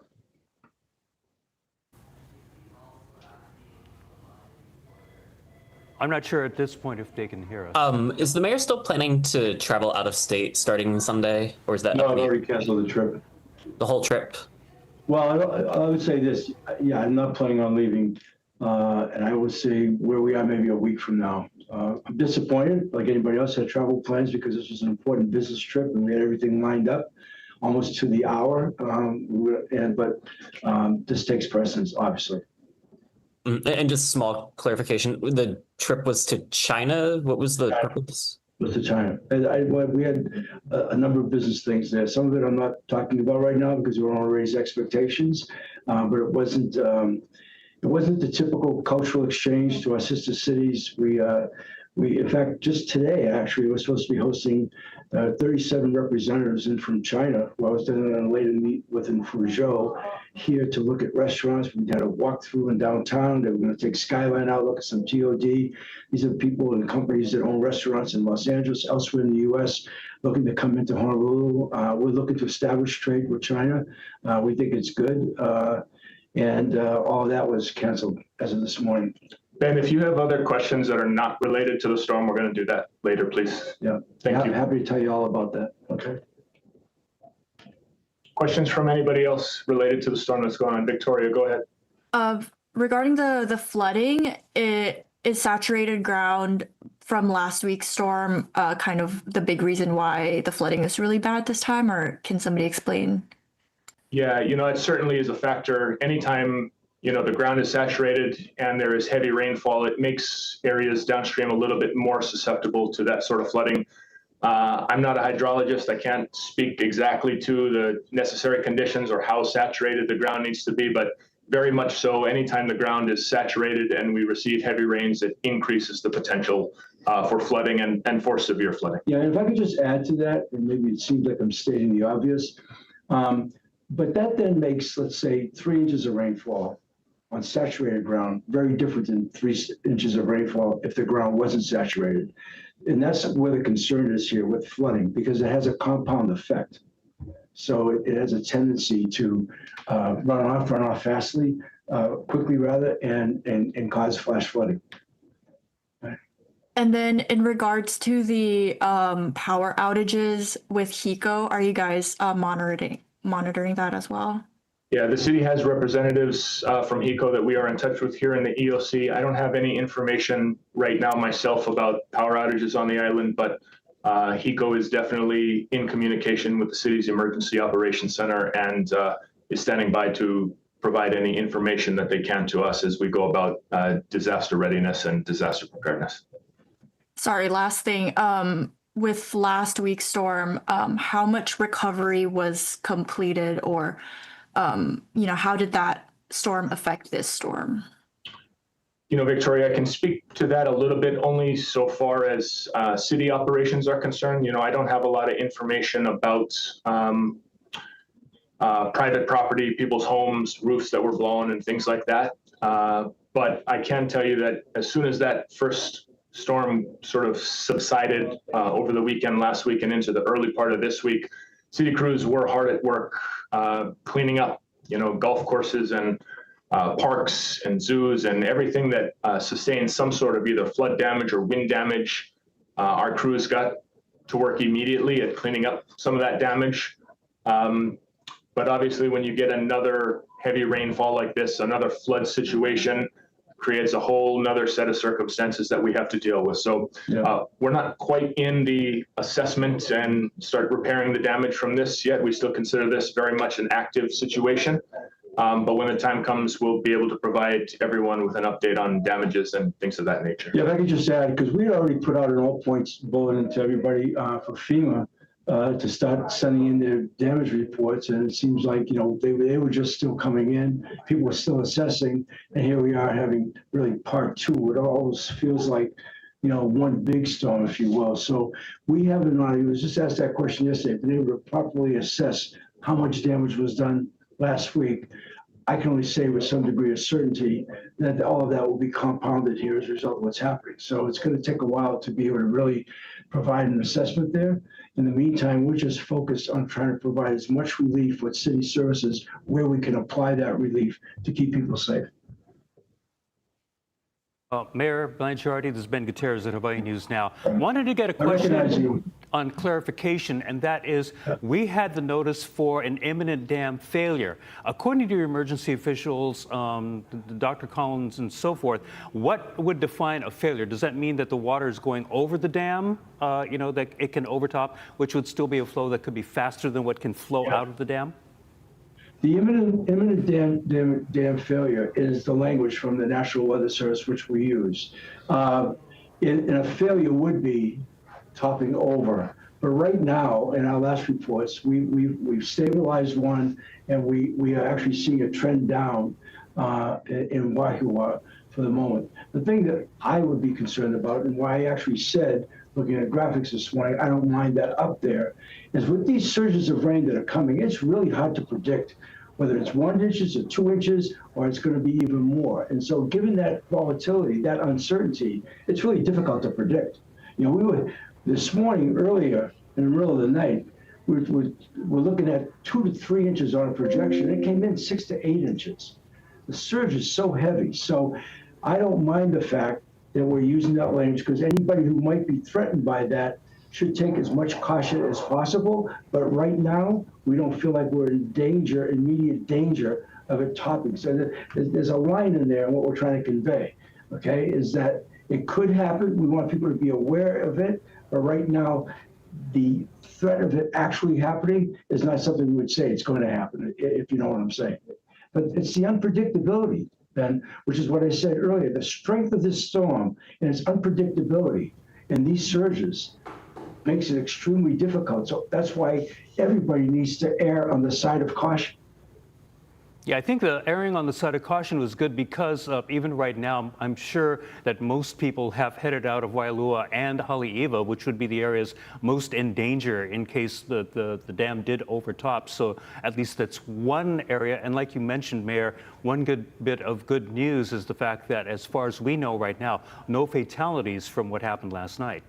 I'm not sure at this point if they can hear us. Is the mayor still planning to travel out of state starting Sunday, or is that? No, I've already canceled the trip. The whole trip? Well, I would say this. Yeah, I'm not planning on leaving, and I would say where we are maybe a week from now. I'm disappointed, like anybody else had travel plans, because this was an important business trip and we had everything lined up almost to the hour. But this takes precedence, obviously. And just small clarification, the trip was to China? What was the purpose? Was to China. And we had a number of business things there. Some of it I'm not talking about right now because we want to raise expectations, but it wasn't the typical cultural exchange to our sister cities. We in fact, just today, actually, we're supposed to be hosting 37 representatives in from China, who I was then later meet with in Fuzhou, here to look at restaurants. We had a walkthrough in downtown. They were going to take Skyline out, look at some TOD. These are people and companies that own restaurants in Los Angeles, elsewhere in the U.S., looking to come into Honolulu. We're looking to establish trade with China. We think it's good. And all that was canceled as of this morning. Ben, if you have other questions that are not related to the storm, we're going to do that later, please. Yeah, Thank you. Happy to tell you all about that. Okay. Questions from anybody else related to the storm that's going on? Victoria, go ahead. Regarding the flooding, it is saturated ground from last week's storm, kind of the big reason why the flooding is really bad this time, or can somebody explain? Yeah, it certainly is a factor. Anytime, the ground is saturated and there is heavy rainfall, it makes areas downstream a little bit more susceptible to that sort of flooding. I'm not a hydrologist. I can't speak exactly to the necessary conditions or how saturated the ground needs to be, but very much so, anytime the ground is saturated and we receive heavy rains, it increases the potential for flooding and for severe flooding. Yeah, and if I could just add to that, and maybe it seems like I'm stating the obvious, but that then makes, let's say, 3 inches of rainfall on saturated ground very different than 3 inches of rainfall if the ground wasn't saturated. And that's where the concern is here with flooding, because it has a compound effect. So it has a tendency to run off fastly, quickly rather, and cause flash flooding. And then in regards to the power outages with HECO, are you guys monitoring that as well? Yeah, the city has representatives from HECO that we are in touch with here in the EOC. I don't have any information right now myself about power outages on the island, but HECO is definitely in communication with the city's Emergency Operations Center and is standing by to provide any information that they can to us as we go about disaster readiness and disaster preparedness. Sorry, last thing. With last week's storm, how much recovery was completed, or how did that storm affect this storm? Victoria, I can speak to that a little bit only so far as city operations are concerned. I don't have a lot of information about private property, people's homes, roofs that were blown and things like that. But I can tell you that as soon as that first storm sort of subsided over the weekend last week and into the early part of this week, city crews were hard at work cleaning up, golf courses and parks and zoos and everything that sustained some sort of either flood damage or wind damage. Our crews got to work immediately at cleaning up some of that damage. But obviously, when you get another heavy rainfall like this, another flood situation creates a whole nother set of circumstances that we have to deal with. So we're not quite in the assessment and start repairing the damage from this yet. We still consider this very much an active situation. But when the time comes, we'll be able to provide everyone with an update on damages and things of that nature. Yeah, if I could just add, because we already put out an all points bulletin to everybody for FEMA to start sending in their damage reports. And it seems like, they were just still coming in. People were still assessing. And here we are having really part two. It almost feels like, one big storm, if you will. So we haven't, I was just asked that question yesterday, been able to properly assess how much damage was done last week. I can only say with some degree of certainty that all of that will be compounded here as a result of what's happening. So it's going to take a while to be able to really provide an assessment there. In the meantime, we're just focused on trying to provide as much relief with city services where we can apply that relief to keep people safe. Mayor Blangiardi, this is Ben Gutierrez at Hawaii News Now. Wanted to get a question on clarification, and that is, we had the notice for an imminent dam failure. According to your emergency officials, Dr. Collins and so forth, what would define a failure? Does that mean that the water is going over the dam, that it can overtop, which would still be a flow that could be faster than what can flow out of the dam? The imminent dam failure is the language from the National Weather Service, which we use. And a failure would be topping over. But right now, in our last reports, we've stabilized one, and we are actually seeing a trend down in Wahiwa for the moment. The thing that I would be concerned about, and why I actually said, looking at graphics this morning, I don't mind that up there, is with these surges of rain that are coming, it's really hard to predict whether it's 1 inch or 2 inches, or it's going to be even more. And so given that volatility, that uncertainty, it's really difficult to predict. We were, this morning, earlier, in the middle of the night, we're looking at 2 to 3 inches on a projection. It came in 6 to 8 inches. The surge is so heavy. So I don't mind the fact that we're using that language, because anybody who might be threatened by that should take as much caution as possible. But right now, we don't feel like we're in danger, immediate danger of it topping. So there's a line in there, and what we're trying to convey, okay, is that it could happen. We want people to be aware of it. But right now, the threat of it actually happening is not something we would say it's going to happen, if you know what I'm saying. But it's the unpredictability, Ben, which is what I said earlier. The strength of this storm and its unpredictability and these surges makes it extremely difficult. So that's why everybody needs to err on the side of caution. Yeah, I think the erring on the side of caution was good because even right now, I'm sure that most people have headed out of Waialua and Haleiwa, which would be the areas most in danger in case the dam did overtop. So at least that's one area. And like you mentioned, Mayor, one good bit of good news is the fact that as far as we know right now, no fatalities from what happened last night.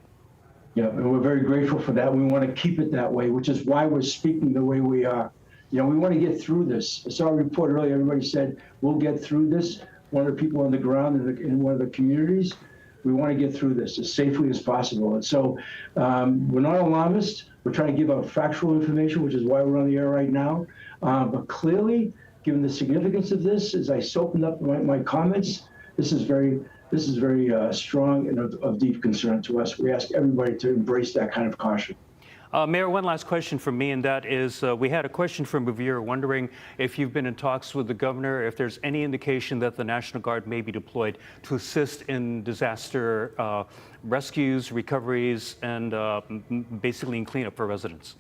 Yeah, and we're very grateful for that. We want to keep it that way, which is why we're speaking the way we are. We want to get through this. I saw a report earlier, everybody said, we'll get through this. One of the people on the ground in one of the communities, we want to get through this as safely as possible. And so we're not alarmist. We're trying to give out factual information, which is why we're on the air right now. But clearly, given the significance of this, as I opened up my comments, this is very strong and of deep concern to us. We ask everybody to embrace that kind of caution. Mayor, one last question from me, and that is, we had a question from a viewer wondering if you've been in talks with the governor, if there's any indication that the National Guard may be deployed to assist in disaster rescues, recoveries, and basically in cleanup for residents.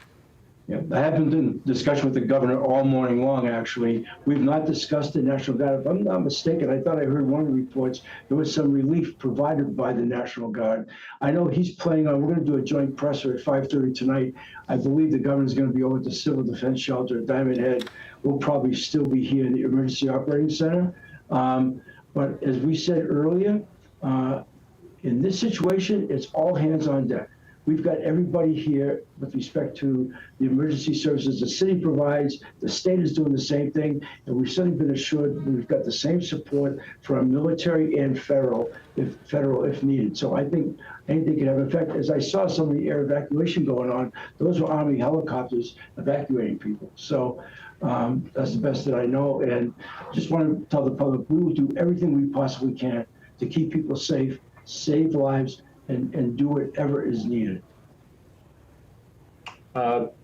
Yeah, I have been in discussion with the governor all morning long, actually. We've not discussed the National Guard. If I'm not mistaken, I thought I heard one of the reports, there was some relief provided by the National Guard. I know he's planning on, we're going to do a joint presser at 5:30 tonight. I believe the governor's going to be over at the Civil Defense Shelter at Diamond Head. We'll probably still be here in the Emergency Operating Center. But as we said earlier, in this situation, it's all hands on deck. We've got everybody here with respect to the emergency services the city provides. The state is doing the same thing, and we've certainly been assured we've got the same support for our military and federal if needed. So I think anything can have effect. As I saw some of the air evacuation going on, those were Army helicopters evacuating people. So that's the best that I know. And just want to tell the public, we will do everything we possibly can to keep people safe, save lives, and do whatever is needed.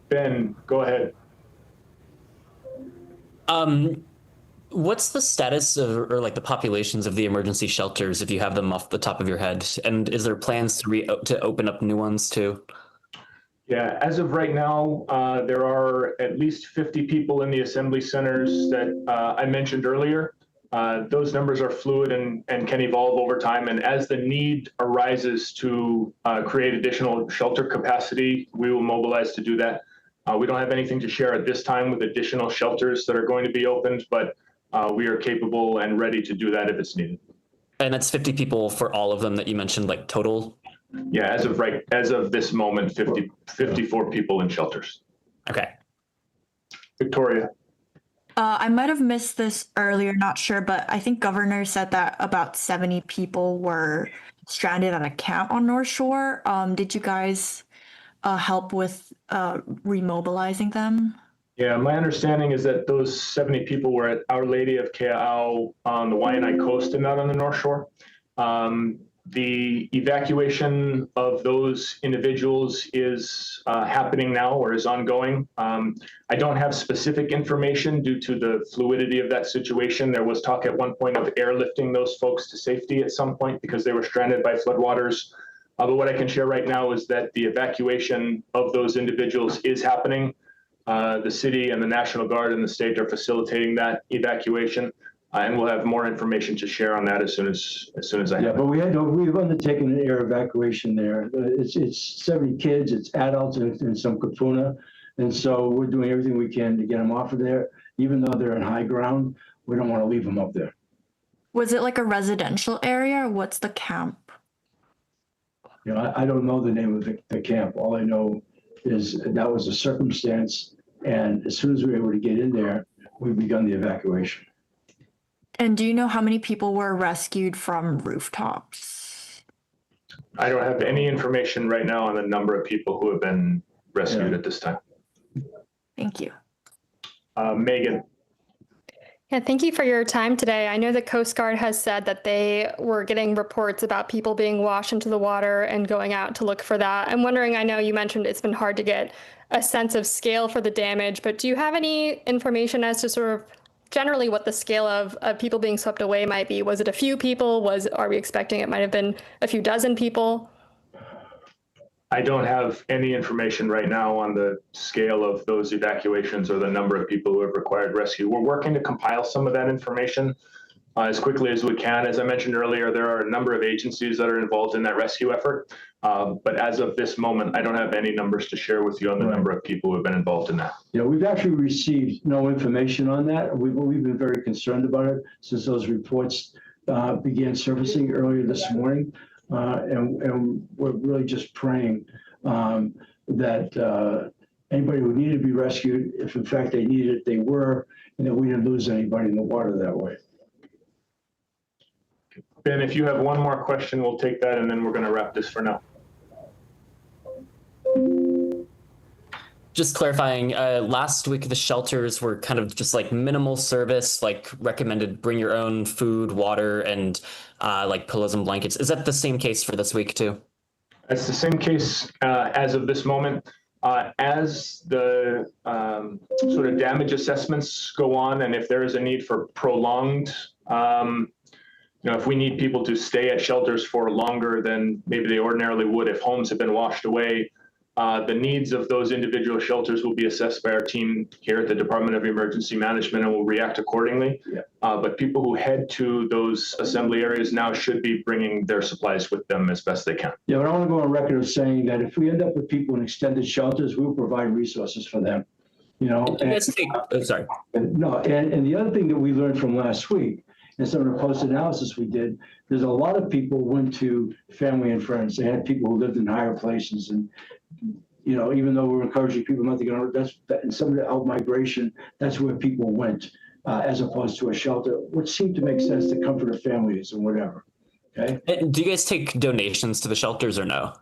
Ben, go ahead. What's the status of, or like the populations of the emergency shelters, if you have them off the top of your head? And is there plans to open up new ones too? Yeah, as of right now, there are at least 50 people in the assembly centers that I mentioned earlier. Those numbers are fluid and can evolve over time. And as the need arises to create additional shelter capacity, we will mobilize to do that. We don't have anything to share at this time with additional shelters that are going to be opened, but we are capable and ready to do that if it's needed. And that's 50 people for all of them that you mentioned, like total? Yeah, as of this moment, 54 people in shelters. Okay. Victoria. I might have missed this earlier, not sure, but I think Governor said that about 70 people were stranded at a camp on North Shore. Did you guys help with remobilizing them? Yeah, my understanding is that those 70 people were at Our Lady of Kea'au on the Waianae coast and not on the North Shore. The evacuation of those individuals is happening now or is ongoing. I don't have specific information due to the fluidity of that situation. There was talk at one point of airlifting those folks to safety at some point because they were stranded by floodwaters. But what I can share right now is that the evacuation of those individuals is happening. The city and the National Guard and the state are facilitating that evacuation. And we'll have more information to share on that as soon as I have. Yeah, but we've undertaken an air evacuation there. It's 70 kids, it's adults, and some kapuna, and so we're doing everything we can to get them off of there. Even though they're in high ground, we don't want to leave them up there. Was it like a residential area, or what's the camp? You know, I don't know the name of the camp. All I know is that was a circumstance, and as soon as we were able to get in there, we've begun the evacuation. And do you know how many people were rescued from rooftops? I don't have any information right now on the number of people who have been rescued at this time. Thank you. Megan. Yeah, thank you for your time today. I know the Coast Guard has said that they were getting reports about people being washed into the water and going out to look for that. I'm wondering, I know you mentioned it's been hard to get a sense of scale for the damage, but do you have any information as to sort of generally what the scale of people being swept away might be? Was it a few people? Are we expecting it might have been a few dozen people? I don't have any information right now on the scale of those evacuations or the number of people who have required rescue. We're working to compile some of that information as quickly as we can. As I mentioned earlier, there are a number of agencies that are involved in that rescue effort. But as of this moment, I don't have any numbers to share with you on the number of people who have been involved in that. Yeah, we've actually received no information on that. We've been very concerned about it since those reports began surfacing earlier this morning. And we're really just praying that anybody who needed to be rescued, if in fact they needed it, they were, and that we didn't lose anybody in the water that way. Ben, if you have one more question, we'll take that, and then we're going to wrap this for now. Just clarifying, last week the shelters were kind of just like minimal service, like recommended bring your own food, water, and like pillows and blankets. Is that the same case for this week too? It's the same case as of this moment. As the sort of damage assessments go on, and if there is a need for prolonged, if we need people to stay at shelters for longer than maybe they ordinarily would if homes have been washed away, the needs of those individual shelters will be assessed by our team here at the Department of Emergency Management and will react accordingly. Yeah. But people who head to those assembly areas now should be bringing their supplies with them as best they can. Yeah, but I want to go on record of saying that if we end up with people in extended shelters, we'll provide resources for them. Sorry. No, and the other thing that we learned from last week, and some of the post-analysis we did, there's a lot of people went to family and friends. They had people who lived in higher places, and even though we're encouraging people not to get on, in some of the out-migration, that's where people went, as opposed to a shelter, which seemed to make sense to comfort their families and whatever. Okay. Do you guys take donations to the shelters or no?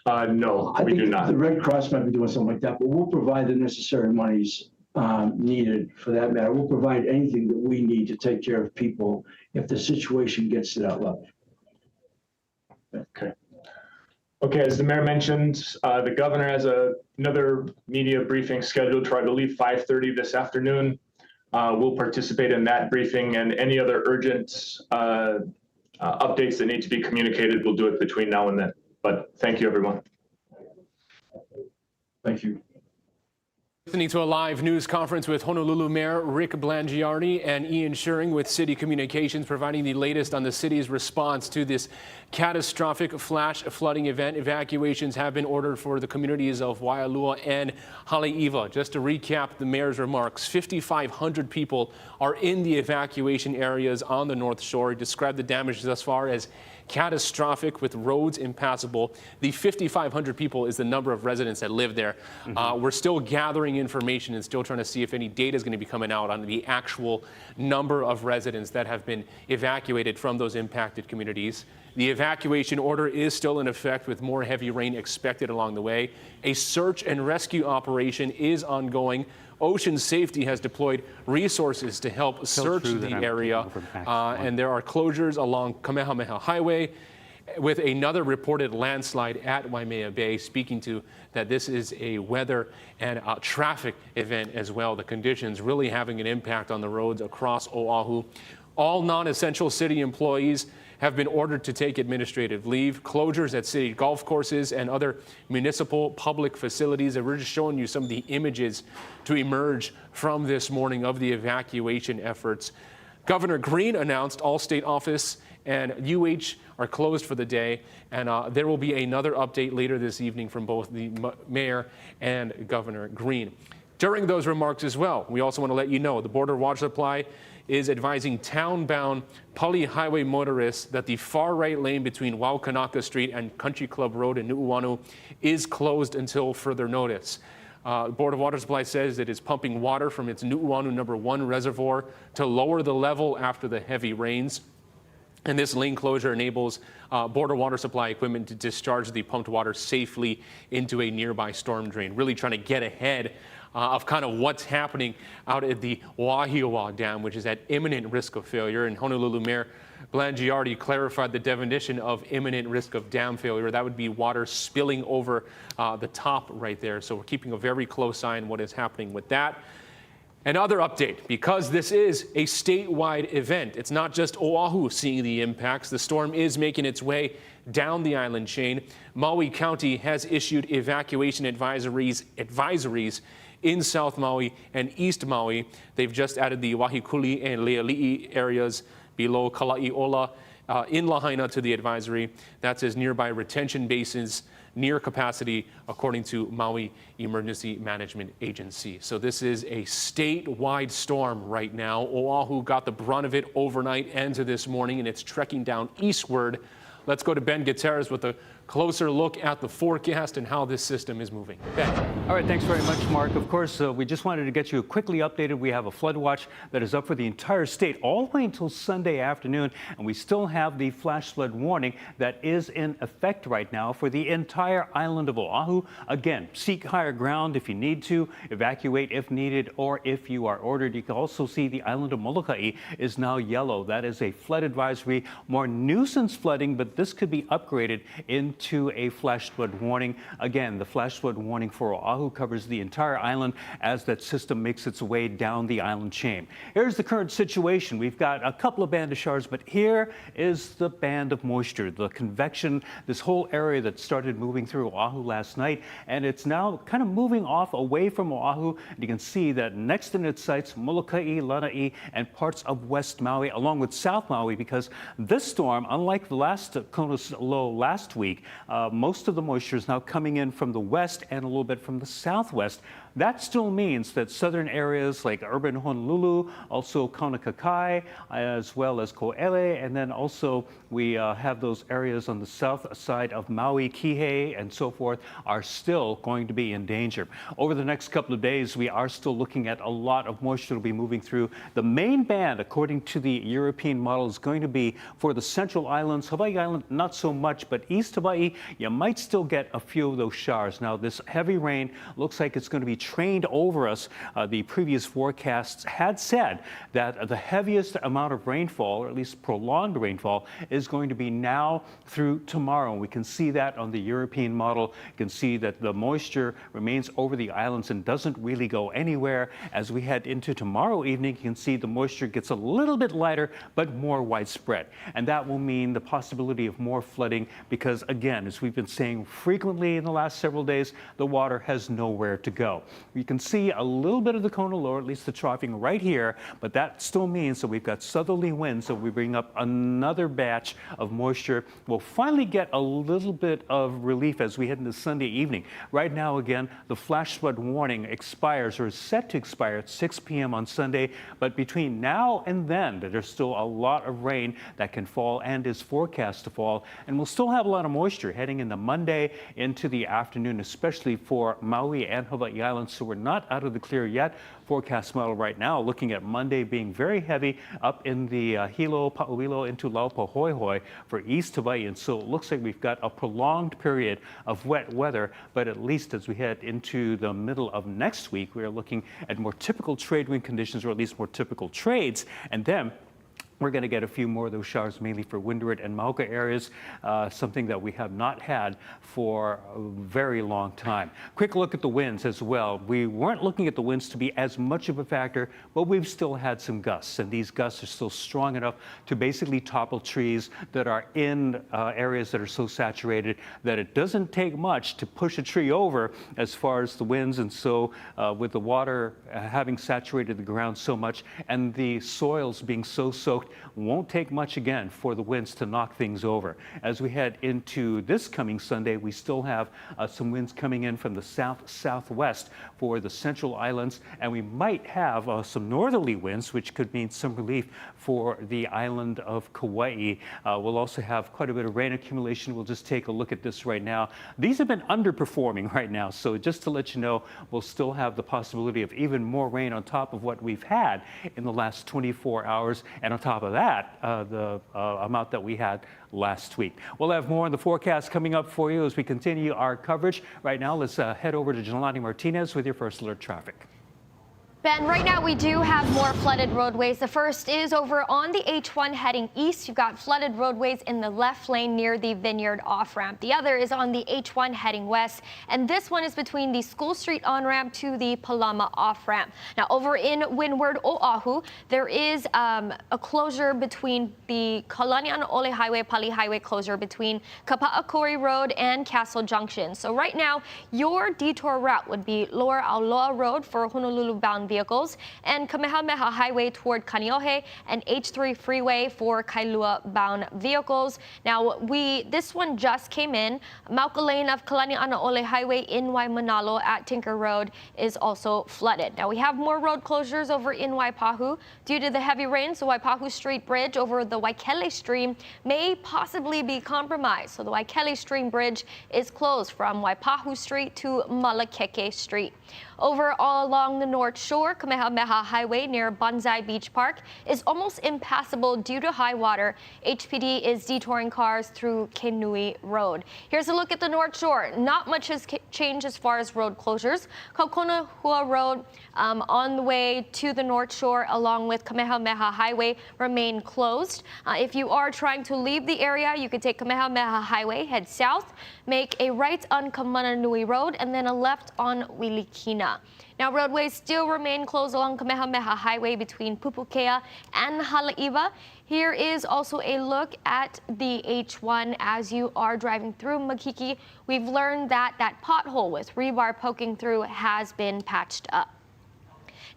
No, we do not. The Red Cross might be doing something like that, but we'll provide the necessary monies needed for that matter. We'll provide anything that we need to take care of people if the situation gets to that level. Okay, as the mayor mentioned, the governor has another media briefing scheduled for, I believe, 5:30 this afternoon. We'll participate in that briefing, and any other urgent updates that need to be communicated, we'll do it between now and then. But thank you, everyone. Thank you. Listening to a live news conference with Honolulu Mayor Rick Blangiardi and Ian Shearing with City Communications, providing the latest on the city's response to this catastrophic flash flooding event. Evacuations have been ordered for the communities of Waialua and Haleiwa. Just to recap the mayor's remarks, 5,500 people are in the evacuation areas on the North Shore. He described the damage thus far as catastrophic, with roads impassable. The 5,500 people is the number of residents that live there. We're still gathering information and still trying to see if any data is going to be coming out on the actual number of residents that have been evacuated from those impacted communities. The evacuation order is still in effect, with more heavy rain expected along the way. A search and rescue operation is ongoing. Ocean Safety has deployed resources to help search the area, and there are closures along Kamehameha Highway, with another reported landslide at Waimea Bay, speaking to that this is a weather and traffic event as well. The conditions really having an impact on the roads across Oahu. All non-essential city employees have been ordered to take administrative leave. Closures at city golf courses and other municipal public facilities. And we're just showing you some of the images to emerge from this morning of the evacuation efforts. Governor Green announced all state office and UH are closed for the day, and there will be another update later this evening from both the mayor and Governor Green. During those remarks as well, we also want to let you know the Border Water Supply is advising town-bound Pali Highway motorists that the far-right lane between Waukanaka Street and Country Club Road in Nu'uanu is closed until further notice. Board of Water Supply says it is pumping water from its Nu'uanu number 1 reservoir to lower the level after the heavy rains. And this lane closure enables Border Water Supply equipment to discharge the pumped water safely into a nearby storm drain, really trying to get ahead of kind of what's happening out at the Wahiwa Dam, which is at imminent risk of failure. And Honolulu Mayor Blangiardi clarified the definition of imminent risk of dam failure. That would be water spilling over the top right there. So we're keeping a very close eye on what is happening with that. Another update, because this is a statewide event, it's not just Oahu seeing the impacts. The storm is making its way down the island chain. Maui County has issued evacuation advisories in South Maui and East Maui. They've just added the Wahikuli and Laie areas below Kala'iola in Lahaina to the advisory. That's as nearby retention basins near capacity, according to Maui Emergency Management Agency. So this is a statewide storm right now. Oahu got the brunt of it overnight and to this morning, and it's trekking down eastward. Let's go to Ben Gutierrez with a closer look at the forecast and how this system is moving. Ben. All right, thanks very much, Mark. Of course, we just wanted to get you quickly updated. We have a flood watch that is up for the entire state all the way until Sunday afternoon, and we still have the flash flood warning that is in effect right now for the entire island of Oahu. Again, seek higher ground if you need to, evacuate if needed, or if you are ordered. You can also see the island of Molokai is now yellow. That is a flood advisory, more nuisance flooding, but this could be upgraded into a flash flood warning. Again, the flash flood warning for Oahu covers the entire island as that system makes its way down the island chain. Here's the current situation. We've got a couple of band of showers, but here is the band of moisture, the convection, this whole area that started moving through Oahu last night, and it's now kind of moving off away from Oahu. And you can see that next in its sights, Molokai, Lanai, and parts of West Maui, along with South Maui, because this storm, unlike the last Konos low last week, most of the moisture is now coming in from the west and a little bit from the southwest. That still means that southern areas like urban Honolulu, also Kaunakakai, as well as Ko'ele, and then also we have those areas on the south side of Maui, Kihei, and so forth, are still going to be in danger. Over the next couple of days, we are still looking at a lot of moisture to be moving through. The main band, according to the European model, is going to be for the central islands. Hawaii Island, not so much, but East Hawaii, you might still get a few of those showers. Now, this heavy rain looks like it's going to be trained over us. The previous forecasts had said that the heaviest amount of rainfall, or at least prolonged rainfall, is going to be now through tomorrow. We can see that on the European model. You can see that the moisture remains over the islands and doesn't really go anywhere. As we head into tomorrow evening, you can see the moisture gets a little bit lighter, but more widespread. And that will mean the possibility of more flooding because, again, as we've been saying frequently in the last several days, the water has nowhere to go. You can see a little bit of the Kona low, at least the troughing right here, but that still means that we've got southerly winds, so we bring up another batch of moisture. We'll finally get a little bit of relief as we head into Sunday evening. Right now, again, the flash flood warning expires or is set to expire at 6 p.m. on Sunday, but between now and then, there's still a lot of rain that can fall and is forecast to fall, and we'll still have a lot of moisture heading into Monday into the afternoon, especially for Maui and Hawaii Islands, so we're not out of the clear yet. Forecast model right now looking at Monday being very heavy up in the Hilo, Pauilo into Laupahoehoe for East Hawaii, and so it looks like we've got a prolonged period of wet weather, but at least as we head into the middle of next week, we are looking at more typical trade wind conditions, or at least more typical trades, and then we're going to get a few more of those showers, mainly for Windward and Mauka areas, something that we have not had for a very long time. Quick look at the winds as well. We weren't looking at the winds to be as much of a factor, but we've still had some gusts, and these gusts are still strong enough to basically topple trees that are in areas that are so saturated that it doesn't take much to push a tree over as far as the winds. And so with the water having saturated the ground so much and the soils being so soaked, won't take much again for the winds to knock things over. As we head into this coming Sunday, we still have some winds coming in from the south-southwest for the central islands, and we might have some northerly winds, which could mean some relief for the island of Kauai. We'll also have quite a bit of rain accumulation. We'll just take a look at this right now. These have been underperforming right now, so just to let you know, we'll still have the possibility of even more rain on top of what we've had in the last 24 hours, and on top of that, the amount that we had last week. We'll have more on the forecast coming up for you as we continue our coverage. Right now, let's head over to Jelani Martinez with your first alert traffic. Ben, right now we do have more flooded roadways. The first is over on the H1 heading east. You've got flooded roadways in the left lane near the Vineyard off-ramp. The other is on the H1 heading west, and this one is between the School Street on-ramp to the Palama off-ramp. Now, over in Windward, Oahu, there is a closure between the Kalanianaole Highway, Pali Highway closure between Kapa'akori Road and Castle Junction. So right now, your detour route would be Lower Auloa Road for Honolulu-bound vehicles and Kamehameha Highway toward Kaneohe and H3 Freeway for Kailua-bound vehicles. Now, this one just came in. Mauka Lane of Kalanianaole Highway in Waimanalo at Tinker Road is also flooded. Now, we have more road closures over in Waipahu. Due to the heavy rains, the Waipahu Street Bridge over the Waikele Stream may possibly be compromised. So the Waikele Stream Bridge is closed from Waipahu Street to Malakeke Street. Over all along the North Shore, Kamehameha Highway near Bonsai Beach Park is almost impassable due to high water. HPD is detouring cars through Kenui Road. Here's a look at the North Shore. Not much has changed as far as road closures. Kaukonahua Road on the way to the North Shore along with Kamehameha Highway remain closed. If you are trying to leave the area, you could take Kamehameha Highway, head south, make a right on Kamananui Road, and then a left on Wilikina. Now, roadways still remain closed along Kamehameha Highway between Pupukea and Haleiwa. Here is also a look at the H1 as you are driving through Makiki. We've learned that pothole with rebar poking through has been patched up.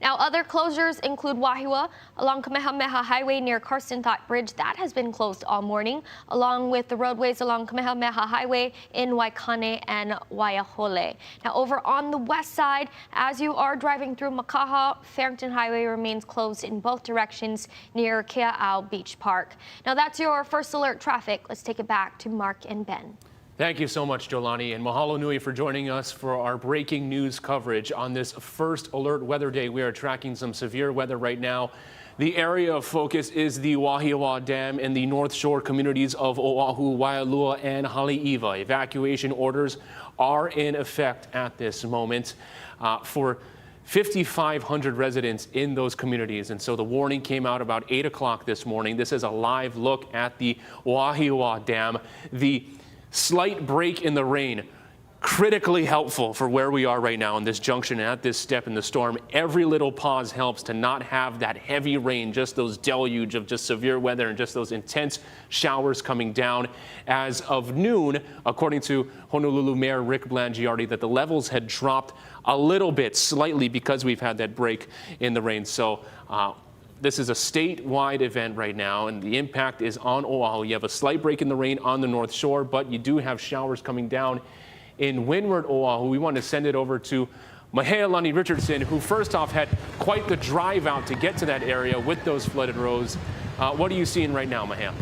Now, other closures include Wahiwa along Kamehameha Highway near Carson Thought Bridge. That has been closed all morning, along with the roadways along Kamehameha Highway in Waikane and Waiahole. Now, over on the west side, as you are driving through Makaha, Farrington Highway remains closed in both directions near Kea'au Beach Park. Now, that's your first alert traffic. Let's take it back to Mark and Ben. Thank you so much, Jolani, and mahalo nui for joining us for our breaking news coverage on this first alert weather day. We are tracking some severe weather right now. The area of focus is the Wahiawa Dam and the North Shore communities of Oahu, Waialua and Haleiwa. Evacuation orders are in effect at this moment for 5,500 residents in those communities. And so the warning came out about 8 o'clock this morning. This is a live look at the Wahiwa Dam. The slight break in the rain critically helpful for where we are right now in this junction at this step in the storm. Every little pause helps to not have that heavy rain, just those deluge of just severe weather and just those intense showers coming down. As of noon, according to Honolulu Mayor Rick Blangiardi, that the levels had dropped a little bit, slightly, because we've had that break in the rain. So this is a statewide event right now, and the impact is on Oahu. You have a slight break in the rain on the North Shore, but you do have showers coming down in Windward, Oahu. We want to send it over to Mahealani Richardson, who first off had quite the drive out to get to that area with those flooded roads. What are you seeing right now, Mahea?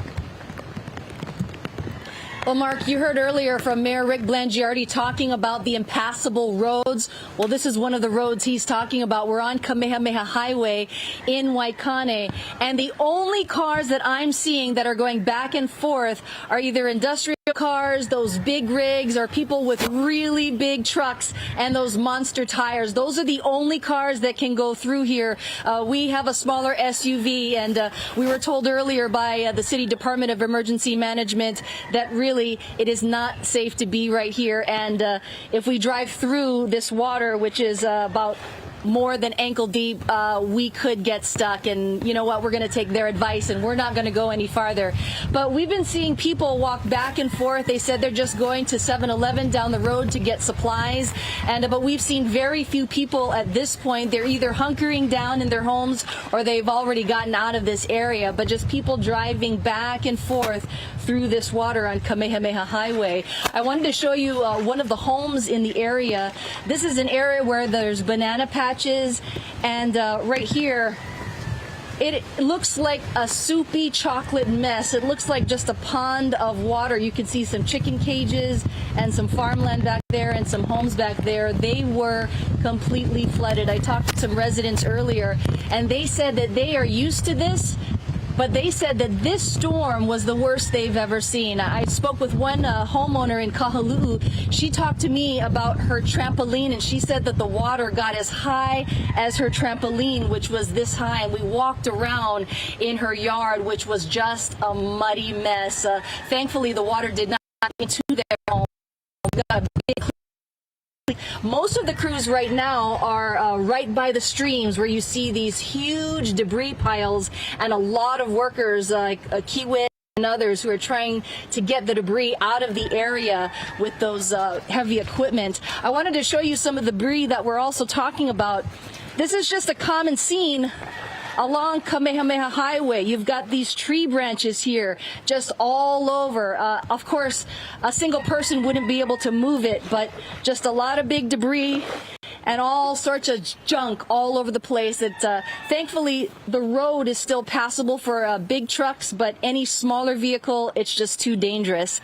Well, Mark, you heard earlier from Mayor Rick Blangiardi talking about the impassable roads. Well, this is one of the roads he's talking about. We're on Kamehameha Highway in Waikane, and the only cars that I'm seeing that are going back and forth are either industrial cars, those big rigs, or people with really big trucks and those monster tires. Those are the only cars that can go through here. We have a smaller SUV, and we were told earlier by the City Department of Emergency Management that really it is not safe to be right here. And if we drive through this water, which is about more than ankle deep, we could get stuck. And you know what, we're going to take their advice and we're not going to go any farther. But we've been seeing people walk back and forth. They said they're just going to 7-Eleven down the road to get supplies, and but we've seen very few people at this point. They're either hunkering down in their homes or they've already gotten out of this area, but just people driving back and forth through this water on Kamehameha Highway. I wanted to show you one of the homes in the area. This is an area where there's banana patches, and right here it looks like a soupy chocolate mess. It looks like just a pond of water. You can see some chicken cages and some farmland back there and some homes back there. They were completely flooded. I talked to some residents earlier, and they said that they are used to this, but they said that this storm was the worst they've ever seen. I spoke with one homeowner in Kahaluu. She talked to me about her trampoline, and she said that the water got as high as her trampoline, which was this high. And we walked around in her yard, which was just a muddy mess. Thankfully, the water did not get into their home. We got a big Most of the crews right now are right by the streams, where you see these huge debris piles, and a lot of workers like Kiwi and others who are trying to get the debris out of the area with those heavy equipment. I wanted to show you some of the debris that we're also talking about. This is just a common scene along Kamehameha Highway. You've got these tree branches here just all over. Of course, a single person wouldn't be able to move it, but just a lot of big debris and all sorts of junk all over the place. Thankfully, the road is still passable for big trucks, but any smaller vehicle, it's just too dangerous.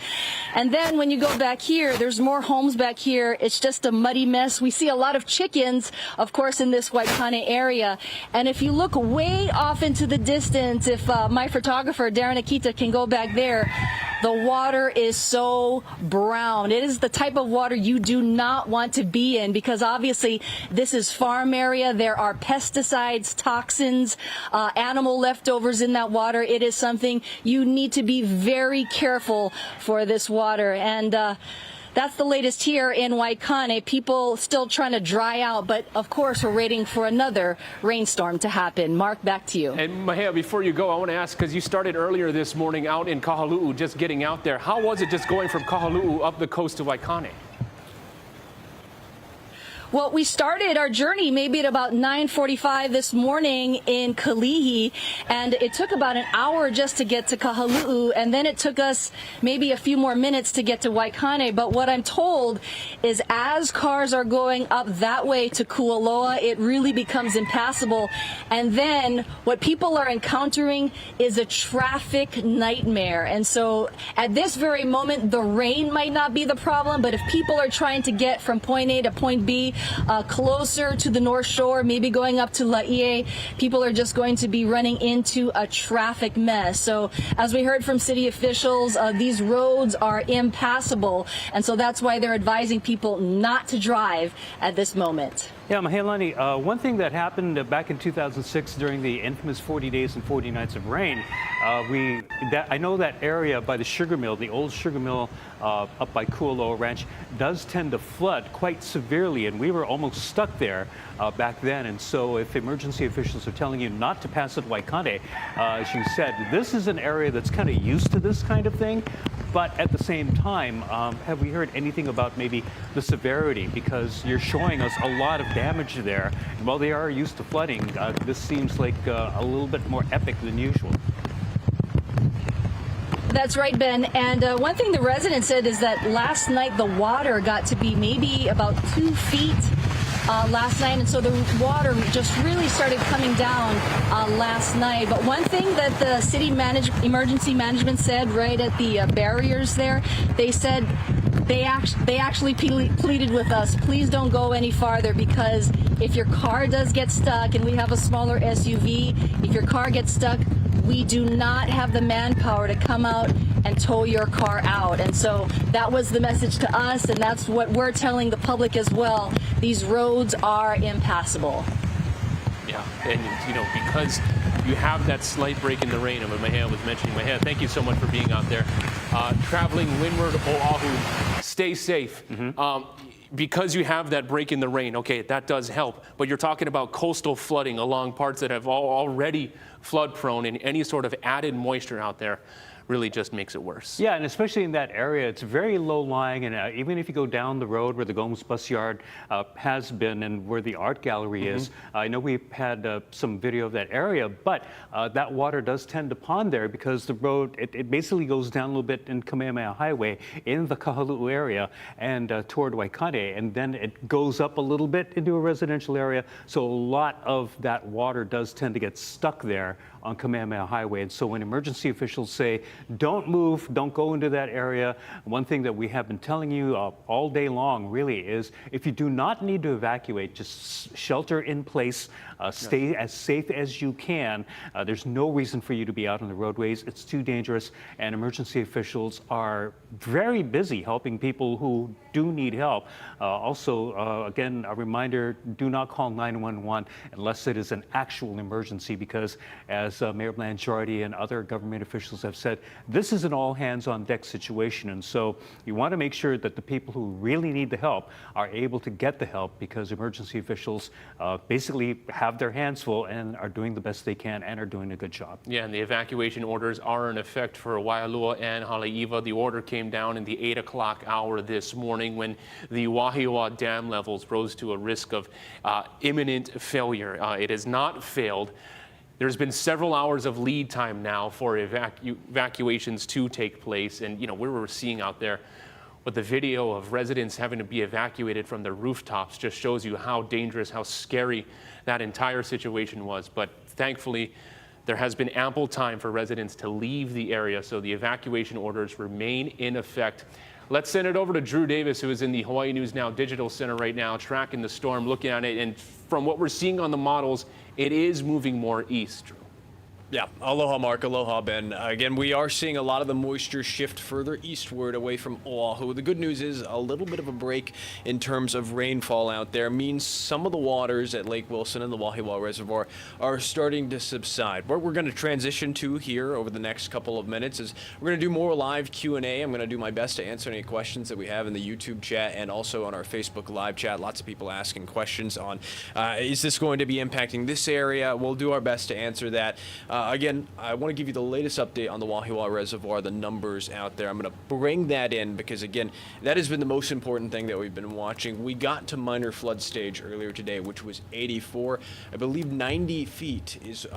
And then when you go back here, there's more homes back here. It's just a muddy mess. We see a lot of chickens, of course, in this Waikane area. And if you look way off into the distance, if my photographer, Darren Akita, can go back there, the water is so brown. It is the type of water you do not want to be in, because obviously this is farm area. There are pesticides, toxins, animal leftovers in that water. It is something you need to be very careful for this water. And that's the latest here in Waikane. People still trying to dry out, but of course we're waiting for another rainstorm to happen. Mark, back to you. And Mahea, before you go, I want to ask, because you started earlier this morning out in Kahaluu, just getting out there. How was it just going from Kahaluu up the coast to Waikane? Well, we started our journey maybe at about 9:45 this morning in Kalihi, and it took about an hour just to get to Kahaluu, and then it took us maybe a few more minutes to get to Waikane. But what I'm told is as cars are going up that way to Kualoa, it really becomes impassable. And then what people are encountering is a traffic nightmare. And so at this very moment, the rain might not be the problem, but if people are trying to get from point A to point B, closer to the North Shore, maybe going up to Laie, people are just going to be running into a traffic mess. So as we heard from city officials, these roads are impassable, and so that's why they're advising people not to drive at this moment. Yeah, Mahealani, one thing that happened back in 2006 during the infamous 40 days and 40 nights of rain, I know that area by the sugar mill, the old sugar mill up by Kualoa Ranch, does tend to flood quite severely, and we were almost stuck there back then. And so if emergency officials are telling you not to pass at Waikane, as you said, this is an area that's kind of used to this kind of thing. But at the same time, have we heard anything about maybe the severity? Because you're showing us a lot of damage there. And while they are used to flooding, this seems like a little bit more epic than usual. That's right, Ben. And one thing the resident said is that last night the water got to be maybe about 2 feet last night, and so the water just really started coming down last night. But one thing that the city emergency management said right at the barriers there, they said they actually pleaded with us, please don't go any farther, because if your car does get stuck, and we have a smaller SUV, if your car gets stuck, we do not have the manpower to come out and tow your car out. And so that was the message to us, and that's what we're telling the public as well. These roads are impassable. Yeah, and because you have that slight break in the rain, and what Mahea was mentioning, Mahea, thank you so much for being out there. Traveling windward Oahu, stay safe. Because you have that break in the rain, okay, that does help. But you're talking about coastal flooding along parts that have already flood prone, and any sort of added moisture out there really just makes it worse. Yeah, and especially in that area, it's very low lying, and even if you go down the road where the Gomes bus yard has been and where the art gallery is, I know we've had some video of that area, but that water does tend to pond there because the road, it basically goes down a little bit in Kamehameha Highway in the Kahaluu area and toward Waikane, and then it goes up a little bit into a residential area, so a lot of that water does tend to get stuck there on Kamehameha Highway. And so when emergency officials say, don't move, don't go into that area, one thing that we have been telling you all day long really is if you do not need to evacuate, just shelter in place, stay as safe as you can. There's no reason for you to be out on the roadways. It's too dangerous, and emergency officials are very busy helping people who do need help. Also, again, a reminder, do not call 911 unless it is an actual emergency, because as Mayor Blangiardi and other government officials have said, this is an all-hands-on-deck situation, and so you want to make sure that the people who really need the help are able to get the help, because emergency officials basically have their hands full and are doing the best they can and are doing a good job. Yeah, and the evacuation orders are in effect for Waialua and Haleiwa. The order came down in the 8 o'clock hour this morning when the Wahiwa Dam levels rose to a risk of imminent failure. It has not failed. There's been several hours of lead time now for evacuations to take place. And, we were seeing out there what the video of residents having to be evacuated from their rooftops just shows you how dangerous, how scary that entire situation was. But thankfully, there has been ample time for residents to leave the area, so the evacuation orders remain in effect. Let's send it over to Drew Davis, who is in the Hawaii News Now Digital Center right now, tracking the storm, looking at it. And from what we're seeing on the models, it is moving more east, Drew. Yeah, aloha, Mark. Aloha, Ben. Again, we are seeing a lot of the moisture shift further eastward away from Oahu. The good news is a little bit of a break in terms of rainfall out there means some of the waters at Lake Wilson and the Wahiwa Reservoir are starting to subside. What we're going to transition to here over the next couple of minutes is we're going to do more live Q&A. I'm going to do my best to answer any questions that we have in the YouTube chat and also on our Facebook live chat. Lots of people asking questions on, is this going to be impacting this area? We'll do our best to answer that. Again, I want to give you the latest update on the Wahiwa Reservoir, the numbers out there. I'm going to bring that in because, again, that has been the most important thing that we've been watching. We got to minor flood stage earlier today, which was 84. I believe 90 feet is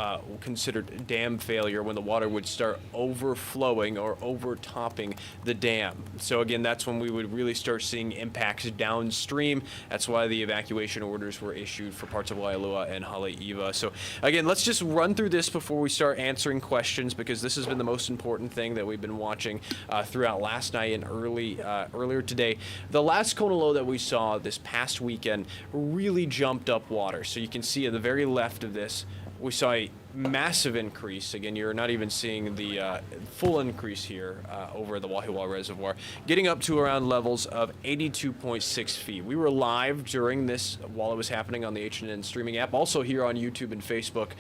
considered dam failure when the water would start overflowing or overtopping the dam. So, again, that's when we would really start seeing impacts downstream. That's why the evacuation orders were issued for parts of Waialua and Haleiwa. So, again, let's just run through this before we start answering questions, because this has been the most important thing that we've been watching throughout last night and earlier today. The last Kona low that we saw this past weekend really jumped up water. So you can see at the very left of this, we saw a massive increase. Again, you're not even seeing the full increase here over the Wahiwa Reservoir, getting up to around levels of 82.6 feet. We were live during this while it was happening on the H&N streaming app, also here on YouTube and Facebook,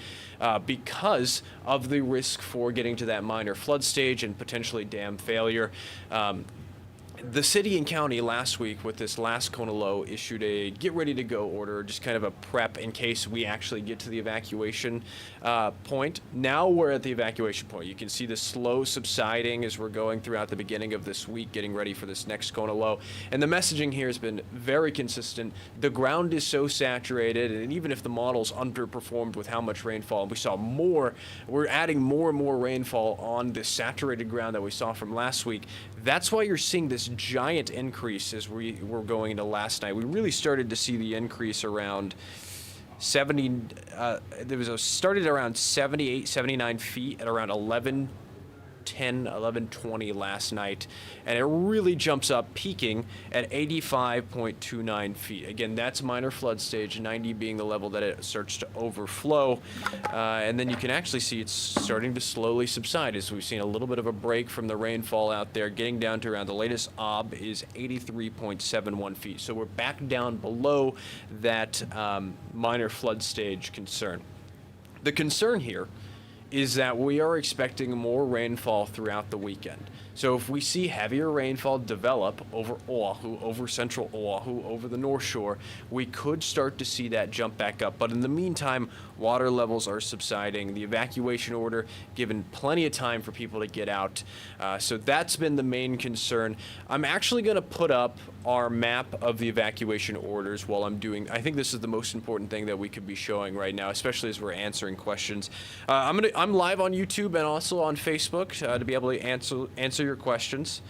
because of the risk for getting to that minor flood stage and potentially dam failure. The city and county last week with this last Kona low issued a get ready to go order, just kind of a prep in case we actually get to the evacuation point. Now we're at the evacuation point. You can see the slow subsiding as we're going throughout the beginning of this week, getting ready for this next Kona low. And the messaging here has been very consistent. The ground is so saturated, and even if the models underperformed with how much rainfall, we saw more, we're adding more and more rainfall on this saturated ground that we saw from last week. That's why you're seeing this giant increase as we were going into last night. We really started to see the increase around 70, started around 78, 79 feet at around 11:10, 11:20 last night, and it really jumps up, peaking at 85.29 feet. Again, that's minor flood stage, 90 being the level that it starts to overflow, and then you can actually see it's starting to slowly subside as we've seen a little bit of a break from the rainfall out there, getting down to around the latest OB is 83.71 feet. So we're back down below that minor flood stage concern. The concern here is that we are expecting more rainfall throughout the weekend. So if we see heavier rainfall develop over Oahu, over central Oahu, over the North Shore, we could start to see that jump back up. But in the meantime, water levels are subsiding. The evacuation order given plenty of time for people to get out. So that's been the main concern. I'm actually going to put up our map of the evacuation orders while I'm doing. I think this is the most important thing that we could be showing right now, especially as we're answering questions. I'm live on YouTube and also on Facebook to be able to answer your questions.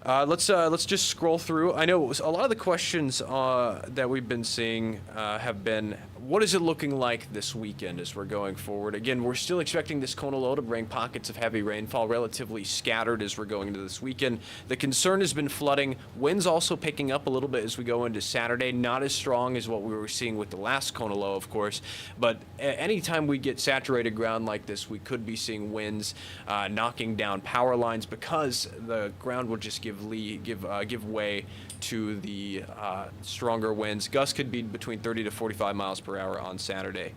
Let's just scroll through. I know a lot of the questions that we've been seeing have been, what is it looking like this weekend as we're going forward? Again, we're still expecting this Kona low to bring pockets of heavy rainfall, relatively scattered as we're going into this weekend. The concern has been flooding. Winds also picking up a little bit as we go into Saturday. Not as strong as what we were seeing with the last Kona low, of course. But anytime we get saturated ground like this, we could be seeing winds knocking down power lines because the ground will just give way to the stronger winds. Gusts could be between 30 to 45 miles per hour on Saturday.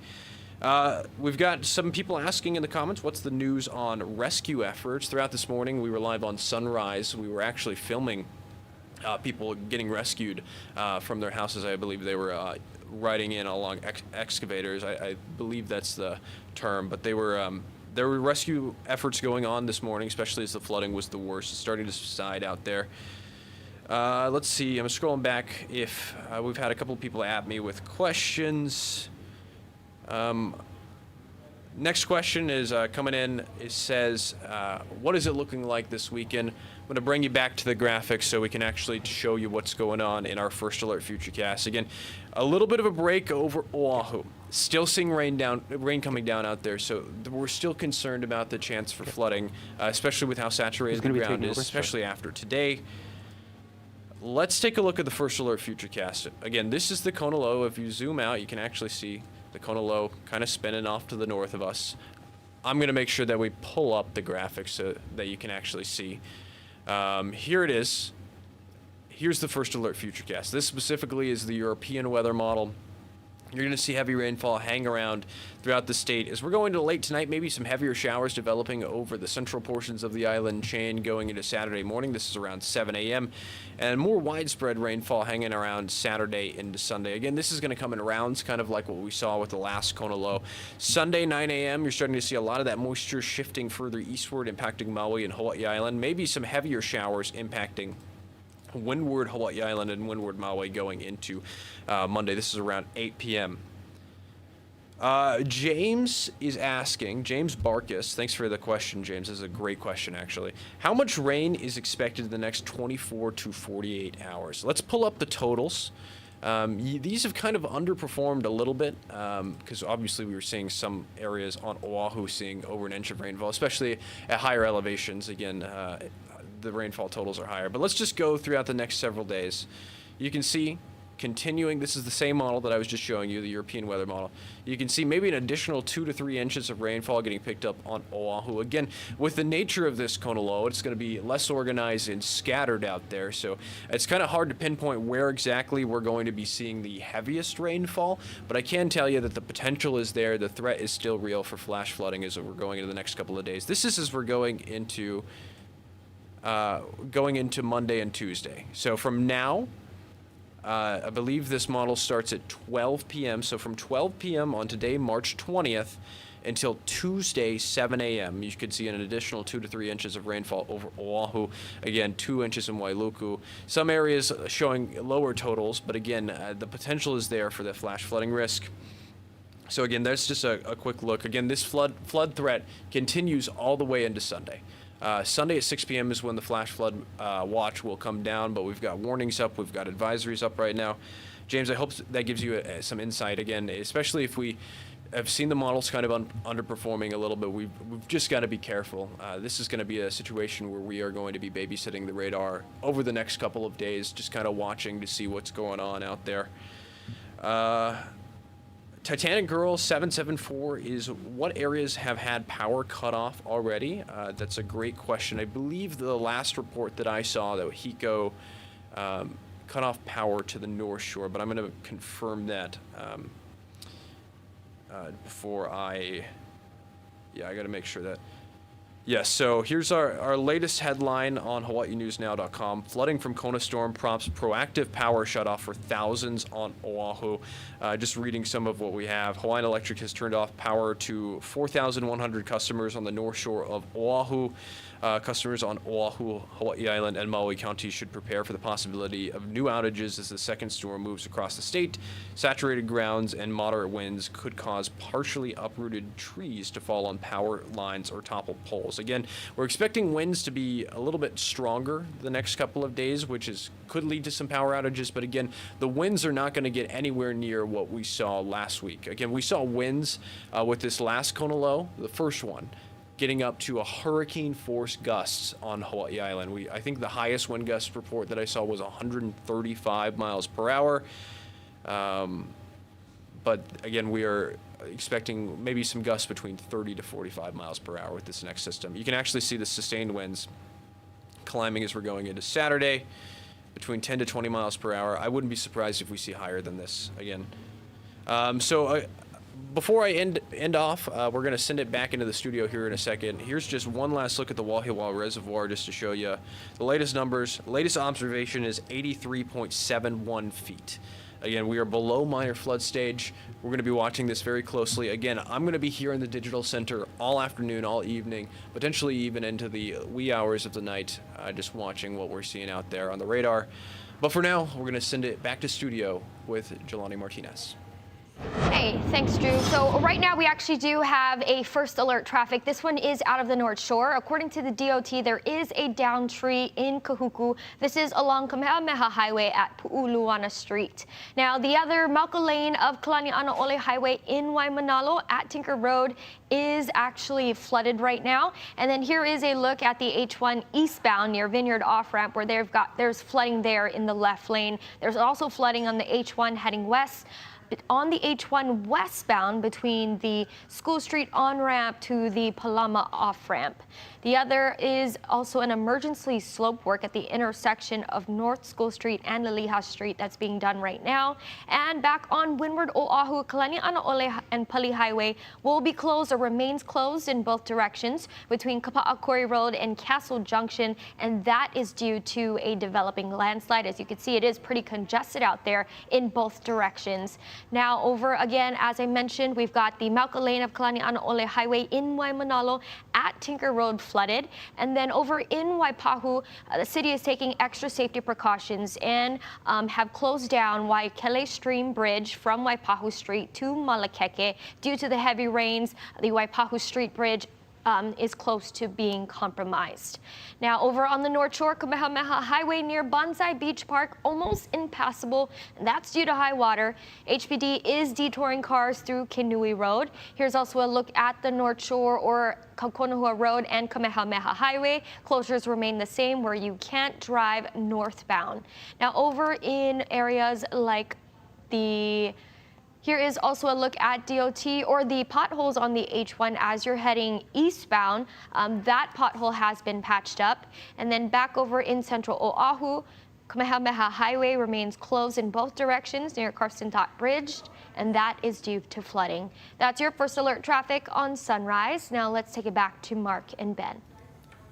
We've got some people asking in the comments, what's the news on rescue efforts? Throughout this morning, we were live on Sunrise. We were actually filming people getting rescued from their houses. I believe they were riding in along excavators. I believe that's the term, but there were rescue efforts going on this morning, especially as the flooding was the worst. It's starting to subside out there. Let's see, I'm scrolling back if we've had a couple of people at me with questions. Next question is coming in. It says, what is it looking like this weekend? I'm going to bring you back to the graphics so we can actually show you what's going on in our First Alert Futurecast. Again, a little bit of a break over Oahu. Still seeing rain coming down out there, so we're still concerned about the chance for flooding, especially with how saturated the ground is, especially after today. Let's take a look at the First Alert Futurecast. Again, this is the Kona low. If you zoom out, you can actually see the Kona low kind of spinning off to the north of us. I'm going to make sure that we pull up the graphics so that you can actually see. Here it is. Here's the First Alert Futurecast. This specifically is the European weather model. You're going to see heavy rainfall hang around throughout the state. As we're going to late tonight, maybe some heavier showers developing over the central portions of the island chain going into Saturday morning. This is around 7 a.m. And more widespread rainfall hanging around Saturday into Sunday. Again, this is going to come in rounds, kind of like what we saw with the last Kona low. Sunday, 9 a.m., you're starting to see a lot of that moisture shifting further eastward, impacting Maui and Hawaii Island. Maybe some heavier showers impacting Windward, Hawaii Island, and Windward, Maui going into Monday. This is around 8 p.m. James is asking, James Barkus, thanks for the question, James. This is a great question, actually. How much rain is expected in the next 24 to 48 hours? Let's pull up the totals. These have kind of underperformed a little bit because obviously we were seeing some areas on Oahu seeing over an inch of rainfall, especially at higher elevations. Again, the rainfall totals are higher. But let's just go throughout the next several days. You can see continuing. This is the same model that I was just showing you, the European weather model. You can see maybe an additional 2 to 3 inches of rainfall getting picked up on Oahu. Again, with the nature of this kona low, it's going to be less organized and scattered out there. So it's kind of hard to pinpoint where exactly we're going to be seeing the heaviest rainfall. But I can tell you that the potential is there. The threat is still real for flash flooding as we're going into the next couple of days. This is as we're going into Monday and Tuesday. So from now, I believe this model starts at 12 p.m. So from 12 p.m. on today, March 20th, until Tuesday, 7 a.m., you could see an additional 2 to 3 inches of rainfall over Oahu. Again, 2 inches in Wailuku. Some areas showing lower totals, but again, the potential is there for the flash flooding risk. So again, that's just a quick look. Again, this flood threat continues all the way into Sunday. Sunday at 6 p.m. is when the flash flood watch will come down, but we've got warnings up, we've got advisories up right now. James, I hope that gives you some insight again, especially if we have seen the models kind of underperforming a little bit. We've just got to be careful. This is going to be a situation where we are going to be babysitting the radar over the next couple of days, just kind of watching to see what's going on out there. Titanic Girl 774 is what areas have had power cut off already? That's a great question. I believe the last report that I saw that HECO cut off power to the North Shore, but I'm going to confirm that before I got to make sure that. Yes, so here's our latest headline on HawaiiNewsNow.com. Flooding from Kona storm prompts proactive power shutoff for thousands on Oahu. Just reading some of what we have. Hawaiian Electric has turned off power to 4,100 customers on the North Shore of Oahu. Customers on Oahu, Hawaii Island, and Maui counties should prepare for the possibility of new outages as the second storm moves across the state. Saturated grounds and moderate winds could cause partially uprooted trees to fall on power lines or topple poles. Again, we're expecting winds to be a little bit stronger the next couple of days, which could lead to some power outages. But again, the winds are not going to get anywhere near what we saw last week. Again, we saw winds with this last Kona low, the first one, getting up to a hurricane force gusts on Hawaii Island. I think the highest wind gust report that I saw was 135 miles per hour. But again, we are expecting maybe some gusts between 30 to 45 miles per hour with this next system. You can actually see the sustained winds climbing as we're going into Saturday, between 10 to 20 miles per hour. I wouldn't be surprised if we see higher than this again. Before I end off, we're going to send it back into the studio here in a second. Here's just one last look at the Wahiwa Reservoir just to show you the latest numbers. Latest observation is 83.71 feet. Again, we are below minor flood stage. We're going to be watching this very closely. Again, I'm going to be here in the digital center all afternoon, all evening, potentially even into the wee hours of the night, just watching what we're seeing out there on the radar. But for now, we're going to send it back to studio with Jelani Martinez. Hey, thanks, Drew. So right now we actually do have a first alert traffic. This one is out of the North Shore. According to the DOT, there is a down tree in Kahuku. This is along Kamehameha Highway at Pu'uluana Street. Now, the other Mauka Lane of Kalani'anaole Highway in Waimanalo at Tinker Road is actually flooded right now. And then here is a look at the H1 eastbound near Vineyard off-ramp where there's flooding there in the left lane. There's also flooding on the H1 heading west. On the H1 westbound between the School Street on-ramp to the Palama off-ramp. The other is also an emergency slope work at the intersection of North School Street and Liliha Street that's being done right now. And back on Windward, Oahu, Kalani'anaole and Pali Highway will be closed or remains closed in both directions between Kapa'akori Road and Castle Junction, and that is due to a developing landslide. As you can see, it is pretty congested out there in both directions. Now over again, as I mentioned, we've got the Mauka Lane of Kalani'anaole Highway in Waimanalo at Tinker Road flooded. And then over in Waipahu, the city is taking extra safety precautions and have closed down Waikele Stream Bridge from Waipahu Street to Malakeke due to the heavy rains. The Waipahu Street Bridge is close to being compromised. Now, over on the North Shore, Kamehameha Highway near Bonsai Beach Park, almost impassable, and that's due to high water. HPD is detouring cars through Kaneohe Road. Here's also a look at the North Shore or Kaukonahua Road and Kamehameha Highway. Closures remain the same where you can't drive northbound. Now, over in areas like here is also a look at DOT or the potholes on the H1 as you're heading eastbound. That pothole has been patched up. And then back over in central Oahu, Kamehameha Highway remains closed in both directions near Karstentot Bridge, and that is due to flooding. That's your first alert traffic on Sunrise. Now let's take it back to Mark and Ben.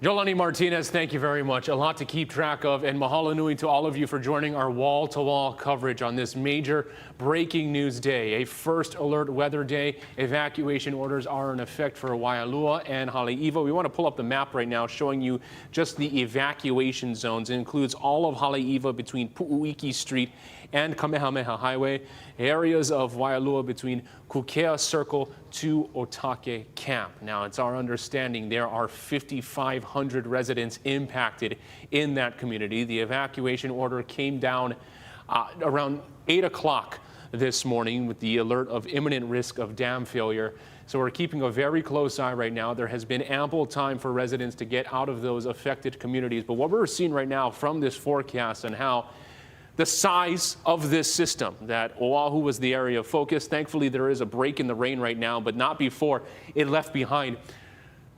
Jolani Martinez, thank you very much. A lot to keep track of, and mahalo nui to all of you for joining our wall-to-wall coverage on this major breaking news day. A first alert weather day. Evacuation orders are in effect for Waialua and Haleiwa. We want to pull up the map right now showing you just the evacuation zones. It includes all of Haleiwa between Pu'uiki Street and Kamehameha Highway, areas of Waialua between Kukea Circle to Otake Camp. Now, it's our understanding there are 5,500 residents impacted in that community. The evacuation order came down around 8 o'clock this morning with the alert of imminent risk of dam failure. So we're keeping a very close eye right now. There has been ample time for residents to get out of those affected communities. But what we're seeing right now from this forecast and how the size of this system, that Oahu was the area of focus. Thankfully, there is a break in the rain right now, but not before it left behind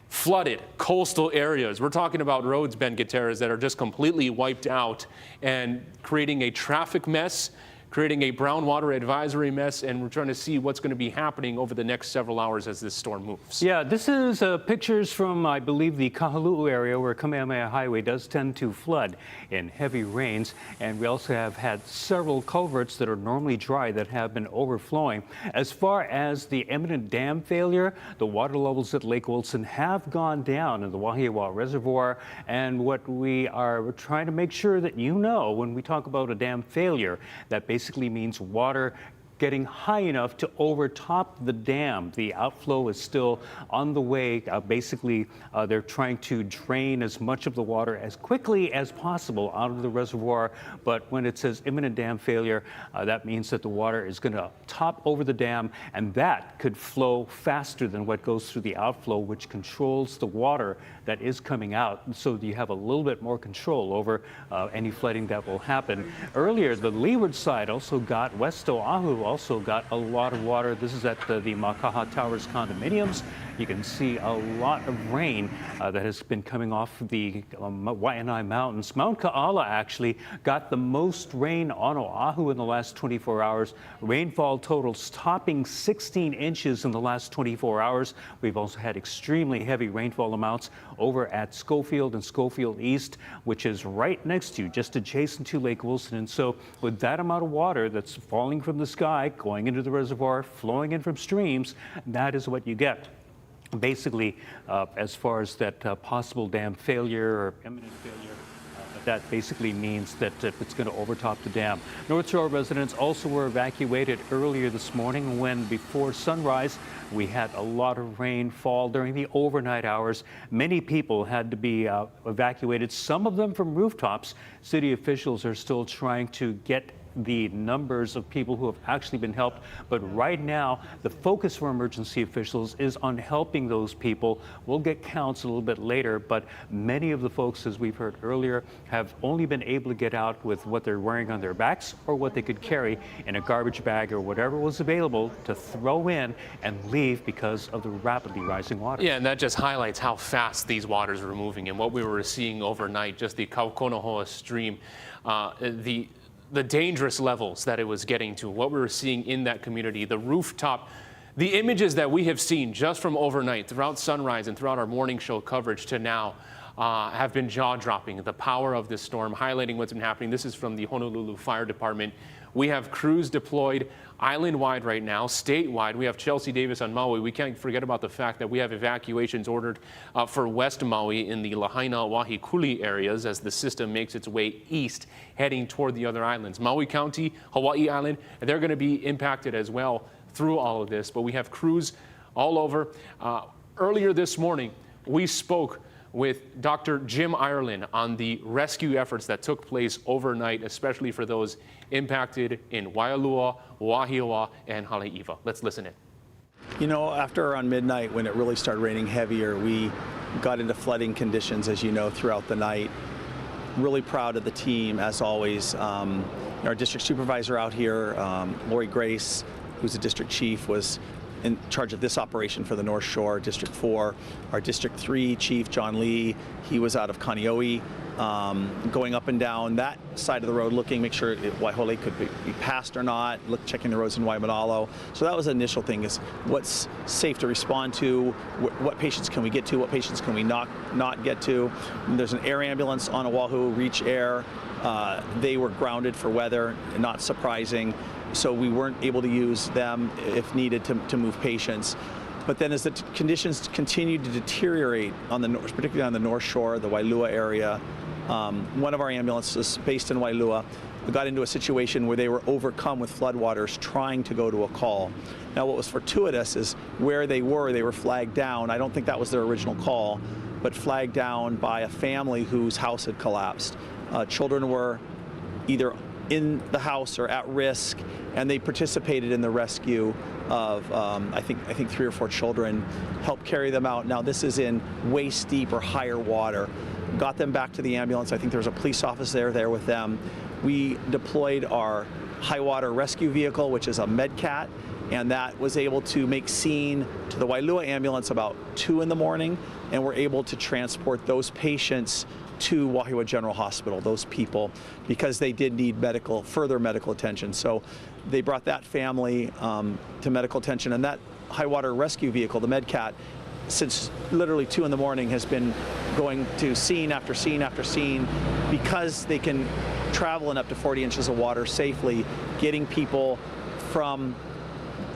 flooded coastal areas. We're talking about roads, Ben Gutierrez, that are just completely wiped out and creating a traffic mess, creating a brown water advisory mess, and we're trying to see what's going to be happening over the next several hours as this storm moves. Yeah, this is pictures from, I believe, the Kahaluu area where Kamehameha Highway does tend to flood in heavy rains. And we also have had several culverts that are normally dry that have been overflowing. As far as the imminent dam failure, the water levels at Lake Wilson have gone down in the Wahiwa Reservoir. And what we are trying to make sure that you know when we talk about a dam failure, that basically means water getting high enough to overtop the dam. The outflow is still on the way. Basically, they're trying to drain as much of the water as quickly as possible out of the reservoir. But when it says imminent dam failure, that means that the water is going to top over the dam, and that could flow faster than what goes through the outflow, which controls the water that is coming out. So you have a little bit more control over any flooding that will happen. Earlier, the leeward side also got, West Oahu also got a lot of water. This is at the Makaha Towers condominiums. You can see a lot of rain that has been coming off the Waianae Mountains. Mount Ka'ala actually got the most rain on Oahu in the last 24 hours. Rainfall totals topping 16 inches in the last 24 hours. We've also had extremely heavy rainfall amounts over at Schofield and Schofield East, which is right next to, just adjacent to Lake Wilson. And so with that amount of water that's falling from the sky, going into the reservoir, flowing in from streams, that is what you get. Basically, as far as that possible dam failure or imminent failure, that basically means that it's going to overtop the dam. North Shore residents also were evacuated earlier this morning when, before sunrise, we had a lot of rain fall during the overnight hours. Many people had to be evacuated, some of them from rooftops. City officials are still trying to get the numbers of people who have actually been helped. But right now, the focus for emergency officials is on helping those people. We'll get counts a little bit later, but many of the folks, as we've heard earlier, have only been able to get out with what they're wearing on their backs or what they could carry in a garbage bag or whatever was available to throw in and leave because of the rapidly rising water. Yeah, and that just highlights how fast these waters were moving and what we were seeing overnight, just the Kaukonohoa stream, the dangerous levels that it was getting to, what we were seeing in that community, the rooftop, the images that we have seen just from overnight, throughout sunrise and throughout our morning show coverage to now, have been jaw-dropping. The power of this storm, highlighting what's been happening. This is from the Honolulu Fire Department. We have crews deployed island-wide right now, statewide. We have Chelsea Davis on Maui. We can't forget about the fact that we have evacuations ordered for West Maui in the Lahaina, Wahikuli areas as the system makes its way east, heading toward the other islands. Maui County, Hawaii Island, they're going to be impacted as well through all of this. But we have crews all over. Earlier this morning, we spoke with Dr. Jim Ireland on the rescue efforts that took place overnight, especially for those impacted in Waialua, Wahiwa, and Haleiwa. Let's listen in. You know, after around midnight, when it really started raining heavier, we got into flooding conditions, as you know, throughout the night. Really proud of the team, as always. Our district supervisor out here, Lori Grace, who's the district chief, was in charge of this operation for the North Shore, District 4. Our District 3 chief, John Lee, he was out of Kaneohe, going up and down that side of the road, looking, make sure Waiholei could be passed or not, checking the roads in Waimanalo. So that was the initial thing, is what's safe to respond to, what patients can we get to, what patients can we not get to. And there's an air ambulance on Oahu, Reach Air. They were grounded for weather, not surprising. So we weren't able to use them if needed to move patients. But then as the conditions continued to deteriorate, particularly on the North Shore, the Waialua area, one of our ambulances based in Waialua got into a situation where they were overcome with floodwaters trying to go to a call. Now what was fortuitous is where they were flagged down. I don't think that was their original call, but flagged down by a family whose house had collapsed. Children were either in the house or at risk, and they participated in the rescue of I think 3 or 4 children, helped carry them out. Now this is in waist deep or higher water. Got them back to the ambulance. I think there was a police officer there with them. We deployed our high water rescue vehicle, which is a MedCat, and that was able to make scene to the Waialua ambulance about 2 in the morning, and we're able to transport those patients to Wahiwa General Hospital, those people, because they did need further medical attention. So they brought that family to medical attention, and that high water rescue vehicle, the MedCat, since literally 2 in the morning has been going to scene after scene after scene, because they can travel in up to 40 inches of water safely, getting people from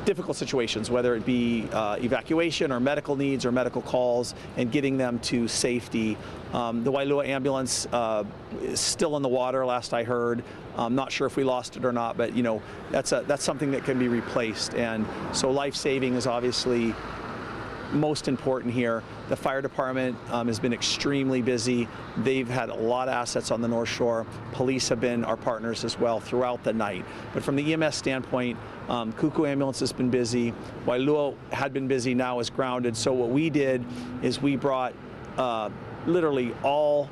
difficult situations, whether it be evacuation or medical needs or medical calls, and getting them to safety. The Waialua ambulance is still in the water, last I heard. I'm not sure if we lost it or not, but you know, that's something that can be replaced. And so life-saving is obviously most important here. The fire department has been extremely busy. They've had a lot of assets on the North Shore. Police have been our partners as well throughout the night. But from the EMS standpoint, Kuku ambulance has been busy. Waialua had been busy, now is grounded. So what we did is we brought literally all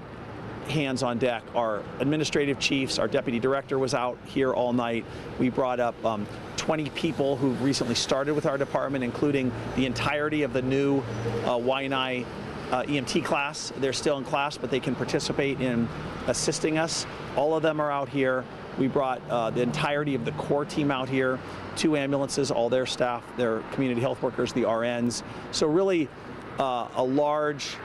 hands on deck. Our administrative chiefs, our deputy director was out here all night. We brought up 20 people who recently started with our department, including the entirety of the new Waianae EMT class. They're still in class, but they can participate in assisting us. All of them are out here. We brought the entirety of the core team out here, 2 ambulances, all their staff, their community health workers, the RNs. So really a large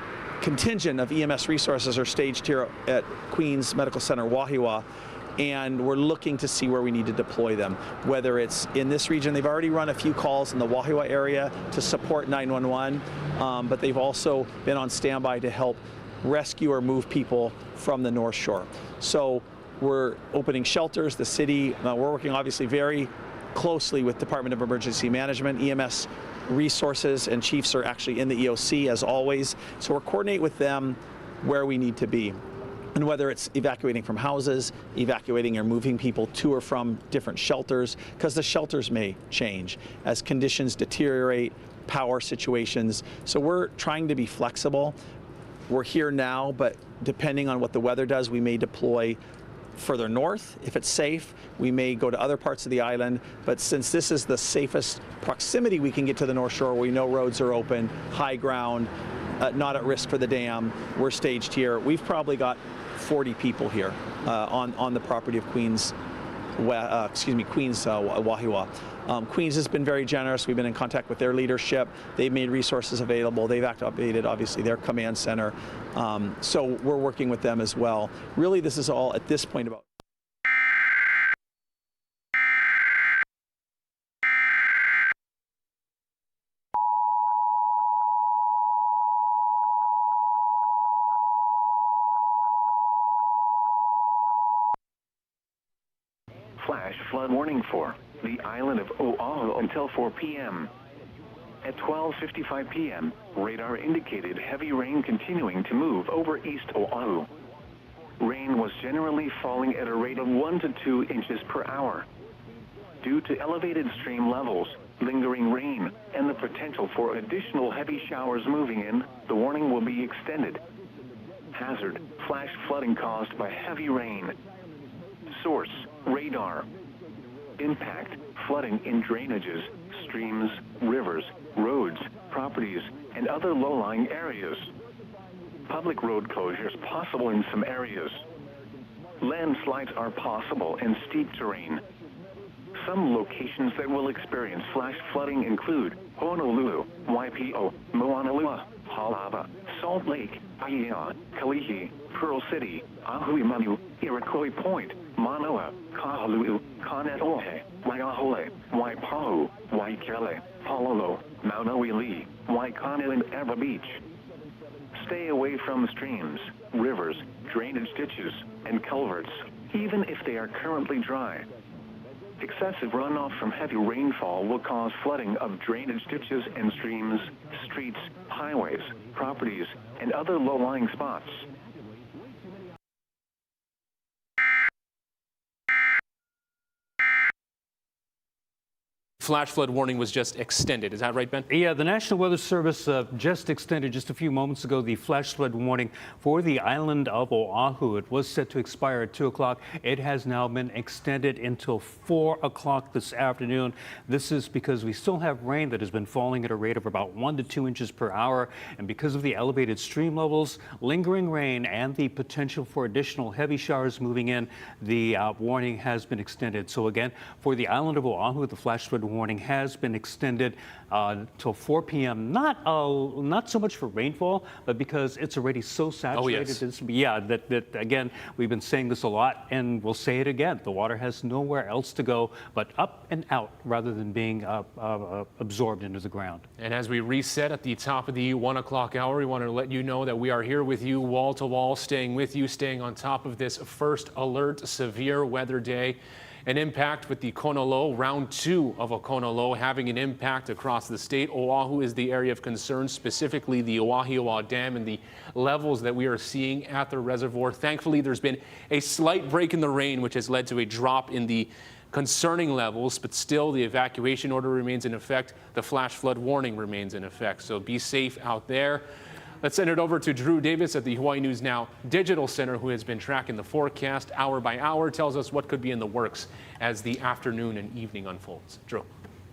contingent of EMS resources are staged here at Queens Medical Center, Wahiwa, and we're looking to see where we need to deploy them. Whether it's in this region, they've already run a few calls in the Wahiwa area to support 911, but they've also been on standby to help rescue or move people from the North Shore. So we're opening shelters, the city, we're working obviously very closely with Department of Emergency Management. EMS resources and chiefs are actually in the EOC as always. So we're coordinating with them where we need to be. And whether it's evacuating from houses, evacuating or moving people to or from different shelters, because the shelters may change as conditions deteriorate, power situations. So we're trying to be flexible. We're here now, but depending on what the weather does, we may deploy further north. If it's safe, we may go to other parts of the island. But since this is the safest proximity we can get to the North Shore, where we know roads are open, high ground, not at risk for the dam, we're staged here. We've probably got 40 people here on the property of Queens Wahiwa. Queens has been very generous. We've been in contact with their leadership. They've made resources available. They've activated, obviously, their command center. So we're working with them as well. Really, this is all at this point about. Flash flood warning for the island of Oahu until 4 p.m. At At 12:55 p.m., radar indicated heavy rain continuing to move over East Oahu. Rain was generally falling at a rate of 1 to 2 inches per hour. Due to elevated stream levels, lingering rain, and the potential for additional heavy showers moving in, the warning will be extended. Hazard: flash flooding caused by heavy rain. Source: radar. Impact: flooding in drainages, streams, rivers, roads, properties, and other low-lying areas. Public road closures possible in some areas. Landslides are possible in steep terrain. Some locations that will experience flash flooding include Honolulu, Waipio, Moanalua, Haleiwa, Salt Lake, Aiea, Kalihi, Pearl City, Ahuimanu, Iroquois Point, Manoa, Kahaluu, Kaneohe, Waiahole, Waipahu, Waikele, Palolo, Maunawili, Waikana, and Eva Beach. Stay away from streams, rivers, drainage ditches, and culverts, even if they are currently dry. Excessive runoff from heavy rainfall will cause flooding of drainage ditches and streams, streets, highways, properties, and other low-lying spots. Flash flood warning was just extended. Is that right, Ben? Yeah, the National Weather Service just extended just a few moments ago the flash flood warning for the island of Oahu. It was set to expire at 2 o'clock. It has now been extended until 4 o'clock this afternoon. This is because we still have rain that has been falling at a rate of about 1 to 2 inches per hour. And because of the elevated stream levels, lingering rain, and the potential for additional heavy showers moving in, the warning has been extended. So again, for the island of Oahu, the flash flood warning has been extended till 4 p.m. Not so much for rainfall, but because it's already so saturated. Oh, yes. Yeah, that again, we've been saying this a lot, and we'll say it again. The water has nowhere else to go but up and out rather than being absorbed into the ground. And as we reset at the top of the 1 o'clock hour, we want to let you know that we are here with you wall to wall, staying with you, staying on top of this first alert severe weather day. An impact with the Kona low, round 2 of a Kona low, having an impact across the state. Oahu is the area of concern, specifically the Wahiwa Dam and the levels that we are seeing at the reservoir. Thankfully, there's been a slight break in the rain, which has led to a drop in the concerning levels, but still the evacuation order remains in effect. The flash flood warning remains in effect. So be safe out there. Let's send it over to Drew Davis at the Hawaii News Now Digital Center, who has been tracking the forecast hour by hour, tells us what could be in the works as the afternoon and evening unfolds. Drew.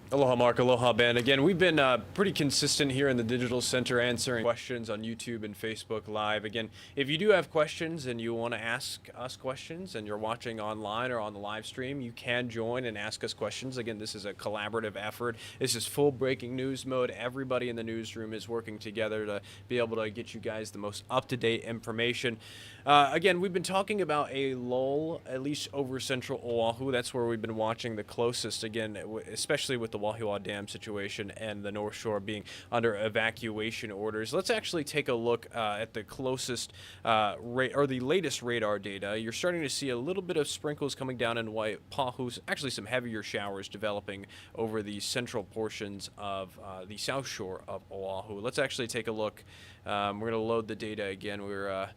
Aloha, Mark. Aloha, Ben. Again, we've been pretty consistent here in the Digital Center answering questions on YouTube and Facebook Live. Again, if you do have questions and you want to ask us questions and you're watching online or on the live stream, you can join and ask us questions. Again, this is a collaborative effort. This is full breaking news mode. Everybody in the newsroom is working together to be able to get you guys the most up-to-date information. Again, we've been talking about a lull, at least over central Oahu. That's where we've been watching the closest, again, especially with the Wahiwa Dam situation and the Northshore being under evacuation orders. Let's actually take a look at the closest or the latest radar data. You're starting to see a little bit of sprinkles coming down in Waipahu, actually some heavier showers developing over the central portions of the south shore of Oahu. Let's actually take a look. We're going to load the data again. We're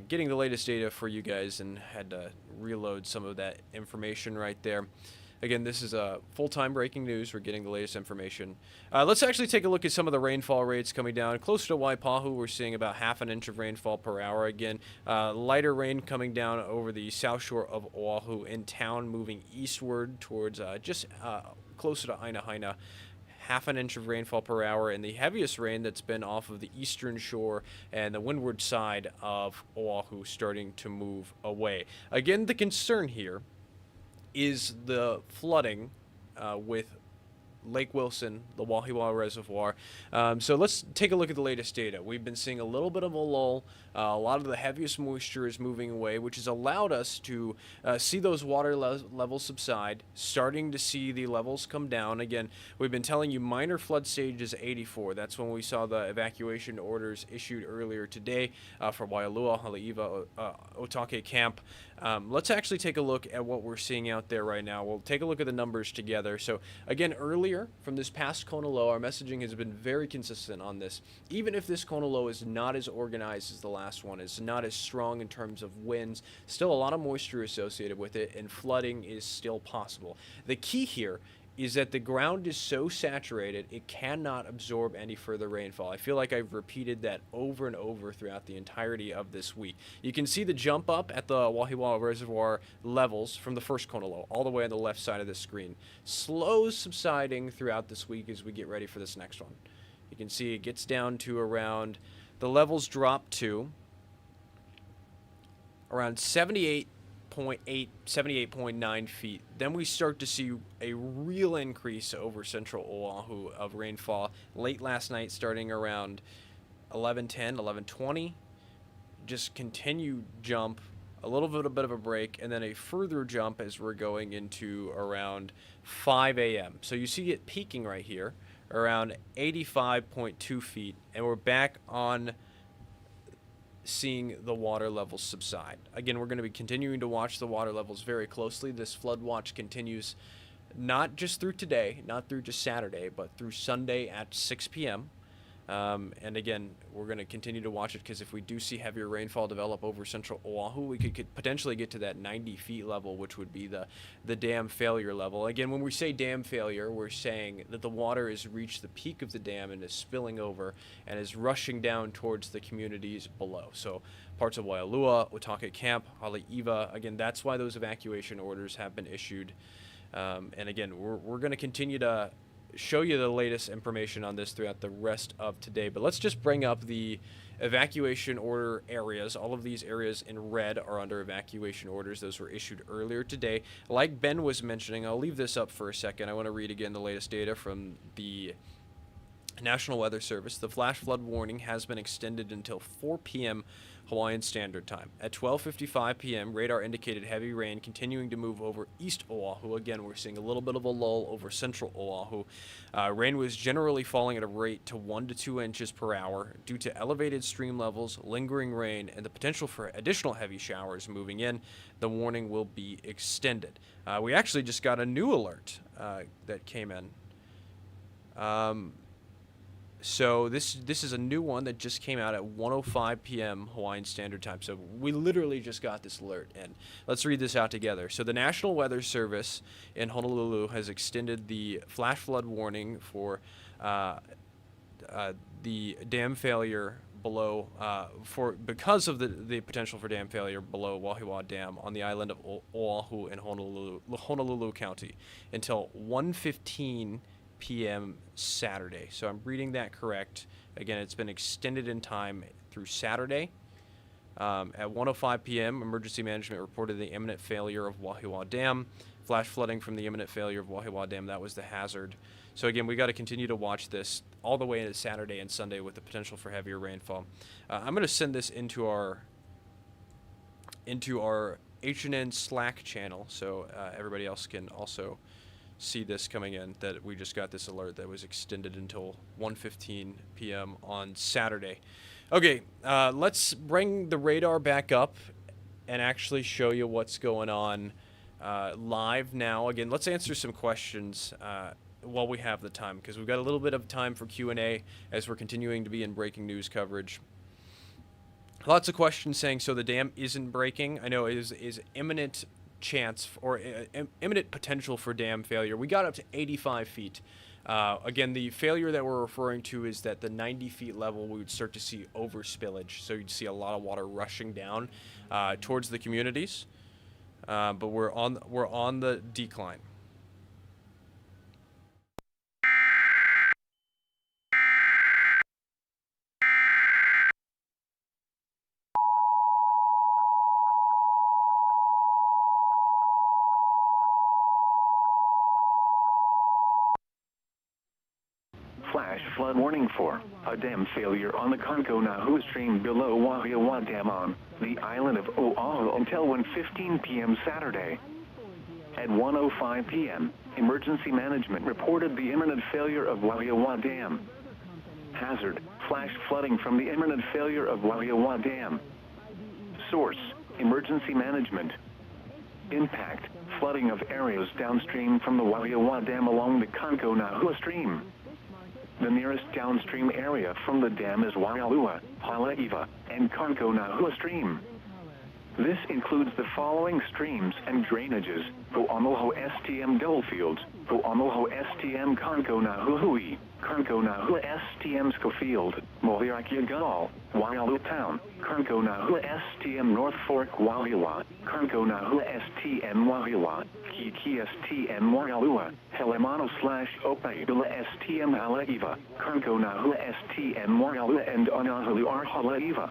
getting the latest data for you guys and had to reload some of that information right there. Again, this is full-time breaking news. We're getting the latest information. Let's actually take a look at some of the rainfall rates coming down. Closer to Waipahu, we're seeing about ½ an inch of rainfall per hour. Again, lighter rain coming down over the south shore of Oahu in town, moving eastward towards just closer to Lahaina. ½ an inch of rainfall per hour, and the heaviest rain that's been off of the eastern shore and the windward side of Oahu starting to move away. Again, the concern here is the flooding with Lake Wilson, the Wahiwa Reservoir. So let's take a look at the latest data. We've been seeing a little bit of a lull. A lot of the heaviest moisture is moving away, which has allowed us to see those water levels subside, starting to see the levels come down. Again, we've been telling you minor flood stage is 84. That's when we saw the evacuation orders issued earlier today for Waialua, Haleiwa, Otake Camp. Let's actually take a look at what we're seeing out there right now. We'll take a look at the numbers together. So again, earlier earlier from this past Kona low, our messaging has been very consistent on this. Even if this Kona low is not as organized as the last one, it's not as strong in terms of winds, still a lot of moisture associated with it, and flooding is still possible. The key here is that the ground is so saturated it cannot absorb any further rainfall. I feel like I've repeated that over and over throughout the entirety of this week. You can see the jump up at the Wahiwa Reservoir levels from the first Kona low, all the way on the left side of the screen. Slow subsiding throughout this week as we get ready for this next one. You can see it gets down to around, the levels drop to around 78.9 feet. Then we start to see a real increase over central Oahu of rainfall late last night, starting around 11:10, 11:20. Just continue jump, a little bit of a break, and then a further jump as we're going into around 5 a.m. So you see it peaking right here around 85.2 feet, and we're back on seeing the water levels subside. Again, we're going to be continuing to watch the water levels very closely. This flood watch continues not just through today, not through just Saturday, but through Sunday at 6 p.m. And again, we're going to continue to watch it because if we do see heavier rainfall develop over central Oahu, we could potentially get to that 90 feet level, which would be the dam failure level. Again, when we say dam failure, we're saying that the water has reached the peak of the dam and is spilling over and is rushing down towards the communities below. So parts of Waialua, Otaka Camp, Haleiwa, again, that's why those evacuation orders have been issued. And again, we're going to continue to show you the latest information on this throughout the rest of today. But let's just bring up the evacuation order areas. All of these areas in red are under evacuation orders. Those were issued earlier today. Like Ben was mentioning, I'll leave this up for a second. I want to read again the latest data from the National Weather Service. The flash flood warning has been extended until 4 p.m. Hawaiian Standard Time. At 12:55 p.m., radar indicated heavy rain continuing to move over East Oahu. Again, we're seeing a little bit of a lull over Central Oahu. Rain was generally falling at a rate to 1 to 2 inches per hour due to elevated stream levels, lingering rain, and the potential for additional heavy showers moving in. The warning will be extended. We actually just got a new alert that came in. So this is a new one that just came out at 1:05 p.m. Hawaiian Standard Time. So we literally just got this alert in. Let's read this out together. So the National Weather Service in Honolulu has extended the flash flood warning for the dam failure below because of the potential for dam failure below Wahiwa Dam on the island of Oahu in Honolulu County until 1:15 p.m. Saturday. So I'm reading that correct. Again, it's been extended in time through Saturday. At 1:05 p.m., emergency management reported the imminent failure of Wahiwa Dam. Flash flooding from the imminent failure of Wahiwa Dam, that was the hazard. So again, we got to continue to watch this all the way into Saturday and Sunday with the potential for heavier rainfall. I'm going to send this into our H&N Slack channel so everybody else can also see this coming in, that we just got this alert that was extended until 1:15 p.m. on Saturday. Okay, let's bring the radar back up and actually show you what's going on live now. Again, let's answer some questions while we have the time, because we've got a little bit of time for Q&A as we're continuing to be in breaking news coverage. Lots of questions saying, so the dam isn't breaking. I know is imminent chance or imminent potential for dam failure. We got up to 85 feet. Again, the failure that we're referring to is that the 90 feet level, we would start to see overspillage. So you'd see a lot of water rushing down towards the communities. But we're on the decline. Flash flood warning for a dam failure on the Kaneohe stream below Wahiwa Dam on the island of Oahu until 1:15 p.m. Saturday. At 1:05 p.m., emergency management reported the imminent failure of Wahiwa Dam. Hazard, flash flooding from the imminent failure of Wahiwa Dam. Source, emergency management. Impact: flooding of areas downstream from the Wahiwa Dam along the Kaneohe stream. The nearest downstream area from the dam is Waialua, Haleiwa, and Kaneohe stream. This includes the following streams and drainages: Ho'onoho STM Goldfields, Ho'onoho STM Kaneohe Hui, Kaneohe STM Schofield, Mohiaki Gal, Waialua Town, Kaneohe STM North Fork Wahiwa, Kaneohe STM Wahiwa, Kiki STM Waialua, Helemano/Opaidula STM Haleiwa, Kaneohe STM Waialua and Waialua Haleiwa.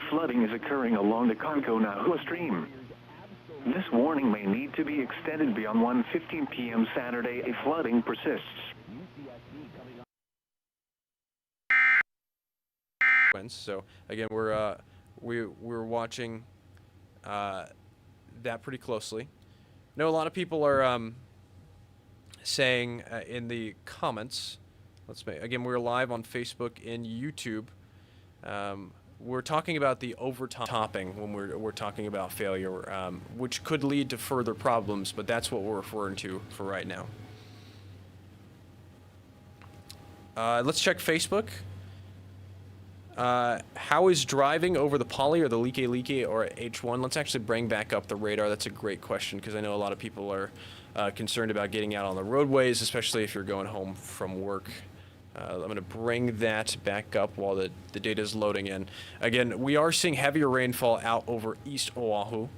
Flooding is occurring along the Kaneohe stream. This warning may need to be extended beyond 1:15 p.m. Saturday if flooding persists. So again, we're watching that pretty closely. I know a lot of people are saying in the comments. Again, we're live on Facebook and YouTube. We're talking about the overtopping when we're talking about failure, which could lead to further problems, but that's what we're referring to for right now. Let's check Facebook. How is driving over the Pali or the Laie or H1? Let's actually bring back up the radar. That's a great question because I know a lot of people are concerned about getting out on the roadways, especially if you're going home from work. I'm going to bring that back up while the data is loading in. Again, we are seeing heavier rainfall out over East Oahu.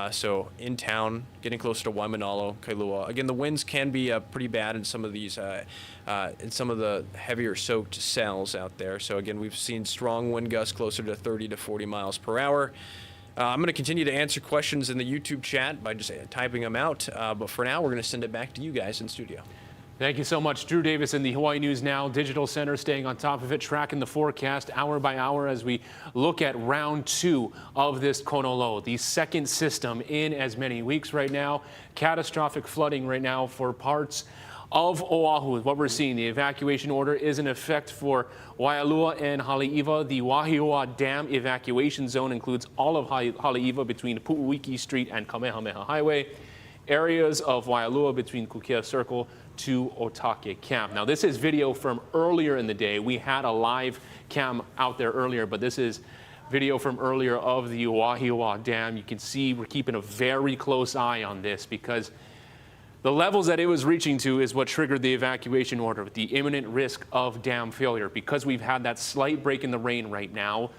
So in town, getting closer to Waimanalo, Kailua. Again, the winds can be pretty bad in some of these, in some of the heavier soaked cells out there. So again, we've seen strong wind gusts closer to 30 to 40 miles per hour. I'm going to continue to answer questions in the YouTube chat by just typing them out. But for now, we're going to send it back to you guys in studio. Thank you so much, Drew Davis in the Hawaii News Now Digital Center, staying on top of it, tracking the forecast hour by hour as we look at round 2 of this Kona low, the second system in as many weeks right now. Catastrophic flooding right now for parts of Oahu. What we're seeing, the evacuation order is in effect for Waialua and Haleiwa. The Wahiwa Dam evacuation zone includes all of Haleiwa between Pu'uiki Street and Kamehameha Highway, areas of Waialua between Kukea Circle to Otake Camp. Now, this is video from earlier in the day. We had a live cam out there earlier, but this is video from earlier of the Wahiwa Dam. You can see we're keeping a very close eye on this because the levels that it was reaching to is what triggered the evacuation order, the imminent risk of dam failure. Because we've had that slight break in the rain right now,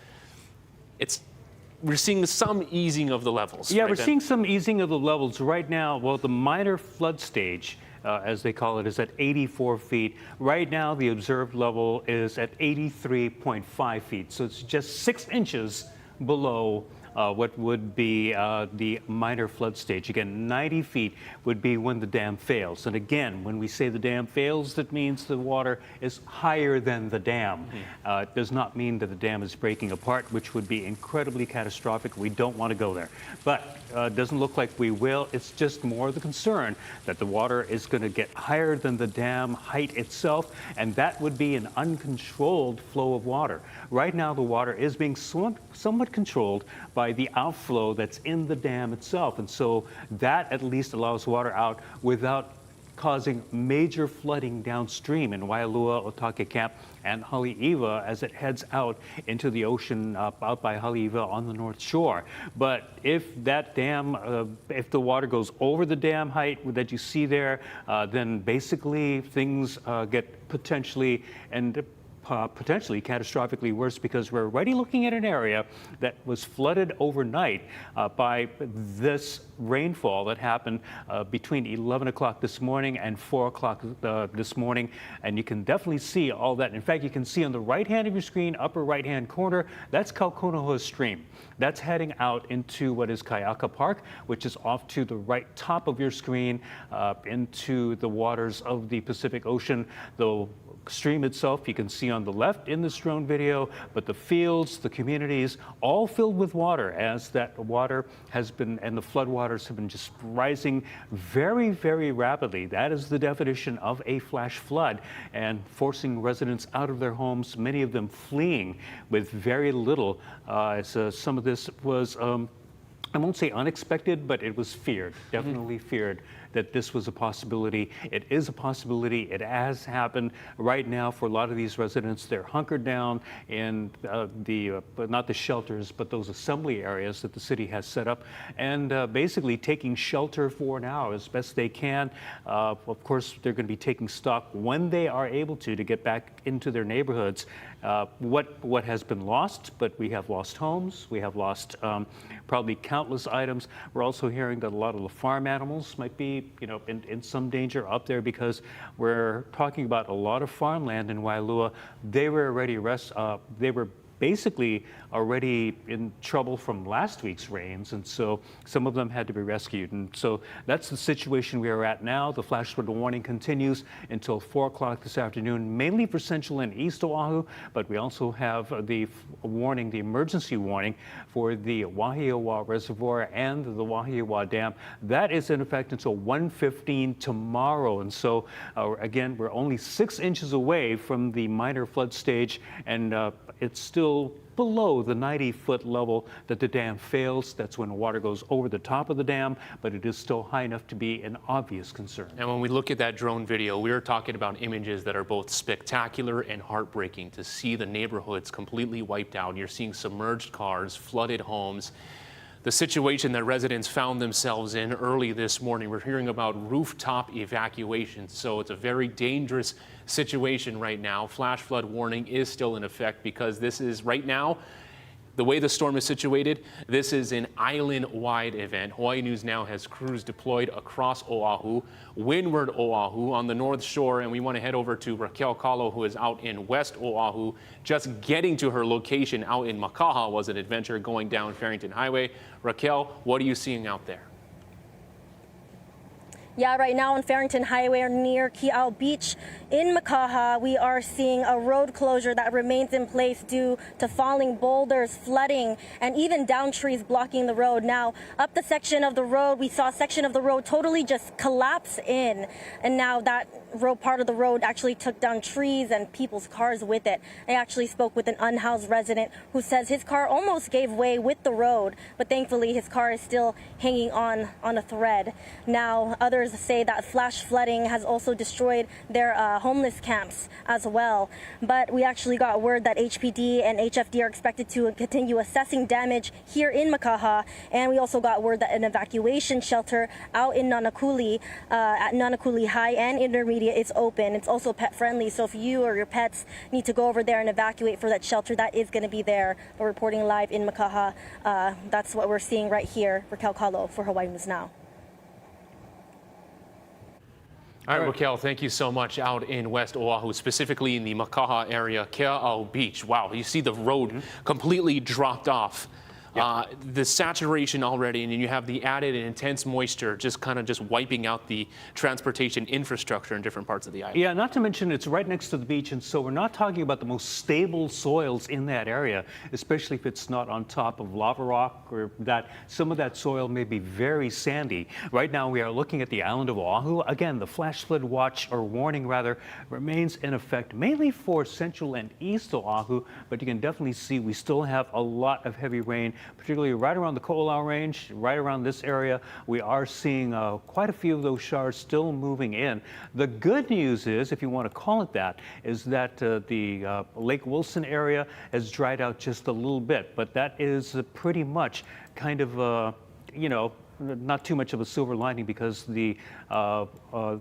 we're seeing some easing of the levels. Yeah, right, we're Ben? seeing some easing of the levels right now. Well, the minor flood stage, as they call it, is at 84 feet. Right now, the observed level is at 83.5 feet. So it's just 6 inches below what would be the minor flood stage. Again, 90 feet would be when the dam fails. And again, when we say the dam fails, that means the water is higher than the dam. It does not mean that the dam is breaking apart, which would be incredibly catastrophic. We don't want to go there. But it doesn't look like we will. It's just more the concern that the water is going to get higher than the dam height itself, and that would be an uncontrolled flow of water. Right now, the water is being somewhat controlled by the outflow that's in the dam itself. And so that at least allows water out without causing major flooding downstream in Waialua, Otake Camp, and Haleiwa as it heads out into the ocean out by Haleiwa on the North Shore. But if that dam, if the water goes over the dam height that you see there, then basically things get potentially catastrophically worse, because we're already looking at an area that was flooded overnight by this rainfall that happened between 11 o'clock this morning and 4 o'clock this morning. And you can definitely see all that. In fact, you can see on the right hand of your screen, upper right hand corner, that's Kaneohe Stream. That's heading out into what is Kaiaka Park, which is off to the right top of your screen into the waters of the Pacific Ocean. The stream itself you can see on the left in this drone video, but the fields, the communities, all filled with water as that water has been, and the floodwaters have been just rising very, very rapidly. That is the definition of a flash flood, and forcing residents out of their homes, many of them fleeing with very little. Some of this was I won't say unexpected, but it was feared, definitely feared that this was a possibility. It is a possibility. It has happened right now for a lot of these residents. They're hunkered down in not the shelters, but those assembly areas that the city has set up, and basically taking shelter for now as best they can. Of course, they're going to be taking stock when they are able to get back into their neighborhoods. What has been lost, but we have lost homes. We have lost probably countless items. We're also hearing that a lot of the farm animals might be, in some danger up there, because we're talking about a lot of farmland in Waialua. They were already basically already in trouble from last week's rains, and so some of them had to be rescued. And so that's the situation we are at now. The flash flood warning continues until 4 o'clock this afternoon, mainly for central and east Oahu, but we also have the warning, the emergency warning for the Wahiawa Reservoir and the Wahiwa Dam. That is in effect until 1:15 tomorrow. And so again, we're only 6 inches away from the minor flood stage, and it's still below the 90-foot level that the dam fails. That's when water goes over the top of the dam, but it is still high enough to be an obvious concern. And when we look at that drone video, we are talking about images that are both spectacular and heartbreaking. To see the neighborhoods completely wiped out. You're seeing submerged cars, flooded homes. The situation that residents found themselves in early this morning. We're hearing about rooftop evacuations, so it's a very dangerous situation right now. Flash flood warning is still in effect because this is right now, the way the storm is situated, this is an island-wide event. Hawaii News Now has crews deployed across Oahu, Windward Oahu on the North Shore, and we want to head over to Raquel Kahlo, who is out in West Oahu. Just getting to her location out in Makaha was an adventure going down Farrington Highway. Raquel, what are you seeing out there? Yeah, right now on Farrington Highway near Ki'au Beach in Makaha, we are seeing a road closure that remains in place due to falling boulders, flooding, and even down trees blocking the road. Now, up the section of the road, we saw a section of the road totally just collapse in, and now that part of the road actually took down trees and people's cars with it. I actually spoke with an unhoused resident who says his car almost gave way with the road, but thankfully his car is still hanging on a thread. Now, others say that flash flooding has also destroyed their homeless camps as well. But we actually got word that HPD and HFD are expected to continue assessing damage here in Makaha, and we also got word that an evacuation shelter out in Nanakuli, at Nanakuli High and Intermediate, is open. It's also pet friendly, so if you or your pets need to go over there and evacuate for that shelter, that is going to be there. We're reporting live in Makaha. That's what we're seeing right here. Raquel Kahlo for Hawaii News Now. All right, Raquel, thank you so much. Out in West Oahu, specifically in the Makaha area, Ki'au Beach. Wow, you see the road completely dropped off. The saturation already, and then you have the added and intense moisture just wiping out the transportation infrastructure in different parts of the island. Yeah, not to mention it's right next to the beach, and so we're not talking about the most stable soils in that area, especially if it's not on top of lava rock, or that some of that soil may be very sandy. Right now we are looking at the island of Oahu. Again, the flash flood watch, or warning rather, remains in effect mainly for central and east Oahu, but you can definitely see we still have a lot of heavy rain, particularly right around the Ko'olau Range, right around this area. We are seeing quite a few of those showers still moving in. The good news is, if you want to call it that, is that the Lake Wilson area has dried out just a little bit, but that is pretty much kind of, not too much of a silver lining, because the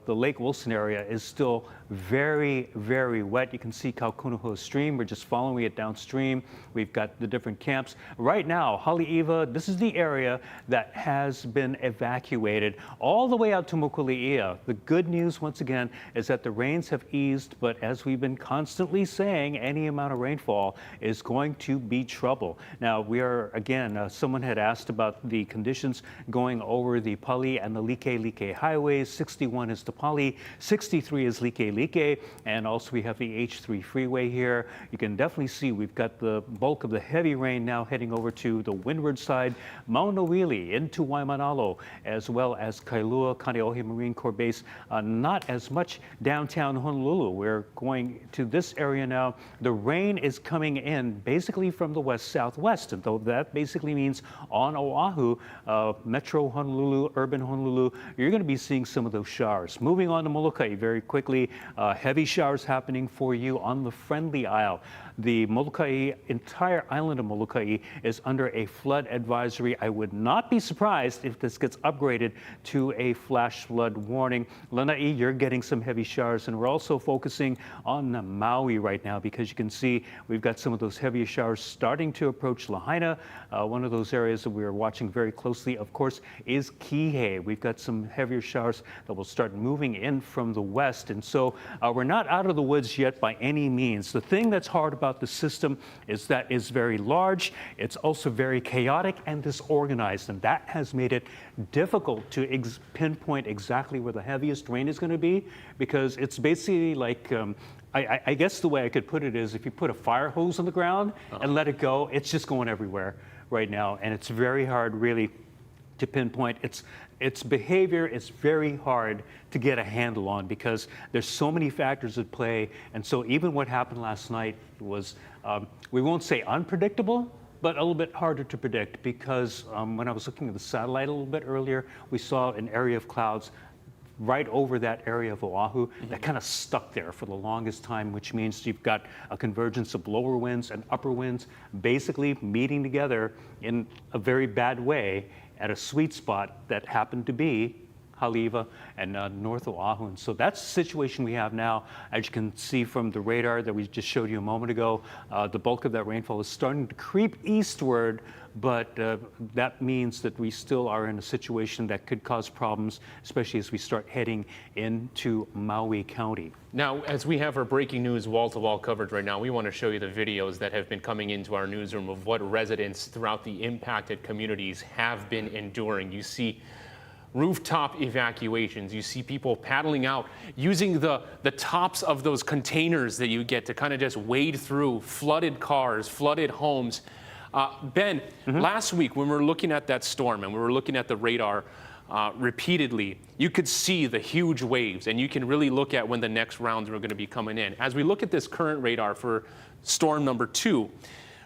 Lake Wilson area is still very, very wet. You can see Kaukunoho Stream. We're just following it downstream. We've got the different camps. Right now, Haleiwa, this is the area that has been evacuated all the way out to Mokuleia. The good news, once again, is that the rains have eased, but as we've been constantly saying, any amount of rainfall is going to be trouble. Now, we are, again, someone had asked about the conditions going going over the Pali and the Laie highways. 61 is the Pali, 63 is Laie, and also we have the H3 freeway here. You can definitely see we've got the bulk of the heavy rain now heading over to the windward side, Maunawili into Waimanalo, as well as Kailua, Kaneohe Marine Corps Base. Not as much downtown Honolulu. We're going to this area now. The rain is coming in basically from the west-southwest, and though that basically means on Oahu, Metro Honolulu, urban Honolulu, you're going to be seeing some of those showers. Moving on to Molokai very quickly, heavy showers happening for you on the Friendly Isle. The Molokai, entire island of Molokai is under a flood advisory. I would not be surprised if this gets upgraded to a flash flood warning. Lanai, you're getting some heavy showers, and we're also focusing on Maui right now because you can see we've got some of those heavier showers starting to approach Lahaina. One of those areas that we're watching very closely, of course, is Kihei. We've got some heavier showers that will start moving in from the west, and so we're not out of the woods yet by any means. The thing that's hard about the system is that it's very large, it's also very chaotic and disorganized, and that has made it difficult to pinpoint exactly where the heaviest rain is going to be, because it's basically like I guess the way I could put it is if you put a fire hose on the ground and let it go, it's just going everywhere right now, and it's very hard really to pinpoint its behavior. Is very hard to get a handle on because there's so many factors at play. And so even what happened last night was, we won't say unpredictable, but a little bit harder to predict because when I was looking at the satellite a little bit earlier, we saw an area of clouds right over that area of Oahu that kind of stuck there for the longest time, which means you've got a convergence of lower winds and upper winds basically meeting together in a very bad way at a sweet spot that happened to be Haleiwa and North Oahu. And so that's the situation we have now. As you can see from the radar that we just showed you a moment ago, the bulk of that rainfall is starting to creep eastward, but that means that we still are in a situation that could cause problems, especially as we start heading into Maui County. Now, as we have our breaking news wall-to-wall coverage right now, we want to show you the videos that have been coming into our newsroom of what residents throughout the impacted communities have been enduring. You see rooftop evacuations. You see people paddling out using the tops of those containers that you get to kind of just wade through flooded cars, flooded homes. Ben, last week when we were looking at that storm and we were looking at the radar repeatedly, you could see the huge waves, and you can really look at when the next rounds were going to be coming in. As we look at this current radar for storm number 2,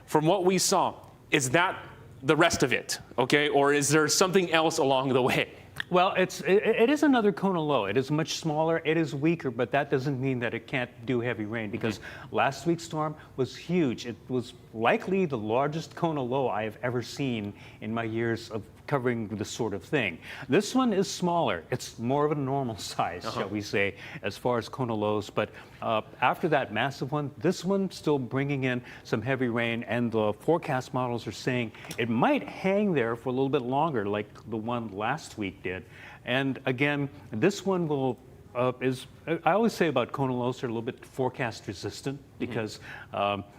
from what we saw, is that the rest of it, okay? Or is there something else along the way? Well, it is another Kona low. It is much smaller, it is weaker, but that doesn't mean that it can't do heavy rain because last week's storm was huge. It was likely the largest Kona low I have ever seen in my years of covering this sort of thing. This one is smaller. It's more of a normal size, shall we say, as far as Kona lows. But after that massive one, this one still bringing in some heavy rain, and the forecast models are saying it might hang there for a little bit longer, like the one last week did. And again, this one will I always say about Kona lows, they're a little bit forecast resistant because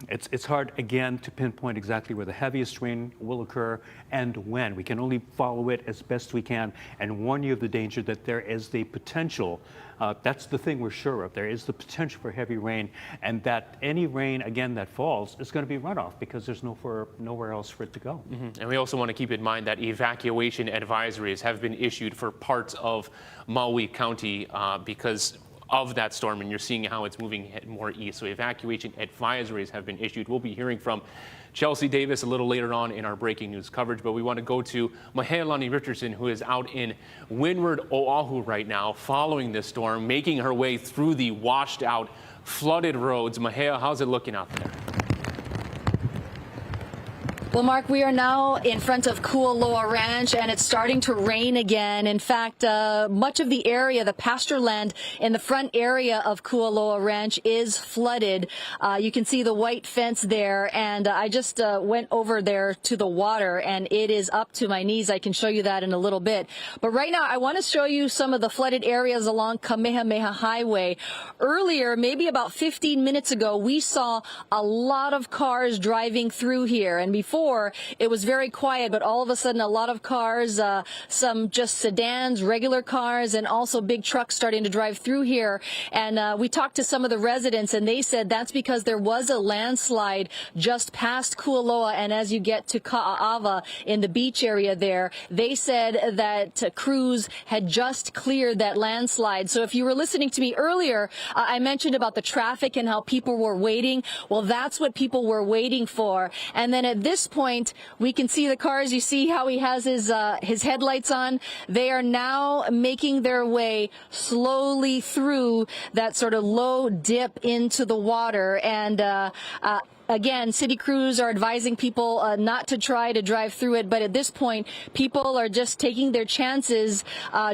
it's hard, again, to pinpoint exactly where the heaviest rain will occur and when. We can only follow it as best we can and warn you of the danger that there is the potential. That's the thing we're sure of. There is the potential for heavy rain, and that any rain, again, that falls is going to be runoff because there's nowhere else for it to go. And we also want to keep in mind that evacuation advisories have been issued for parts of Maui County because of that storm, and you're seeing how it's moving more east. So evacuation advisories have been issued. We'll be hearing from Chelsea Davis a little later on in our breaking news coverage, but we want to go to Mahealani Richardson, who is out in Windward, Oahu right now, following this storm, making her way through the washed out, flooded roads. Mahea, how's it looking out there? Well, Mark, we are now in front of Kualoa Ranch, and it's starting to rain again. In fact, much of the area, the pasture land in the front area of Kualoa Ranch is flooded. You can see the white fence there, and I just went over there to the water, and it is up to my knees. I can show you that in a little bit. But right now, I want to show you some of the flooded areas along Kamehameha Highway. Earlier, maybe about 15 minutes ago, we saw a lot of cars driving through here, and before before, it was very quiet, but all of a sudden a lot of cars, some just sedans, regular cars, and also big trucks starting to drive through here. And we talked to some of the residents, and they said that's because there was a landslide just past Kualoa, and as you get to Ka'ava in the beach area there, they said that crews had just cleared that landslide. So if you were listening to me earlier, I mentioned about the traffic and how people were waiting. Well, that's what people were waiting for. And then at this point, we can see the cars. You see how he has his headlights on. They are now making their way slowly through that sort of low dip into the water. And again, city crews are advising people not to try to drive through it. But at this point, people are just taking their chances,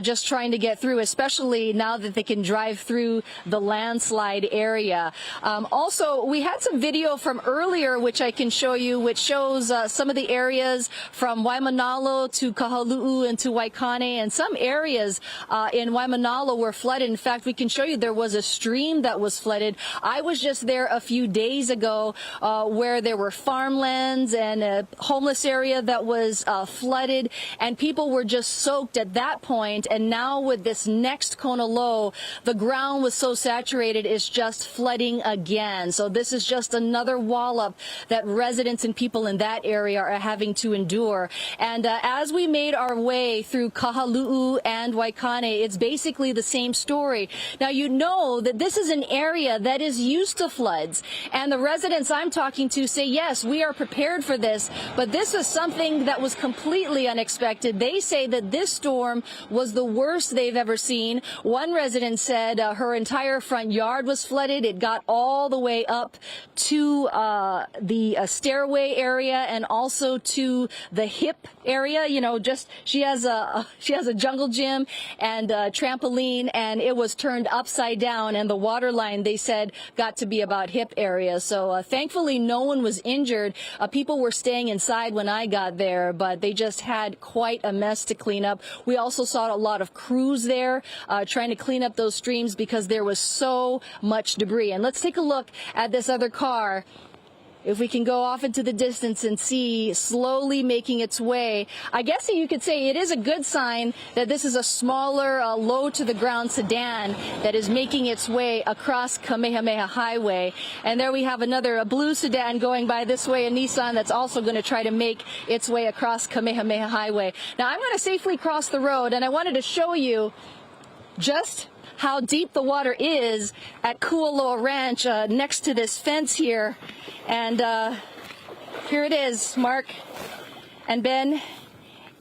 just trying to get through, especially now that they can drive through the landslide area. Also, we had some video from earlier, which I can show you, which shows some of the areas from Waimanalo to Kahaluu and to Waikane, and some areas in Waimanalo were flooded. In fact, we can show you there was a stream that was flooded. I was just there a few days ago where there were farmlands and a homeless area that was flooded, and people were just soaked at that point. And now with this next Kona low, the ground was so saturated it's just flooding again. So this is just another wallop that residents and people in that area are having to endure. And as we made our way through Kahaluu and Waikane, it's basically the same story. Now, you know that this is an area that is used to floods, and the residents I'm talking to say, yes, we are prepared for this, but this was something that was completely unexpected. They say that this storm was the worst they've ever seen. One resident said her entire front yard was flooded. It got all the way up to the stairway area and also to the hip area. You know, just she has a jungle gym and a trampoline, and it was turned upside down, and the water line, they said, got to be about hip area. So thankfully no one was injured. People were staying inside when I got there, but they just had quite a mess to clean up. We also saw a lot of crews there trying to clean up those streams because there was so much debris. And let's take a look at this other car. If we can go off into the distance and see slowly making its way, I guess you could say it is a good sign that this is a smaller, low to the ground sedan that is making its way across Kamehameha Highway. And there we have another blue sedan going by this way, a Nissan that's also going to try to make its way across Kamehameha Highway. Now I'm going to safely cross the road, and I wanted to show you just how deep the water is at Kualoa Ranch next to this fence here. And here it is, Mark and Ben.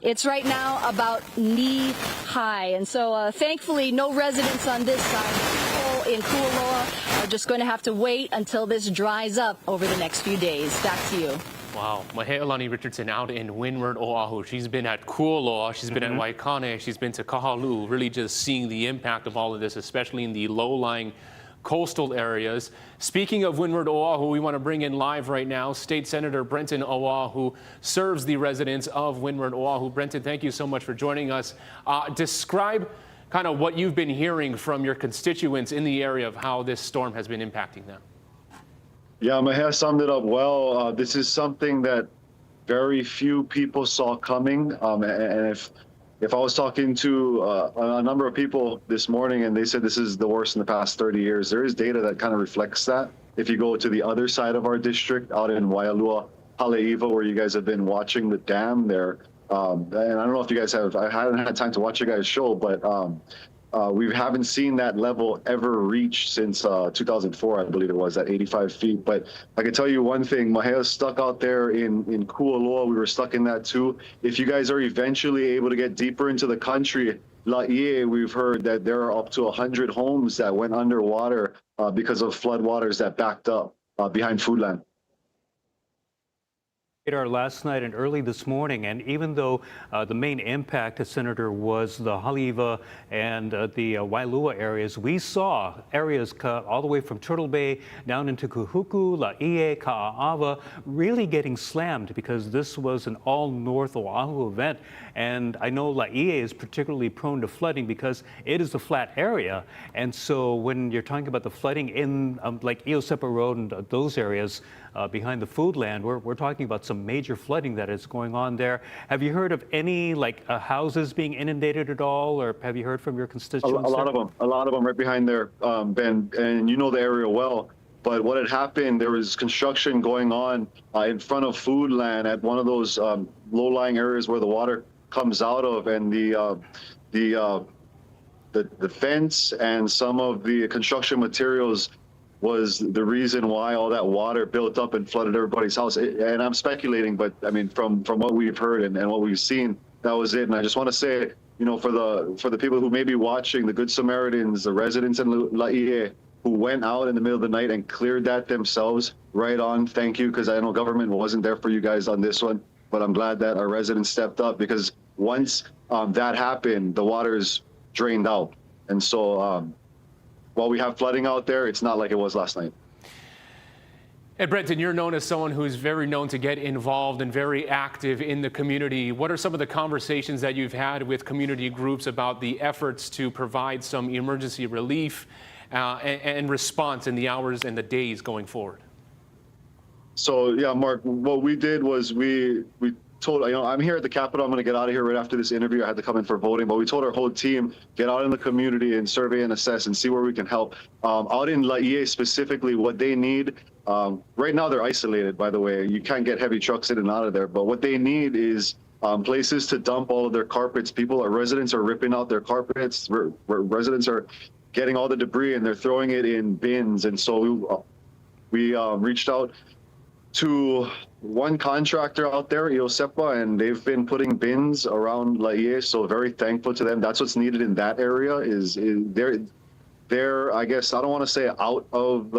It's right now about knee high. And so thankfully no residents on this side. People in Kualoa are just going to have to wait until this dries up over the next few days. Back to you. Wow. Mahealani Richardson out in Windward, Oahu. She's been at Kualoa, she's been at Waikane, she's been to Kahaluu, really just seeing the impact of all of this, especially in the low-lying coastal areas. Speaking of Windward, Oahu, we want to bring in live right now State Senator Brenton Oahu, serves the residents of Windward, Oahu. Brenton, thank you so much for joining us. Describe kind of what you've been hearing from your constituents in the area of how this storm has been impacting them. Yeah, Maher summed it up well. This is something that very few people saw coming. And if I was talking to a number of people this morning and they said this is the worst in the past 30 years, there is data that kind of reflects that. If you go to the other side of our district, out in Waialua, Haleiwa, where you guys have been watching the dam there, and I don't know if you guys have, I haven't had time to watch your guys' show, but we haven't seen that level ever reach since 2004, I believe it was, at 85 feet. But I can tell you one thing, Mahea's stuck out there in Kualoa. We were stuck in that too. If you guys are eventually able to get deeper into the country, Laie, we've heard that there are up to 100 homes that went underwater because of flood waters that backed up behind Foodland. Last night and early this morning, and even though the main impact, Senator, was the Haleiwa and the Waialua areas, we saw areas cut all the way from Turtle Bay down into Kahuku, Laie, Ka'ava, really getting slammed because this was an all-North Oahu event. And I know Laie is particularly prone to flooding because it is a flat area. And so when you're talking about the flooding in like Iosepa Road and those areas, behind the foodland. We're talking about some major flooding that is going on there. Have you heard of any houses being inundated at all, or have you heard from your constituents? A lot of them right behind there, Ben, and you know the area well. But what had happened, there was construction going on in front of Foodland at one of those low-lying areas where the water comes out of, and the fence and some of the construction materials was the reason why all that water built up and flooded everybody's house. And I'm speculating, but I mean, from what we've heard and what we've seen, that was it. And I just want to say, you know, for the people who may be watching, the Good Samaritans, the residents in Laie, who went out in the middle of the night and cleared that themselves, right on. Thank you, because I know government wasn't there for you guys on this one, but I'm glad that our residents stepped up, because once that happened, the water's drained out. And so while we have flooding out there, it's not like it was last night. And Brenton, you're known as someone who's very known to get involved and very active in the community. What are some of the conversations that you've had with community groups about the efforts to provide some emergency relief and response in the hours and the days going forward? So yeah, Mark, what we did was we told, you know, I'm here at the Capitol. I'm going to get out of here right after this interview. I had to come in for voting, but we told our whole team, get out in the community and survey and assess and see where we can help. Out in Laie specifically, what they need, right now they're isolated, by the way. You can't get heavy trucks in and out of there, but what they need is places to dump all of their carpets. Residents are ripping out their carpets. Residents are getting all the debris and they're throwing it in bins. And so we reached out to one contractor out there, Iosepa, and they've been putting bins around Laie. So very thankful to them. That's what's needed in that area. Is they're I guess I don't want to say out of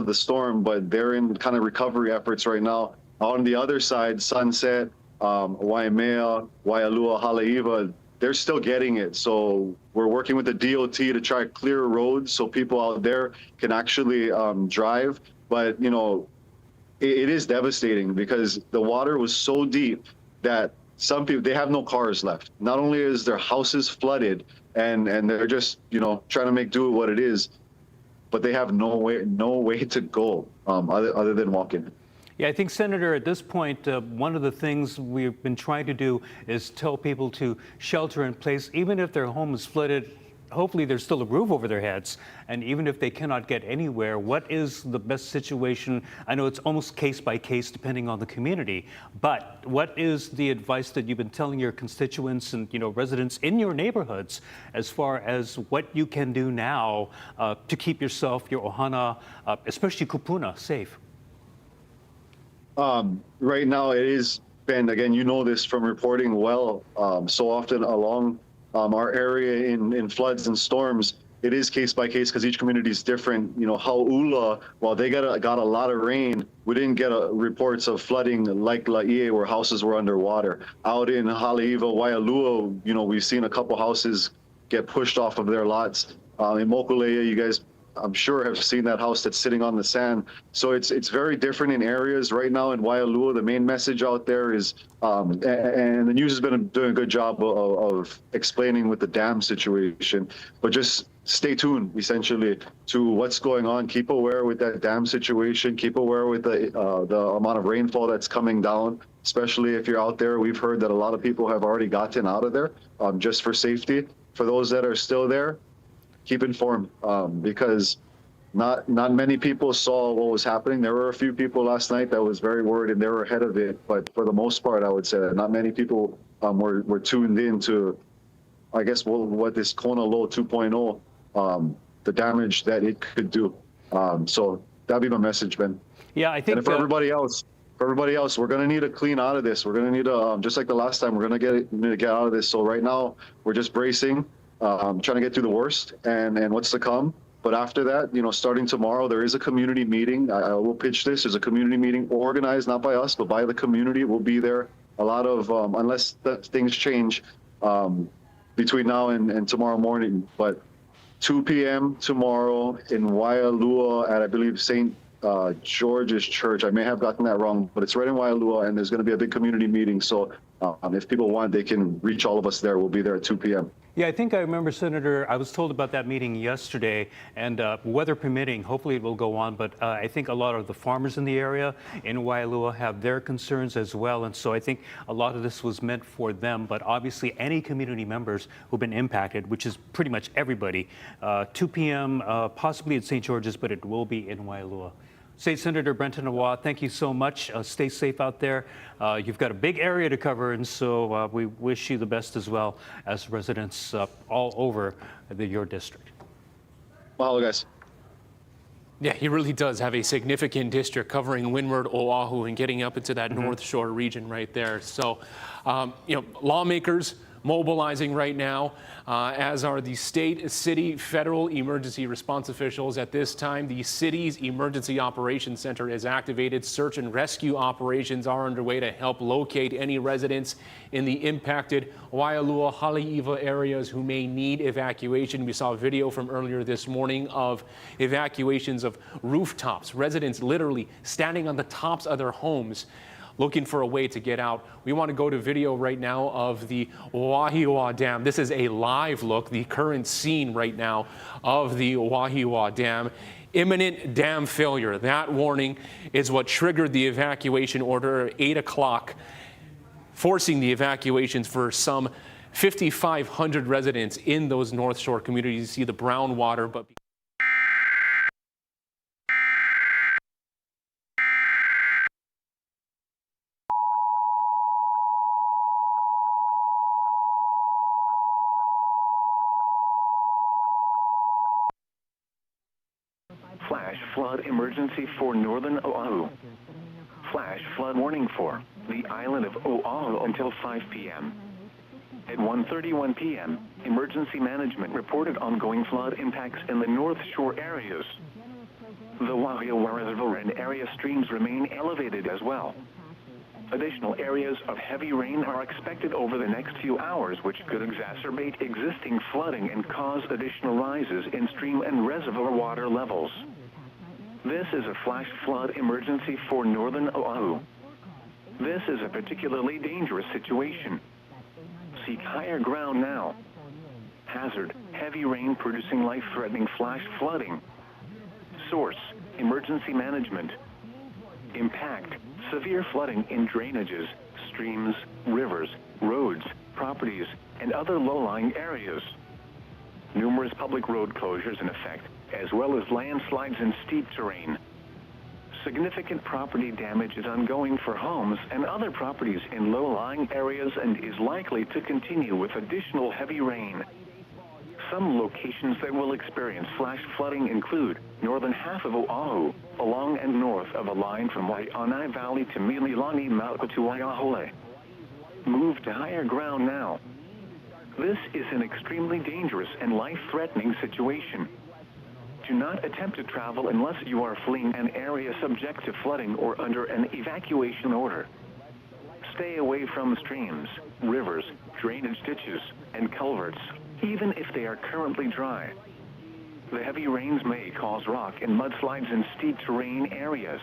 the storm, but they're in kind of recovery efforts right now. On the other side, Sunset, Waimea, Waialua, Haleiwa, they're still getting it. So we're working with the DOT to try to clear roads so people out there can actually drive. But, you know, it is devastating because the water was so deep that some people, they have no cars left. Not only is their houses flooded and they're just, you know, trying to make do with what it is, but they have no way to go other than walking. Yeah, I think, Senator, at this point, one of the things we've been trying to do is tell people to shelter in place, even if their home is flooded. Hopefully there's still a roof over their heads. And even if they cannot get anywhere, what is the best situation? I know it's almost case by case depending on the community, but what is the advice that you've been telling your constituents and, you know, residents in your neighborhoods as far as what you can do now to keep yourself, your ohana, especially kupuna, safe? Right now it is, Ben, again, you know this from reporting well, so often along our area in floods and storms, it is case by case because each community is different. You know, Hauula, while they got a lot of rain, we didn't get reports of flooding like Laie where houses were underwater. Out in Haleiwa, Waialua, you know, we've seen a couple houses get pushed off of their lots. In Mokulea, you guys, I'm sure, have seen that house that's sitting on the sand. So it's very different in areas. Right now in Waialua, the main message out there is, and the news has been doing a good job of explaining with the dam situation, but just stay tuned, essentially, to what's going on. Keep aware with that dam situation. Keep aware with the amount of rainfall that's coming down, especially if you're out there. We've heard that a lot of people have already gotten out of there just for safety. For those that are still there, keep informed because not many people saw what was happening. There were a few people last night that was very worried and they were ahead of it. But for the most part, I would say that not many people were tuned in to, I guess, what this Kona Low 2.0, the damage that it could do. So that'd be my message, Ben. Yeah, I think and for everybody else, we're going to need to clean out of this. We're going to need to, just like the last time, we're going to get out of this. So right now, we're just bracing. Trying to get through the worst and what's to come. But after that, you know, starting tomorrow, there is a community meeting. I will pitch this. There's a community meeting organized, not by us, but by the community. We'll be there. A lot of, unless things change between now and tomorrow morning, but 2 p.m. tomorrow in Waialua at, I believe, St. George's Church. I may have gotten that wrong, but it's right in Waialua, and there's going to be a big community meeting. So if people want, they can reach all of us there. We'll be there at 2 p.m. Yeah, I think I remember, Senator, I was told about that meeting yesterday, and weather permitting, hopefully it will go on, but I think a lot of the farmers in the area in Waialua have their concerns as well, and so I think a lot of this was meant for them, but obviously any community members who've been impacted, which is pretty much everybody, 2 p.m. Possibly at St. George's, but it will be in Waialua. State Senator Brenton Awa, thank you so much. Stay safe out there. You've got a big area to cover, and so we wish you the best as well as residents all over your district. Mahalo, guys. Yeah, he really does have a significant district covering Windward, Oahu, and getting up into that North Shore region right there. So, lawmakers mobilizing right now, as are the state, city, federal emergency response officials. At this time, the city's Emergency Operations Center is activated. Search and rescue operations are underway to help locate any residents in the impacted Waialua, Haleiwa areas who may need evacuation. We saw a video from earlier this morning of evacuations of rooftops, residents literally standing on the tops of their homes looking for a way to get out. We want to go to video right now of the Wahiwa Dam. This is a live look, the current scene right now of the Wahiwa Dam. Imminent dam failure. That warning is what triggered the evacuation order at 8 o'clock, forcing the evacuations for some 5,500 residents in those North Shore communities. You see the brown water, but Flash flood emergency for northern Oahu. Flash flood warning for the island of Oahu until 5 p.m. At 1:31 p.m., emergency management reported ongoing flood impacts in the North Shore areas. The Wahiwa Reservoir and area streams remain elevated as well. Additional areas of heavy rain are expected over the next few hours, which could exacerbate existing flooding and cause additional rises in stream and reservoir water levels. This is a flash flood emergency for northern Oahu. This is a particularly dangerous situation. Seek higher ground now. Hazard: heavy rain producing life-threatening flash flooding. Source: emergency management. Impact: severe flooding in drainages, streams, rivers, roads, properties, and other low-lying areas. Numerous public road closures in effect, as well as landslides and steep terrain. Significant property damage is ongoing for homes and other properties in low-lying areas and is likely to continue with additional heavy rain. Some locations that will experience flash flooding include northern half of Oahu, along and north of a line from Waianae Valley to Mililani Mauka to Waiahole. Move to higher ground now. This is an extremely dangerous and life-threatening situation. Do not attempt to travel unless you are fleeing an area subject to flooding or under an evacuation order. Stay away from streams, rivers, drainage ditches, and culverts, even if they are currently dry. The heavy rains may cause rock and mudslides in steep terrain areas.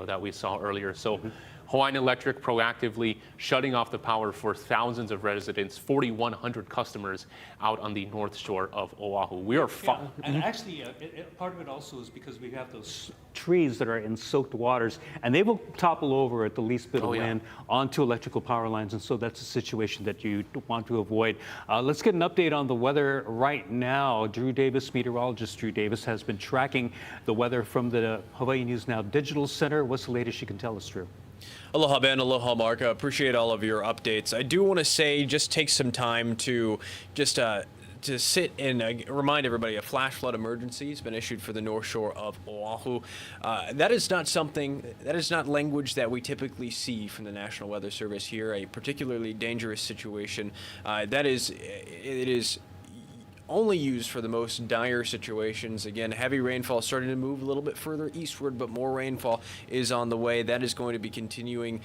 That we saw earlier. So Hawaiian Electric proactively shutting off the power for thousands of residents, 4,100 customers out on the North Shore of Oahu. We are and actually, part of it also is because we have those trees that are in soaked waters, and they will topple over at the least bit of wind onto electrical power lines, and so that's a situation that you want to avoid. Let's get an update on the weather right now. Drew Davis, meteorologist Drew Davis, has been tracking the weather from the Hawaii News Now Digital Center. What's the latest you can tell us, Drew? Aloha, Ben. Aloha, Mark. Appreciate all of your updates. I do want to say, just take some time to just to sit and remind everybody a flash flood emergency has been issued for the North Shore of Oahu. That is not language that we typically see from the National Weather Service here, a particularly dangerous situation. It is only used for the most dire situations. Again, heavy rainfall starting to move a little bit further eastward, but more rainfall is on the way. That is going to be continuing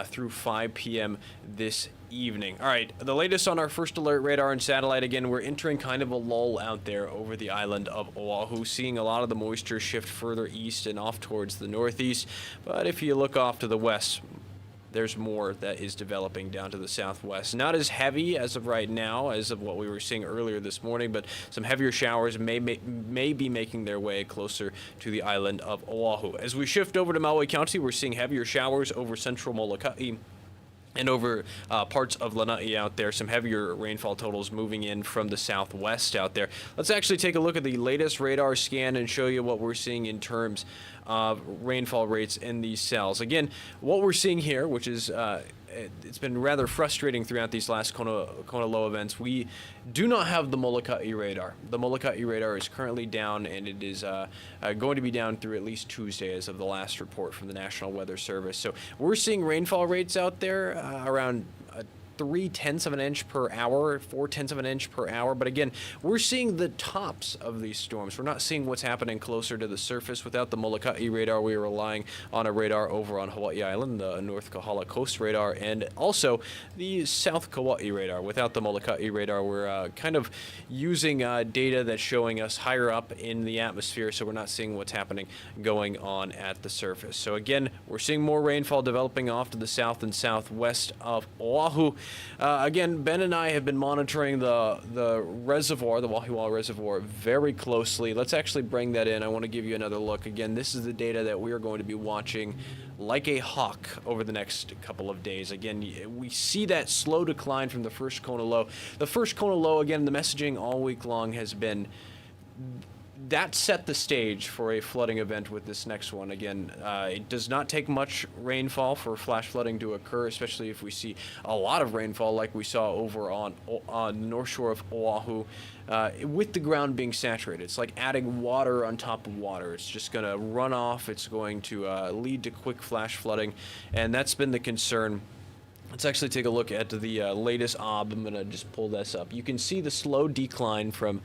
through 5 p.m. this evening. All right, the latest on our first alert radar and satellite. Again, we're entering kind of a lull out there over the island of Oahu, seeing a lot of the moisture shift further east and off towards the northeast. But if you look off to the west, there's more that is developing down to the southwest. Not as heavy as of right now as of what we were seeing earlier this morning, but some heavier showers may be making their way closer to the island of Oahu. As we shift over to Maui County, we're seeing heavier showers over central Molokai and over parts of Lanai out there. Some heavier rainfall totals moving in from the southwest out there. Let's actually take a look at the latest radar scan and show you what we're seeing in terms of rainfall rates in these cells. Again, what we're seeing here, which is it's been rather frustrating throughout these last Kona low events. We do not have the Molokai radar. The Molokai radar is currently down, and it is going to be down through at least Tuesday as of the last report from the National Weather Service. So we're seeing rainfall rates out there around 0.3 of an inch per hour, 0.4 of an inch per hour. But again, we're seeing the tops of these storms. We're not seeing what's happening closer to the surface. Without the Molokai radar, we are relying on a radar over on Hawaii Island, the North Kahala Coast radar, and also the South Kauai radar. Without the Molokai radar, we're kind of using data that's showing us higher up in the atmosphere, so we're not seeing what's happening going on at the surface. So again, we're seeing more rainfall developing off to the south and southwest of Oahu. Again, Ben and I have been monitoring the reservoir, the Wahiwa Reservoir, very closely. Let's actually bring that in. I want to give you another look. Again, this is the data that we are going to be watching like a hawk over the next couple of days. Again, we see that slow decline from the first Kona low. The first Kona low, again, the messaging all week long has been that set the stage for a flooding event with this next one. Again, it does not take much rainfall for flash flooding to occur, especially if we see a lot of rainfall like we saw over on the north shore of Oahu, with the ground being saturated. It's like adding water on top of water. It's just going to run off. It's going to lead to quick flash flooding, and that's been the concern. Let's actually take a look at the latest OB. I'm going to just pull this up. You can see the slow decline from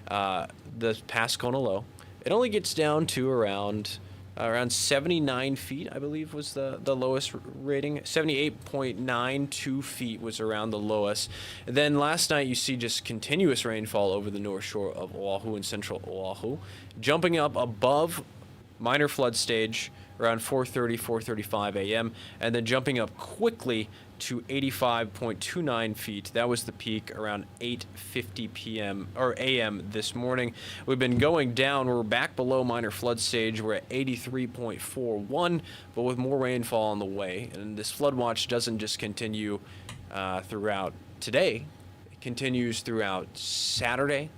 the past Kona low. It only gets down to around 79 feet, I believe, was the lowest rating. 78.92 feet was around the lowest. And then last night, you see just continuous rainfall over the north shore of Oahu and central Oahu, jumping up above minor flood stage around 4:35 a.m. and then jumping up quickly to 85.29 feet. That was the peak around 8:50 p.m. or a.m. this morning. We've been going down. We're back below minor flood stage. We're at 83.41, but with more rainfall on the way. And this flood watch doesn't just continue throughout today. It continues throughout Saturday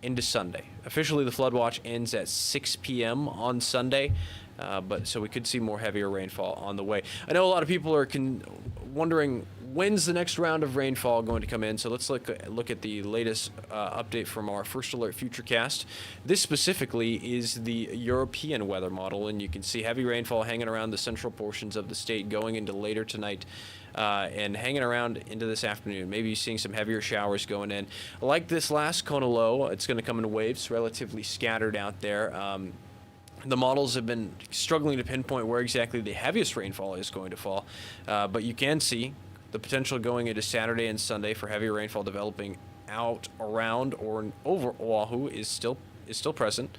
into Sunday. Officially, the flood watch ends at 6 p.m. on Sunday. But so we could see more heavier rainfall on the way. I know a lot of people are wondering when's the next round of rainfall going to come in. So let's look at the latest update from our First Alert Futurecast. This specifically is the European weather model, and you can see heavy rainfall hanging around the central portions of the state going into later tonight. And hanging around into this afternoon. Maybe seeing some heavier showers going in. Like this last Kona low, it's going to come in waves, relatively scattered out there. The models have been struggling to pinpoint where exactly the heaviest rainfall is going to fall, but you can see the potential going into Saturday and Sunday for heavy rainfall developing out around or over Oahu is still present.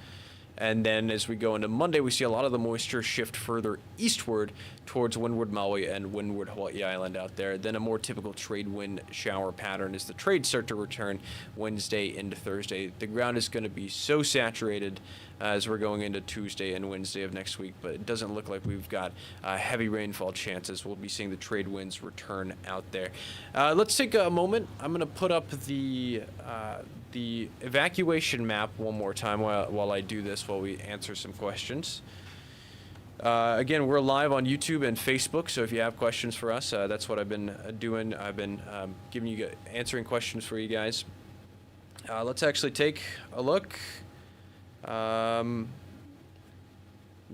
And then as we go into Monday, we see a lot of the moisture shift further eastward towards Windward Maui and Windward Hawaii Island out there. Then a more typical trade wind shower pattern as the trades start to return Wednesday into Thursday. The ground is going to be so saturated as we're going into Tuesday and Wednesday of next week, but it doesn't look like we've got heavy rainfall chances. We'll be seeing the trade winds return out there. Let's take a moment. I'm going to put up the evacuation map one more time while I do this, while we answer some questions. Again, we're live on YouTube and Facebook, so if you have questions for us, that's what I've been doing. I've been answering questions for you guys. Let's actually take a look.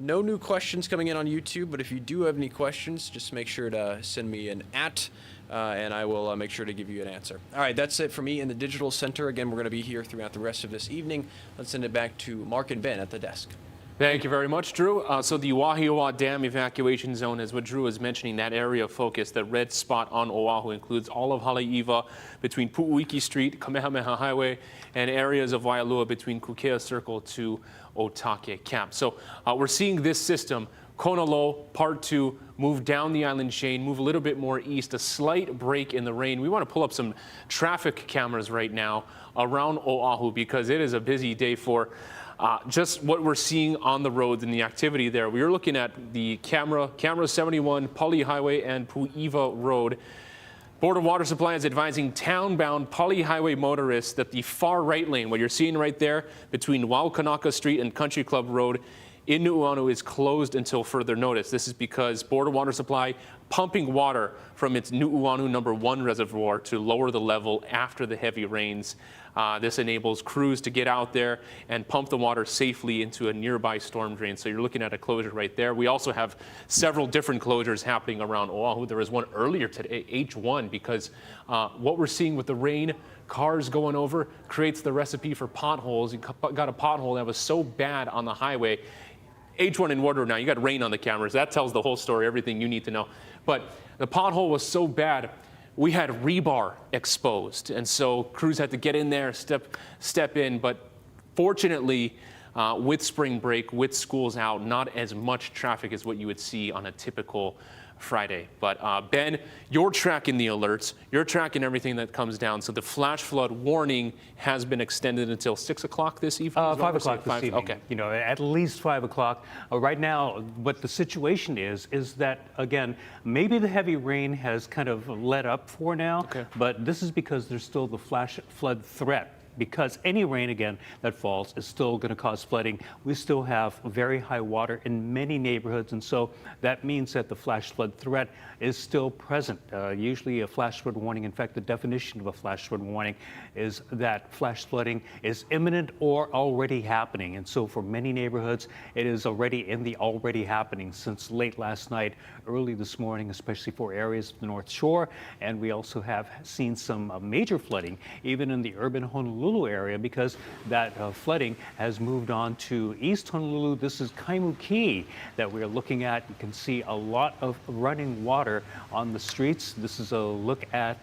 No new questions coming in on YouTube, but if you do have any questions, just make sure to send me an @ and I will make sure to give you an answer. All right, that's it for me in the Digital Center. Again, we're going to be here throughout the rest of this evening. Let's send it back to Mark and Ben at the desk. Thank you very much, Drew. So the Wahiwa Dam evacuation zone is what Drew was mentioning. That area of focus, the red spot on Oahu, includes all of Haleiwa between Pu'uiki Street, Kamehameha Highway, and areas of Waialua between Kukea Circle to Otake Camp. So we're seeing this system, Kona Low, Part 2, move down the island chain, move a little bit more east, a slight break in the rain. We want to pull up some traffic cameras right now around Oahu because it is a busy day for just what we're seeing on the roads and the activity there. We are looking at the camera 71, Pali Highway and Pu'iwa Road. Board of Water Supply is advising town-bound Pali Highway motorists that the far right lane, what you're seeing right there between Waukanaka Street and Country Club Road in Nu'uanu, is closed until further notice. This is because Board of Water Supply pumping water from its Nu'uanu No. 1 reservoir to lower the level after the heavy rains. This enables crews to get out there and pump the water safely into a nearby storm drain. So you're looking at a closure right there. We also have several different closures happening around Oahu. There was one earlier today, H1, because what we're seeing with the rain, cars going over, creates the recipe for potholes. You got a pothole that was so bad on the highway. H1 in Windward now, you got rain on the cameras. That tells the whole story, everything you need to know. But the pothole was so bad, we had rebar exposed. And so crews had to get in there, step in. But fortunately, with spring break, with schools out, not as much traffic as what you would see on a typical Friday. But Ben, you're tracking the alerts. You're tracking everything that comes down. So the flash flood warning has been extended until 6 o'clock this evening? 5 o'clock this evening. Okay. You know, at least 5 o'clock. Right now, what the situation is that, again, maybe the heavy rain has kind of let up for now, but this is because there's still the flash flood threat. Because any rain, again, that falls is still going to cause flooding. We still have very high water in many neighborhoods, and so that means that the flash flood threat is still present. Usually a flash flood warning, in fact, the definition of a flash flood warning is that flash flooding is imminent or already happening. And so for many neighborhoods, it is already in the already happening since late last night, early this morning, especially for areas of the North Shore. And we also have seen some major flooding, even in the urban Honolulu area, because that flooding has moved on to East Honolulu. This is Kaimuki that we're looking at. You can see a lot of running water on the streets. This is a look at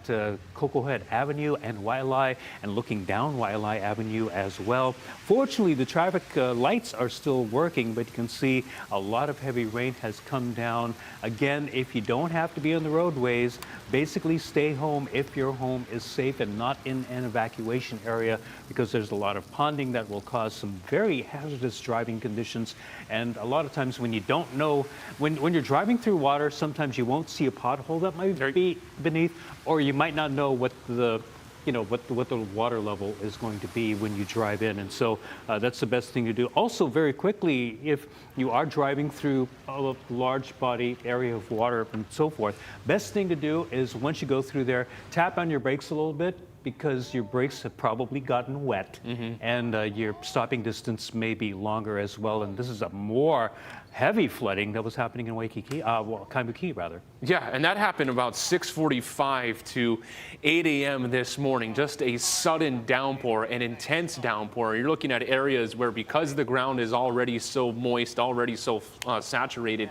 Cocoa Head Avenue and Waialae, and looking down Waialae Avenue as well. Fortunately, the traffic lights are still working, but you can see a lot of heavy rain has come down. Again, if you don't have to be on the roadways, basically stay home if your home is safe and not in an evacuation area, because there's a lot of ponding that will cause some very hazardous driving conditions. And a lot of times when you don't know, when you're driving through water, sometimes you won't see a pothole that might be beneath, or you might not know what the what the water level is going to be when you drive in. And so that's the best thing to do. Also, very quickly, if you are driving through a large body area of water and so forth, best thing to do is once you go through there, tap on your brakes a little bit, because your brakes have probably gotten wet, and your stopping distance may be longer as well. And this is a more heavy flooding that was happening in Kaimuki, rather. Yeah, and that happened about 6:45 to 8 a.m. this morning. Just a sudden downpour, an intense downpour. You're looking at areas where, because the ground is already so moist, already so saturated,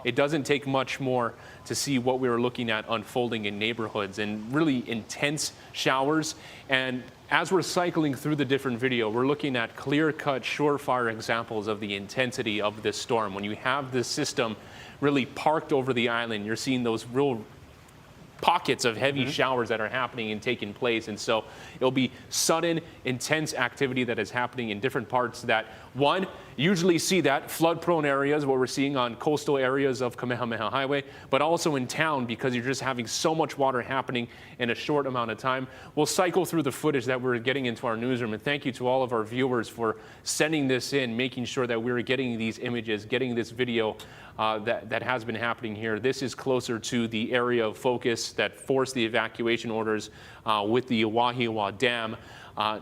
it doesn't take much more to see what we were looking at unfolding in neighborhoods, and really intense showers. And as we're cycling through the different video, we're looking at clear-cut, surefire examples of the intensity of this storm. When you have this system really parked over the island, you're seeing those real pockets of heavy showers that are happening and taking place. And so it'll be sudden, intense activity that is happening in different parts that, one, usually see that flood-prone areas, what we're seeing on coastal areas of Kamehameha Highway, but also in town, because you're just having so much water happening in a short amount of time. We'll cycle through the footage that we're getting into our newsroom, and thank you to all of our viewers for sending this in, making sure that we're getting these images, getting this video that has been happening here. This is closer to the area of focus that forced the evacuation orders with the Wahiwa Dam.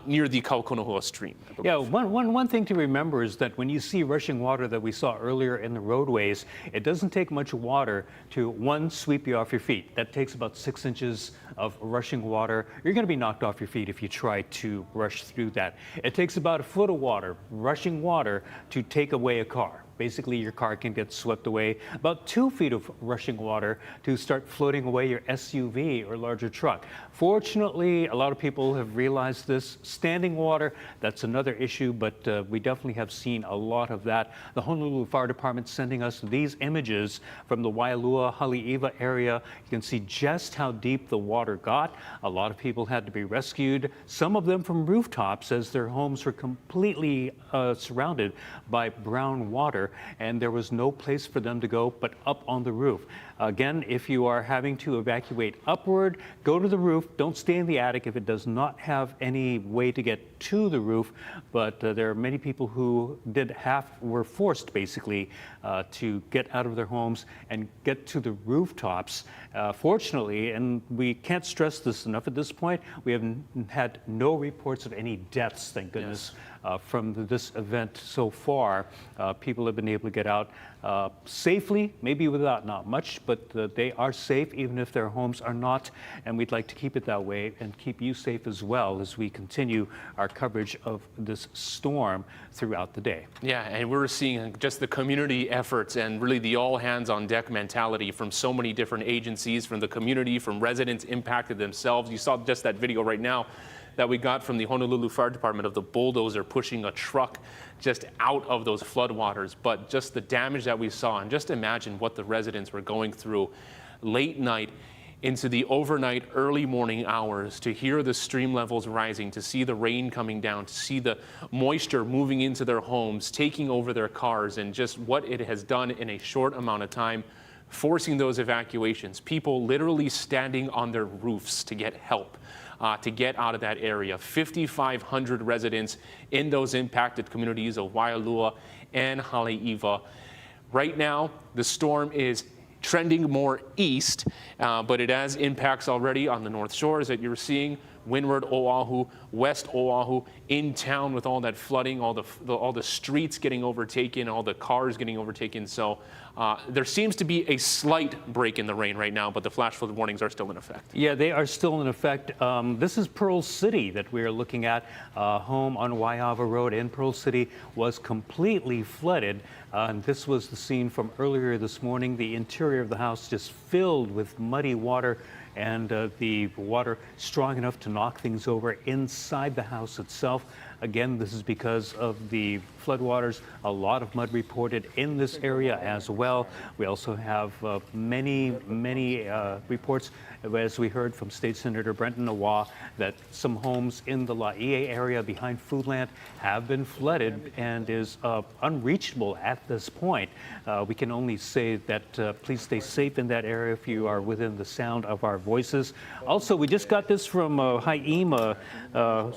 near the Kaukonahua stream. Yeah, one thing to remember is that when you see rushing water that we saw earlier in the roadways, it doesn't take much water to, one, sweep you off your feet. That takes about 6 inches of rushing water. You're going to be knocked off your feet if you try to rush through that. It takes about a foot of water, rushing water, to take away a car. Basically, your car can get swept away. About 2 feet of rushing water to start floating away your SUV or larger truck. Fortunately, a lot of people have realized this. Standing water, that's another issue, but we definitely have seen a lot of that. The Honolulu Fire Department sending us these images from the Waialua Haleiwa area. You can see just how deep the water got. A lot of people had to be rescued, some of them from rooftops as their homes were completely surrounded by brown water, and there was no place for them to go but up on the roof. Again, if you are having to evacuate upward, go to the roof. Don't stay in the attic if it does not have any way to get to the roof. But there are many people who were forced basically to get out of their homes and get to the rooftops. Fortunately, and we can't stress this enough at this point, we have had no reports of any deaths, thank goodness. Yes. From this event so far. People have been able to get out safely, maybe without not much, but they are safe even if their homes are not, and we'd like to keep it that way and keep you safe as well as we continue our coverage of this storm throughout the day. Yeah, and we're seeing just the community efforts and really the all hands on deck mentality from so many different agencies, from the community, from residents impacted themselves. You saw just that video right now that we got from the Honolulu Fire Department of the bulldozer pushing a truck just out of those floodwaters. But just the damage that we saw, and just imagine what the residents were going through late night into the overnight, early morning hours, to hear the stream levels rising, to see the rain coming down, to see the moisture moving into their homes, taking over their cars, and just what it has done in a short amount of time, forcing those evacuations. People literally standing on their roofs to get help. To get out of that area. 5,500 residents in those impacted communities of Waialua and Haleiwa. Right now, the storm is trending more east, but it has impacts already on the North Shores that you're seeing. Windward Oahu, West Oahu, in town with all that flooding, all the streets getting overtaken, all the cars getting overtaken. So there seems to be a slight break in the rain right now, but the flash flood warnings are still in effect. Yeah, they are still in effect. This is Pearl City that we are looking at. Home on Wahiawa Road in Pearl City was completely flooded. And this was the scene from earlier this morning. The interior of the house just filled with muddy water, and the water strong enough to knock things over inside the house itself. Again, this is because of the floodwaters. A lot of mud reported in this area as well. We also have many reports, as we heard from State Senator Brenton Awa, that some homes in the Laie area behind Foodland have been flooded and is unreachable at this point. We can only say that please stay safe in that area if you are within the sound of our voices. Also, we just got this from Haima,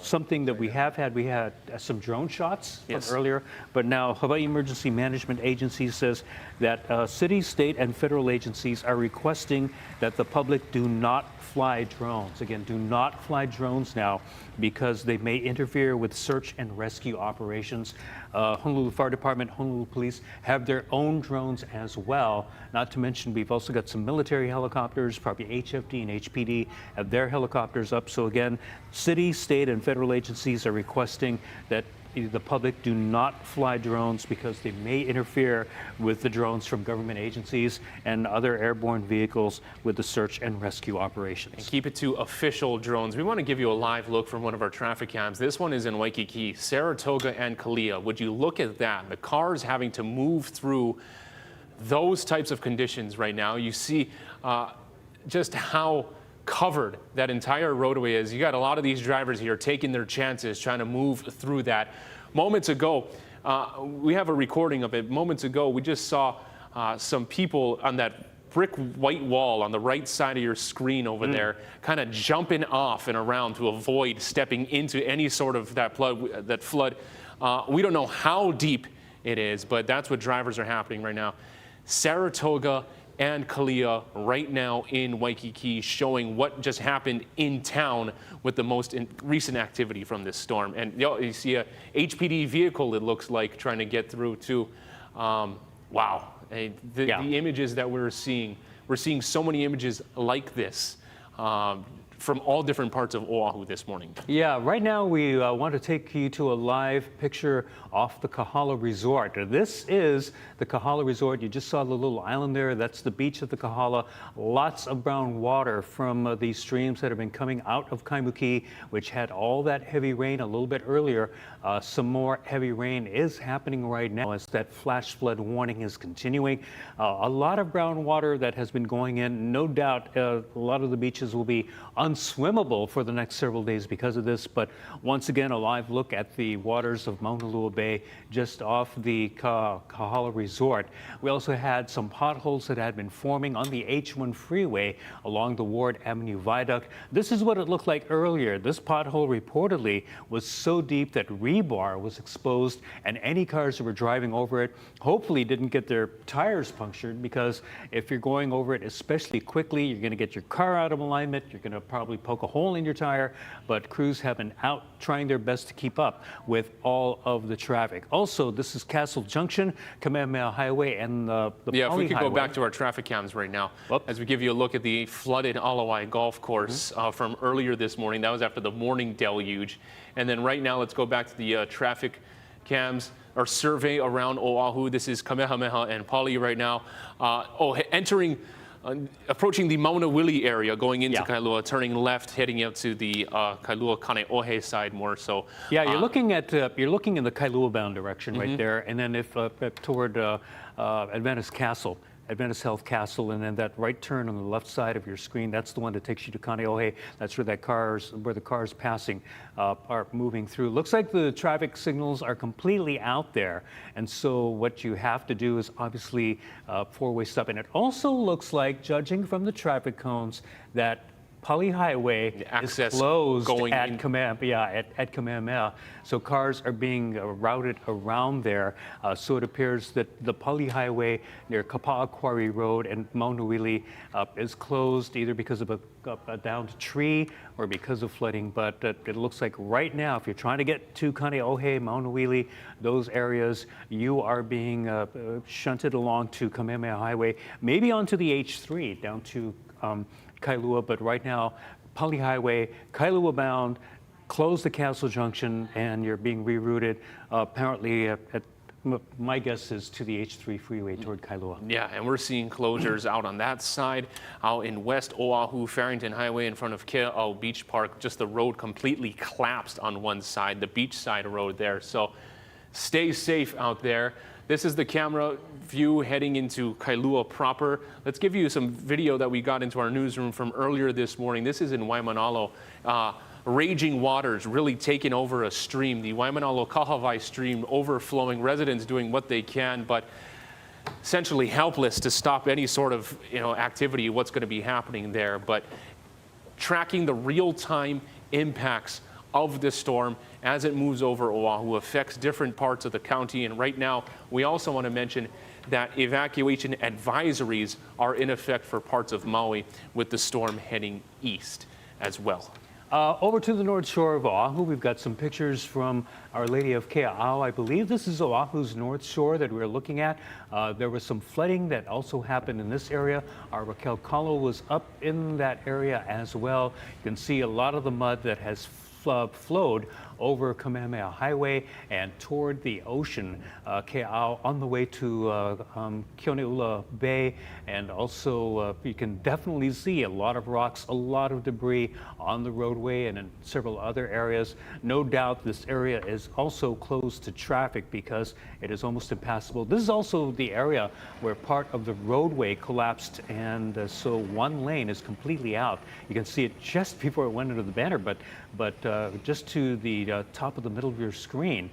something that we have had. We had some drone shots earlier, but now Hawaii Emergency Management Agency says that city, state, and federal agencies are requesting that the public do not fly drones. Again, do not fly drones now because they may interfere with search and rescue operations. Honolulu Fire Department, Honolulu Police have their own drones as well. Not to mention, we've also got some military helicopters, probably HFD and HPD have their helicopters up. So again, city, state, and federal agencies are requesting that the public do not fly drones because they may interfere with the drones from government agencies and other airborne vehicles with the search and rescue operations. And keep it to official drones. We want to give you a live look from one of our traffic cams. This one is in Waikiki, Saratoga and Kalia. Would you look at that? The cars having to move through those types of conditions right now. You see just how covered that entire roadway is. You got a lot of these drivers here taking their chances, trying to move through that. Moments ago, we have a recording of it. Moments ago, we just saw some people on that brick white wall on the right side of your screen over there, kind of jumping off and around to avoid stepping into any sort of that flood. We don't know how deep it is, but that's what drivers are happening right now. Saratoga and Kalia right now in Waikiki, showing what just happened in town with the most recent activity from this storm. And you see a HPD vehicle, it looks like, trying to get through too. Wow, the images that we're seeing so many images like this from all different parts of Oahu this morning. Yeah, right now we want to take you to a live picture off the Kahaluu Resort. This is the Kahaluu Resort. You just saw the little island there. That's the beach of the Kahaluu. Lots of brown water from these streams that have been coming out of Kaimuki, which had all that heavy rain a little bit earlier. Some more heavy rain is happening right now as that flash flood warning is continuing. A lot of brown water that has been going in. No doubt a lot of the beaches will be unswimmable for the next several days because of this. But once again, a live look at the waters of Mauna Lua Bay just off the Kahaluu Resort. We also had some potholes that had been forming on the H1 freeway along the Ward Avenue Viaduct. This is what it looked like earlier. This pothole reportedly was so deep that rebar was exposed, and any cars that were driving over it hopefully didn't get their tires punctured, because if you're going over it especially quickly, you're going to get your car out of alignment. You're going to probably poke a hole in your tire, but crews have been out trying their best to keep up with all of the traffic. Also, this is Castle Junction, Kamehameha Highway, and the Yeah, Pali if we could Highway. go back to our traffic cams right now, as we give you a look at the flooded Alawai Golf Course from earlier this morning. That was after the morning deluge. And then right now, let's go back to the traffic cams or survey around Oahu. This is Kamehameha and Pali right now. Approaching the Mauna Wili area, going into Kailua, turning left, heading out to the Kailua Kaneohe side more so. Yeah, you're looking in the Kailua bound direction right there, and then if toward Adventist Castle. Adventist Health Castle, and then that right turn on the left side of your screen, that's the one that takes you to Kaneohe. That's where the cars passing are moving through. Looks like the traffic signals are completely out there, and so what you have to do is obviously four-way stop. And it also looks like, judging from the traffic cones, that Pali Highway is closed at Kamehameha. So cars are being routed around there. So it appears that the Pali Highway near Kapa'a Quarry Road and Mauna Wili is closed, either because of a downed tree or because of flooding. But it looks like right now, if you're trying to get to Kaneohe, Mauna Wili, those areas, you are being shunted along to Kamehameha Highway, maybe onto the H3 down to Kailua, but right now, Pali Highway, Kailua bound, close the Castle Junction, and you're being rerouted. Apparently, my guess is to the H3 freeway toward Kailua. Yeah, and we're seeing closures out on that side. Out in West Oahu, Farrington Highway in front of Kea'au Beach Park, just the road completely collapsed on one side, the beachside road there. So stay safe out there. This is the camera view heading into Kailua proper. Let's give you some video that we got into our newsroom from earlier this morning. This is in Waimanalo. Raging waters really taking over a stream. The Waimanalo Kahavai stream overflowing, residents doing what they can, but essentially helpless to stop any sort of activity, what's going to be happening there. But tracking the real-time impacts of this storm as it moves over Oahu affects different parts of the county. And right now, we also want to mention that evacuation advisories are in effect for parts of Maui with the storm heading east as well. Over to the North Shore of Oahu, we've got some pictures from Our Lady of Kea'au. I believe this is Oahu's North Shore that we're looking at. There was some flooding that also happened in this area. Our Raquel Kahlo was up in that area as well. You can see a lot of the mud that has flowed over Kamehameha Highway and toward the ocean, Kea'au, on the way to Keoneula Bay. And also you can definitely see a lot of rocks, a lot of debris on the roadway and in several other areas. No doubt this area is also closed to traffic because it is almost impassable. This is also the area where part of the roadway collapsed, and so one lane is completely out. You can see it just before it went into the banner, but just to the top of the middle of your screen,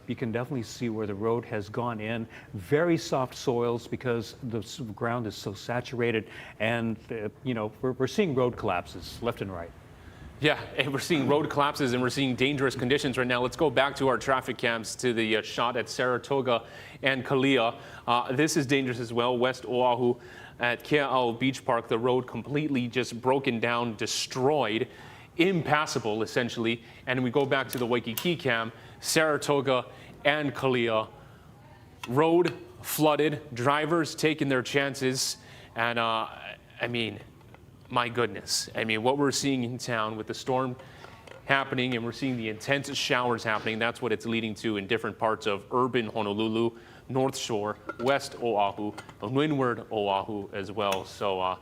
you can definitely see where the road has gone in. Very soft soils because the ground is so saturated, and we're seeing road collapses left and right. Yeah, and we're seeing road collapses and we're seeing dangerous conditions right now. Let's go back to our traffic cams to the shot at Saratoga and Kalia. This is dangerous as well. West Oahu, at Kea'au Beach Park, the road completely just broken down, destroyed, impassable essentially. And we go back to the Waikiki Cam, Saratoga and Kalia, road flooded, drivers taking their chances. And I mean, my goodness. I mean, what we're seeing in town with the storm happening, and we're seeing the intense showers happening, that's what it's leading to in different parts of urban Honolulu, Northshore, West Oahu, and Windward Oahu as well. So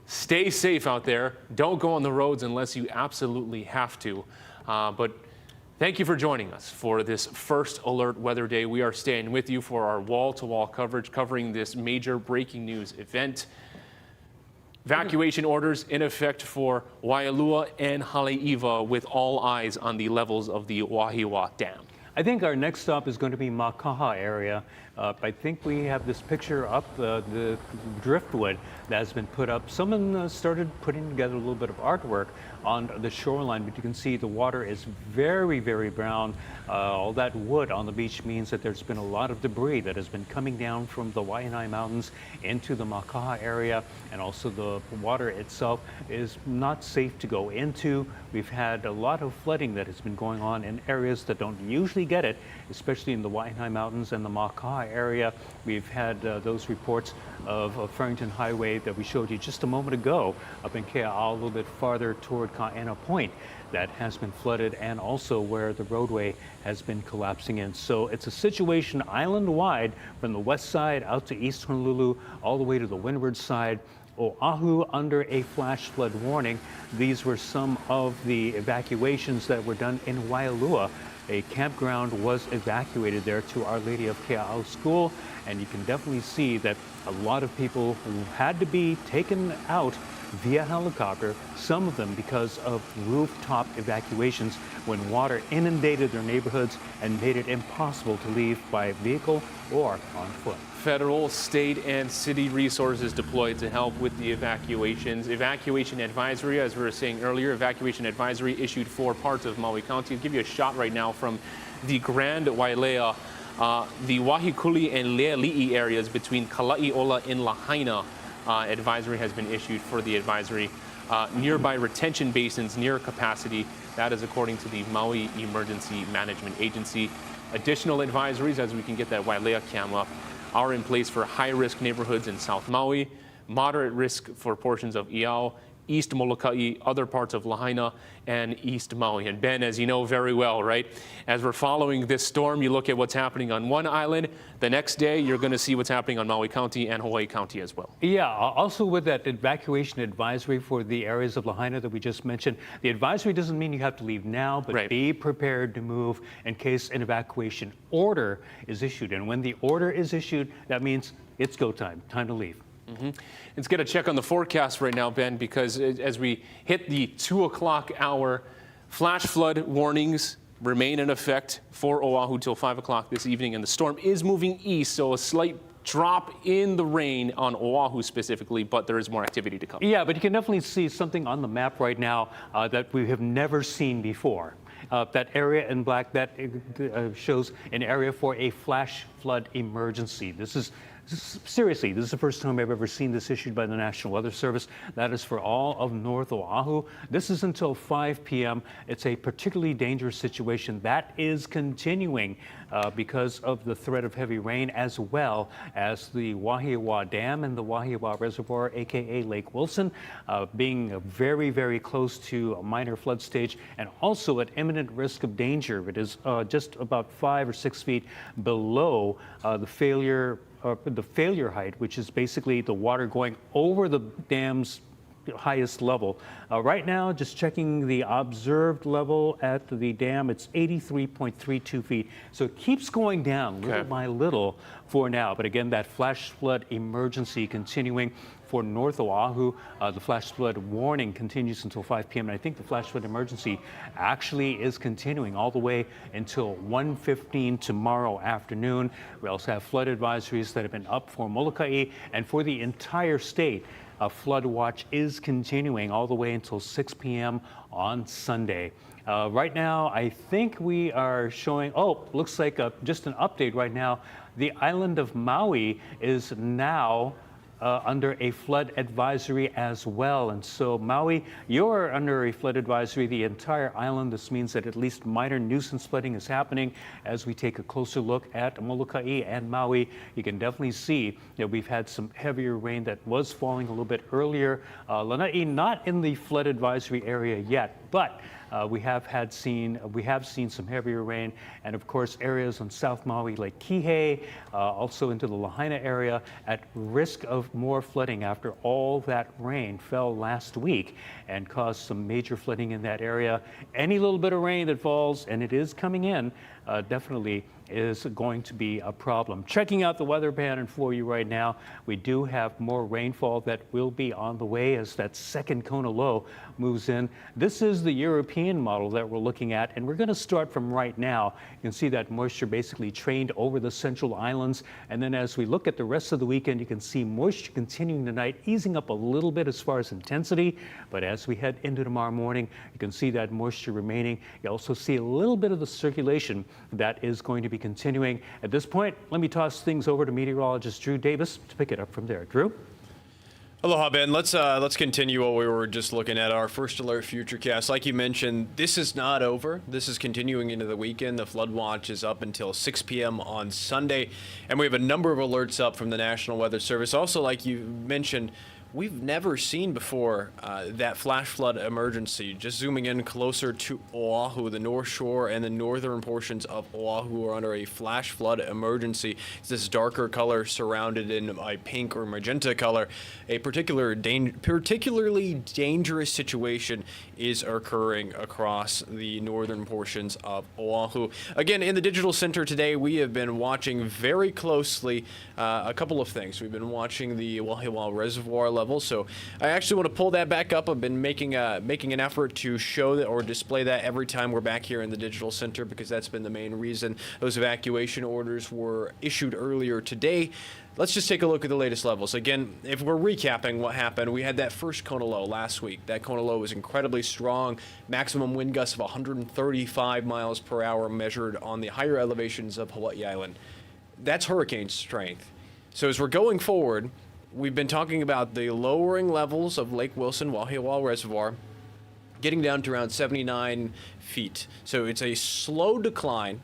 stay safe out there. Don't go on the roads unless you absolutely have to. But thank you for joining us for this first alert weather day. We are staying with you for our wall-to-wall coverage covering this major breaking news event. Evacuation orders in effect for Waialua and Haleiwa, with all eyes on the levels of the Wahiwa Dam. I think our next stop is going to be Makaha area. I think we have this picture up, the driftwood that has been put up. Someone started putting together a little bit of artwork on the shoreline, but you can see the water is very, very brown. All that wood on the beach means that there's been a lot of debris that has been coming down from the Waianae Mountains into the Makaha area, and also the water itself is not safe to go into. We've had a lot of flooding that has been going on in areas that don't usually get it, especially in the Waianae Mountains and the Makaha area. We've had those reports of Farrington Highway that we showed you just a moment ago up in Kea'au, a little bit farther toward Kaena Point, that has been flooded, and also where the roadway has been collapsing in. So it's a situation island-wide from the west side out to East Honolulu, all the way to the windward side. Oahu under a flash flood warning. These were some of the evacuations that were done in Waialua. A campground was evacuated there to Our Lady of Kea'au School, and you can definitely see that a lot of people who had to be taken out via helicopter, some of them because of rooftop evacuations when water inundated their neighborhoods and made it impossible to leave by vehicle or on foot. Federal, state, and city resources deployed to help with the evacuations. Evacuation advisory, as we were saying earlier, evacuation advisory issued for parts of Maui County. I'll give you a shot right now from the Grand Wailea, the Wahikuli and Laie areas between Kala'iola and Lahaina. Advisory has been issued for the advisory. Nearby retention basins near capacity. That is according to the Maui Emergency Management Agency. Additional advisories, as we can get that Wailea cam up, are in place for high-risk neighborhoods in South Maui, moderate risk for portions of Iao, East Molokai, other parts of Lahaina, and East Maui. And Ben, as you know very well, right, as we're following this storm, you look at what's happening on one island. The next day, you're going to see what's happening on Maui County and Hawaii County as well. Yeah, also with that evacuation advisory for the areas of Lahaina that we just mentioned, the advisory doesn't mean you have to leave now, but be prepared to move in case an evacuation order is issued. And when the order is issued, that means it's go time, time to leave. Let's get a check on the forecast right now, Ben, because as we hit the 2 o'clock hour, flash flood warnings remain in effect for Oahu till 5 o'clock this evening, and the storm is moving east, so a slight drop in the rain on Oahu specifically, but there is more activity to come. Yeah, but you can definitely see something on the map right now that we have never seen before. That area in black, that shows an area for a flash flood emergency. Seriously, this is the first time I've ever seen this issued by the National Weather Service. That is for all of North Oahu. This is until 5 p.m. It's a particularly dangerous situation that is continuing because of the threat of heavy rain, as well as the Wahiwa Dam and the Wahiwa Reservoir, aka Lake Wilson, being very, very close to a minor flood stage and also at imminent risk of danger. It is just about 5 or 6 feet below the failure height, which is basically the water going over the dam's highest level. Right now, just checking the observed level at the dam, it's 83.32 feet. So it keeps going down little by little for now. But again, that flash flood emergency continuing for North Oahu. The flash flood warning continues until 5 p.m. And I think the flash flood emergency actually is continuing all the way until 1:15 tomorrow afternoon. We also have flood advisories that have been up for Molokai and for the entire state. A flood watch is continuing all the way until 6 p.m. on Sunday. Right now, I think we are showing, looks like just an update right now. The island of Maui is now under a flood advisory as well. And so Maui, you're under a flood advisory, the entire island. This means that at least minor nuisance flooding is happening. As we take a closer look at Molokai and Maui, you can definitely see that we've had some heavier rain that was falling a little bit earlier. Lanai not in the flood advisory area yet, but we have seen some heavier rain, and of course areas on South Maui like Kihei, also into the Lahaina area, at risk of more flooding after all that rain fell last week and caused some major flooding in that area. Any little bit of rain that falls, and it is coming in, definitely is going to be a problem. Checking out the weather pattern for you right now, we do have more rainfall that will be on the way as that second Kona low moves in. This is the European model that we're looking at, and we're going to start from right now. You can see that moisture basically trained over the central islands, and then as we look at the rest of the weekend, you can see moisture continuing tonight, easing up a little bit as far as intensity, but as we head into tomorrow morning, you can see that moisture remaining. You also see a little bit of the circulation that is going to be continuing. At this point, let me toss things over to meteorologist Drew Davis to pick it up from there. Drew? Aloha, Ben. Let's continue what we were just looking at, our first alert Futurecast. Like you mentioned, this is not over. This is continuing into the weekend. The flood watch is up until 6 p.m. on Sunday, and we have a number of alerts up from the National Weather Service. Also, like you mentioned, we've never seen before that flash flood emergency. Just zooming in closer to Oahu, the North Shore and the northern portions of Oahu are under a flash flood emergency. It's this darker color surrounded in a pink or magenta color. A particularly dangerous situation is occurring across the northern portions of Oahu. Again, in the digital center today, we have been watching very closely a couple of things. We've been watching the Wahiwa Reservoir level. So I actually want to pull that back up. I've been making an effort to show that or display that every time we're back here in the digital center, because that's been the main reason those evacuation orders were issued earlier today. Let's just take a look at the latest levels. Again, if we're recapping what happened, we had that first Kona low last week. That Kona low was incredibly strong, maximum wind gusts of 135 miles per hour measured on the higher elevations of Hawaii Island. That's hurricane strength. So as we're going forward, we've been talking about the lowering levels of Lake Wilson, Wahiawa Reservoir, getting down to around 79 feet. So it's a slow decline.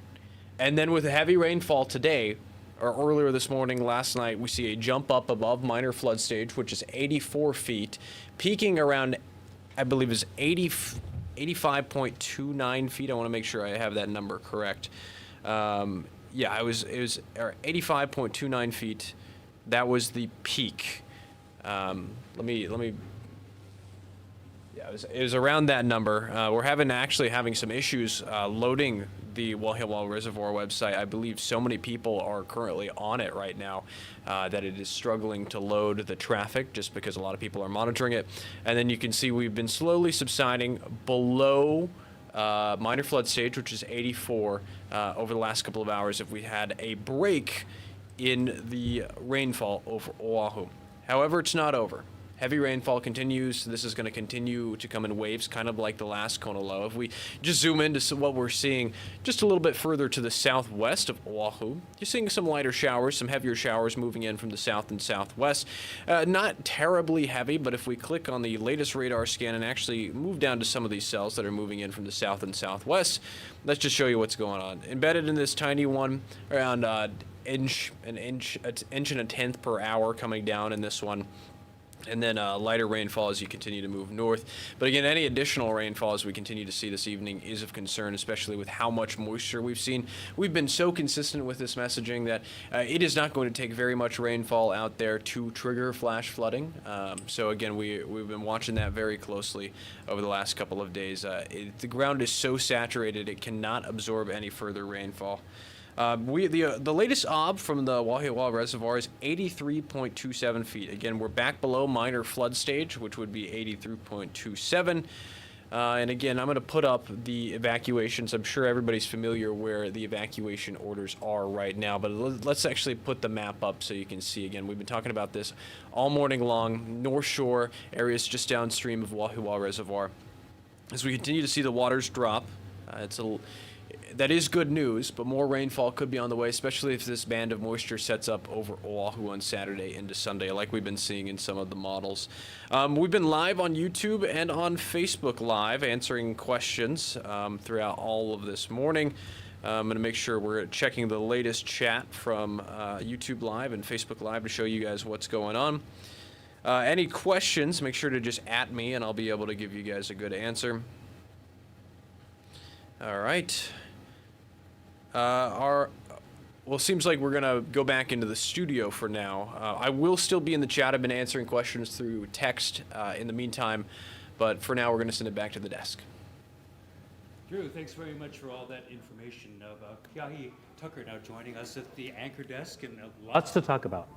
And then with a heavy rainfall today, or earlier this morning, last night, we see a jump up above minor flood stage, which is 84 feet, peaking around, I believe, is 85.29 feet. I want to make sure I have that number correct. Yeah, it was 85.29 feet. That was the peak. Let me. Yeah, it was around that number. We're actually having some issues loading the Wahiawa Reservoir website. I believe so many people are currently on it right now that it is struggling to load the traffic, just because a lot of people are monitoring it. And then you can see we've been slowly subsiding below minor flood stage, which is 84 over the last couple of hours. If we had a break in the rainfall over Oahu. However, it's not over. Heavy rainfall continues. This is going to continue to come in waves, kind of like the last Kona low. If we just zoom into what we're seeing just a little bit further to the southwest of Oahu, you're seeing some lighter showers, some heavier showers moving in from the south and southwest. Not terribly heavy, but if we click on the latest radar scan and actually move down to some of these cells that are moving in from the south and southwest, let's just show you what's going on. Embedded in this tiny one, around an inch and a tenth per hour coming down in this one. And then lighter rainfall as you continue to move north. But again, any additional rainfall as we continue to see this evening is of concern, especially with how much moisture we've seen. We've been so consistent with this messaging that it is not going to take very much rainfall out there to trigger flash flooding. So again, we've been watching that very closely over the last couple of days. The ground is so saturated it cannot absorb any further rainfall. The latest OB from the Wahiawa Reservoir is 83.27 feet. Again, we're back below minor flood stage, which would be 83.27. And again, I'm going to put up the evacuations. I'm sure everybody's familiar where the evacuation orders are right now, but let's actually put the map up so you can see. Again, we've been talking about this all morning long. North Shore areas just downstream of Wahiawa Reservoir. As we continue to see the waters drop, that is good news, but more rainfall could be on the way, especially if this band of moisture sets up over Oahu on Saturday into Sunday, like we've been seeing in some of the models. We've been live on YouTube and on Facebook Live answering questions throughout all of this morning. I'm going to make sure we're checking the latest chat from YouTube Live and Facebook Live to show you guys what's going on. Any questions, make sure to just @ me and I'll be able to give you guys a good answer. All right. Well, it seems like we're going to go back into the studio for now. I will still be in the chat. I've been answering questions through text in the meantime, but for now we're going to send it back to the desk. Drew, thanks very much for all that information. Keahi Tucker now joining us at the anchor desk, and lots to talk about.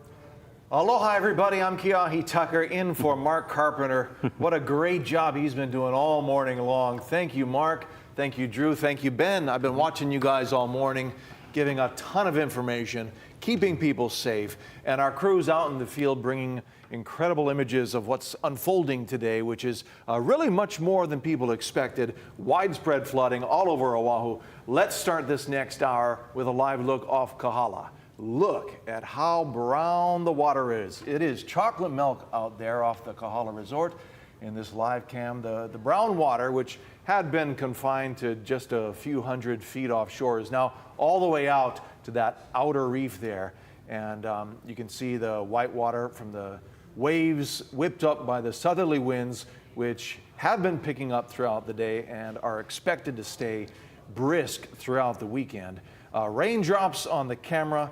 Aloha, everybody. I'm Keahi Tucker in for Mark Carpenter. What a great job he's been doing all morning long. Thank you, Mark. Thank you, Drew. Thank you, Ben. I've been watching you guys all morning, giving a ton of information, keeping people safe, and our crews out in the field bringing incredible images of what's unfolding today, which is really much more than people expected. Widespread flooding all over Oahu. Let's start this next hour with a live look off Kahala. Look at how brown the water is. It is chocolate milk out there off the Kahala Resort in this live cam. The brown water, which had been confined to just a few hundred feet offshore, is now all the way out to that outer reef there. And you can see the white water from the waves whipped up by the southerly winds, which have been picking up throughout the day and are expected to stay brisk throughout the weekend. Raindrops on the camera.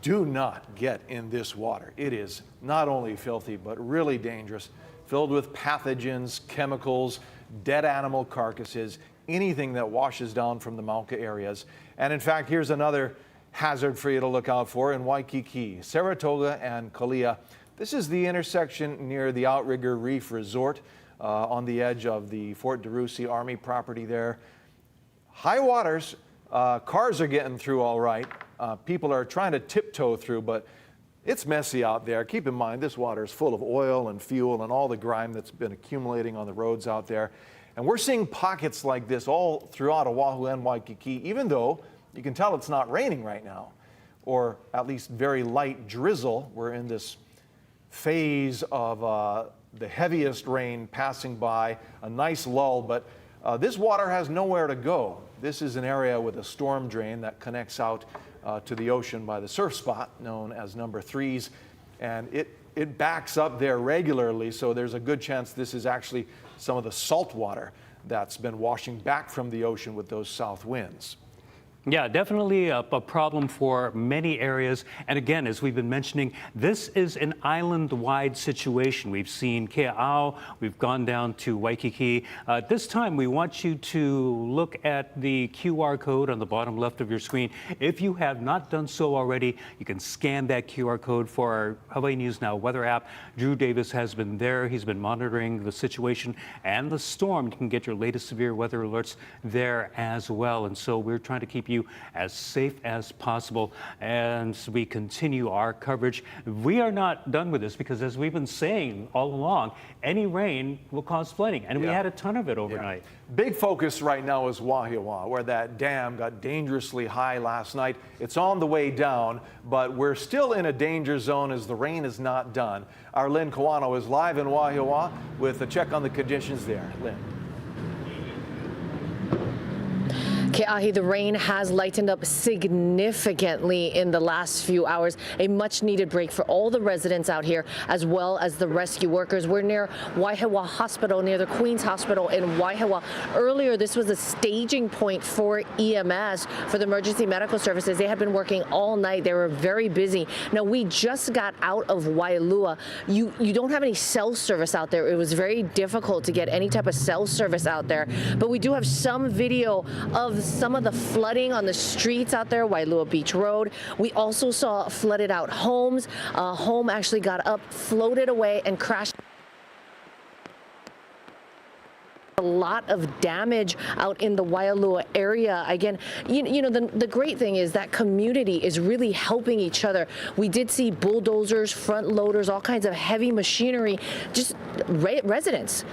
Do not get in this water. It is not only filthy, but really dangerous, filled with pathogens, chemicals, dead animal carcasses, anything that washes down from the Mauka areas. And in fact, here's another hazard for you to look out for in Waikiki, Saratoga and Kalia. This is the intersection near the Outrigger Reef Resort on the edge of the Fort DeRussy Army property there. High waters, cars are getting through all right. People are trying to tiptoe through, but it's messy out there. Keep in mind, this water is full of oil and fuel and all the grime that's been accumulating on the roads out there. And we're seeing pockets like this all throughout Oahu and Waikiki, even though you can tell it's not raining right now, or at least very light drizzle. We're in this phase of the heaviest rain passing by, a nice lull, but this water has nowhere to go. This is an area with a storm drain that connects out to the ocean by the surf spot known as number 3s, and it backs up there regularly, so there's a good chance this is actually some of the salt water that's been washing back from the ocean with those south winds. Yeah, definitely a problem for many areas. And again, as we've been mentioning, this is an island-wide situation. We've seen Kea'au, we've gone down to Waikiki. This time, we want you to look at the QR code on the bottom left of your screen. If you have not done so already, you can scan that QR code for our Hawaii News Now weather app. Drew Davis has been there. He's been monitoring the situation and the storm. You can get your latest severe weather alerts there as well. And so we're trying to keep you as safe as possible as we continue our coverage. We are not done with this because, as we've been saying all along, any rain will cause flooding, and we had a ton of it overnight. Big focus right now is Wahiawa, where that dam got dangerously high last night. It's on the way down, but we're still in a danger zone as the rain is not done. Our Lynn Kawano is live in Wahiawa with a check on the conditions there. Lynn. Ke'ahi, the rain has lightened up significantly in the last few hours. A much needed break for all the residents out here, as well as the rescue workers. We're near Wahiwa Hospital, near the Queen's Hospital in Wahiawa. Earlier, this was a staging point for EMS, for the emergency medical services. They had been working all night. They were very busy. Now, we just got out of Waialua. You don't have any cell service out there. It was very difficult to get any type of cell service out there. But we do have some video of some of the flooding on the streets out there, Waialua Beach Road. We also saw flooded out homes. A home actually got up, floated away, and crashed a lot of damage out in the Waialua area. Again, the great thing is that community is really helping each other. We did see bulldozers, front loaders, all kinds of heavy machinery, just residents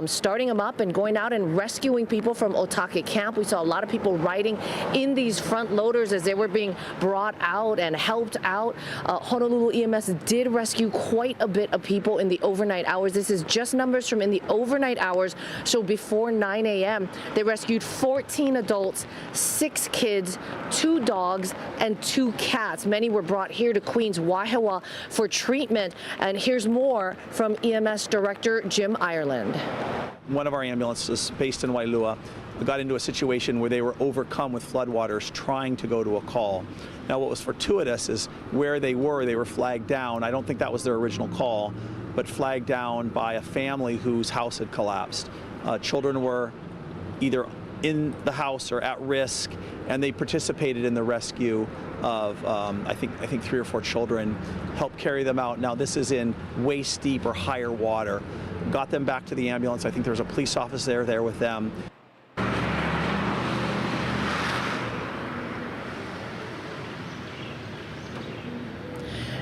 starting them up and going out and rescuing people from Otake Camp. We saw a lot of people riding in these front loaders as they were being brought out and helped out. Honolulu EMS did rescue quite a bit of people in the overnight hours. This is just numbers from in the overnight hours. So before 9 a.m., they rescued 14 adults, 6 kids, 2 dogs, and 2 cats. Many were brought here to Queens Wahiawa for treatment. And here's more from EMS Director Jim Ireland. One of our ambulances based in Waialua got into a situation where they were overcome with floodwaters trying to go to a call. Now, what was fortuitous is where they were flagged down. I don't think that was their original call, but flagged down by a family whose house had collapsed. Children were either in the house or at risk, and they participated in the rescue of I think 3 or 4 children, helped carry them out. Now, this is in waist deep or higher water. Got them back to the ambulance. I think there was a police officer there with them.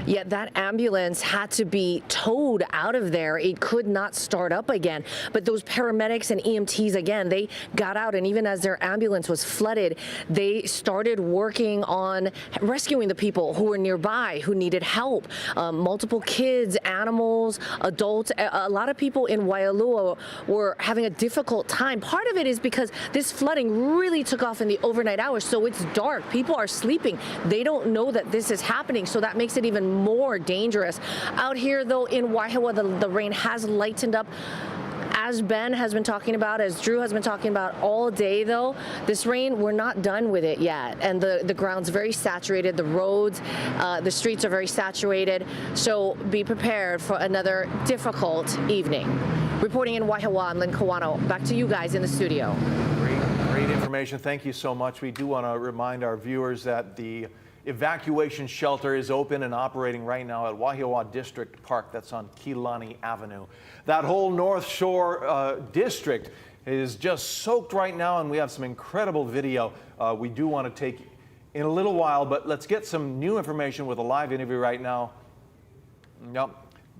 Yet that ambulance had to be towed out of there. It could not start up again. But those paramedics and EMTs, again, they got out, and even as their ambulance was flooded, they started working on rescuing the people who were nearby, who needed help. Multiple kids, animals, adults. A lot of people in Waialua were having a difficult time. Part of it is because this flooding really took off in the overnight hours, so it's dark. People are sleeping. They don't know that this is happening, so that makes it even more dangerous. Out here, though, in Wahiawa, the rain has lightened up. As Ben has been talking about, as Drew has been talking about all day, though, this rain, we're not done with it yet. And the ground's very saturated. The roads, the streets are very saturated. So be prepared for another difficult evening. Reporting in Wahiawa, I'm Lynn Kawano. Back to you guys in the studio. Great information. Thank you so much. We do want to remind our viewers that the evacuation shelter is open and operating right now at Wahiawa District Park. That's on Kilani Avenue. That whole North Shore district is just soaked right now, and we have some incredible video we do want to take in a little while, but let's get some new information with a live interview right now. Yep,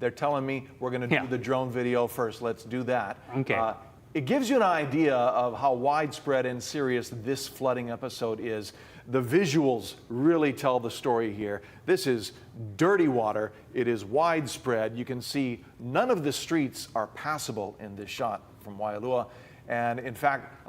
they're telling me we're going to do the drone video first. Let's do that. Okay. It gives you an idea of how widespread and serious this flooding episode is. The visuals really tell the story here. This is dirty water. It is widespread. You can see none of the streets are passable in this shot from Waialua. And in fact,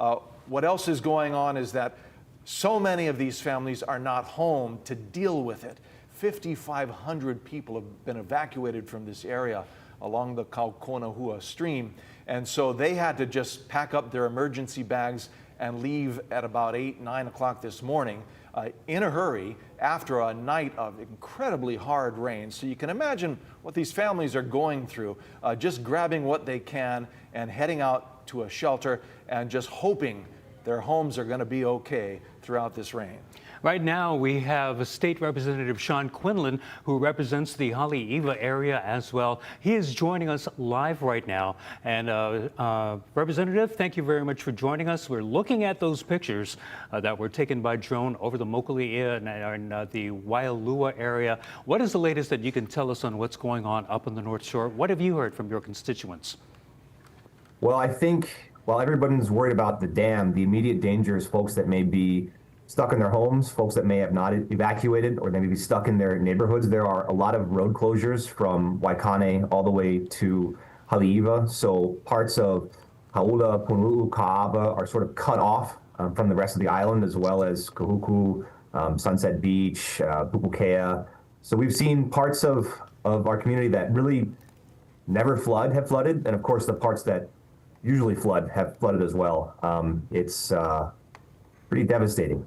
what else is going on is that so many of these families are not home to deal with it. 5,500 people have been evacuated from this area along the Kaukonahua stream. And so they had to just pack up their emergency bags and leave at about 8, 9 o'clock this morning in a hurry after a night of incredibly hard rain. So you can imagine what these families are going through, just grabbing what they can and heading out to a shelter and just hoping their homes are going to be okay throughout this rain. Right now, we have State Representative Sean Quinlan, who represents the Haleiwa area as well. He is joining us live right now. And Representative, thank you very much for joining us. We're looking at those pictures that were taken by drone over the Mokuleia and the Waialua area. What is the latest that you can tell us on what's going on up on the North Shore? What have you heard from your constituents? Well, I think while everybody's worried about the dam, the immediate danger is folks that may be stuck in their homes, folks that may have not evacuated or they may be stuck in their neighborhoods. There are a lot of road closures from Waikane all the way to Haleiwa. So parts of Haula, Punulu, Kaaba are sort of cut off from the rest of the island, as well as Kahuku, Sunset Beach, Pupukea. So we've seen parts of our community that really never flood have flooded. And of course, the parts that usually flood have flooded as well. It's pretty devastating.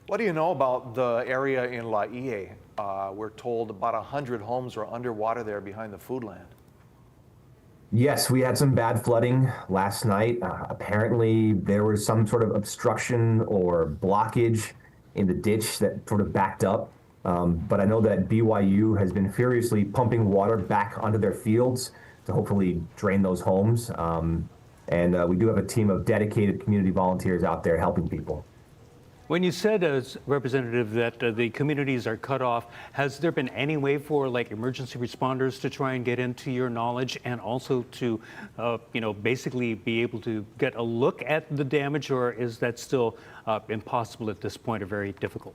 What do you know about the area in Laie? We're told about 100 homes are underwater there behind the foodland. Yes, we had some bad flooding last night. Apparently, there was some sort of obstruction or blockage in the ditch that sort of backed up. But I know that BYU has been furiously pumping water back onto their fields to hopefully drain those homes. And we do have a team of dedicated community volunteers out there helping people. When you said, as Representative, that the communities are cut off, has there been any way for like emergency responders to try and get into your knowledge and also to, basically be able to get a look at the damage, or is that still impossible at this point or very difficult?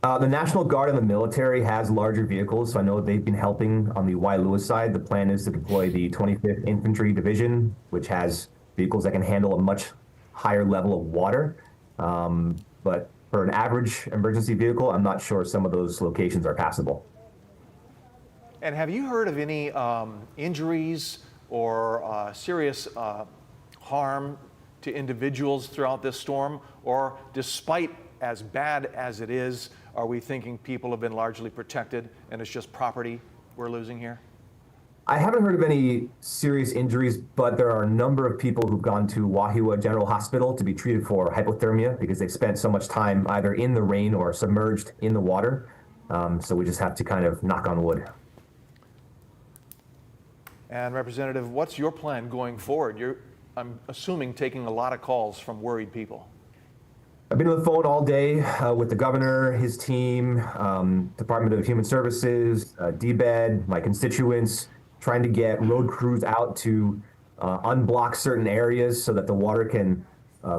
The National Guard and the military has larger vehicles, so I know they've been helping on the Waialua side. The plan is to deploy the 25th Infantry Division, which has vehicles that can handle a much higher level of water. But for an average emergency vehicle, I'm not sure some of those locations are passable. And have you heard of any injuries or serious harm to individuals throughout this storm? Or despite as bad as it is, are we thinking people have been largely protected and it's just property we're losing here? I haven't heard of any serious injuries, but there are a number of people who've gone to Wahiwa General Hospital to be treated for hypothermia because they've spent so much time either in the rain or submerged in the water. So we just have to kind of knock on wood. And Representative, what's your plan going forward? You're, I'm assuming, taking a lot of calls from worried people. I've been on the phone all day with the governor, his team, Department of Human Services, DBED, my constituents, trying to get road crews out to unblock certain areas so that the water can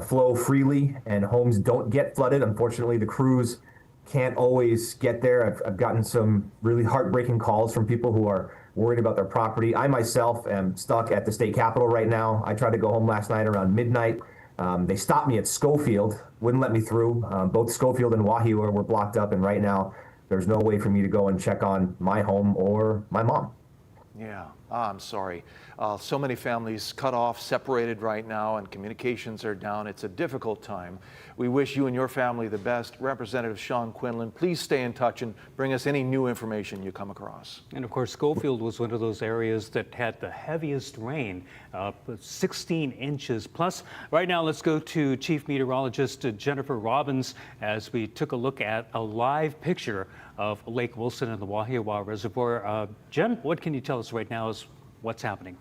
flow freely and homes don't get flooded. Unfortunately, the crews can't always get there. I've gotten some really heartbreaking calls from people who are worried about their property. I myself am stuck at the state capitol right now. I tried to go home last night around midnight. They stopped me at Schofield, wouldn't let me through. Both Schofield and Wahiwa were blocked up, and right now there's no way for me to go and check on my home or my mom. Yeah, I'm sorry. So many families cut off, separated right now, and communications are down. It's a difficult time. We wish you and your family the best. Representative Sean Quinlan, please stay in touch and bring us any new information you come across. And of course, Schofield was one of those areas that had the heaviest rain, 16 inches. Plus, right now, let's go to Chief Meteorologist Jennifer Robbins as we took a look at a live picture of Lake Wilson and the Wahiawa Reservoir. Jen, what can you tell us right now is what's happening?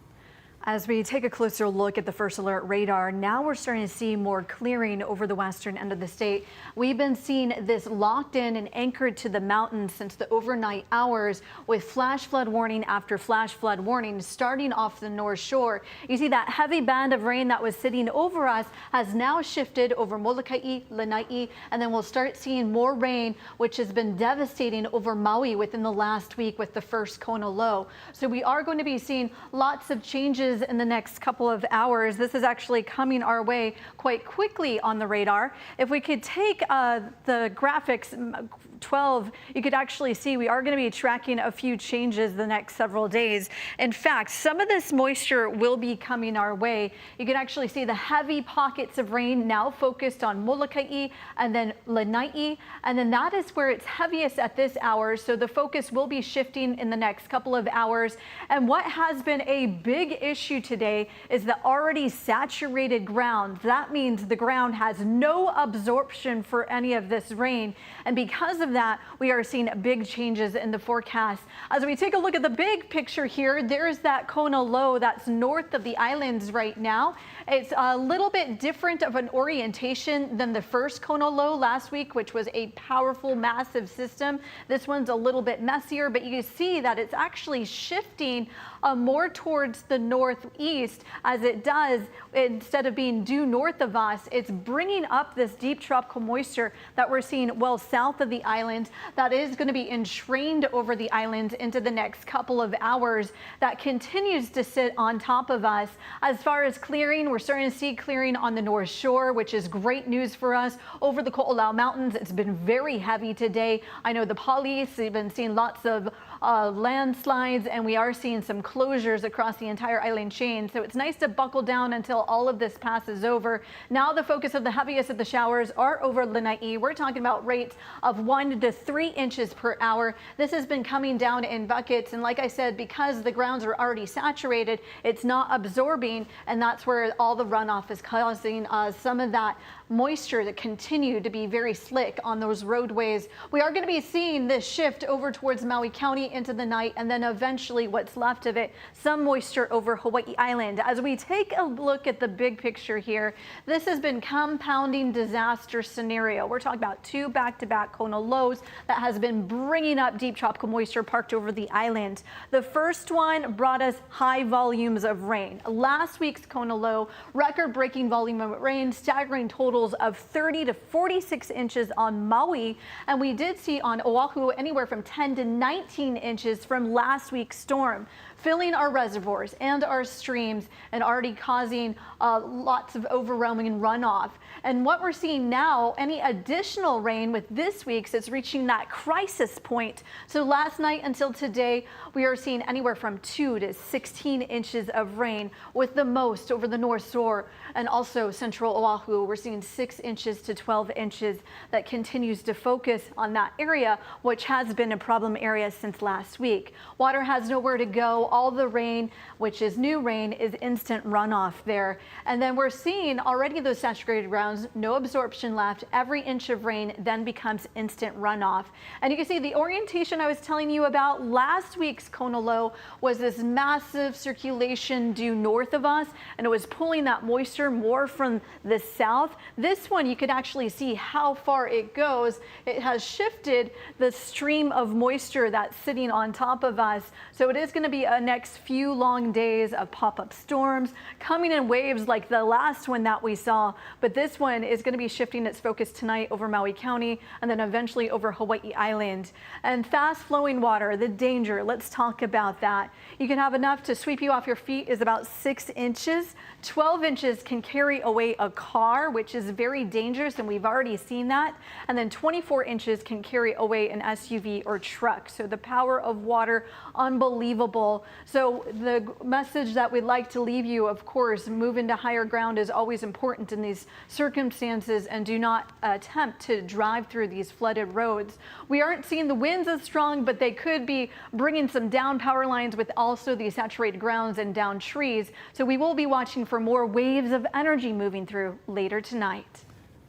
As we take a closer look at the first alert radar, now we're starting to see more clearing over the western end of the state. We've been seeing this locked in and anchored to the mountains since the overnight hours, with flash flood warning after flash flood warning starting off the North Shore. You see that heavy band of rain that was sitting over us has now shifted over Molokai, Lanai, and then we'll start seeing more rain, which has been devastating over Maui within the last week with the first Kona low. So we are going to be seeing lots of changes in the next couple of hours. This is actually coming our way quite quickly on the radar. If we could take the graphics 12, you could actually see we are going to be tracking a few changes the next several days. In fact, some of this moisture will be coming our way. You can actually see the heavy pockets of rain now focused on Molokai and then Lanai, and then that is where it's heaviest at this hour. So the focus will be shifting in the next couple of hours. And what has been a big issue today is the already saturated ground. That means the ground has no absorption for any of this rain. And because of that, we are seeing big changes in the forecast. As we take a look at the big picture here, there's that Kona low that's north of the islands right now. It's a little bit different of an orientation than the first Kona low last week, which was a powerful, massive system. This one's a little bit messier, but you can see that it's actually shifting more towards the northeast as it does. Instead of being due north of us, it's bringing up this deep tropical moisture that we're seeing well south of the island that is going to be entrained over the island into the next couple of hours. That continues to sit on top of us. As far as clearing, we're starting to see clearing on the North Shore, which is great news for us. Over the Ko'olau Mountains, it's been very heavy today. I know the Pali, we've been seeing lots of landslides, and we are seeing some closures across the entire island chain. So it's nice to buckle down until all of this passes over. Now the focus of the heaviest of the showers are over Lanai. We're talking about rates of 1 1 to 3 inches per hour. This has been coming down in buckets, and like I said, because the grounds are already saturated, it's not absorbing, and that's where all the runoff is causing some of that moisture that continue to be very slick on those roadways. We are going to be seeing this shift over towards Maui County into the night, and then eventually what's left of it, some moisture over Hawaii Island. As we take a look at the big picture here, this has been compounding disaster scenario. We're talking about 2 back-to-back Kona lows that has been bringing up deep tropical moisture parked over the island. The first one brought us high volumes of rain. Last week's Kona low, record-breaking volume of rain, staggering totals of 30 to 46 inches on Maui, and we did see on Oahu anywhere from 10 to 19 inches from last week's storm, filling our reservoirs and our streams and already causing lots of overwhelming runoff. And what we're seeing now, any additional rain with this week's, it's reaching that crisis point. So last night until today, we are seeing anywhere from 2 to 16 inches of rain, with the most over the North Shore and also central Oahu. We're seeing 6 inches to 12 inches. That continues to focus on that area, which has been a problem area since last week. Water has nowhere to go. All the rain, which is new rain, is instant runoff there. And then we're seeing already those saturated grounds, no absorption left. Every inch of rain then becomes instant runoff. And you can see the orientation I was telling you about last week's Kona low was this massive circulation due north of us, and it was pulling that moisture more from the south. This one, you could actually see how far it goes. It has shifted the stream of moisture that's sitting on top of us. So it is going to be a next few long days of pop-up storms coming in waves like the last one that we saw. But this one is going to be shifting its focus tonight over Maui County and then eventually over Hawaii Island. And fast flowing water, the danger, let's talk about that. You can have enough to sweep you off your feet is about 6 inches. 12 inches can carry away a car, which is very dangerous, and we've already seen that. And then 24 inches can carry away an SUV or truck. So the power of water, unbelievable. So the message that we'd like to leave you, of course, move into higher ground is always important in these circumstances, and do not attempt to drive through these flooded roads. We aren't seeing the winds as strong, but they could be bringing some down power lines with also the saturated grounds and down trees. So we will be watching for more waves of energy moving through later tonight.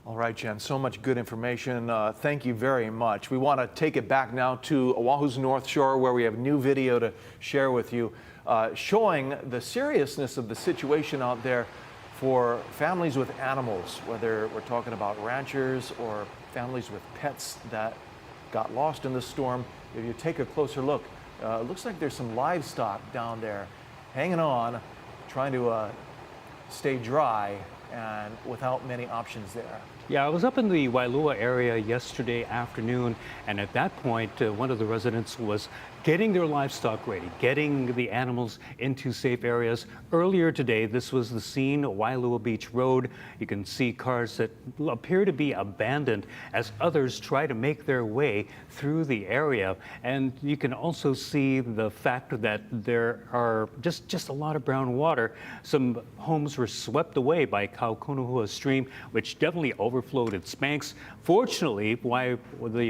All right, Jen, so much good information. Thank you very much. We want to take it back now to Oahu's North Shore, where we have new video to share with you, showing the seriousness of the situation out there for families with animals, whether we're talking about ranchers or families with pets that got lost in the storm. If you take a closer look, it looks like there's some livestock down there hanging on, trying to stay dry and without many options there. Yeah, I was up in the Waialua area yesterday afternoon, and at that point, one of the residents was getting their livestock ready, getting the animals into safe areas. Earlier today, this was the scene, Waialua Beach Road. You can see cars that appear to be abandoned as others try to make their way through the area. And you can also see the fact that there are just a lot of brown water. Some homes were swept away by Kaukonahua Stream, which definitely overflowed its banks. Fortunately, the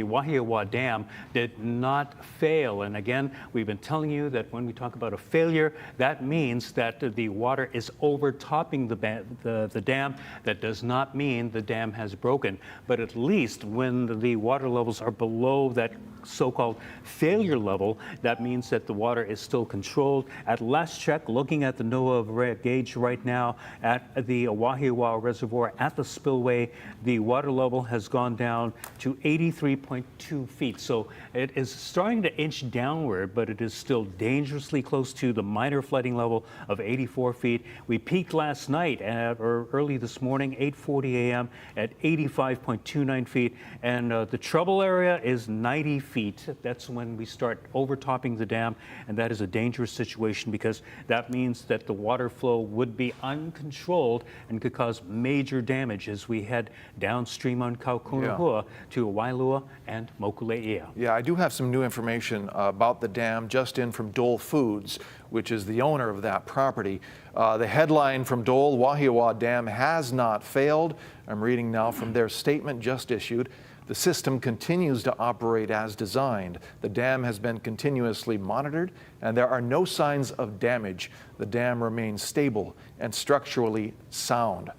Wahiwa Dam did not fail. And again, we've been telling you that when we talk about a failure, that means that the water is overtopping the dam. That does not mean the dam has broken. But at least when the water levels are below that so-called failure level, that means that the water is still controlled. At last check, looking at the NOAA gauge right now at the Wahiwa Reservoir at the spillway, the water level has gone down to 83.2 feet. So it is starting to inch downward, but it is still dangerously close to the minor flooding level of 84 feet. We peaked last night or early this morning, 8:40 a.m. at 85.29 feet, and the trouble area is 90 feet. That's when we start overtopping the dam, and that is a dangerous situation because that means that the water flow would be uncontrolled and could cause major damage as we head downstream on Kaukonahua to Waialua and Mokuleia. Yeah, I do have some new information about the dam just in from Dole Foods, which is the owner of that property. The headline from Dole, Wahiwa Dam has not failed. I'm reading now from their statement just issued. The system continues to operate as designed. The dam has been continuously monitored, and there are no signs of damage. The dam remains stable and structurally sound.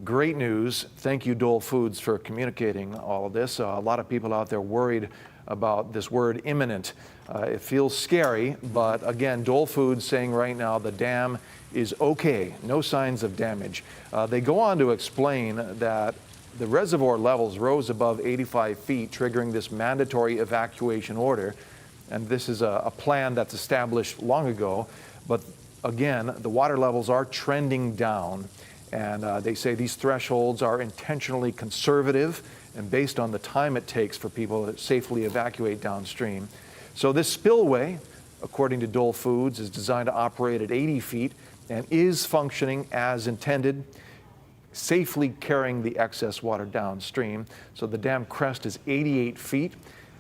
Great news. Thank you, Dole Foods, for communicating all of this. A lot of people out there worried about this word imminent. It feels scary, but again, Dole Foods saying right now the dam is okay, no signs of damage. They go on to explain that the reservoir levels rose above 85 feet, triggering this mandatory evacuation order. And this is a plan that's established long ago. But again, the water levels are trending down. And they say these thresholds are intentionally conservative and based on the time it takes for people to safely evacuate downstream. So this spillway, according to Dole Foods, is designed to operate at 80 feet and is functioning as intended, safely carrying the excess water downstream. So the dam crest is 88 feet,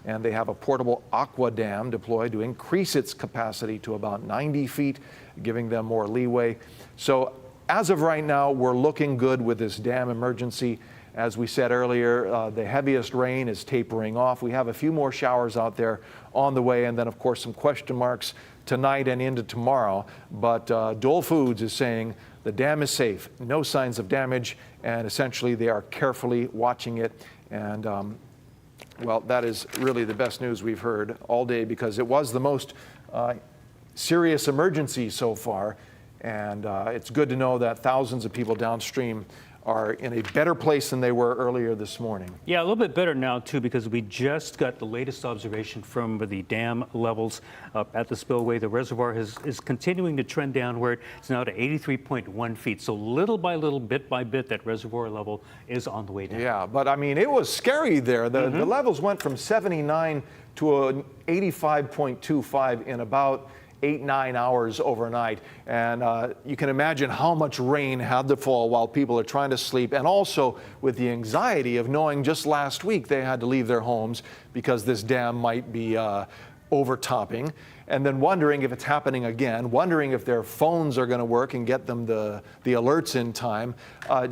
and they have a portable aqua dam deployed to increase its capacity to about 90 feet, giving them more leeway. So as of right now, we're looking good with this dam emergency. As we said earlier, the heaviest rain is tapering off. We have a few more showers out there on the way, and then of course some question marks tonight and into tomorrow. But Dole Foods is saying the dam is safe, no signs of damage, and essentially they are carefully watching it. And well, that is really the best news we've heard all day, because it was the most serious emergency so far. And it's good to know that thousands of people downstream are in a better place than they were earlier this morning. Yeah, a little bit better now, too, because we just got the latest observation from the dam levels up at the spillway. The reservoir is continuing to trend downward. It's now to 83.1 feet. So little by little, bit by bit, that reservoir level is on the way down. Yeah, but I mean, it was scary there. The levels went from 79 to an 85.25 in about 8-9 hours overnight. And you can imagine how much rain had to fall while people are trying to sleep, and also with the anxiety of knowing just last week they had to leave their homes because this dam might be overtopping, and then wondering if it's happening again, wondering if their phones are going to work and get them the alerts in time.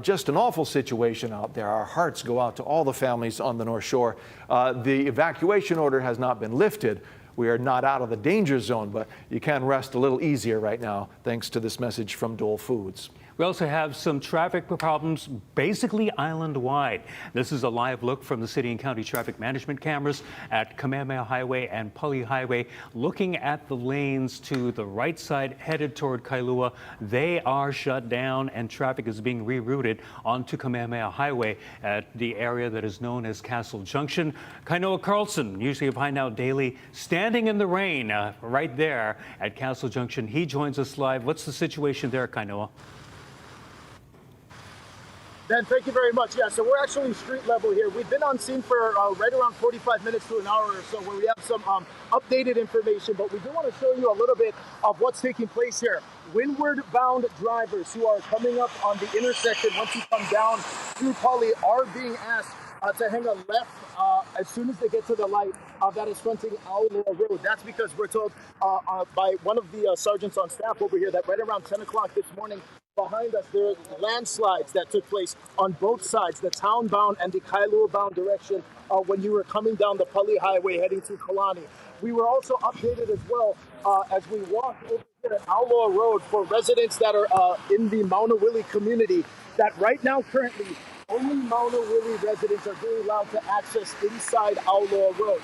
Just an awful situation out there. Our hearts go out to all the families on the North Shore. The evacuation order has not been lifted. We are not out of the danger zone, but you can rest a little easier right now, thanks to this message from Dole Foods. We also have some traffic problems basically island-wide. This is a live look from the city and county traffic management cameras at Kamehameha Highway and Pali Highway. Looking at the lanes to the right side headed toward Kailua, they are shut down and traffic is being rerouted onto Kamehameha Highway at the area that is known as Castle Junction. Kainoa Carlson, usually of High Now Daily, standing in the rain right there at Castle Junction. He joins us live. What's the situation there, Kainoa? Ben, thank you very much. Yeah, so we're actually street level here. We've been on scene for right around 45 minutes to an hour or so, where we have some updated information, but we do want to show you a little bit of what's taking place here. Windward bound drivers who are coming up on the intersection once you come down through Pali are being asked to hang a left as soon as they get to the light that is fronting Aulua Road. That's because we're told by one of the sergeants on staff over here that right around 10 o'clock this morning, behind us, there are landslides that took place on both sides, the town-bound and the Kailua-bound direction when you were coming down the Pali Highway heading to Kalani. We were also updated as well as we walked over here at Aulua Road for residents that are in the Maunawili community, that right now currently only Maunawili residents are being allowed to access inside Aulua Road.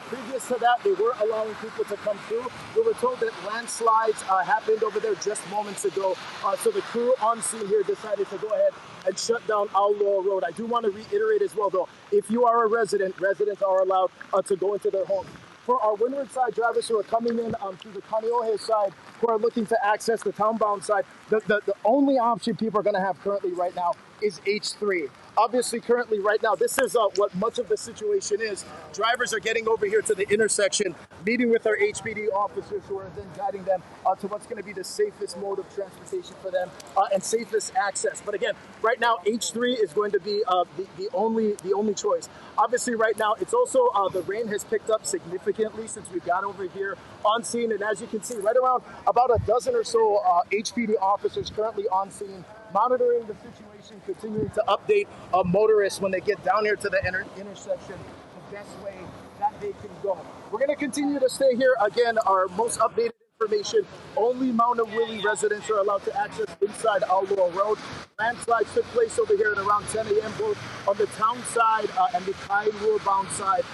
Previous to that, they were allowing people to come through. We were told that landslides happened over there just moments ago. So the crew on scene here decided to go ahead and shut down Aulua Road. I do want to reiterate as well, though, if you are a resident, residents are allowed to go into their homes. For our Windward side drivers who are coming in through the Kaneohe side, who are looking to access the town-bound side, the only option people are going to have currently right now is H3. Obviously, currently right now, this is what much of the situation is. Drivers are getting over here to the intersection, meeting with our HPD officers who are then guiding them to what's going to be the safest mode of transportation for them and safest access. But again, right now, H3 is going to be the only choice. Obviously, right now, it's also the rain has picked up significantly since we got over here on scene. And as you can see, right around about a dozen or so HPD officers currently on scene, monitoring the situation, continuing to update motorists when they get down here to the intersection the best way that they can go. We're going to continue to stay here. Again, our most updated information, only Mauna Willie residents are allowed to access inside Aulua Road. Landslides took place over here at around 10 a.m. both on the town side and the Kahaluu bound side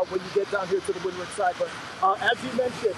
when you get down here to the Windward side. But as you mentioned,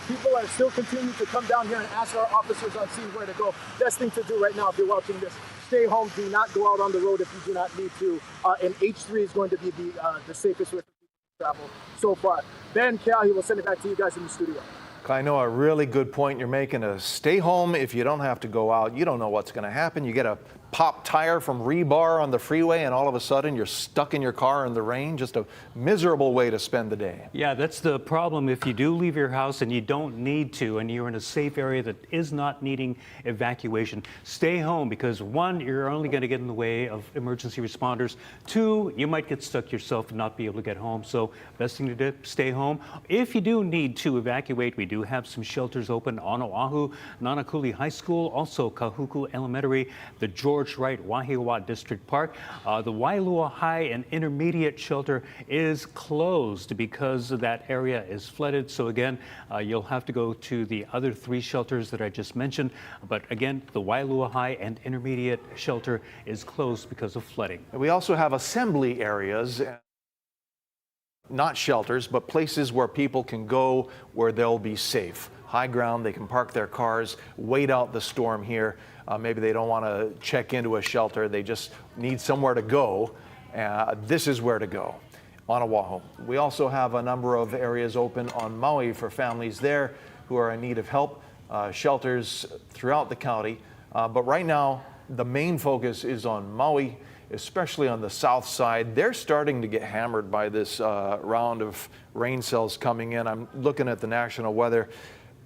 people are still continuing to come down here and ask our officers on scene where to go. Best thing to do right now if you're watching this, stay home. Do not go out on the road if you do not need to. And H3 is going to be the safest way for people to travel so far. Ben, Keahi, will send it back to you guys in the studio. I know a really good point you're making. Stay home if you don't have to go out. You don't know what's going to happen. You get a pop tire from rebar on the freeway and all of a sudden you're stuck in your car in the rain. Just a miserable way to spend the day. Yeah, that's the problem. If you do leave your house and you don't need to and you're in a safe area that is not needing evacuation, stay home because one, you're only going to get in the way of emergency responders. Two, you might get stuck yourself and not be able to get home. So best thing to do, stay home. If you do need to evacuate, we do have some shelters open on Oahu, Nanakuli High School, also Kahuku Elementary, the George Wright Wahiwa District Park. The Waialua High and Intermediate Shelter is closed because that area is flooded. So again, you'll have to go to the other three shelters that I just mentioned. But again, the Waialua High and Intermediate Shelter is closed because of flooding. We also have assembly areas, not shelters, but places where people can go where they'll be safe. High ground, they can park their cars, wait out the storm here. Maybe they don't want to check into a shelter. They just need somewhere to go. This is where to go on Oahu. We also have a number of areas open on Maui for families there who are in need of help, shelters throughout the county. But right now, the main focus is on Maui, especially on the south side. They're starting to get hammered by this round of rain cells coming in. I'm looking at the National Weather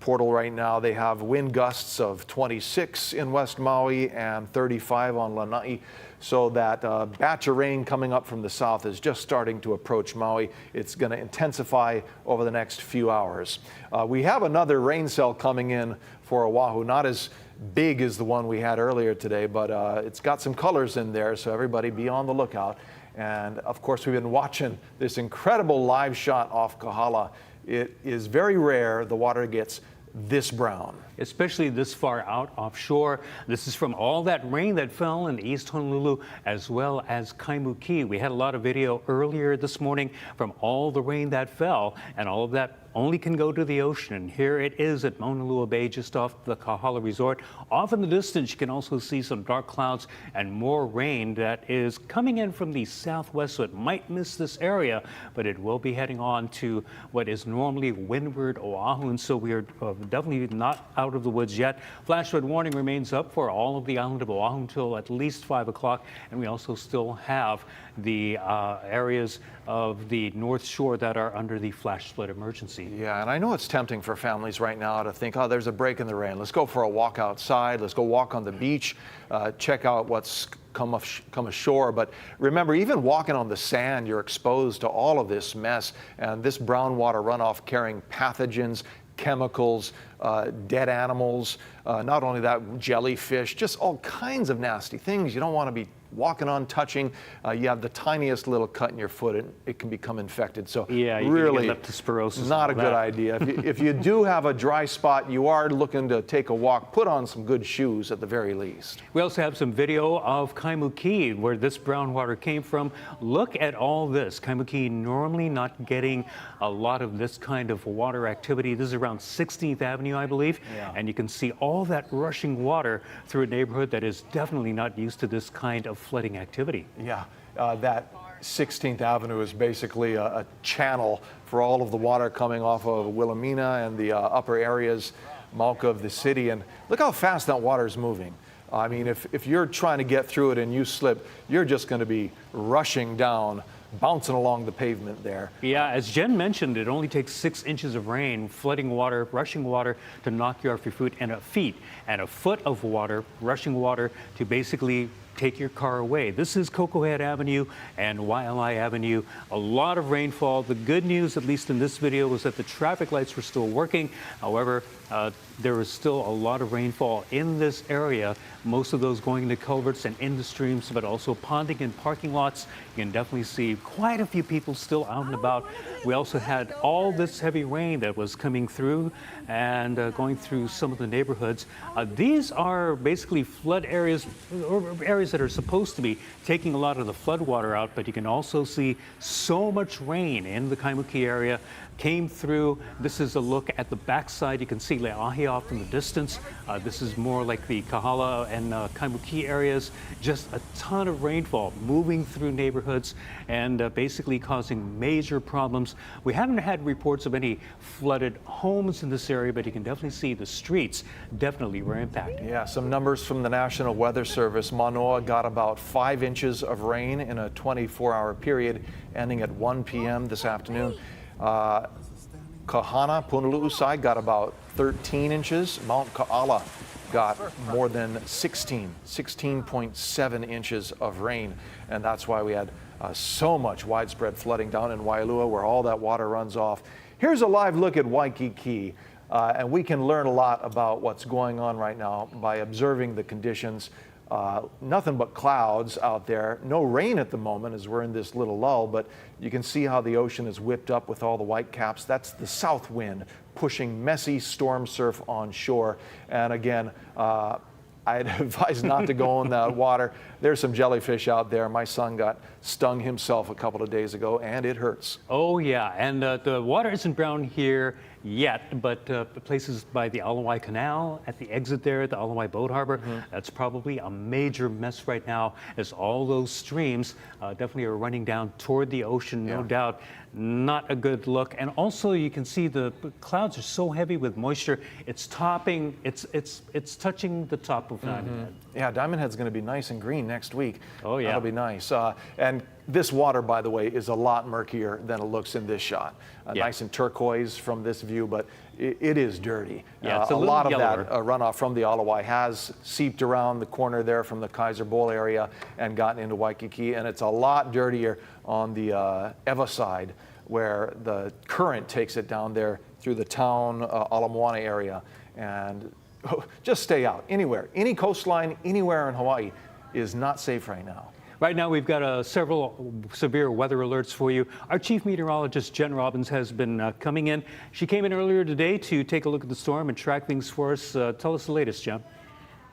portal right now. They have wind gusts of 26 in West Maui and 35 on Lanai. So that batch of rain coming up from the south is just starting to approach Maui. It's going to intensify over the next few hours. We have another rain cell coming in for Oahu, not as big as the one we had earlier today, but it's got some colors in there, so everybody be on the lookout. And of course, we've been watching this incredible live shot off Kahala. It is very rare the water gets this brown. Especially this far out offshore. This is from all that rain that fell in East Honolulu as well as Kaimuki. We had a lot of video earlier this morning from all the rain that fell, and all of that only can go to the ocean. And here it is at Maunalua Bay, just off the Kahala Resort. Off in the distance, you can also see some dark clouds and more rain that is coming in from the southwest, so it might miss this area, but it will be heading on to what is normally windward Oahu, and so we are definitely not out of the woods yet. Flash flood warning remains up for all of the island of Oahu until at least 5 o'clock, and we also still have the areas of the North Shore that are under the flash flood emergency. Yeah, and I know it's tempting for families right now to think, oh, there's a break in the rain. Let's go for a walk outside. Let's go walk on the beach, check out what's come ashore. But remember, even walking on the sand, you're exposed to all of this mess. And this brown water runoff carrying pathogens, chemicals, dead animals, not only that, jellyfish, just all kinds of nasty things you don't want to be walking on, touching. You have the tiniest little cut in your foot and it can become infected. So yeah, you really can get leptospirosis. Not a good idea. If you do have a dry spot, you are looking to take a walk, put on some good shoes at the very least. We also have some video of Kaimuki, where this brown water came from. Look at all this. Kaimuki normally not getting a lot of this kind of water activity. This is around 16th Avenue, I believe. Yeah. And you can see all that rushing water through a neighborhood that is definitely not used to this kind of flooding activity. Yeah, that 16th Avenue is basically a channel for all of the water coming off of Wilhelmina and the upper areas, Malka of the city. And look how fast that water is moving. I mean, if you're trying to get through it and you slip, you're just going to be rushing down, bouncing along the pavement there. Yeah, as Jen mentioned, it only takes 6 inches of rain, flooding water, rushing water to knock you off your feet, and a foot of water, rushing water to basically take your car away. This is Cocoa Head Avenue and Waialua Avenue. A lot of rainfall. The good news, at least in this video, was that the traffic lights were still working. However, there was still a lot of rainfall in this area, most of those going into culverts and into streams, but also ponding in parking lots. You can definitely see quite a few people still out and about. We also had all this heavy rain that was coming through and going through some of the neighborhoods. These are basically flood areas, or areas that are supposed to be taking a lot of the flood water out, but you can also see so much rain in the Kaimuki area came through. This is a look at the backside. You can see Laie off in the distance. This is more like the Kahaluu and Kaimuki areas. Just a ton of rainfall moving through neighborhoods and basically causing major problems. We haven't had reports of any flooded homes in this area, but you can definitely see the streets definitely were impacted. Yeah, some numbers from the National Weather Service. Manoa got about 5 inches of rain in a 24-hour period, ending at 1 p.m. this afternoon. Kahana, Punaluu side, got about 13 inches. Mount Ka'ala got more than 16.7 inches of rain. And that's why we had so much widespread flooding down in Waialua, where all that water runs off. Here's a live look at Waikiki. And we can learn a lot about what's going on right now by observing the conditions. Nothing but clouds out there. No rain at the moment as we're in this little lull, but you can see how the ocean is whipped up with all the white caps. That's the south wind pushing messy storm surf on shore. And again, I'd advise not to go in that water. There's some jellyfish out there. My son got stung himself a couple of days ago, and it hurts. Oh, yeah. And the water isn't brown here yet, but places by the Alawai Canal, at the exit there at the Alawai Boat Harbor, that's probably a major mess right now, as all those streams definitely are running down toward the ocean, no doubt. Not a good look. And also you can see the clouds are so heavy with moisture, it's topping, it's touching the top of Diamond Head. Yeah, Diamond Head's going to be nice and green next week. Oh, yeah. That'll be nice. And this water, by the way, is a lot murkier than it looks in this shot. Nice and turquoise from this view, but it is dirty. Yeah, it's a lot yellower. of that runoff from the Alawai has seeped around the corner there from the Kaiser Bowl area and gotten into Waikiki, and it's a lot dirtier on the Eva side, where the current takes it down there through the town, Ala Moana area. And just stay out anywhere. Any coastline anywhere in Hawaii is not safe right now. Right now, we've got several severe weather alerts for you. Our chief meteorologist, Jen Robbins, has been coming in. She came in earlier today to take a look at the storm and track things for us. Tell us the latest, Jen.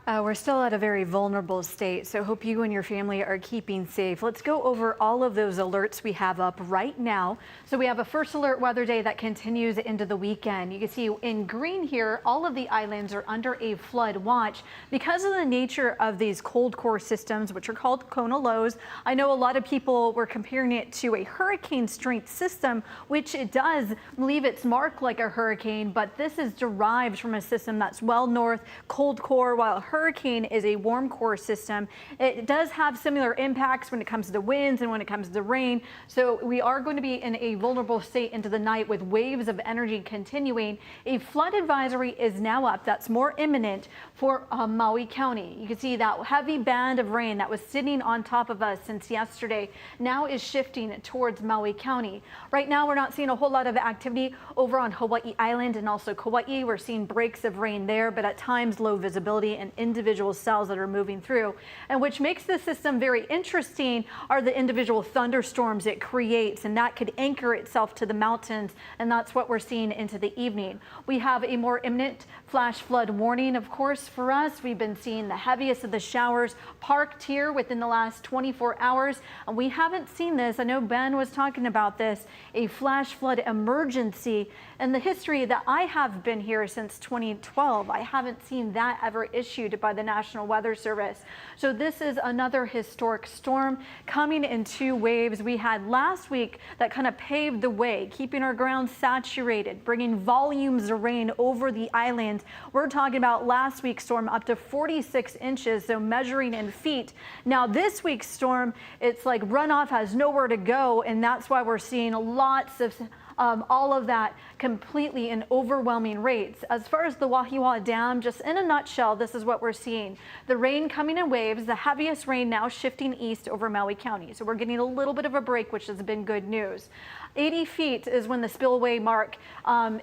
We're still at a very vulnerable state, so hope you and your family are keeping safe. Let's go over all of those alerts we have up right now. So we have a first alert weather day that continues into the weekend. You can see in green here, all of the islands are under a flood watch because of the nature of these cold core systems, which are called Kona lows. I know a lot of people were comparing it to a hurricane strength system, which it does leave its mark like a hurricane, but this is derived from a system that's well north, cold core, while hurricane is a warm core system. It does have similar impacts when it comes to winds and when it comes to rain. So we are going to be in a vulnerable state into the night with waves of energy continuing. A flood advisory is now up. That's more imminent for Maui County. You can see that heavy band of rain that was sitting on top of us since yesterday now is shifting towards Maui County. Right now, we're not seeing a whole lot of activity over on Hawaii Island and also Kauai. We're seeing breaks of rain there, but at times low visibility and individual cells that are moving through. And which makes the system very interesting are the individual thunderstorms it creates, and that could anchor itself to the mountains, and that's what we're seeing into the evening. We have a more imminent flash flood warning, of course, for us. We've been seeing the heaviest of the showers parked here within the last 24 hours, and we haven't seen this. I know Ben was talking about this, a flash flood emergency. And the history that I have been here since 2012, I haven't seen that ever issued by the National Weather Service. So this is another historic storm coming in 2 waves. We had last week that kind of paved the way, keeping our ground saturated, bringing volumes of rain over the island. We're talking about last week's storm up to 46 inches, so measuring in feet. Now this week's storm, it's like runoff has nowhere to go, and that's why we're seeing lots of all of that completely in overwhelming rates. As far as the Wahiwa Dam, just in a nutshell, this is what we're seeing. The rain coming in waves, the heaviest rain now shifting east over Maui County. So we're getting a little bit of a break, which has been good news. 80 feet is when the spillway mark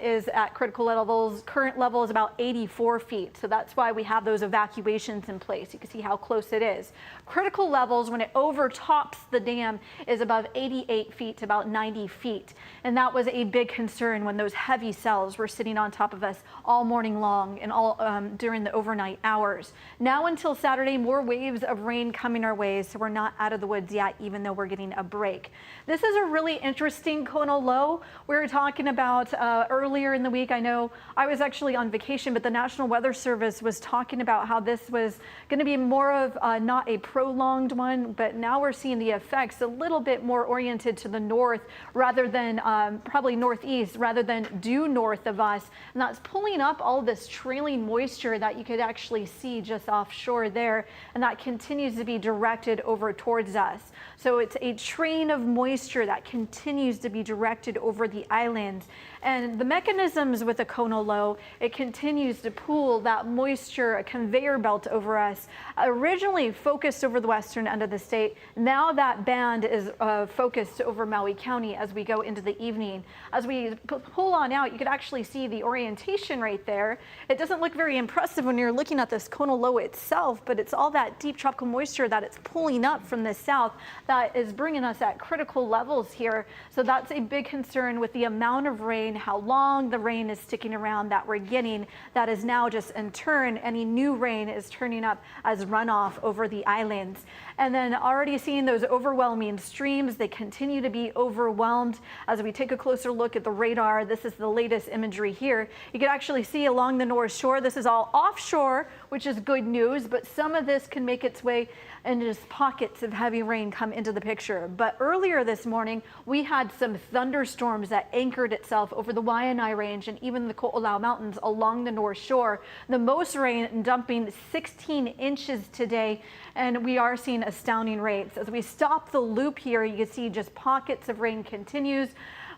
is at critical levels. Current level is about 84 feet. So that's why we have those evacuations in place. You can see how close it is. Critical levels when it overtops the dam is above 88 feet to about 90 feet. And that was a big concern when those heavy cells were sitting on top of us all morning long and all during the overnight hours. Now until Saturday, more waves of rain coming our way. So we're not out of the woods yet, even though we're getting a break. This is a really interesting coastal low. We were talking about earlier in the week. I know I was actually on vacation, but the National Weather Service was talking about how this was going to be more of not a prolonged one, but now we're seeing the effects a little bit more oriented to the north rather than probably northeast rather than due north of us. And that's pulling up all this trailing moisture that you could actually see just offshore there. And that continues to be directed over towards us. So it's a train of moisture that continues to be directed over the islands. And the mechanisms with the Kona low, it continues to pool that moisture, a conveyor belt over us, originally focused over the western end of the state. Now that band is focused over Maui County as we go into the evening. As we pull on out, you could actually see the orientation right there. It doesn't look very impressive when you're looking at this Kona low itself, but it's all that deep tropical moisture that it's pulling up from the south that is bringing us at critical levels here. So that's a big concern with the amount of rain, how long the rain is sticking around that we're getting. That is now just in turn, any new rain is turning up as runoff over the islands. And then already seeing those overwhelming streams, they continue to be overwhelmed. As we take a closer look at the radar, this is the latest imagery here. You can actually see along the North Shore, this is all offshore, which is good news, but some of this can make its way and just pockets of heavy rain come into the picture. But earlier this morning, we had some thunderstorms that anchored itself over the Waianae Range and even the Ko'olau Mountains along the North Shore. The most rain dumping 16 inches today, and we are seeing astounding rates. As we stop the loop here, you can see just pockets of rain continues.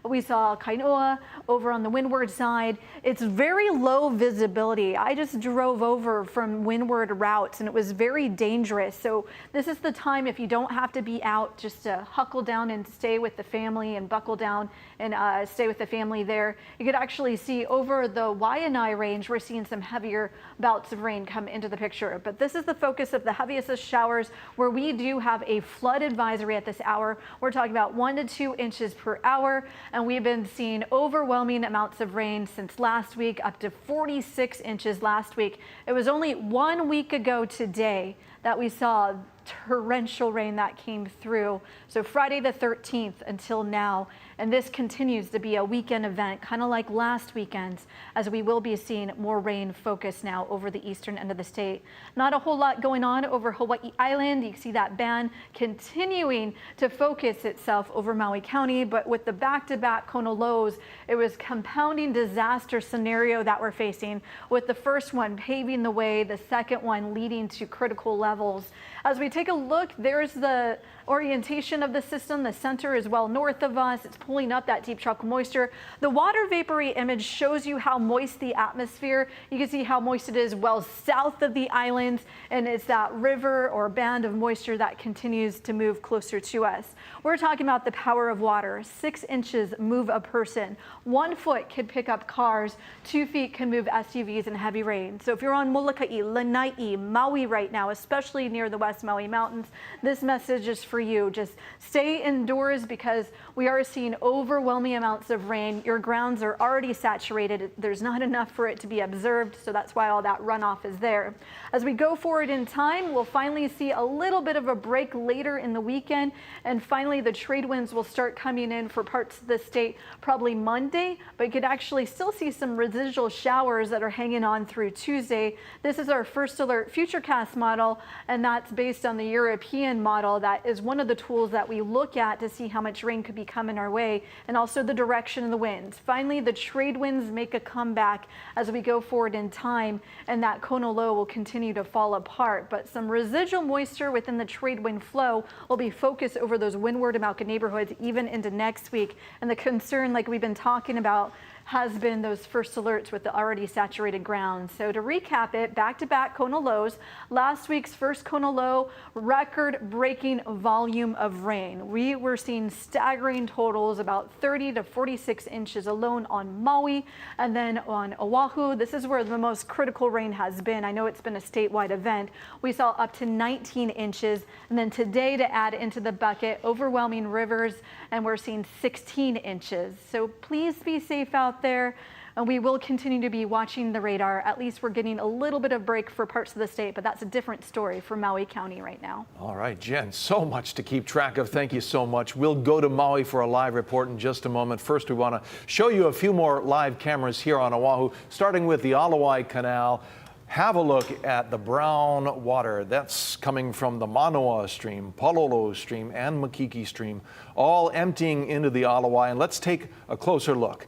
We saw Kaneohe over on the Windward side. It's very low visibility. I just drove over from Windward routes and it was very dangerous. So this is the time, if you don't have to be out, just to huckle down and stay with the family and buckle down and stay with the family there. You could actually see over the Waianae Range, we're seeing some heavier bouts of rain come into the picture. But this is the focus of the heaviest of showers where we do have a flood advisory at this hour. We're talking about 1 to 2 inches per hour. And we've been seeing overwhelming amounts of rain since last week, up to 46 inches last week. It was only 1 week ago today that we saw torrential rain that came through. So Friday the 13th until now. And this continues to be a weekend event, kind of like last weekend's, as we will be seeing more rain focus now over the eastern end of the state. Not a whole lot going on over Hawaii Island. You can see that band continuing to focus itself over Maui County, but with the back-to-back Kona lows, it was compounding disaster scenario that we're facing, with the first one paving the way, the second one leading to critical levels. As we take a look, there's the orientation of the system. The center is well north of us. It's pulling up that deep tropical moisture. The water vapory image shows you how moist the atmosphere. You can see how moist it is well south of the islands, and it's that river or band of moisture that continues to move closer to us. We're talking about the power of water. 6 inches move a person. 1 foot can pick up cars. 2 feet can move SUVs in heavy rain. So if you're on Molokai, Lanai, Maui right now, especially near the West Maui Mountains, this message is for you. Just stay indoors because we are seeing overwhelming amounts of rain. Your grounds are already saturated. There's not enough for it to be observed, so that's why all that runoff is there. As we go forward in time, we'll finally see a little bit of a break later in the weekend, and finally the trade winds will start coming in for parts of the state probably Monday, but you could actually still see some residual showers that are hanging on through Tuesday. This is our first alert Futurecast model, and that's based on on the European model. That is one of the tools that we look at to see how much rain could be coming our way, and also the direction of the winds. Finally, the trade winds make a comeback as we go forward in time, and that Kona low will continue to fall apart. But some residual moisture within the trade wind flow will be focused over those Windward and Mauka neighborhoods even into next week. And the concern, like we've been talking about, has been those first alerts with the already saturated ground. So to recap it, back-to-back Kona lows. Last week's first Kona low, record-breaking volume of rain. We were seeing staggering totals, about 30 to 46 inches alone on Maui, and then on Oahu. This is where the most critical rain has been. I know it's been a statewide event. We saw up to 19 inches, and then today, to add into the bucket, overwhelming rivers, and we're seeing 16 inches. So please be safe out there, and we will continue to be watching the radar. At least we're getting a little bit of break for parts of the state, but that's a different story for Maui County right now. All right, Jen, so much to keep track of. Thank you so much. We'll go to Maui for a live report in just a moment. First, we want to show you a few more live cameras here on Oahu, starting with the Alawai Canal. Have a look at the brown water that's coming from the Manoa Stream, Palolo Stream, and Makiki Stream, all emptying into the Alawai. And let's take a closer look.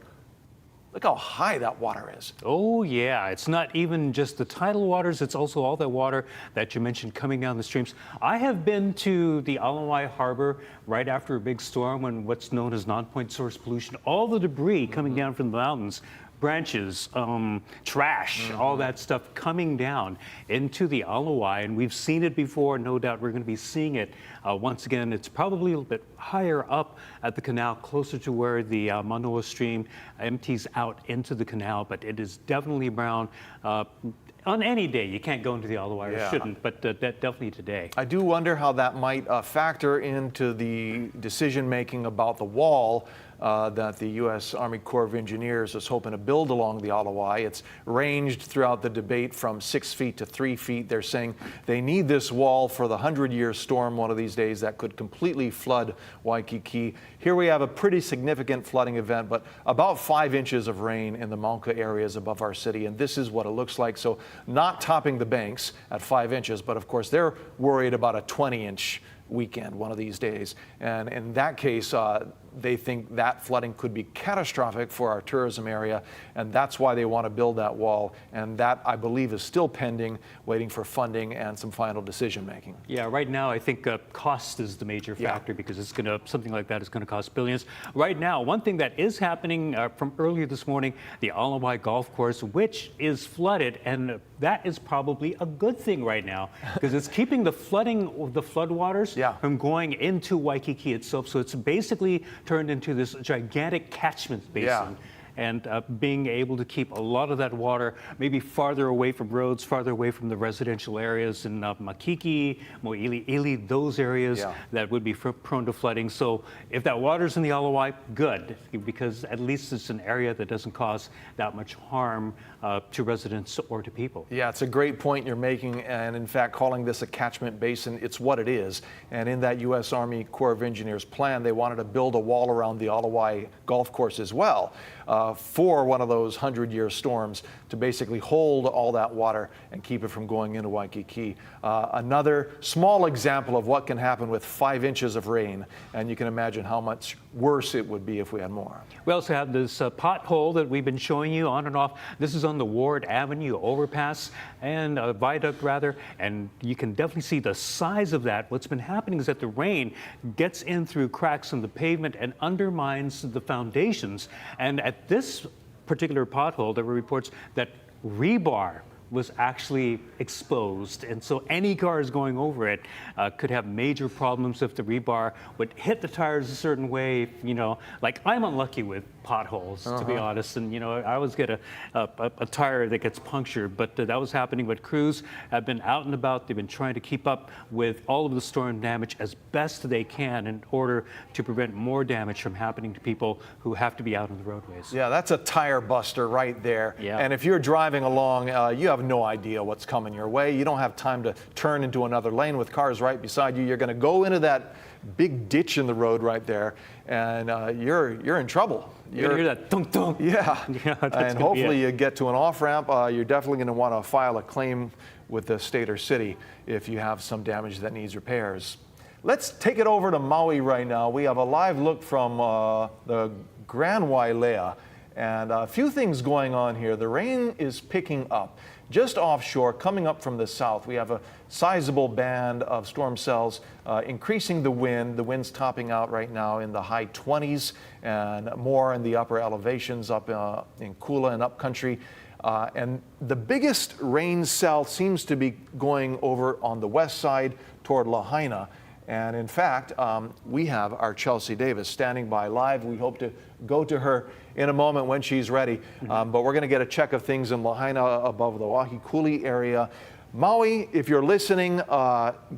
Look how high that water is. Oh, yeah. It's not even just the tidal waters. It's also all that water that you mentioned coming down the streams. I have been to the Alawai Harbor right after a big storm when what's known as non-point source pollution, all the debris coming down from the mountains, branches, trash, all that stuff coming down into the Alawai. And we've seen it before. No doubt we're going to be seeing it once again. It's probably a little bit higher up at the canal, closer to where the Manoa Stream empties out into the canal, but it is definitely brown. On any day, you can't go into the Alawai, or shouldn't, but definitely today. I do wonder how that might factor into the decision-making about the wall that the U.S. Army Corps of Engineers is hoping to build along the Alawai. It's ranged throughout the debate from 6 feet to 3 feet. They're saying they need this wall for the 100-year storm one of these days that could completely flood Waikiki. Here we have a pretty significant flooding event, but about 5 inches of rain in the Mauka areas above our city, and this is what it looks like. So not topping the banks at 5 inches, but of course they're worried about a 20-inch weekend one of these days. And in that case, they think that flooding could be catastrophic for our tourism area, and that's why they want to build that wall. And that, I believe, is still pending, waiting for funding and some final decision making. Yeah, right now I think cost is the major factor, because it's going to, something like that is going to cost billions. Right now, one thing that is happening from earlier this morning, the Alawai Golf Course, which is flooded, and that is probably a good thing right now, because it's keeping the flooding, the floodwaters from going into Waikiki itself. So it's basically turned into this gigantic catchment basin. And being able to keep a lot of that water maybe farther away from roads, farther away from the residential areas in Makiki, Mo'iliili, those areas that would be prone to flooding. So if that water's in the Alawai, good, because at least it's an area that doesn't cause that much harm to residents or to people. Yeah, it's a great point you're making, and in fact, calling this a catchment basin, it's what it is. And in that U.S. Army Corps of Engineers plan, they wanted to build a wall around the Alawai Golf Course as well, for one of those 100-year storms, to basically hold all that water and keep it from going into Waikiki. Another small example of what can happen with 5 inches of rain, and you can imagine how much worse it would be if we had more. We also have this pothole that we've been showing you on and off. This is on the Ward Avenue overpass, and viaduct rather, and you can definitely see the size of that. What's been happening is that the rain gets in through cracks in the pavement and undermines the foundations. And at this particular pothole, there were reports that rebar was actually exposed, and so any cars going over it could have major problems if the rebar would hit the tires a certain way. You know, like I'm unlucky with potholes, to be honest, and you know, I always get a tire that gets punctured, but that was happening. But crews have been out and about. They've been trying to keep up with all of the storm damage as best they can in order to prevent more damage from happening to people who have to be out on the roadways. Yeah, that's a tire buster right there. Yeah. And if you're driving along, you have have no idea what's coming your way. You don't have time to turn into another lane with cars right beside you. You're going to go into that big ditch in the road right there, and you're in trouble. You're going to hear that thunk thunk. Yeah, Yeah, that's and gonna be hopefully it. you get to an off-ramp. You're definitely going to want to file a claim with the state or city if you have some damage that needs repairs. Let's take it over to Maui right now. We have a live look from the Grand Wailea, and a few things going on here. The rain is picking up. Just offshore, coming up from the south, we have a sizable band of storm cells increasing the wind. The wind's topping out right now in the high 20s and more in the upper elevations up in Kula and upcountry. And the biggest rain cell seems to be going over on the west side toward Lahaina. And in fact, we have our Chelsea Davis standing by live. We hope to go to her in a moment when she's ready. But we're going to get a check of things in Lahaina above the Wahikuli area. Maui, if you're listening,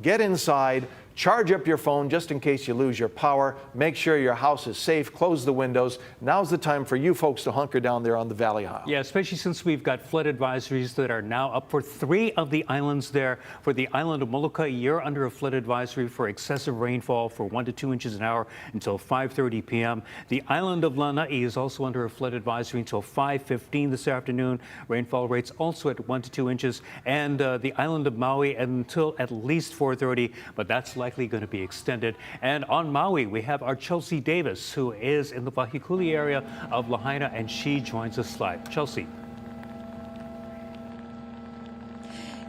get inside. Charge up your phone just in case you lose your power. Make sure your house is safe. Close the windows. Now's the time for you folks to hunker down there on the Valley Isle. Yeah, especially since we've got flood advisories that are now up for 3 of the islands there. For the island of Molokai, you're under a flood advisory for excessive rainfall for 1 to 2 inches an hour until 5:30 p.m. The island of Lanai is also under a flood advisory until 5:15 this afternoon. Rainfall rates also at 1 to 2 inches. And the island of Maui until at least 4:30, but that's likely going to be extended. And on Maui, we have our Chelsea Davis, who is in the Wahikuli area of Lahaina, and she joins us live. Chelsea.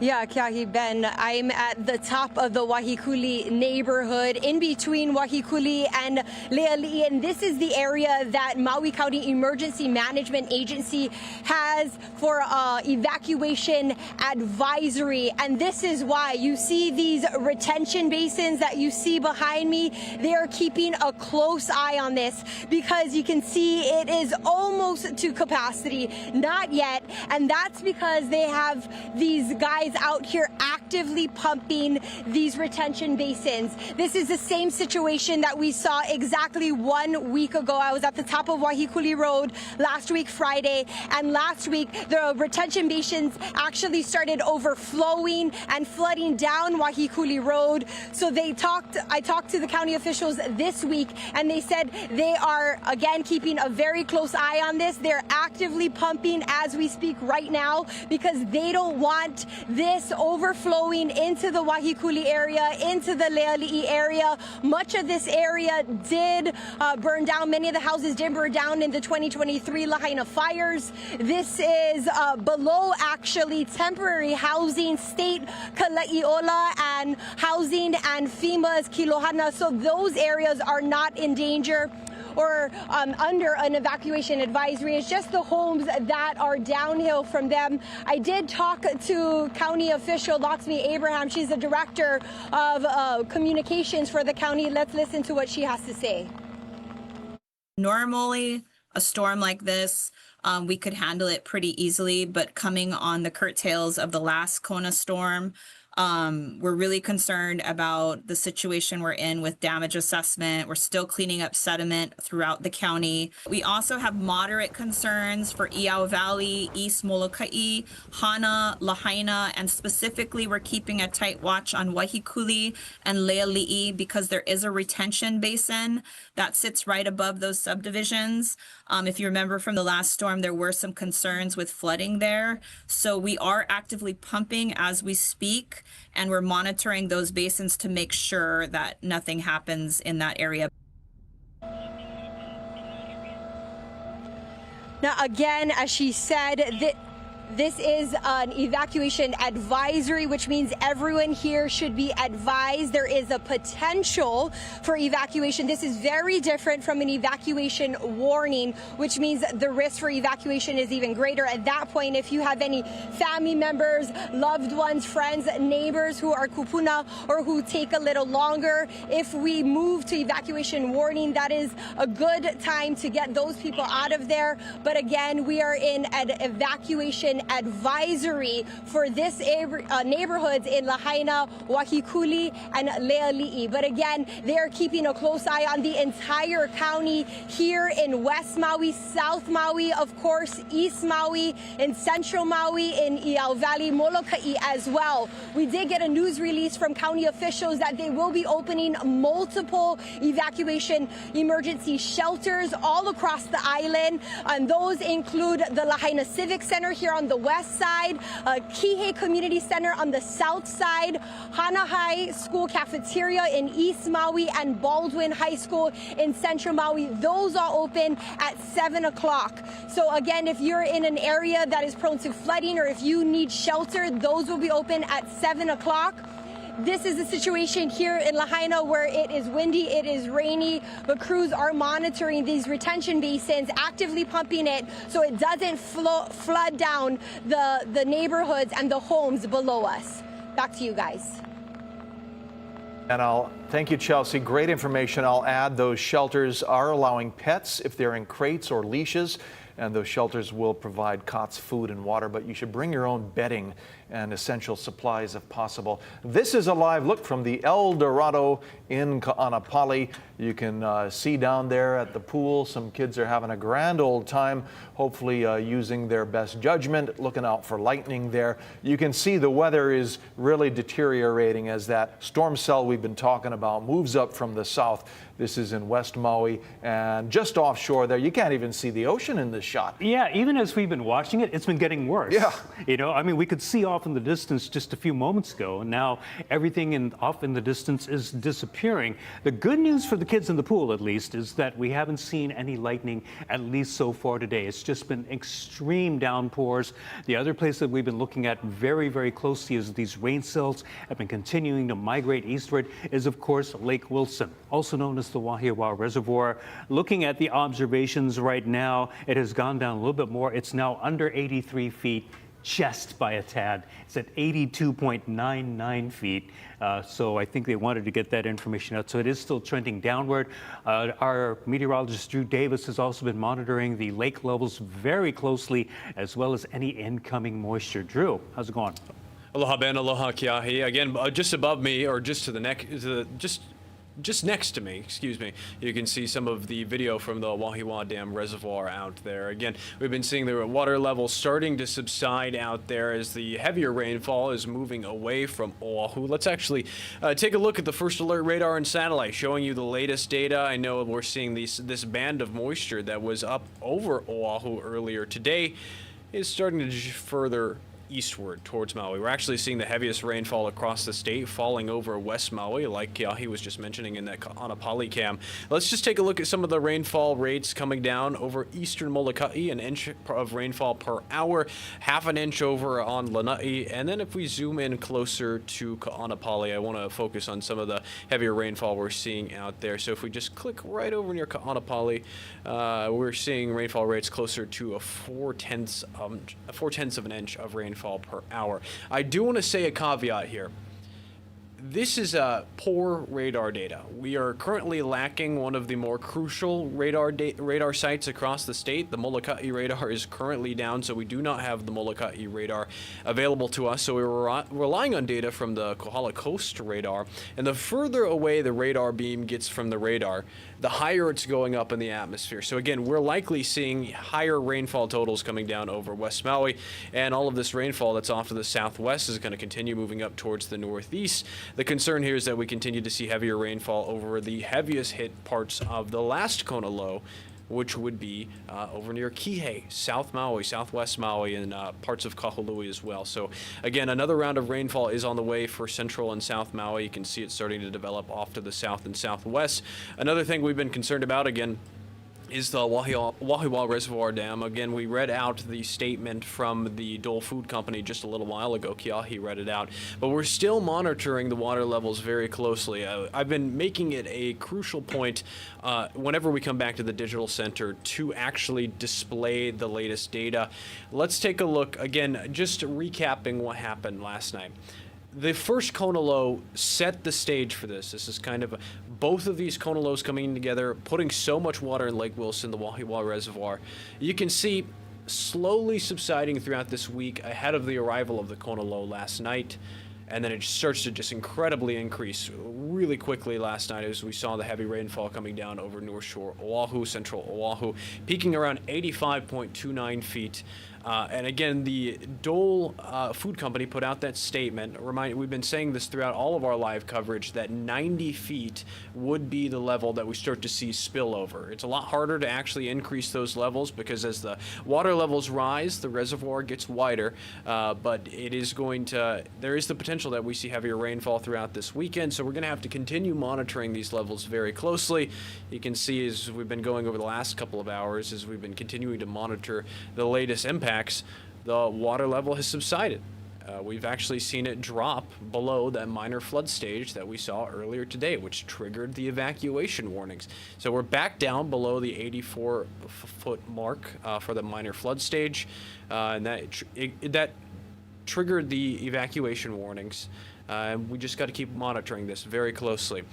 Yeah, Keahi Ben, I'm at the top of the Wahikuli neighborhood in between Wahikuli and Laie, and this is the area that Maui County Emergency Management Agency has for evacuation advisory. And this is why you see these retention basins that you see behind me. They are keeping a close eye on this because you can see it is almost to capacity, not yet. And that's because they have these guys out here actively pumping these retention basins. This is the same situation that we saw exactly 1 week ago. I was at the top of Wahikuli Road last week, Friday, and last week the retention basins actually started overflowing and flooding down Wahikuli Road. So I talked to the county officials this week, and they said they are again keeping a very close eye on this. They're actively pumping as we speak right now because they don't want this overflowing into the Wahikuli area, into the Laie area. Much of this area did burn down. Many of the houses did burn down in the 2023 Lahaina fires. This is below actually temporary housing, state Kalaiola and housing and FEMA's Kilohana. So those areas are not in danger or under an evacuation advisory. It's just the homes that are downhill from them. I did talk to county official Loxmi Abraham. She's the director of communications for the county. Let's listen to what she has to say. Normally, a storm like this, we could handle it pretty easily, but coming on the curtails of the last Kona storm, we're really concerned about the situation we're in with damage assessment. We're still cleaning up sediment throughout the county. We also have moderate concerns for Iao Valley, East Molokai, Hana, Lahaina, and specifically we're keeping a tight watch on Wahikuli and Laie because there is a retention basin that sits right above those subdivisions. If you remember from the last storm, there were some concerns with flooding there. So we are actively pumping as we speak, and we're monitoring those basins to make sure that nothing happens in that area. Now, again, as she said, this is an evacuation advisory, which means everyone here should be advised. There is a potential for evacuation. This is very different from an evacuation warning, which means the risk for evacuation is even greater. At that point, if you have any family members, loved ones, friends, neighbors who are kupuna or who take a little longer, if we move to evacuation warning, that is a good time to get those people out of there. But again, we are in an evacuation an advisory for this neighborhoods in Lahaina, Wahikuli, and Laie. But again, they're keeping a close eye on the entire county here in West Maui, South Maui, of course, East Maui, in Central Maui, in Iao Valley, Molokai as well. We did get a news release from county officials that they will be opening multiple evacuation emergency shelters all across the island. And those include the Lahaina Civic Center here on the west side, Kihei Community Center on the south side, Hana High School Cafeteria in East Maui, and Baldwin High School in Central Maui. Those are open at 7 o'clock. So again, if you're in an area that is prone to flooding or if you need shelter, those will be open at 7 o'clock. This is the situation here in Lahaina where it is windy, it is rainy, but crews are monitoring these retention basins, actively pumping it so it doesn't flood down the neighborhoods and the homes below us. Back to you guys. And thank you, Chelsea. Great information. I'll add those shelters are allowing pets if they're in crates or leashes, and those shelters will provide cots, food, and water, but you should bring your own bedding and essential supplies if possible. This is a live look from the El Dorado in Ka'anapali. You can see down there at the pool, some kids are having a grand old time, hopefully using their best judgment, looking out for lightning there. You can see the weather is really deteriorating as that storm cell we've been talking about moves up from the south. This is in West Maui and just offshore there. You can't even see the ocean in this shot. Yeah, even as we've been watching it, it's been getting worse. Yeah. You know, I mean, we could see off in the distance just a few moments ago, and now everything off in the distance is disappearing. The good news for the kids in the pool, at least, is that we haven't seen any lightning, at least so far today. It's just been extreme downpours. The other place that we've been looking at very, very closely as these rain cells have been continuing to migrate eastward is, of course, Lake Wilson, also known as the Wahiawa Reservoir. Looking at the observations right now, it has gone down a little bit more. It's now under 83 feet, just by a tad. It's at 82.99 feet. So I think they wanted to get that information out. So it is still trending downward. Our meteorologist, Drew Davis, has also been monitoring the lake levels very closely, as well as any incoming moisture. Drew, how's it going? Aloha Ben, aloha Kiahi. Again, just above me, or just to the neck, just next to me, excuse me, you can see some of the video from the Wahiwa Dam Reservoir out there. Again, we've been seeing the water levels starting to subside out there as the heavier rainfall is moving away from Oahu. Let's actually take a look at the first alert radar and satellite, showing you the latest data. I know we're seeing this band of moisture that was up over Oahu earlier today is starting to further eastward towards Maui. We're actually seeing the heaviest rainfall across the state falling over West Maui, like Kiahi was just mentioning in that Ka'anapali cam. Let's just take a look at some of the rainfall rates coming down over eastern Molokai, an inch of rainfall per hour, half an inch over on Lanai, and then if we zoom in closer to Ka'anapali, I want to focus on some of the heavier rainfall we're seeing out there. So if we just click right over near Ka'anapali, we're seeing rainfall rates closer to a 4/10 of an inch of rainfall per hour. I do want to say a caveat here. This is poor radar data. We are currently lacking one of the more crucial radar sites across the state. The Molokai radar is currently down, so we do not have the Molokai radar available to us. So we're relying on data from the Kohala Coast radar. And the further away the radar beam gets from the radar, the higher it's going up in the atmosphere. So again, we're likely seeing higher rainfall totals coming down over West Maui, and all of this rainfall that's off to the southwest is going to continue moving up towards the northeast. The concern here is that we continue to see heavier rainfall over the heaviest hit parts of the last Kona low, which would be over near Kihei, South Maui, Southwest Maui, and parts of Kahului as well. So again, another round of rainfall is on the way for Central and South Maui. You can see it starting to develop off to the south and southwest. Another thing we've been concerned about, again, is the Wahiwa Reservoir Dam. Again, we read out the statement from the Dole Food Company just a little while ago. Kiahi read it out. But we're still monitoring the water levels very closely. I've been making it a crucial point whenever we come back to the digital center to actually display the latest data. Let's take a look, again, just recapping what happened last night. The first Kona low set the stage for this. This is kind of both of these Kona lows coming together, putting so much water in Lake Wilson, the Wahiwa Reservoir. You can see slowly subsiding throughout this week ahead of the arrival of the Kona low last night. And then it starts to just incredibly increase really quickly last night as we saw the heavy rainfall coming down over Northshore Oahu, central Oahu, peaking around 85.29 feet. And again, the Dole Food Company put out that statement. We've been saying this throughout all of our live coverage that 90 feet would be the level that we start to see spillover. It's a lot harder to actually increase those levels because as the water levels rise, the reservoir gets wider. But it is there is the potential that we see heavier rainfall throughout this weekend. So we're going to have to continue monitoring these levels very closely. You can see as we've been going over the last couple of hours, as we've been continuing to monitor the latest impacts, the water level has subsided. We've actually seen it drop below that minor flood stage that we saw earlier today, which triggered the evacuation warnings. So we're back down below the 84-foot mark for the minor flood stage, and that triggered the evacuation warnings. We just got to keep monitoring this very closely.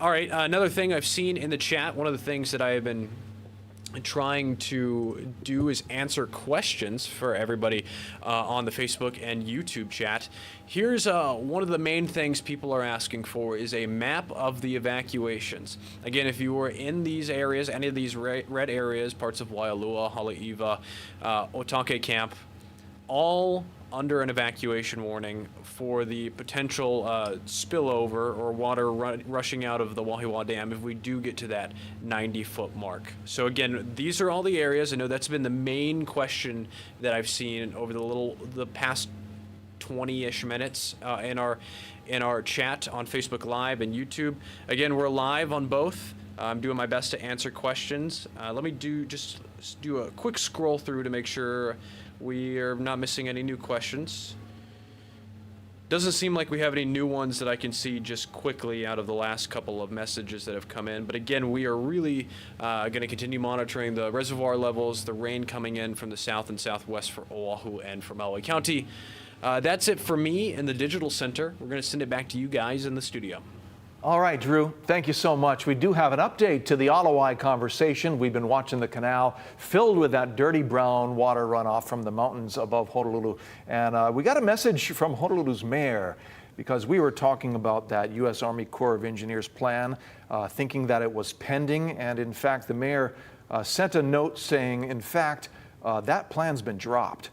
All right, another thing I've seen in the chat, one of the things that I have been trying to do is answer questions for everybody on the Facebook and YouTube chat. Here's one of the main things people are asking for is a map of the evacuations. Again, if you were in these areas, any of these red areas, parts of Waialua, Haleiwa, Otake Camp, all under an evacuation warning for the potential spillover or water rushing out of the Wahiwa Dam if we do get to that 90-foot mark. So again, these are all the areas. I know that's been the main question that I've seen over the past 20-ish minutes in our chat on Facebook Live and YouTube. Again, we're live on both. I'm doing my best to answer questions. Let me just do a quick scroll through to make sure we are not missing any new questions. Doesn't seem like we have any new ones that I can see just quickly out of the last couple of messages that have come in. But again, we are really going to continue monitoring the reservoir levels, the rain coming in from the south and southwest for Oahu and for Maui County. That's it for me in the digital center. We're going to send it back to you guys in the studio. All right, Drew, thank you so much. We do have an update to the Alawai conversation. We've been watching the canal filled with that dirty brown water runoff from the mountains above Honolulu. And we got a message from Honolulu's mayor because we were talking about that U.S. Army Corps of Engineers plan, thinking that it was pending. And in fact, the mayor sent a note saying, in fact, that plan's been dropped.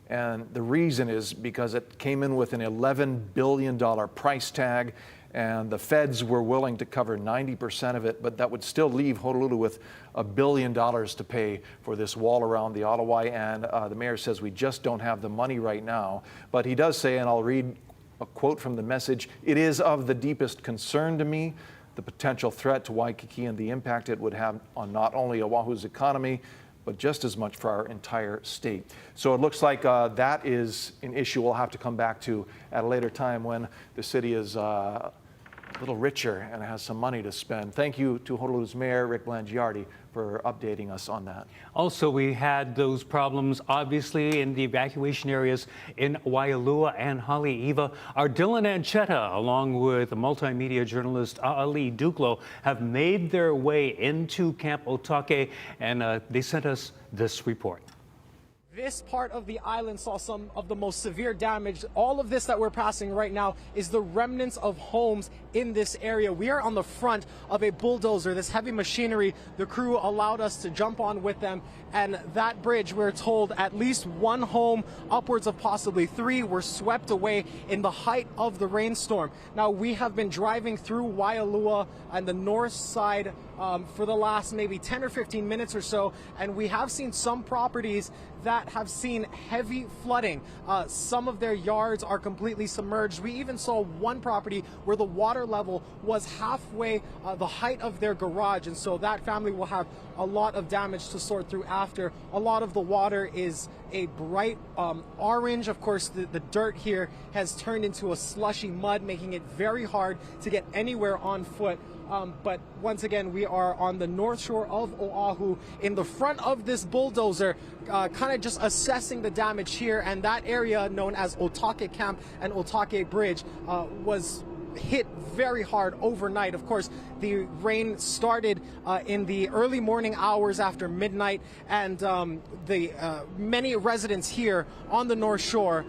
And the reason is because it came in with an $11 billion price tag. And the feds were willing to cover 90% of it, but that would still leave Honolulu with $1 billion to pay for this wall around the Alawai. And the mayor says we just don't have the money right now. But he does say, and I'll read a quote from the message, "It is of the deepest concern to me, the potential threat to Waikiki and the impact it would have on not only Oahu's economy, but just as much for our entire state." So it looks like that is an issue we'll have to come back to at a later time when the city is a little richer and has some money to spend. Thank you to Honolulu's Mayor, Rick Blangiardi, for updating us on that. Also, we had those problems, obviously, in the evacuation areas in Waialua and Haleiwa. Our Dylan Anchetta, along with multimedia journalist Ali Duklo, have made their way into Camp Otake, and they sent us this report. This part of the island saw some of the most severe damage. All of this that we're passing right now is the remnants of homes in this area. We are on the front of a bulldozer, this heavy machinery. The crew allowed us to jump on with them. And that bridge, we're told at least one home, upwards of possibly 3, were swept away in the height of the rainstorm. Now, we have been driving through Waialua and the north side for the last maybe 10 or 15 minutes or so, and we have seen some properties that have seen heavy flooding. Some of their yards are completely submerged. We even saw one property where the water level was halfway the height of their garage, and so that family will have a lot of damage to sort through after. A lot of the water is a bright orange. Of course, the dirt here has turned into a slushy mud, making it very hard to get anywhere on foot. But once again, we are on the north shore of Oahu in the front of this bulldozer, kind of just assessing the damage here. And that area known as Otake Camp and Otake Bridge was hit very hard overnight. Of course, the rain started in the early morning hours after midnight, and many residents here on the North Shore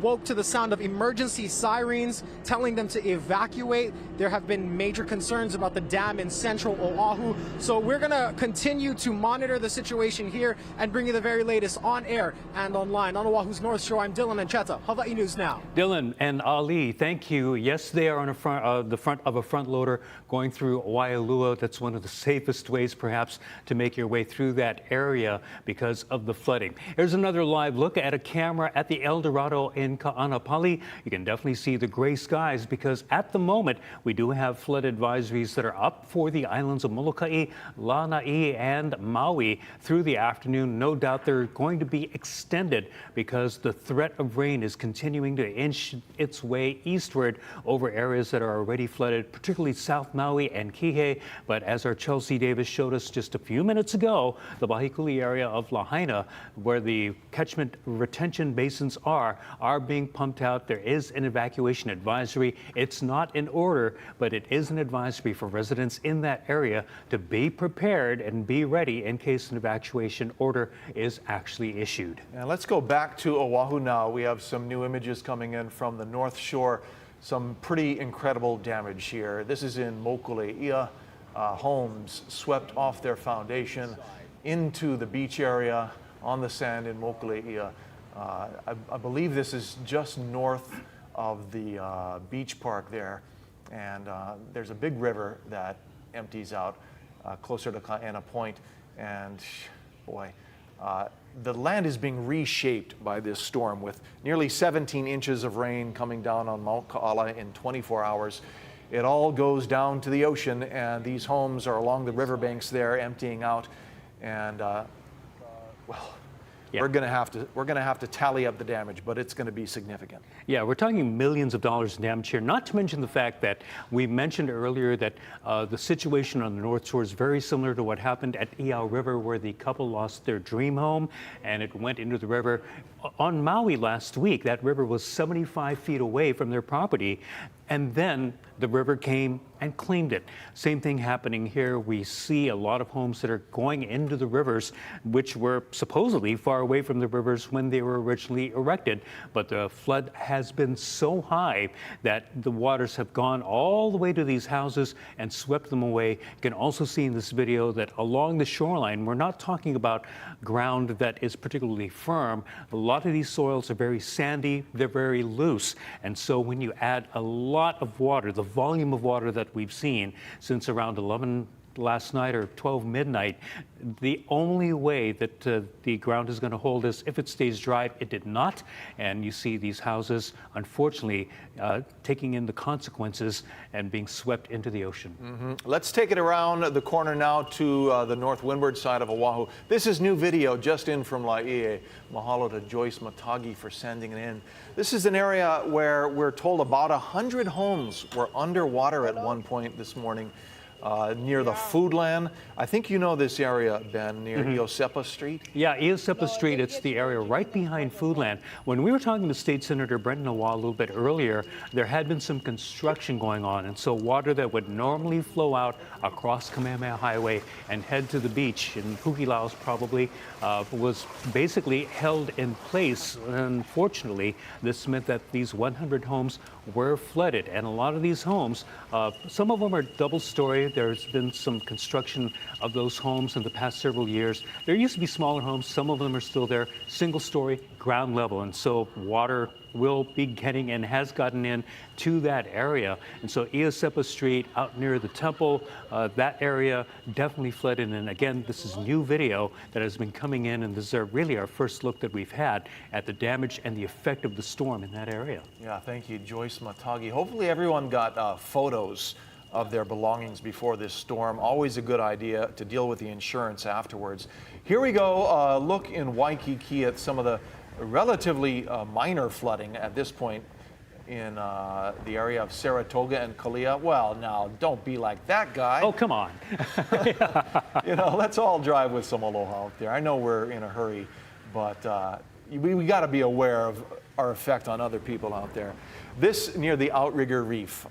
woke to the sound of emergency sirens telling them to evacuate. There have been major concerns about the dam in central Oahu. So we're going to continue to monitor the situation here and bring you the very latest on air and online. On Oahu's North Shore, I'm Dylan Ancheta, Hawaii News Now. Dylan and Ali, thank you. Yes, they are on the front of a front loader going through Waialua. That's one of the safest ways, perhaps, to make your way through that area because of the flooding. Here's another live look at a camera at the El Dorado in Pali. You can definitely see the gray skies because at the moment we do have flood advisories that are up for the islands of Molokai, Lanai, and Maui through the afternoon. No doubt they're going to be extended because the threat of rain is continuing to inch its way eastward over areas that are already flooded, particularly South Maui and Kihei. But as our Chelsea Davis showed us just a few minutes ago, the Wahikuli area of Lahaina, where the catchment retention basins are being pumped out. There is an evacuation advisory. It's not in order, but it is an advisory for residents in that area to be prepared and be ready in case an evacuation order is actually issued. And let's go back to Oahu now. We have some new images coming in from the North Shore. Some pretty incredible damage here. This is in Mokuleia. Homes swept off their foundation into the beach area on the sand in Mokuleia. I believe this is just north of the beach park there. And there's a big river that empties out closer to Kaena Point. And boy, the land is being reshaped by this storm with nearly 17 inches of rain coming down on Mount Ka'ala in 24 hours. It all goes down to the ocean, and these homes are along the riverbanks there emptying out. And well, we're going to have to tally up the damage, but it's going to be significant. Yeah, we're talking millions of dollars in damage here, not to mention the fact that we mentioned earlier that the situation on the North Shore is very similar to what happened at Iao River, where the couple lost their dream home and it went into the river. On Maui last week, that river was 75 feet away from their property, and then the river came and claimed it. Same thing happening here. We see a lot of homes that are going into the rivers, which were supposedly far away from the rivers when they were originally erected. But the flood has been so high that the waters have gone all the way to these houses and swept them away. You can also see in this video that along the shoreline, we're not talking about ground that is particularly firm. A lot of these soils are very sandy, they're very loose. And so when you add a lot of water, the volume of water that we've seen since around 11 last night or 12 midnight, the only way that the ground is going to hold is if it stays dry. It did not. And you see these houses, unfortunately, taking in the consequences and being swept into the ocean. Let's take it around the corner now to the north windward side of Oahu. This is new video just in from Laie. Mahalo to Joyce Matagi for sending it in. This is an area where we're told about 100 homes were underwater at one point this morning. Near the Foodland. I think you know this area, Ben, near Iosepa Street. Yeah, Iosepa Street, it's the area right behind Foodland. When we were talking to State Senator Brenton Awa a little bit earlier, there had been some construction going on, and so water that would normally flow out across Kamehameha Highway and head to the beach in Pukilaos probably was basically held in place. Unfortunately, this meant that these 100 homes were flooded, and a lot of these homes, some of them are double-story. There's been some construction of those homes in the past several years. There used to be smaller homes. Some of them are still there, single-story, ground level, and so water will be getting and has gotten in to that area. And so Iosepa Street out near the temple, that area definitely flooded. And again, this is new video that has been coming in, and this is really our first look that we've had at the damage and the effect of the storm in that area. Yeah, thank you, Joyce Matagi. Hopefully everyone got photos of their belongings before this storm. Always a good idea to deal with the insurance afterwards. Here we go, look in Waikiki at some of the relatively minor flooding at this point in the area of Saratoga and Kalia. Well, now, don't be like that guy. Oh, come on. You know, let's all drive with some aloha out there. I know we're in a hurry, but we got to be aware of our effect on other people out there. This near the Outrigger Reef,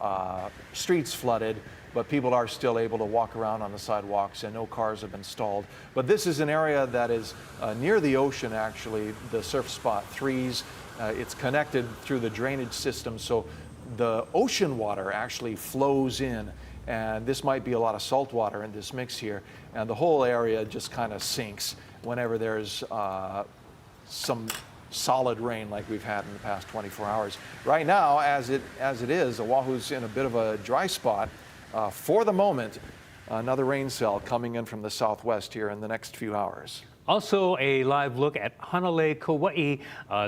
streets flooded, but people are still able to walk around on the sidewalks and no cars have been stalled. But this is an area that is near the ocean, actually, the surf spot 3s. It's connected through the drainage system, so the ocean water actually flows in, and this might be a lot of salt water in this mix here, and the whole area just kind of sinks whenever there's some solid rain like we've had in the past 24 hours. Right now, as it is, Oahu's in a bit of a dry spot. For the moment, another rain cell coming in from the southwest here in the next few hours. Also, a live look at Hanalei, Kauai.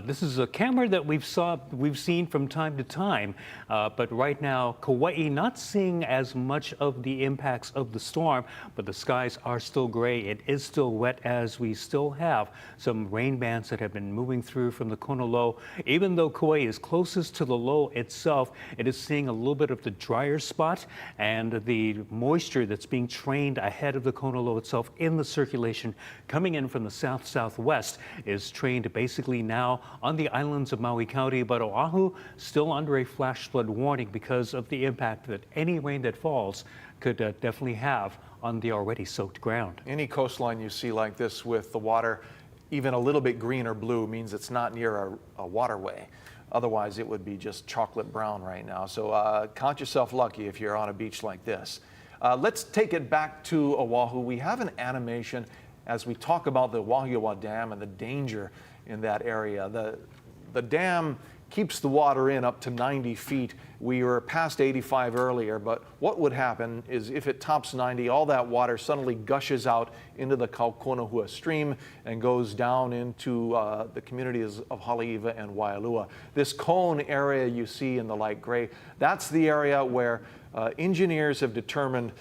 This is a camera that we've seen from time to time, but right now, Kauai not seeing as much of the impacts of the storm, but the skies are still gray. It is still wet, as we still have some rain bands that have been moving through from the Kona low. Even though Kauai is closest to the low itself, it is seeing a little bit of the drier spot and the moisture that's being trained ahead of the Kona low itself in the circulation coming in from the south-southwest is trained basically now on the islands of Maui County, but Oahu still under a flash flood warning because of the impact that any rain that falls could definitely have on the already soaked ground. Any coastline you see like this with the water even a little bit green or blue means it's not near a waterway. Otherwise, it would be just chocolate brown right now. So count yourself lucky if you're on a beach like this. Let's take it back to Oahu. We have an animation as we talk about the Wahiwa Dam and the danger in that area. The dam keeps the water in up to 90 feet. We were past 85 earlier, but what would happen is if it tops 90, all that water suddenly gushes out into the Kaukonahua stream and goes down into the communities of Haleiwa and Waialua. This cone area you see in the light gray, that's the area where engineers have determined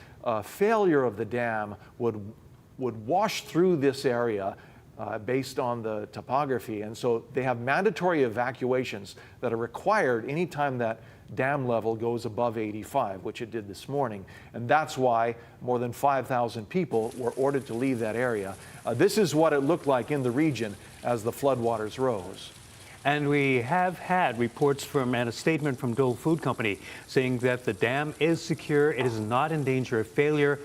failure of the dam would wash through this area based on the topography. And so they have mandatory evacuations that are required anytime that dam level goes above 85, which it did this morning. And that's why more than 5,000 people were ordered to leave that area. This is what it looked like in the region as the floodwaters rose. And we have had reports from and a statement from Dole Food Company saying that the dam is secure. It is not in danger of failure.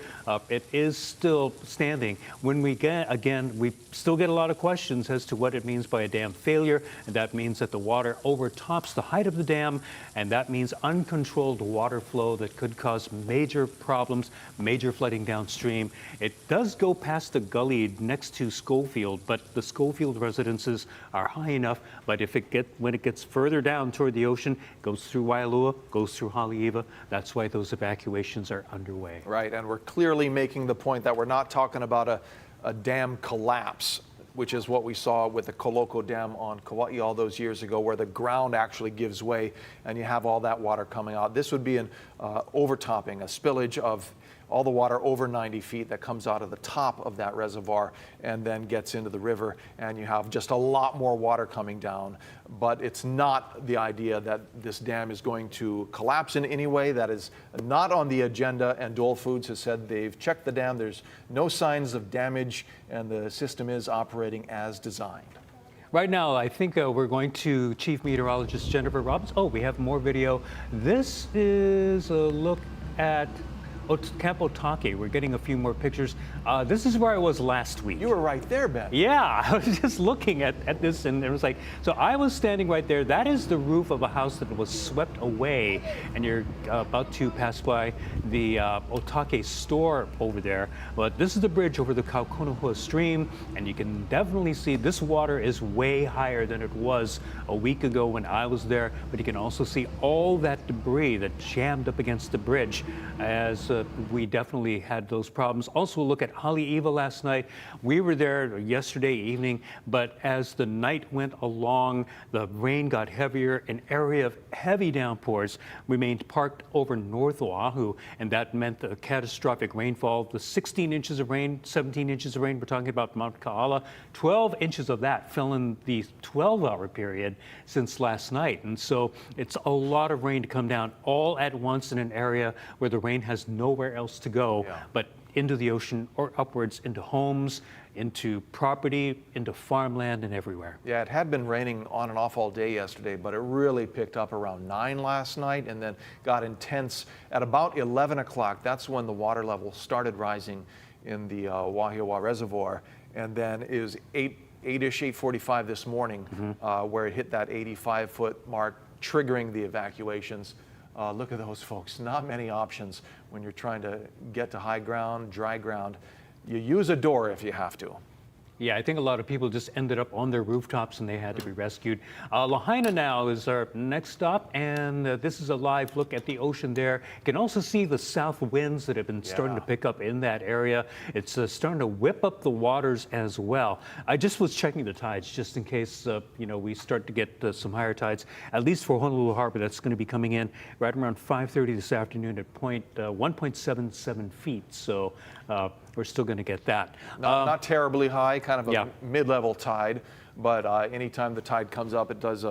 It is still standing. When we get, again, we still get a lot of questions as to what it means by a dam failure. And that means that the water overtops the height of the dam. And that means uncontrolled water flow that could cause major problems, major flooding downstream. It does go past the gully next to Schofield, but the Schofield residences are high enough. But when it gets further down toward the ocean, it goes through Waialua, goes through Haleiwa. That's why those evacuations are underway. Right, and we're clearly making the point that we're not talking about a dam collapse, which is what we saw with the Koloko Dam on Kauai all those years ago, where the ground actually gives way and you have all that water coming out. This would be an overtopping, a spillage of all the water over 90 feet that comes out of the top of that reservoir and then gets into the river, and you have just a lot more water coming down. But it's not the idea that this dam is going to collapse in any way. That is not on the agenda, and Dole Foods has said they've checked the dam. There's no signs of damage, and the system is operating as designed. Right now, I think we're going to Chief Meteorologist Jennifer Robbins. Oh, we have more video. This is a look at Camp Otake. We're getting a few more pictures. This is where I was last week. You were right there, Ben. Yeah, I was just looking at this, and it was like, so I was standing right there. That is the roof of a house that was swept away, and you're about to pass by the Otake store over there. But this is the bridge over the Kaukonahua stream, and you can definitely see this water is way higher than it was a week ago when I was there. But you can also see all that debris that jammed up against the bridge as we definitely had those problems. Also, look at Haleiwa last night. We were there yesterday evening, but as the night went along, the rain got heavier. An area of heavy downpours remained parked over North Oahu, and that meant the catastrophic rainfall. The 16 inches of rain, 17 inches of rain, we're talking about Mount Kaala, 12 inches of that fell in the 12-hour period since last night. And so it's a lot of rain to come down all at once in an area where the rain has nowhere else to go. Yeah. But into the ocean or upwards into homes, into property, into farmland, and everywhere. Yeah, it had been raining on and off all day yesterday, but it really picked up around 9 last night and then got intense at about 11 o'clock. That's when the water level started rising in the Wahiawa Reservoir. And then it was 8-ish, 8:45 this morning, where it hit that 85-foot mark, triggering the evacuations. Look at those folks. Not many options when you're trying to get to high ground, dry ground. You use a door if you have to. Yeah, I think a lot of people just ended up on their rooftops and they had to be rescued. Lahaina now is our next stop, and this is a live look at the ocean there. You can also see the south winds that have been starting to pick up in that area. It's starting to whip up the waters as well. I just was checking the tides just in case, we start to get some higher tides, at least for Honolulu Harbor. That's going to be coming in right around 5:30 this afternoon at 1.77 feet. So we're still going to get that. Not terribly high, kind of a mid-level tide, but anytime the tide comes up, it does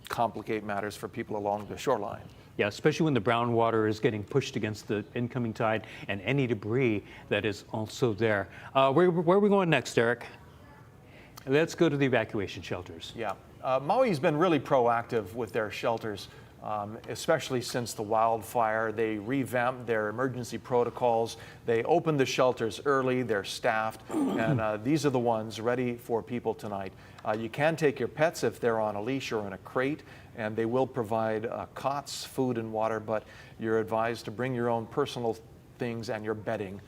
complicate matters for people along the shoreline. Yeah, especially when the brown water is getting pushed against the incoming tide and any debris that is also there. Where are we going next, Eric? Let's go to the evacuation shelters. Yeah, Maui's been really proactive with their shelters. Especially since the wildfire. They revamped their emergency protocols. They opened the shelters early. They're staffed, and these are the ones ready for people tonight. You can take your pets if they're on a leash or in a crate, and they will provide cots, food, and water, but you're advised to bring your own personal things and your bedding.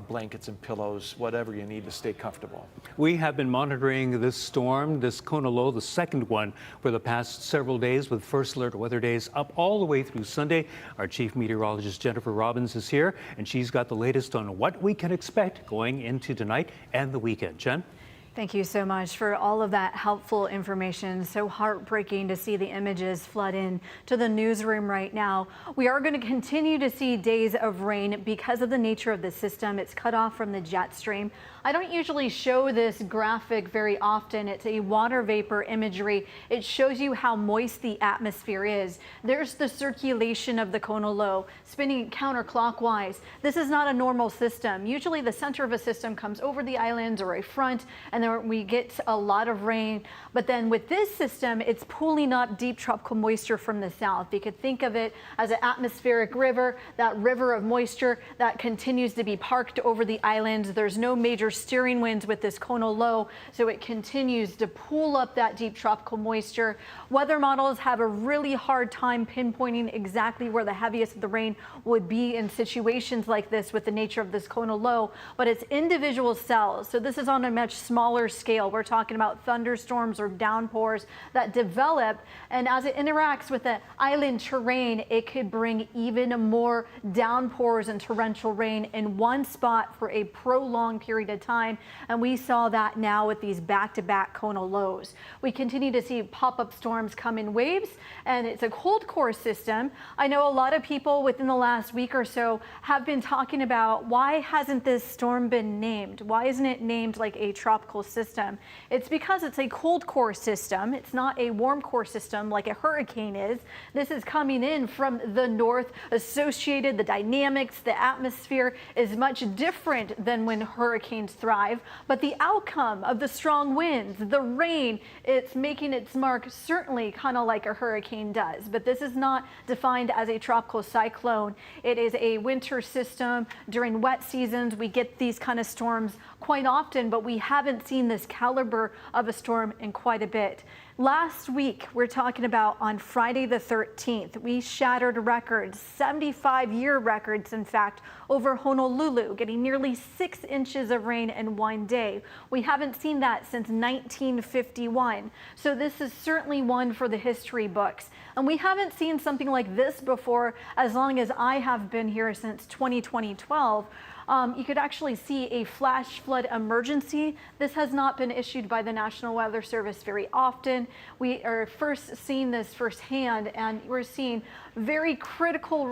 Blankets and pillows, whatever you need to stay comfortable. We have been monitoring this storm, this Kona low, the second one, for the past several days, with first alert weather days up all the way through Sunday. Our chief meteorologist Jennifer Robbins is here, and she's got the latest on what we can expect going into tonight and the weekend. Jen? Thank you so much for all of that helpful information. So heartbreaking to see the images flood in to the newsroom right now. We are going to continue to see days of rain because of the nature of the system. It's cut off from the jet stream. I don't usually show this graphic very often. It's a water vapor imagery. It shows you how moist the atmosphere is. There's the circulation of the Kona low spinning counterclockwise. This is not a normal system. Usually the center of a system comes over the islands or a front, and then we get a lot of rain. But then with this system, it's pulling up deep tropical moisture from the south. You could think of it as an atmospheric river, that river of moisture that continues to be parked over the islands. There's no major steering winds with this Kona low, so it continues to pull up that deep tropical moisture. Weather models have a really hard time pinpointing exactly where the heaviest of the rain would be in situations like this with the nature of this Kona low, but it's individual cells. So this is on a much smaller scale. We're talking about thunderstorms or downpours that develop, and as it interacts with the island terrain, it could bring even more downpours and torrential rain in one spot for a prolonged period of time, and we saw that now with these back-to-back Kona lows. We continue to see pop-up storms come in waves, and it's a cold core system. I know a lot of people within the last week or so have been talking about, why hasn't this storm been named? Why isn't it named like a tropical system? It's because it's a cold core system. It's not a warm core system like a hurricane is. This is coming in from the north, associated, the dynamics, the atmosphere is much different than when hurricanes thrive, but the outcome of the strong winds, the rain, it's making its mark certainly kind of like a hurricane does. But this is not defined as a tropical cyclone. It is a winter system. During wet seasons, we get these kind of storms quite often, but we haven't seen this caliber of a storm in quite a bit. Last week, we're talking about on Friday the 13th, we shattered records, 75-year records, in fact, over Honolulu, getting nearly 6 inches of rain in one day. We haven't seen that since 1951. So this is certainly one for the history books. And we haven't seen something like this before as long as I have been here, since 2012. You could actually see a flash flood emergency. This has not been issued by the National Weather Service very often. we are first seeing this firsthand, and we're seeing very critical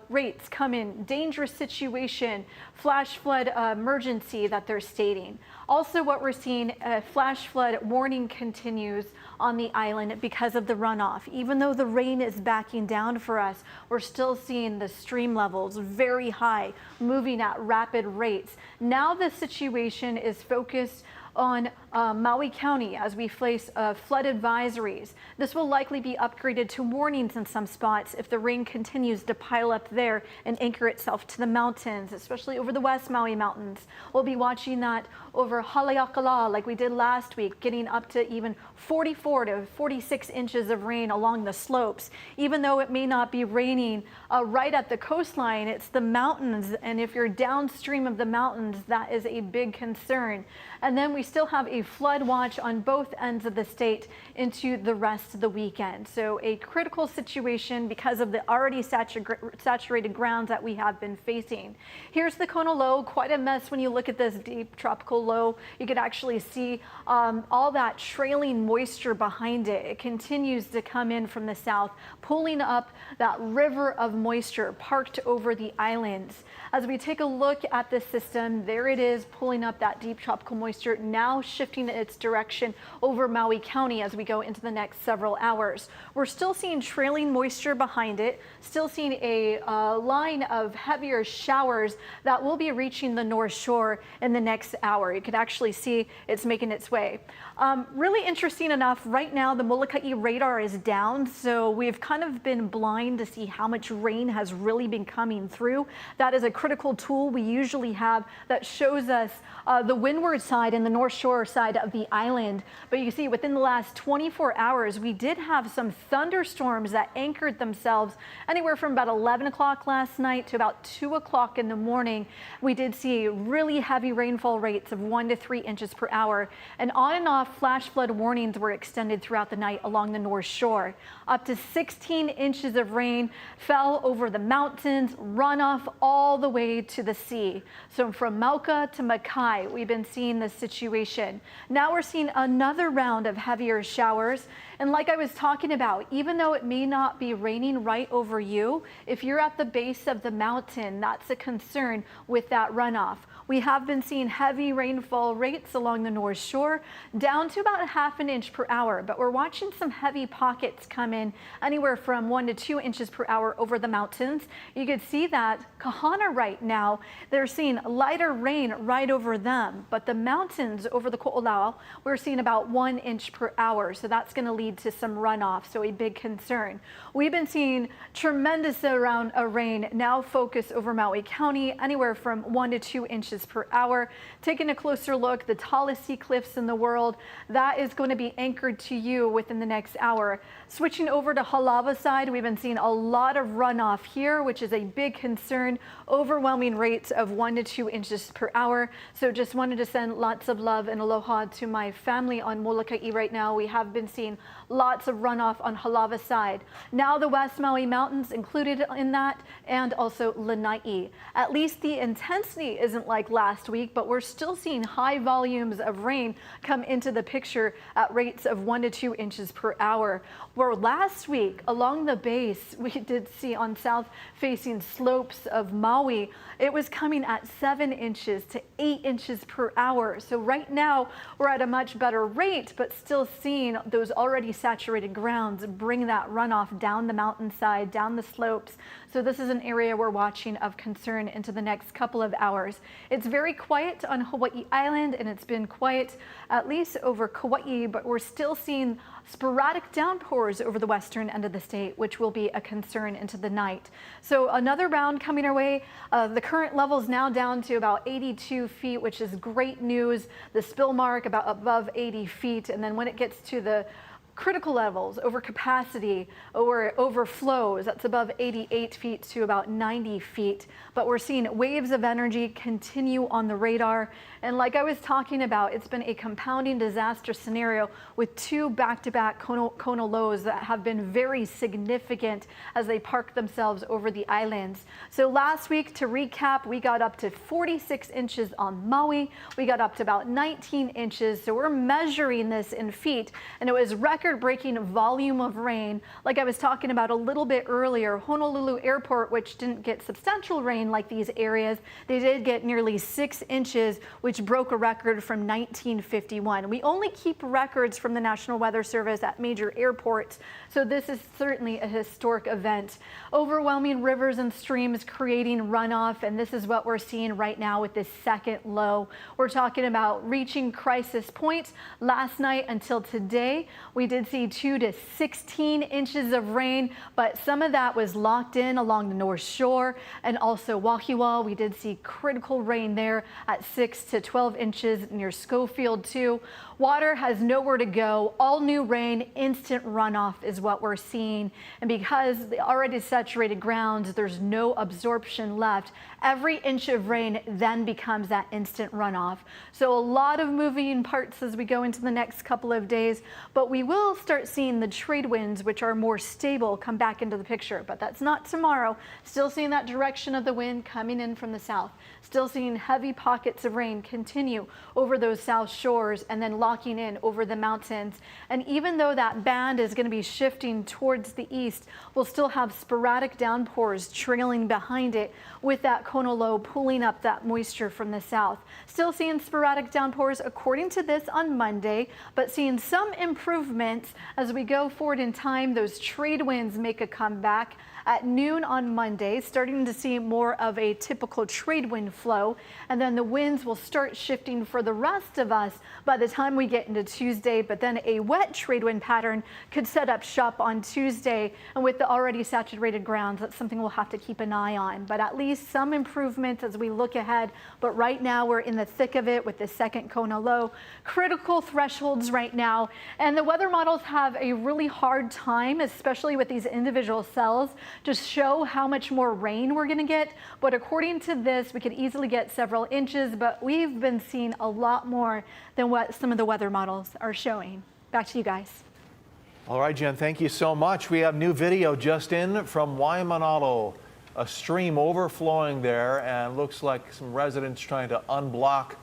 rates come in, dangerous situation, flash flood emergency that they're stating. Also, what we're seeing, a flash flood warning continues on the island because of the runoff. Even though the rain is backing down for us, we're still seeing the stream levels very high, moving at rapid rates. Now the situation is focused on Maui County as we face flood advisories. This will likely be upgraded to warnings in some spots if the rain continues to pile up there and anchor itself to the mountains, especially over the West Maui Mountains. We'll be watching that over Haleakala like we did last week, getting up to even 44 to 46 inches of rain along the slopes. Even though it may not be raining right at the coastline, it's the mountains, and if you're downstream of the mountains, that is a big concern. And then we still have a flood watch on both ends of the state into the rest of the weekend. So a critical situation because of the already saturated grounds that we have been facing. Here's the Kona low, quite a mess when you look at this deep tropical low. You could actually see all that trailing moisture behind it. It continues to come in from the south, pulling up that river of moisture parked over the islands. As we take a look at this system, there it is pulling up that deep tropical moisture, now shifting its direction over Maui County as we go into the next several hours. We're still seeing trailing moisture behind it, still seeing a line of heavier showers that will be reaching the North Shore in the next hour. You can actually see it's making its way. Really interesting enough, right now the Molokai radar is down, so we've kind of been blind to see how much rain has really been coming through. That is a critical tool we usually have that shows us the windward side and the North Shore side of the island. But you see within the last 24 hours, we did have some thunderstorms that anchored themselves anywhere from about 11 o'clock last night to about 2 o'clock in the morning. We did see really heavy rainfall rates of 1 to 3 inches per hour, and off flash flood warnings were extended throughout the night along the North Shore. Up to 16 inches of rain fell over the mountains, runoff all the way to the sea. So from Mauka to Makai, we've been seeing this situation. Now we're seeing another round of heavier showers. And like I was talking about, even though it may not be raining right over you, if you're at the base of the mountain, that's a concern with that runoff. We have been seeing heavy rainfall rates along the North Shore, down to about ½ an inch per hour, but we're watching some heavy pockets come in anywhere from 1 to 2 inches per hour over the mountains. You can see that Kahana right now, they're seeing lighter rain right over them, but the mountains over the Ko'olau, we're seeing about 1 inch per hour, so that's going to lead to some runoff, so a big concern. We've been seeing tremendous amount of rain now focus over Maui County, anywhere from 1 to 2 inches per hour. Taking a closer look, the tallest sea cliffs in the world, that is going to be anchored to you within the next hour. Switching over to Halawa side, we've been seeing a lot of runoff here, which is a big concern. Overwhelming rates of 1 to 2 inches per hour. So just wanted to send lots of love and aloha to my family on Molokai right now. We have been seeing lots of runoff on Halawa side. Now the West Maui Mountains included in that, and also Lanai. At least the intensity isn't like last week, but we're still seeing high volumes of rain come into the picture at rates of 1 to 2 inches per hour. Where last week along the base, we did see on south facing slopes of Maui, it was coming at 7 inches to 8 inches per hour. So right now we're at a much better rate, but still seeing those already saturated grounds bring that runoff down the mountainside, down the slopes. So this is an area we're watching of concern into the next couple of hours. It's very quiet on Hawaii Island, and it's been quiet at least over Kauai, but we're still seeing sporadic downpours over the western end of the state, which will be a concern into the night. So another round coming our way. The current level is now down to about 82 feet, which is great news. The spill mark about above 80 feet. And then when it gets to the critical levels, over capacity or overflows, that's above 88 feet to about 90 feet. But we're seeing waves of energy continue on the radar. And like I was talking about, it's been a compounding disaster scenario with 2 back-to-back Kona lows that have been very significant as they park themselves over the islands. So last week, to recap, we got up to 46 inches on Maui. We got up to about 19 inches. So we're measuring this in feet, and it was record record-breaking volume of rain. Like I was talking about a little bit earlier, Honolulu Airport, which didn't get substantial rain like these areas, they did get nearly 6 inches, which broke a record from 1951. We only keep records from the National Weather Service at major airports, so this is certainly a historic event. Overwhelming rivers and streams creating runoff, and this is what we're seeing right now with this second low. We're talking about reaching crisis point. Last night until today, we did see 2 to 16 inches of rain, but some of that was locked in along the North Shore and also Wahiawa. We did see critical rain there at 6 to 12 inches near Schofield too. Water has nowhere to go. All new rain, instant runoff is what we're seeing. And because the already saturated ground, there's no absorption left. Every inch of rain then becomes that instant runoff. So a lot of moving parts as we go into the next couple of days, but we will start seeing the trade winds, which are more stable, come back into the picture. But that's not tomorrow. Still seeing that direction of the wind coming in from the south. Still seeing heavy pockets of rain continue over those south shores and then locking in over the mountains. And even though that band is going to be shifting towards the east, we'll still have sporadic downpours trailing behind it with that Kona low pulling up that moisture from the south. Still seeing sporadic downpours according to this on Monday, but seeing some improvements as we go forward in time. Those trade winds make a comeback at noon on Monday, starting to see more of a typical trade wind flow. And then the winds will start shifting for the rest of us by the time we get into Tuesday. But then a wet trade wind pattern could set up shop on Tuesday. And with the already saturated grounds, that's something we'll have to keep an eye on. But at least some improvement as we look ahead. But right now we're in the thick of it with the second Kona low. Critical thresholds right now. And the weather models have a really hard time, especially with these individual cells, to show how much more rain we're going to get. But according to this, we could easily get several inches, but we've been seeing a lot more than what some of the weather models are showing. Back to you guys. All right, Jen, thank you so much. We have new video just in from Waimanalo, a stream overflowing there, and looks like some residents trying to unblock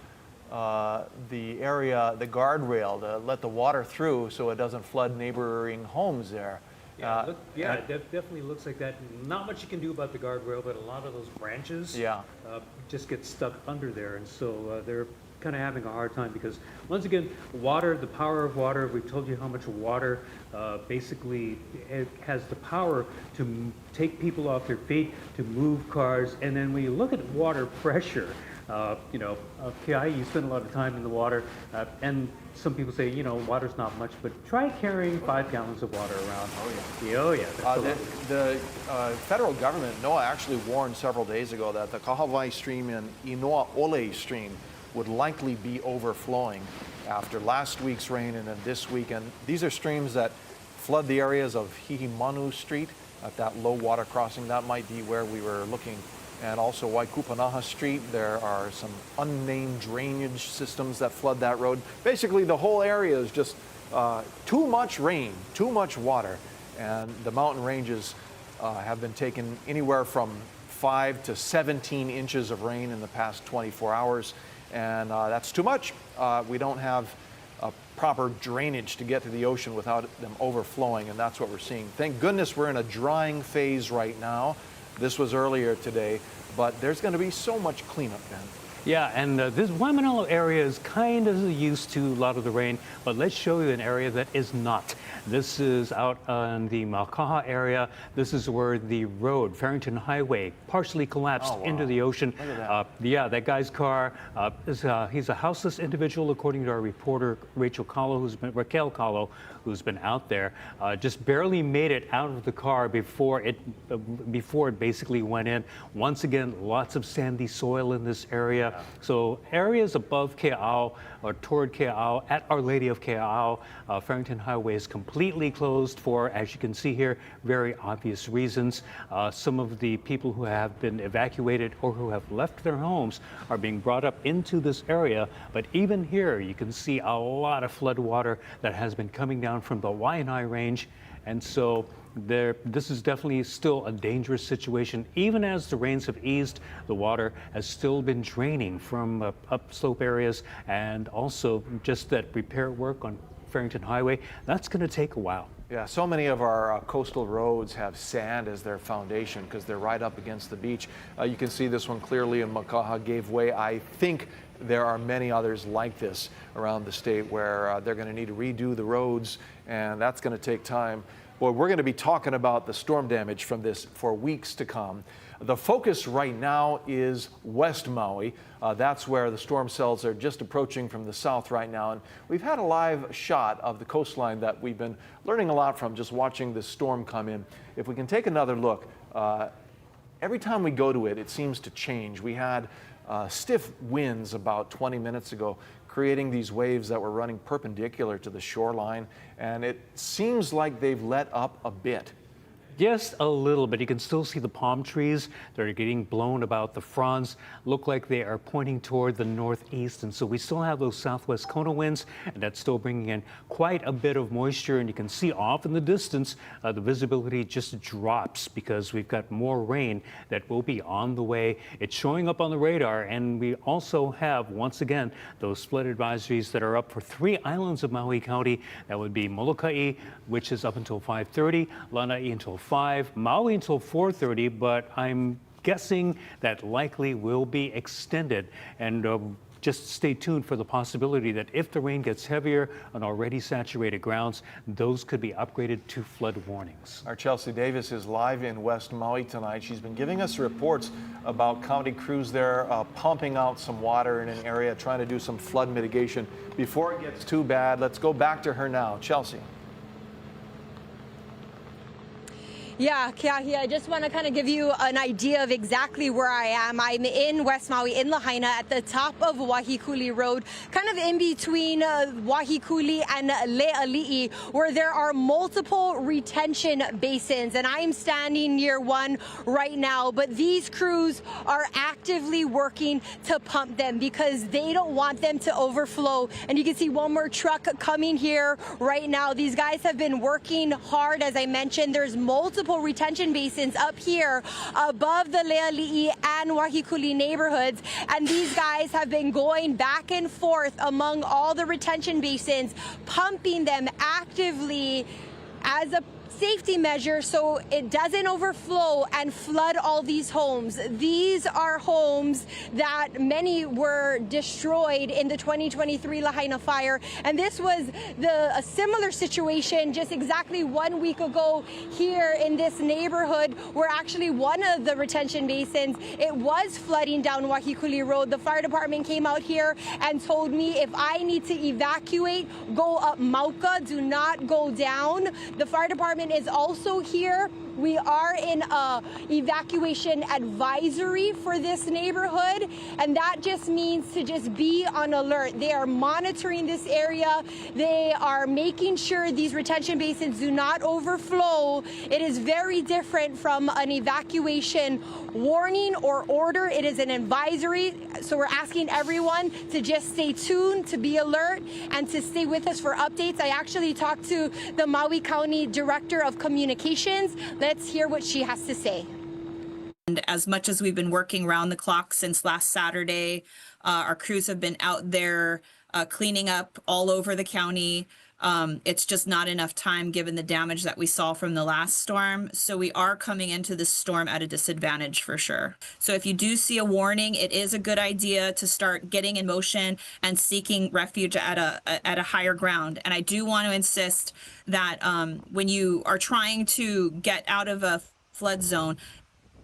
the area, the guardrail, to let the water through so it doesn't flood neighboring homes there. It definitely looks like that. Not much you can do about the guardrail, but a lot of those branches just get stuck under there, and so they're kind of having a hard time because, once again, water, the power of water, we've told you how much water basically it has the power to take people off their feet, to move cars, and then when you look at water pressure, Kiai, you spend a lot of time in the water, and some people say, water's not much, but try carrying 5 gallons of water around. Oh yeah. The federal government, NOAA, actually warned several days ago that the Kahaluu stream and Inoa Ole stream would likely be overflowing after last week's rain and then this weekend. These are streams that flood the areas of Hihimanu Street at that low water crossing. That might be where we were looking. And also Waikupanaha Street, there are some unnamed drainage systems that flood that road. Basically, the whole area is just too much rain, too much water. And the mountain ranges have been taking anywhere from 5 to 17 inches of rain in the past 24 hours. And that's too much. We don't have proper drainage to get to the ocean without them overflowing, and that's what we're seeing. Thank goodness we're in a drying phase right now. This was earlier today, but there's going to be so much cleanup then. Yeah, and this Waimanalo area is kind of used to a lot of the rain, but let's show you an area that is not. This is out on the Makaha area. This is where the road, Farrington Highway, partially collapsed into the ocean. Look at that. That guy's car, he's a houseless individual, according to our reporter, Raquel Kahlo, who's been out there. Just barely made it out of the car before it basically went in. Once again, lots of sandy soil in this area. So areas above Kea'au or toward Kea'au, at Our Lady of Kea'au, Farrington Highway is completely closed for, as you can see here, very obvious reasons. Some of the people who have been evacuated or who have left their homes are being brought up into this area. But even here, you can see a lot of flood water that has been coming down from the Waianae Range. And so this is definitely still a dangerous situation. Even as the rains have eased, the water has still been draining from upslope areas, and also just that repair work on Farrington Highway. That's going to take a while. Yeah, so many of our coastal roads have sand as their foundation because they're right up against the beach. You can see this one clearly in Makaha gave way. I think there are many others like this around the state where they're going to need to redo the roads, and that's going to take time. Well, we're going to be talking about the storm damage from this for weeks to come. The focus right now is West Maui. That's where the storm cells are just approaching from the south right now. And we've had a live shot of the coastline that we've been learning a lot from just watching the storm come in. If we can take another look, every time we go to it, it seems to change. We had stiff winds about 20 minutes ago, creating these waves that were running perpendicular to the shoreline. And it seems like they've let up a bit. Just a little bit. You can still see the palm trees. They're getting blown about. The fronds look like they are pointing toward the northeast. And so we still have those southwest Kona winds, and that's still bringing in quite a bit of moisture. And you can see off in the distance, the visibility just drops because we've got more rain that will be on the way. It's showing up on the radar. And we also have, once again, those flood advisories that are up for 3 islands of Maui County. That would be Molokai, which is up until 5:30, Lanai until 5, Maui until 4:30, but I'm guessing that likely will be extended. And just stay tuned for the possibility that if the rain gets heavier on already saturated grounds, those could be upgraded to flood warnings. Our Chelsea Davis is live in West Maui tonight. She's been giving us reports about county crews there pumping out some water in an area, trying to do some flood mitigation before it gets too bad. Let's go back to her now. Chelsea. Yeah, Keahi, I just want to kind of give you an idea of exactly where I am. I'm in West Maui, in Lahaina, at the top of Wahikuli Road, kind of in between Wahikuli and Le'ali'i, where there are multiple retention basins. And I'm standing near one right now, but these crews are actively working to pump them because they don't want them to overflow. And you can see one more truck coming here right now. These guys have been working hard. As I mentioned, there's multiple retention basins up here above the Le'ali'i and Wahikuli neighborhoods, and these guys have been going back and forth among all the retention basins, pumping them actively as a safety measure so it doesn't overflow and flood all these homes. These are homes that many were destroyed in the 2023 Lahaina fire, and this was a similar situation just exactly 1 week ago here in this neighborhood, where actually one of the retention basins, it was flooding down Wahikuli Road. The fire department came out here and told me if I need to evacuate, go up Mauka, do not go down. The fire department is also here. We are in a evacuation advisory for this neighborhood, and that just means to just be on alert. They are monitoring this area. They are making sure these retention basins do not overflow. It is very different from an evacuation warning or order. It is an advisory, so we're asking everyone to just stay tuned, to be alert, and to stay with us for updates. I actually talked to the Maui County Director of Communications. Let's hear what she has to say. And as much as we've been working around the clock since last Saturday, our crews have been out there cleaning up all over the county. It's just not enough time given the damage that we saw from the last storm. So we are coming into this storm at a disadvantage for sure. So if you do see a warning, it is a good idea to start getting in motion and seeking refuge at a higher ground. And I do want to insist that when you are trying to get out of a flood zone,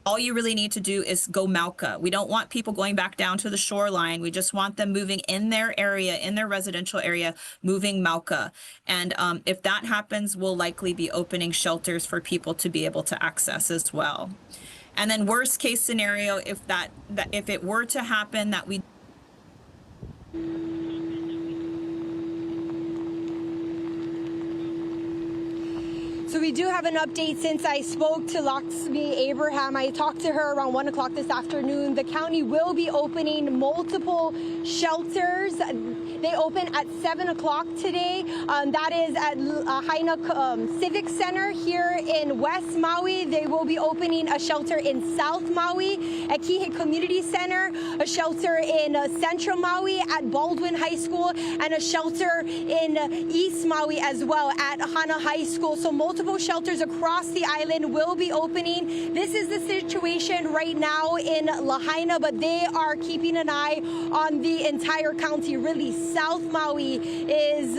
all you really need to do is go Mauka. We don't want people going back down to the shoreline. We just want them moving in their area, in their residential area, moving Mauka. And if that happens, we'll likely be opening shelters for people to be able to access as well. And then worst case scenario, if it were to happen that we So we do have an update since I spoke to Laxmi Abraham. I talked to her around 1 o'clock this afternoon. The county will be opening multiple shelters. They open at 7 o'clock today. That is at Lahaina Civic Center here in West Maui. They will be opening a shelter in South Maui at Kihei Community Center, a shelter in Central Maui at Baldwin High School, and a shelter in East Maui as well at Hana High School. So multiple shelters across the island will be opening. This is the situation right now in Lahaina, but they are keeping an eye on the entire county. Really, South Maui is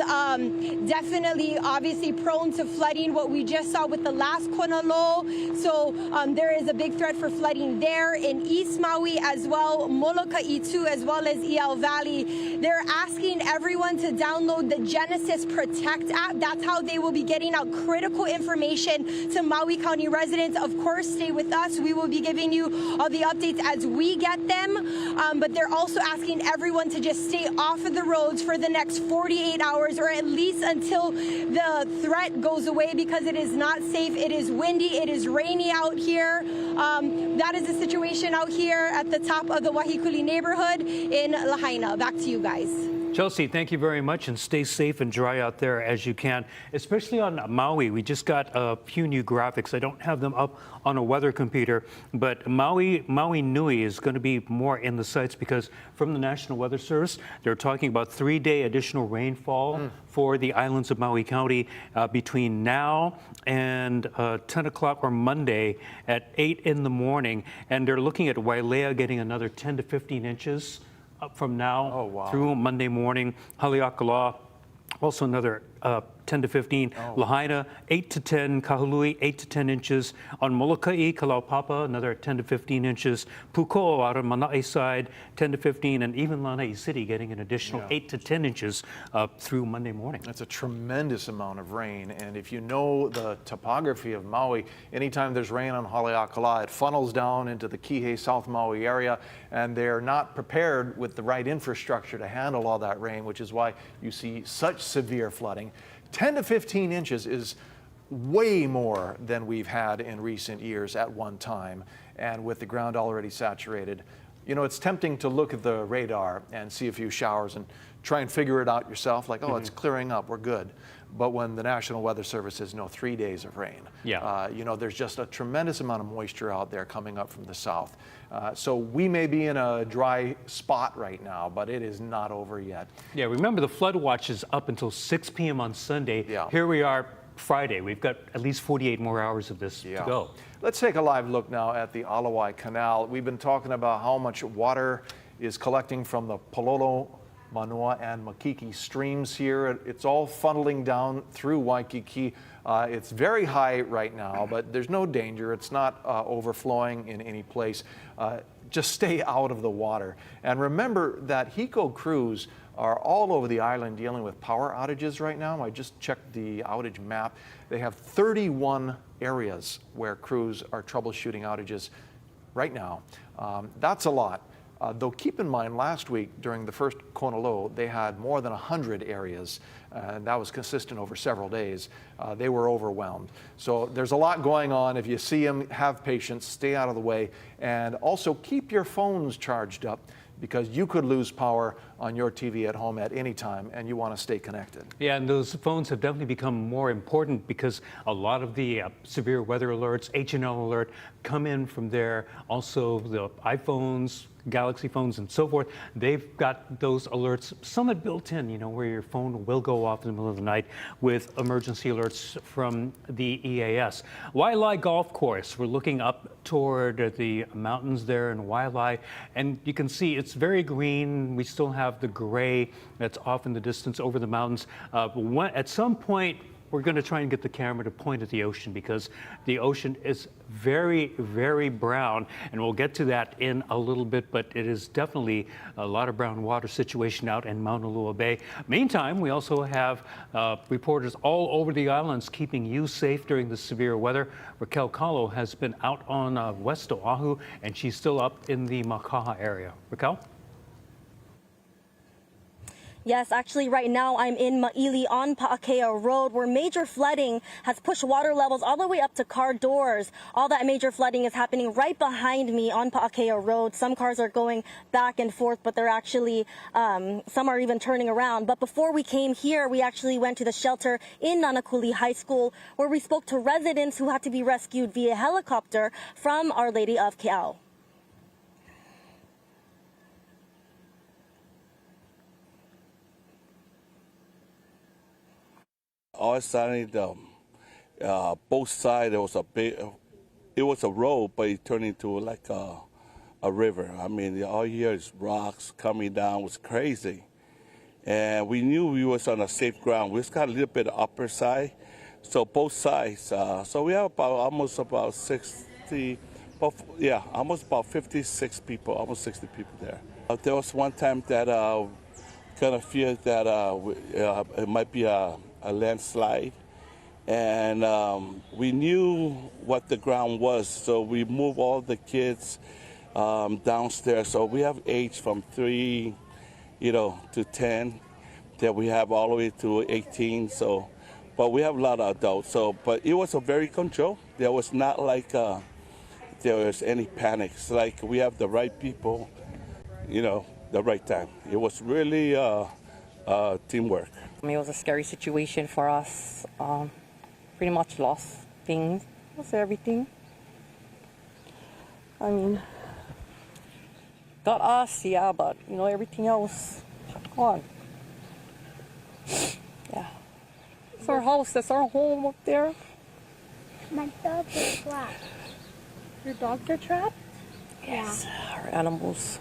definitely obviously prone to flooding, what we just saw with the last kona low. So there is a big threat for flooding there in East Maui as well, Moloka'i too, as well as Iao Valley. They're asking everyone to download the Genesis Protect app. That's how they will be getting out critical information to Maui County residents. Of course, stay with us. We will be giving you all the updates as we get them. But they're also asking everyone to just stay off of the roads for the next 48 hours, or at least until the threat goes away, because it is not safe. It is windy. It is rainy out here. That is the situation out here at the top of the Wahikuli neighborhood in Lahaina. Back to you guys. Chelsea, thank you very much, and stay safe and dry out there as you can, especially on Maui. We just got a few new graphics. I don't have them up on a weather computer, but Maui Nui is going to be more in the sights, because from the National Weather Service, they're talking about 3-day additional rainfall for the islands of Maui County between now and 10 o'clock or Monday at 8 in the morning. And they're looking at Wailea getting another 10 to 15 inches. Up from now through Monday morning. Haleakala, also another 10 to 15. Lahaina, 8 to 10. Kahului, 8 to 10 inches. On Molokai, Kalaupapa, another 10 to 15 inches. Puko'o out on Mana'i side, 10 to 15. And even Lanai City getting an additional 8 to 10 inches through Monday morning. That's a tremendous amount of rain. And if you know the topography of Maui, anytime there's rain on Haleakala, it funnels down into the Kihei South Maui area, and they're not prepared with the right infrastructure to handle all that rain, which is why you see such severe flooding. 10 to 15 inches is way more than we've had in recent years at one time. And with the ground already saturated, you know, it's tempting to look at the radar and see a few showers and try and figure it out yourself, like, oh, it's clearing up, we're good. But when the National Weather Service says, no, 3 days of rain, you know, there's just a tremendous amount of moisture out there coming up from the south. So we may be in a dry spot right now, but it is not over yet. Yeah, remember the flood watch is up until 6 p.m. on Sunday. Here we are Friday. We've got at least 48 more hours of this to go. Let's take a live look now at the Alawai Canal. We've been talking about how much water is collecting from the Pololo, Manoa, and Makiki streams here. It's all funneling down through Waikiki. It's very high right now, but there's no danger. It's not overflowing in any place. Just stay out of the water. And remember that HECO crews are all over the island dealing with power outages right now. I just checked the outage map. They have 31 areas where crews are troubleshooting outages right now. That's a lot. Though keep in mind, last week during the first kona low, they had more than 100 areas, and that was consistent over several days. They were overwhelmed. So there's a lot going on. If you see them, have patience, stay out of the way, and also keep your phones charged up, because you could lose power on your TV at home at any time, and you want to stay connected. Yeah, and those phones have definitely become more important, because a lot of the severe weather alerts, HNL alert, come in from there. Also, the iPhones, Galaxy phones, and so forth, they've got those alerts, some are built in, you know, where your phone will go off in the middle of the night with emergency alerts from the EAS. Waialua Golf Course, we're looking up toward the mountains there in Waialua, and you can see it's very green. We still have the gray that's off in the distance over the mountains. At some point, we're going to try and get the camera to point at the ocean, because the ocean is very, very brown, and we'll get to that in a little bit, but it is definitely a lot of brown water situation out in Mauna Loa Bay. Meantime, we also have reporters all over the islands keeping you safe during the severe weather. Raquel Kahlo has been out on West Oahu, and she's still up in the Makaha area. Raquel? Yes, actually right now I'm in Maui on Pa'akea Road where major flooding has pushed water levels all the way up to car doors. All that major flooding is happening right behind me on Pa'akea Road. Some cars are going back and forth, but they're actually, some are even turning around. But before we came here, we actually went to the shelter in Nanakuli High School where we spoke to residents who had to be rescued via helicopter from Our Lady of Ke'au. All of a sudden, both sides, it was a road, but it turned into like a river. I mean, all you hear is rocks coming down. It was crazy. And we knew we was on a safe ground. We just got a little bit of upper side, so both sides. So we have almost about 56 people, almost 60 people there. There was one time that kind of feared that it might be a landslide, and we knew what the ground was, so we moved all the kids downstairs. So we have age from 3, to 10, that we have all the way to 18. So, but we have a lot of adults. So, but it was a very controlled. There was not like there was any panic. It's like we have the right people, the right time. It was really teamwork. It was a scary situation for us. Pretty much lost things, lost everything. I mean, got us, yeah, but everything else gone. Yeah. It's our house, that's our home up there. My dogs are trapped. Your dogs are trapped? Yes, our animals.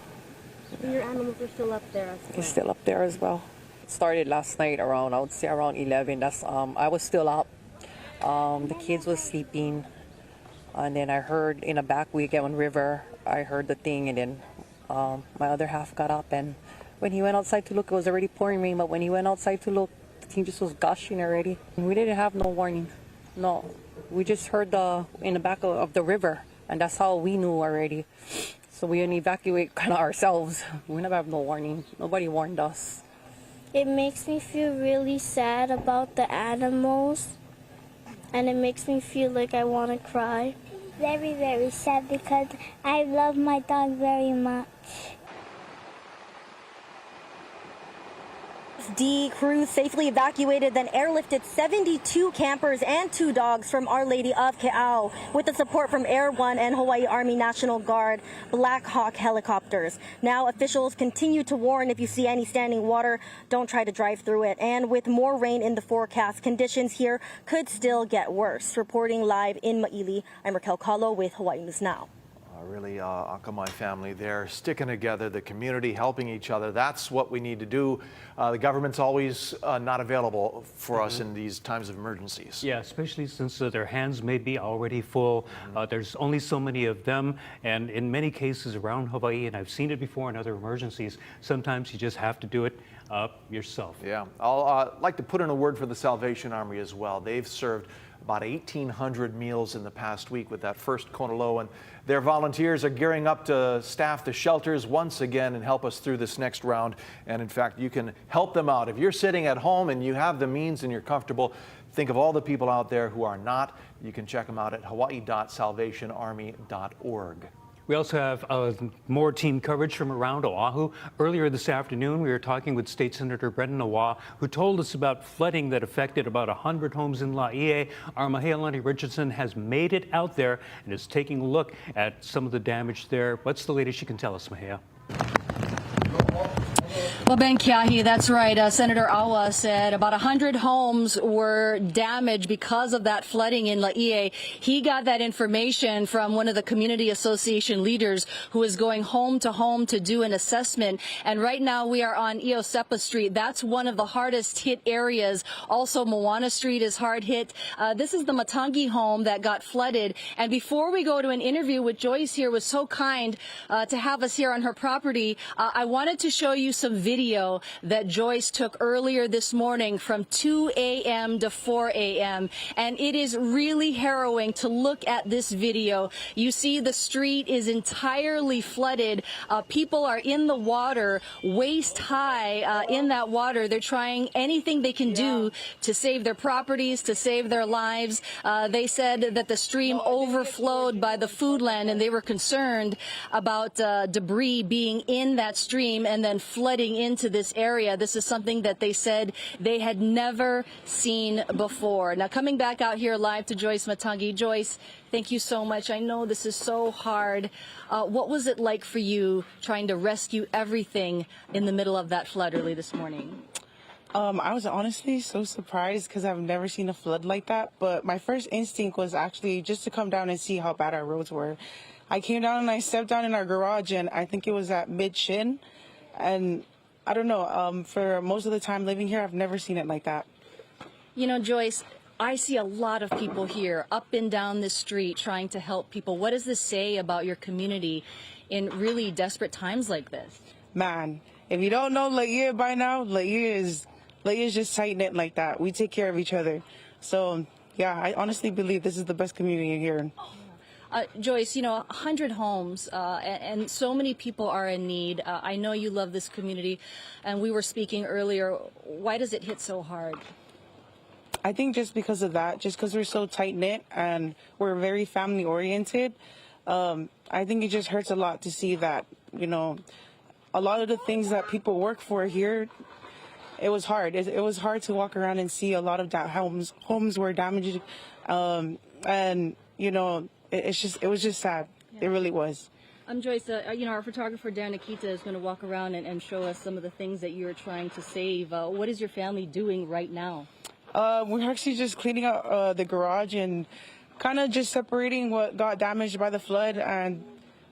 And your animals are still up there as well? They're still up there as well. It started last night around, I would say around 11. That's I was still up. The kids was sleeping, and then I heard in the back we get on river. I heard the thing, and then my other half got up, and when he went outside to look, it was already pouring rain. But when he went outside to look, the thing just was gushing already. We didn't have no warning. No, we just heard in the back of the river, and that's how we knew already. So we didn't evacuate kind of ourselves. We never have no warning. Nobody warned us. It makes me feel really sad about the animals, and it makes me feel like I want to cry. Very, very sad because I love my dog very much. D crews safely evacuated, then airlifted 72 campers and 2 dogs from Our Lady of Ke'au with the support from Air One and Hawaii Army National Guard Black Hawk helicopters. Now officials continue to warn if you see any standing water, don't try to drive through it. And with more rain in the forecast, conditions here could still get worse. Reporting live in Maili, I'm Raquel Kahlo with Hawaii News Now. Really, Akamai family there, sticking together, the community helping each other. That's what we need to do. The government's always not available for us in these times of emergencies. Yeah, especially since their hands may be already full. There's only so many of them, and in many cases around Hawaii, and I've seen it before in other emergencies, sometimes you just have to do it yourself. Yeah, I'll like to put in a word for the Salvation Army as well. They've served about 1,800 meals in the past week with that first Kona Low, and their volunteers are gearing up to staff the shelters once again and help us through this next round. And in fact, you can help them out. If you're sitting at home and you have the means and you're comfortable, think of all the people out there who are not. You can check them out at hawaii.salvationarmy.org. We also have more team coverage from around Oahu. Earlier this afternoon, we were talking with State Senator Brendan Awa, who told us about flooding that affected about 100 homes in Laie. Our Mahealani Richardson has made it out there and is taking a look at some of the damage there. What's the latest you can tell us, Mahea? Well, Ben Kiahi, that's right. Senator Awa said about 100 homes were damaged because of that flooding in Laie. He got that information from one of the community association leaders who is going home to do an assessment. And right now we are on Iosepa Street. That's one of the hardest hit areas. Also, Moana Street is hard hit. This is the Matangi home that got flooded. And before we go to an interview with Joyce here, was so kind to have us here on her property, I wanted to show you some video video that Joyce took earlier this morning from 2 a.m. to 4 a.m. And it is really harrowing to look at this video. You see the street is entirely flooded. People are in the water, waist high in that water. They're trying anything they can do to save their properties, to save their lives. They said that the stream overflowed by the food land, and they were concerned about debris being in that stream and then flooding into this area. This is something that they said they had never seen before. Now, coming back out here live to Joyce Matangi. Joyce, thank you so much. I know this is so hard. What was it like for you trying to rescue everything in the middle of that flood early this morning? I was honestly so surprised because I've never seen a flood like that. But my first instinct was actually just to come down and see how bad our roads were. I came down and I stepped down in our garage, and I think it was at mid-shin. And I don't know, for most of the time living here, I've never seen it like that. You know, Joyce, I see a lot of people here up and down this street trying to help people. What does this say about your community in really desperate times like this? Man, if you don't know Laie by now, Laie is just tight-knit like that. We take care of each other. So, yeah, I honestly believe this is the best community here. Joyce, you know, 100 homes and so many people are in need. I know you love this community, and we were speaking earlier. Why does it hit so hard? I think just because of that, just because we're so tight-knit and we're very family-oriented, I think it just hurts a lot to see that, you know, a lot of the things that people work for here, it was hard. It was hard to walk around and see a lot of homes were damaged, and, you know, it was just sad. Yeah. It really was. Joyce, you know, our photographer Dan Nikita is going to walk around and show us some of the things that you're trying to save. What is your family doing right now? We're actually just cleaning out the garage and kind of just separating what got damaged by the flood and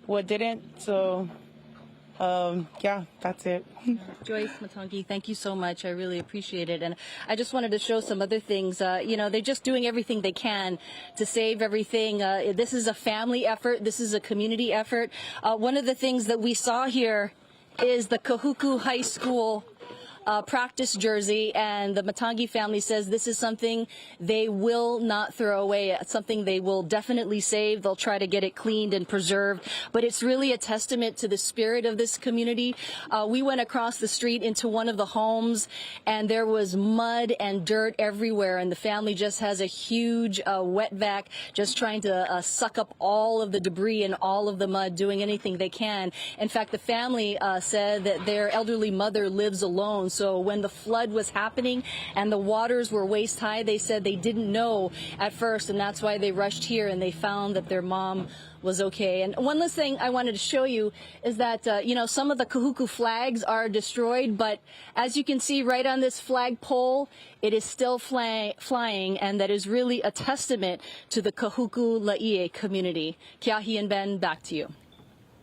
what didn't. So, yeah, that's it. Joyce Matangi, thank you so much. I really appreciate it. And I just wanted to show some other things. You know, they're just doing everything they can to save everything. This is a family effort. This is a community effort. One of the things that we saw here is the Kahuku High School practice jersey, and the Matangi family says this is something they will not throw away. It's something they will definitely save. They'll try to get it cleaned and preserved, but it's really a testament to the spirit of this community. We went across the street into one of the homes, and there was mud and dirt everywhere, and the family just has a huge wet vac just trying to suck up all of the debris and all of the mud, doing anything they can. In fact, the family said that their elderly mother lives alone. So when the flood was happening and the waters were waist high, they said they didn't know at first, and that's why they rushed here and they found that their mom was okay. And one last thing I wanted to show you is that, you know, some of the Kahuku flags are destroyed, but as you can see right on this flagpole, it is still flying, and that is really a testament to the Kahuku Laie community. Keahi and Ben, back to you.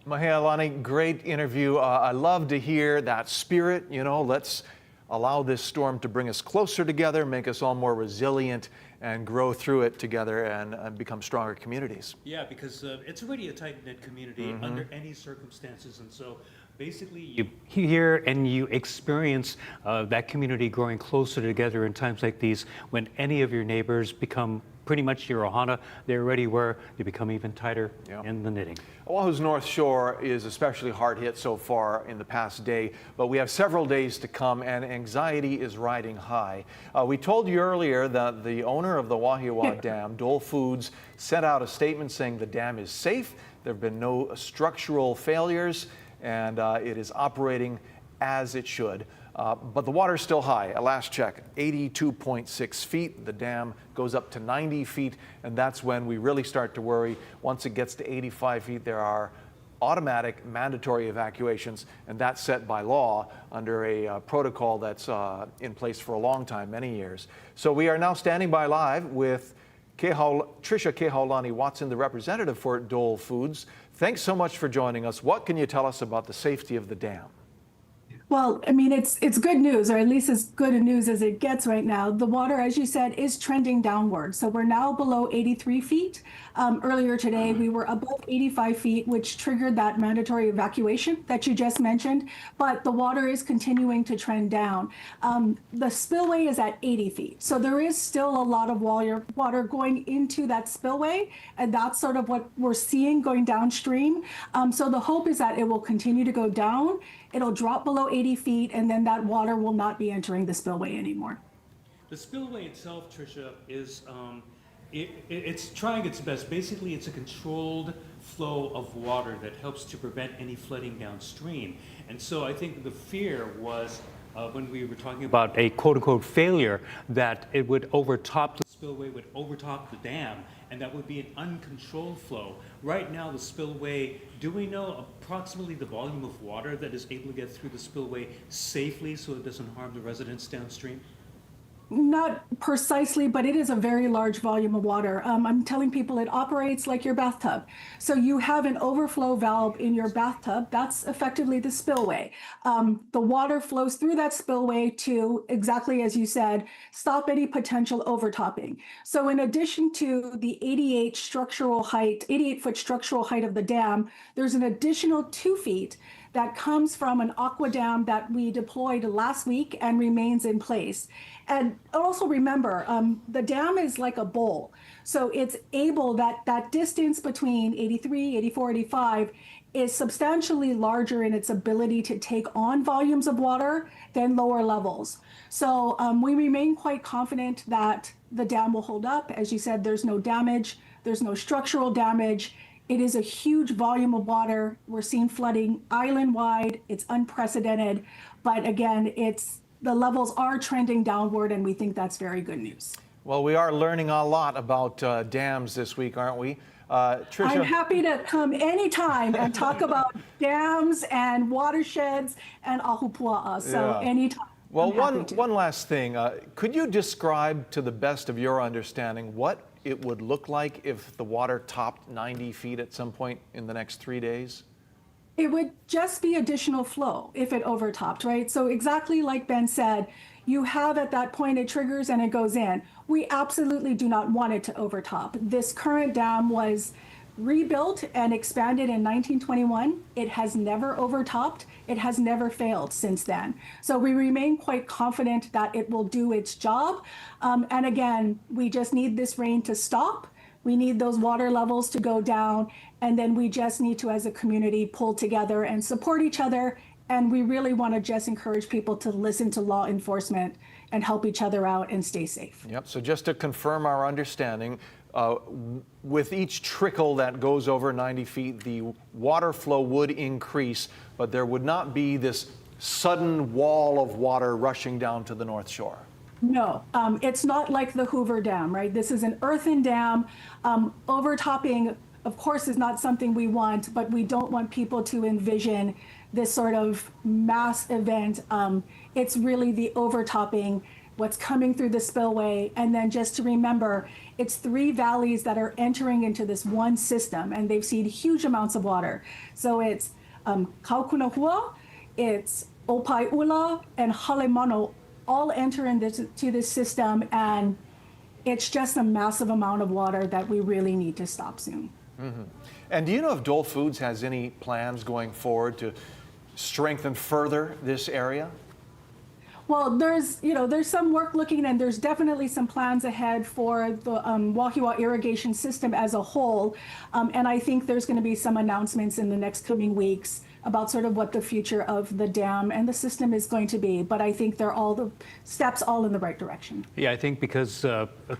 Mahealani, great interview. I love to hear that spirit. You know, let's allow this storm to bring us closer together, make us all more resilient, and grow through it together and become stronger communities. Yeah, because it's already a tight-knit community under any circumstances. And so basically you hear and you experience that community growing closer together in times like these, when any of your neighbors become pretty much your ohana. They already were. They become even tighter in the knitting. Oahu's North Shore is especially hard hit so far in the past day, but we have several days to come, and anxiety is riding high. We told you earlier that the owner of the Wahiwa Dam, Dole Foods, sent out a statement saying the dam is safe. There have been no structural failures, and it is operating as it should. But the water is still high. At last check, 82.6 feet. The dam goes up to 90 feet, and that's when we really start to worry. Once it gets to 85 feet, there are automatic mandatory evacuations, and that's set by law under a protocol that's in place for a long time, many years. So we are now standing by live with Tricia Kehaulani Watson, the representative for Dole Foods. Thanks so much for joining us. What can you tell us about the safety of the dam? Well, I mean, it's good news, or at least as good a news as it gets right now. The water, as you said, is trending downward. So we're now below 83 feet. Earlier today, we were above 85 feet, which triggered that mandatory evacuation that you just mentioned. But the water is continuing to trend down. The spillway is at 80 feet. So there is still a lot of water going into that spillway. And that's sort of what we're seeing going downstream. So the hope is that it will continue to go down. It'll drop below 80 feet, and then that water will not be entering the spillway anymore. The spillway itself, Tricia, is it's trying its best. Basically, it's a controlled flow of water that helps to prevent any flooding downstream. And so I think the fear was when we were talking about a quote-unquote failure, that it would overtop the spillway, would overtop the dam, and that would be an uncontrolled flow. Right now, the spillway, do we know approximately the volume of water that is able to get through the spillway safely so it doesn't harm the residents downstream? Not precisely, but it is a very large volume of water. I'm telling people it operates like your bathtub. So you have an overflow valve in your bathtub. That's effectively the spillway. The water flows through that spillway to, exactly as you said, stop any potential overtopping. So in addition to the 88-foot structural height of the dam, there's an additional 2 feet that comes from an aqua dam that we deployed last week and remains in place. And also remember, the dam is like a bowl. So it's able, that distance between 83, 84, 85 is substantially larger in its ability to take on volumes of water than lower levels. So we remain quite confident that the dam will hold up. As you said, there's no damage, there's no structural damage. It is a huge volume of water. We're seeing flooding island-wide. It's unprecedented. But again, the levels are trending downward, and we think that's very good news. Well, we are learning a lot about dams this week, aren't we? Tricia? I'm happy to come anytime and talk about dams and watersheds and ahupua'a. So anytime. Well, one last thing. Could you describe, to the best of your understanding, what it would look like if the water topped 90 feet at some point in the next 3 days? It would just be additional flow if it overtopped, right? So exactly like Ben said, you have at that point it triggers and it goes in. We absolutely do not want it to overtop. This current dam was rebuilt and expanded in 1921. It has never overtopped. It has never failed since then. So we remain quite confident that it will do its job. And again, we just need this rain to stop. We need those water levels to go down. And then we just need to, as a community, pull together and support each other. And we really want to just encourage people to listen to law enforcement and help each other out and stay safe. Yep. So just to confirm our understanding, with each trickle that goes over 90 feet, the water flow would increase, but there would not be this sudden wall of water rushing down to the North Shore. No, it's not like the Hoover Dam, right? This is an earthen dam. Overtopping, of course, is not something we want, but we don't want people to envision this sort of mass event. It's really the overtopping, what's coming through the spillway. And then just to remember, it's 3 valleys that are entering into this one system, and they've seen huge amounts of water. So it's Kaukunahua, it's Opaiula, and Halemano all enter into this system, and it's just a massive amount of water that we really need to stop soon. Mm-hmm. And do you know if Dole Foods has any plans going forward to strengthen further this area? Well, there's some work looking, and there's definitely some plans ahead for the Wahiwa irrigation system as a whole. And I think there's going to be some announcements in the next coming weeks about sort of what the future of the dam and the system is going to be. But I think they're all the steps all in the right direction. Yeah, I think because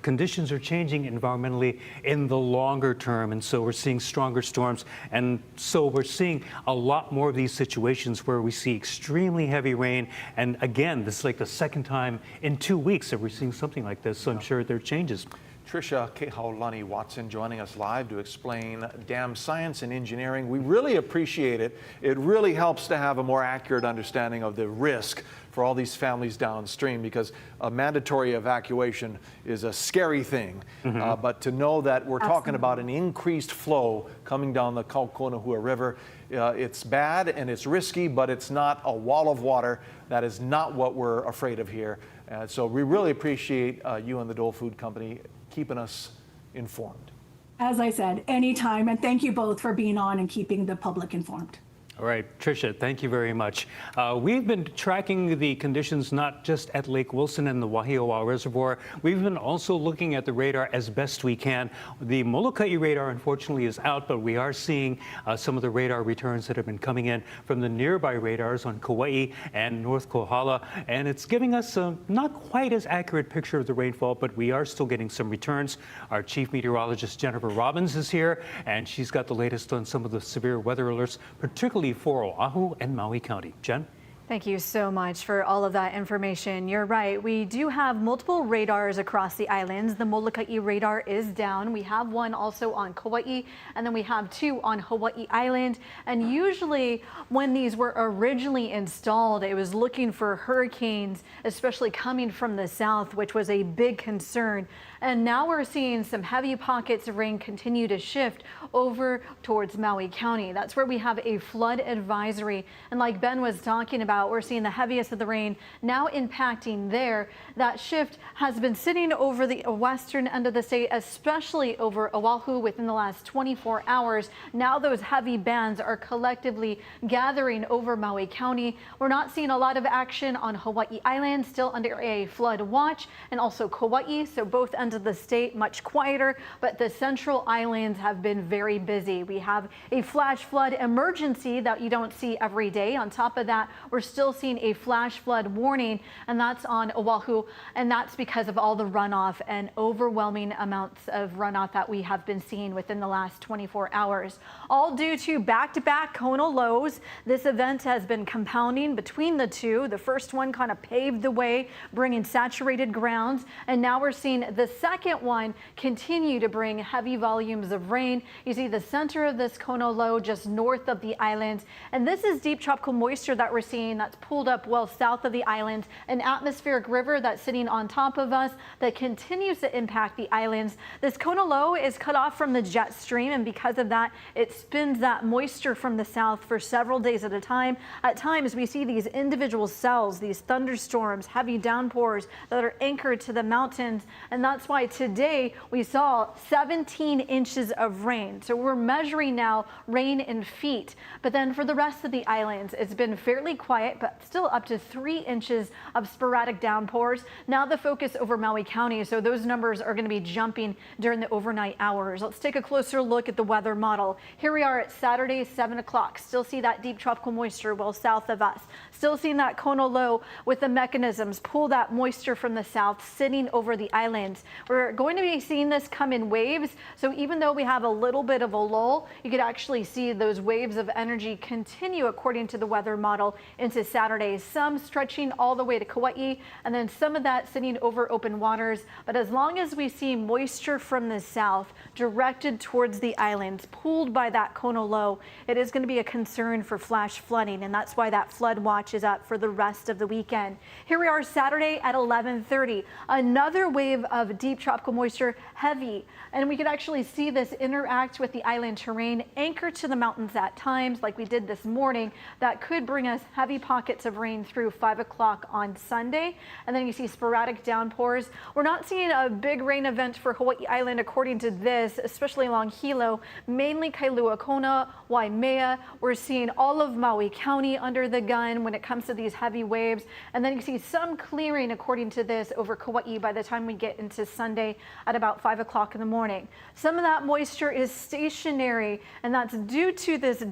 conditions are changing environmentally in the longer term, and so we're seeing stronger storms, and so we're seeing a lot more of these situations where we see extremely heavy rain. And again, this is like the second time in 2 weeks that we're seeing something like this, so I'm sure there are changes. Tricia Kehaulani Watson joining us live to explain dam science and engineering. We really appreciate it. It really helps to have a more accurate understanding of the risk for all these families downstream, because a mandatory evacuation is a scary thing. But to know that we're talking about an increased flow coming down the Kaukona River, it's bad and it's risky, but it's not a wall of water. That is not what we're afraid of here. So we really appreciate you and the Dole Food Company keeping us informed. As I said, anytime, and thank you both for being on and keeping the public informed. All right, Tricia, thank you very much. We've been tracking the conditions not just at Lake Wilson and the Wahiawa Reservoir. We've been also looking at the radar as best we can. The Molokai radar, unfortunately, is out, but we are seeing some of the radar returns that have been coming in from the nearby radars on Kauai and North Kohala, and it's giving us a not quite as accurate picture of the rainfall, but we are still getting some returns. Our chief meteorologist, Jennifer Robbins, is here, and she's got the latest on some of the severe weather alerts, particularly for Oahu and Maui County. Jen? Thank you so much for all of that information. You're right. We do have multiple radars across the islands. The Molokai radar is down. We have one also on Kauai, and then we have two on Hawaii Island. And usually when these were originally installed, it was looking for hurricanes, especially coming from the south, which was a big concern. And now we're seeing some heavy pockets of rain continue to shift over towards Maui County. That's where we have a flood advisory. And like Ben was talking about, we're seeing the heaviest of the rain now impacting there. That shift has been sitting over the western end of the state, especially over Oahu within the last 24 hours. Now those heavy bands are collectively gathering over Maui County. We're not seeing a lot of action on Hawaii Island, still under a flood watch, and also Kauai. So both ends of the state much quieter, but the central islands have been very busy. We have a flash flood emergency that you don't see every day. On top of that, we're still seeing a flash flood warning, and that's on Oahu, and that's because of all the runoff and overwhelming amounts of runoff that we have been seeing within the last 24 hours, all due to back-to-back Kona lows. This event has been compounding between the two. The first one kind of paved the way, bringing saturated grounds, and now we're seeing the second one continue to bring heavy volumes of rain. You see the center of this Kona low just north of the island, and this is deep tropical moisture that we're seeing that's pulled up well south of the island, an atmospheric river that's sitting on top of us that continues to impact the islands. This Kona low is cut off from the jet stream, and because of that, it spins that moisture from the south for several days at a time. At times, we see these individual cells, these thunderstorms, heavy downpours that are anchored to the mountains, and that's why today we saw 17 inches of rain. So we're measuring now rain in feet. But then for the rest of the islands, it's been fairly quiet, but still up to 3 inches of sporadic downpours. Now the focus over Maui County, so those numbers are going to be jumping during the overnight hours. Let's take a closer look at the weather model. Here we are at Saturday, 7 o'clock. Still see that deep tropical moisture well south of us. Still seeing that Kona low with the mechanisms pull that moisture from the south sitting over the islands. We're going to be seeing this come in waves. So even though we have a little bit of a lull, you could actually see those waves of energy continue according to the weather model into Saturday. Some stretching all the way to Kauai, and then some of that sitting over open waters. But as long as we see moisture from the south directed towards the islands, pulled by that Kona low, it is going to be a concern for flash flooding, and that's why that flood watch is up for the rest of the weekend. Here we are Saturday at 11:30. Another wave of deep tropical moisture, heavy, and we could actually see this interact with the island terrain, anchored to the mountains at times like we did this morning. That could bring us heavy pockets of rain through 5 o'clock on Sunday, and then you see sporadic downpours. We're not seeing a big rain event for Hawaii Island according to this, especially along Hilo, mainly Kailua Kona, Waimea. We're seeing all of Maui County under the gun when it comes to these heavy waves, and then you see some clearing according to this over Kauai by the time we get into Sunday at about 5 o'clock in the morning. Some of that moisture is stationary, and that's due to this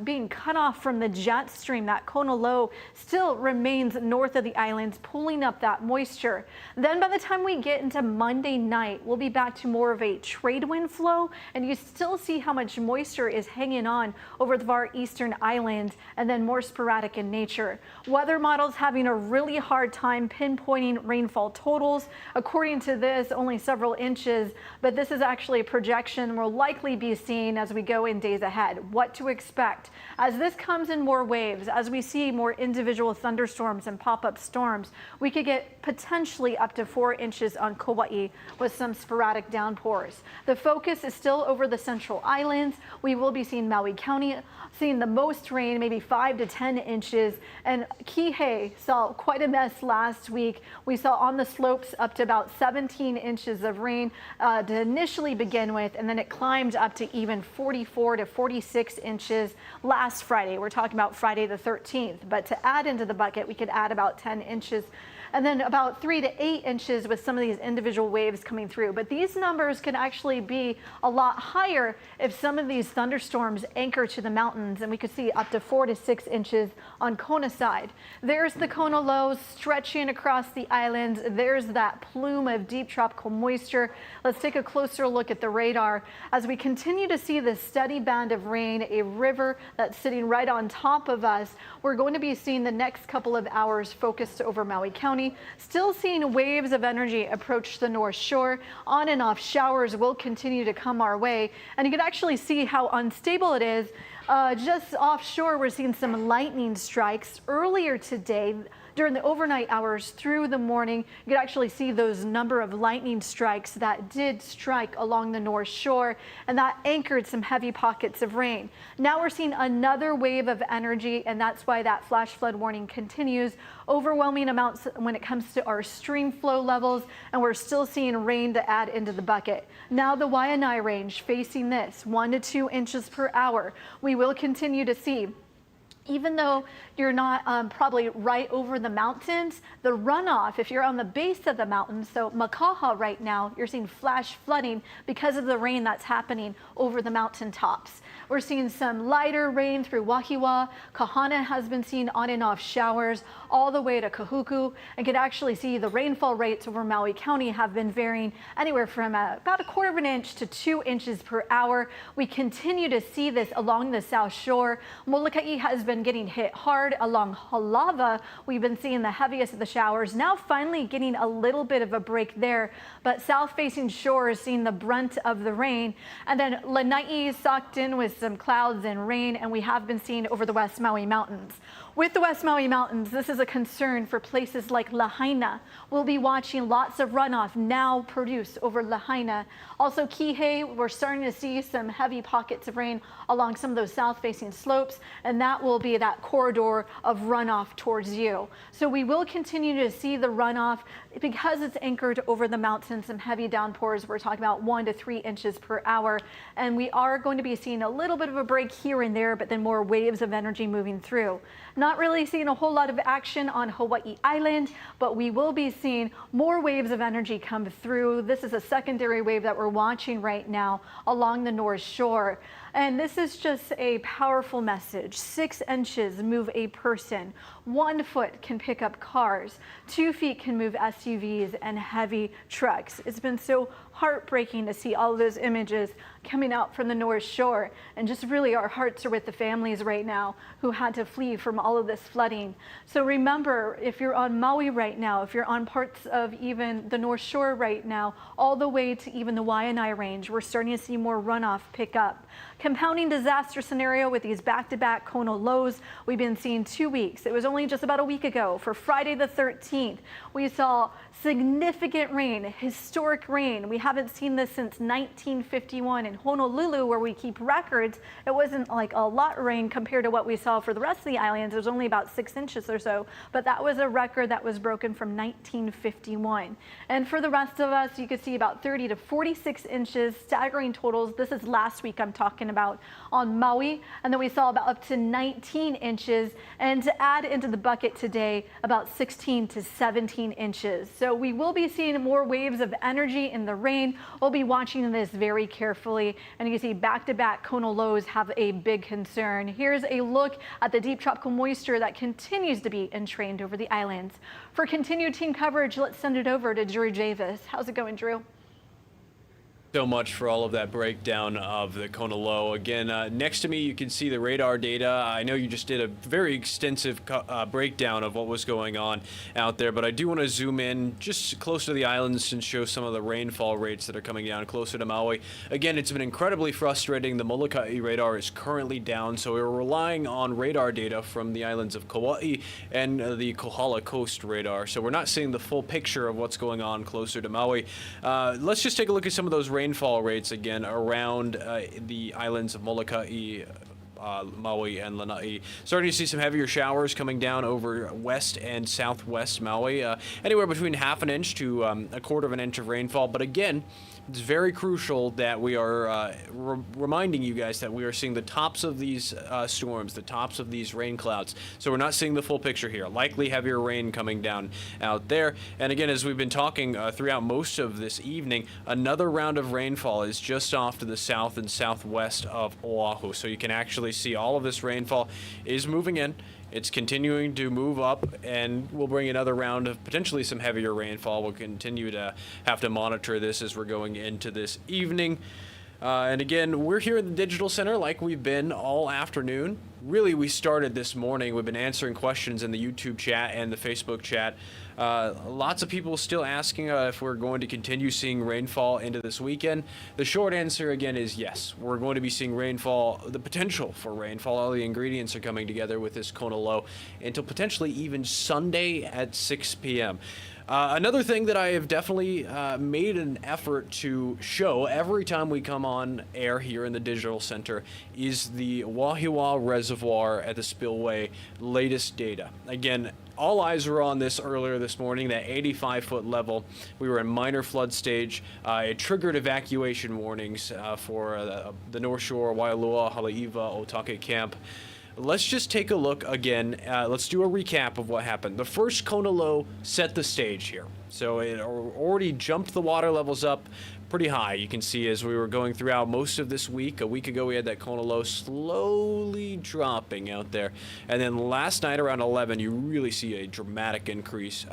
being cut off from the jet stream. That Kona low still remains north of the islands, pulling up that moisture. Then by the time we get into Monday night, we'll be back to more of a trade wind flow, and you still see how much moisture is hanging on over the far eastern islands, and then more sporadic in nature. Weather models having a really hard time pinpointing rainfall totals. According to this, this only several inches, but this is actually a projection we'll likely be seeing as we go in days ahead. What to expect as this comes in more waves, as we see more individual thunderstorms and pop-up storms, we could get potentially up to 4 inches on Kauai with some sporadic downpours. The focus is still over the central islands. We will be seeing Maui County seeing the most rain, maybe 5 to 10 inches. And Kihei saw quite a mess last week. We saw on the slopes up to about 17 inches of rain to initially begin with, and then it climbed up to even 44 to 46 inches last Friday. We're talking about Friday the 13th, but to add into the bucket, we could add about 10 inches. And then about 3 to 8 inches with some of these individual waves coming through. But these numbers can actually be a lot higher if some of these thunderstorms anchor to the mountains, and we could see up to 4 to 6 inches on Kona side. There's the Kona lows stretching across the islands. There's that plume of deep tropical moisture. Let's take a closer look at the radar. As we continue to see this steady band of rain, a river that's sitting right on top of us, we're going to be seeing the next couple of hours focused over Maui County. Still seeing waves of energy approach the North Shore. On and off showers will continue to come our way. And you can actually see how unstable it is. Just offshore, we're seeing some lightning strikes earlier today. During the overnight hours through the morning, you could actually see those number of lightning strikes that did strike along the North Shore, and that anchored some heavy pockets of rain. Now we're seeing another wave of energy, and that's why that flash flood warning continues. Overwhelming amounts when it comes to our stream flow levels, and we're still seeing rain to add into the bucket. Now the Waianae range facing this 1 to 2 inches per hour. We will continue to see, even though you're not probably right over the mountains, the runoff, if you're on the base of the mountain, so Makaha right now, you're seeing flash flooding because of the rain that's happening over the mountain tops. We're seeing some lighter rain through Wahiwa. Kahana has been seeing on and off showers all the way to Kahuku, and can actually see the rainfall rates over Maui County have been varying anywhere from about 1/4 inch to 2 inches per hour. We continue to see this along the South Shore. Molokai has been getting hit hard along Halava. We've been seeing the heaviest of the showers, now finally getting a little bit of a break there, but south facing shore is seeing the brunt of the rain. And then Lanai socked in with some clouds and rain, and we have been seeing over the West Maui Mountains. With the West Maui Mountains, this is a concern for places like Lahaina. We'll be watching lots of runoff now produce over Lahaina. Also Kihei, we're starting to see some heavy pockets of rain along some of those south-facing slopes, and that will be that corridor of runoff towards you. So we will continue to see the runoff because it's anchored over the mountains. Some heavy downpours, we're talking about 1 to 3 inches per hour, and we are going to be seeing a little bit of a break here and there, but then more waves of energy moving through. Not really seeing a whole lot of action on Hawaii Island, but we will be seeing more waves of energy come through. This is a secondary wave that we're watching right now along the North Shore. And this is just a powerful message. 6 inches move a person. 1 foot can pick up cars. 2 feet can move SUVs and heavy trucks. It's been so heartbreaking to see all of those images coming out from the North Shore, and just really our hearts are with the families right now who had to flee from all of this flooding. So remember, if you're on Maui right now, if you're on parts of even the North Shore right now, all the way to even the Waianae range, we're starting to see more runoff pick up. Compounding disaster scenario with these back-to-back Kona lows we've been seeing 2 weeks. It was only just about a week ago for Friday the 13th. We saw significant rain, historic rain. We haven't seen this since 1951 in Honolulu, where we keep records. It wasn't like a lot of rain compared to what we saw for the rest of the islands. It was only about 6 inches or so, but that was a record that was broken from 1951. And for the rest of us, you could see about 30 to 46 inches, staggering totals. This is last week I'm talking about on Maui, and then we saw about up to 19 inches, and to add into the bucket today, about 16 to 17 inches. So we will be seeing more waves of energy in the rain. We'll be watching this very carefully, and you can see back-to-back Kona lows have a big concern. Here's a look at the deep tropical moisture that continues to be entrained over the islands. For continued team coverage, let's send it over to Drew Javis. How's it going, Drew? So much for all of that breakdown of the Kona low. Again, next to me, you can see the radar data. I know you just did a very extensive breakdown of what was going on out there, but I do want to zoom in just close to the islands and show some of the rainfall rates that are coming down closer to Maui. Again, it's been incredibly frustrating. The Molokai radar is currently down, so we're relying on radar data from the islands of Kauai and the Kohala Coast radar. So we're not seeing the full picture of what's going on closer to Maui. Let's just take a look at some of those rainfall rates again around the islands of Molokai, Maui, and Lanai. Starting to see some heavier showers coming down over west and southwest Maui. Anywhere between half an inch to a quarter of an inch of rainfall. But again, it's very crucial that we are reminding you guys that we are seeing the tops of these storms, the tops of these rain clouds. So we're not seeing the full picture here. Likely heavier rain coming down out there. And again, as we've been talking throughout most of this evening, another round of rainfall is just off to the south and southwest of Oahu. So you can actually see all of this rainfall is moving in. It's continuing to move up, and we'll bring another round of potentially some heavier rainfall. We'll continue to have to monitor this as we're going into this evening. And again, we're here in the Digital Center like we've been all afternoon. Really, we started this morning. We've been answering questions in the YouTube chat and the Facebook chat. Lots of people still asking if we're going to continue seeing rainfall into this weekend. The short answer again is yes. We're going to be seeing rainfall, the potential for rainfall. All the ingredients are coming together with this Kona low until potentially even Sunday at 6 p.m. Another thing that I have definitely made an effort to show every time we come on air here in the Digital Center is the Wahiwa Reservoir at the spillway latest data. Again, all eyes were on this earlier this morning, that 85-foot level. We were in minor flood stage. It triggered evacuation warnings for the Northshore, Waialua, Haleiwa, Otake camp. Let's just take a look again. Let's do a recap of what happened. The first Kona low set the stage here. So it already jumped the water levels up pretty high. You can see as we were going throughout most of this week. A week ago, we had that Kona low slowly dropping out there. And then last night around 11, you really see a dramatic increase,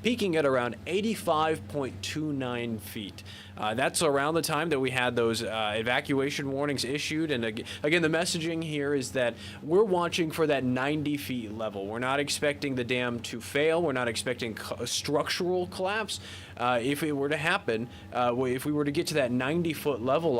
peaking at around 85.29 feet. That's around the time that we had those evacuation warnings issued. And again, the messaging here is that we're watching for that 90 feet level. We're not expecting the dam to fail. We're not expecting a structural collapse. If it were to happen, if we were to get to that 90-foot level,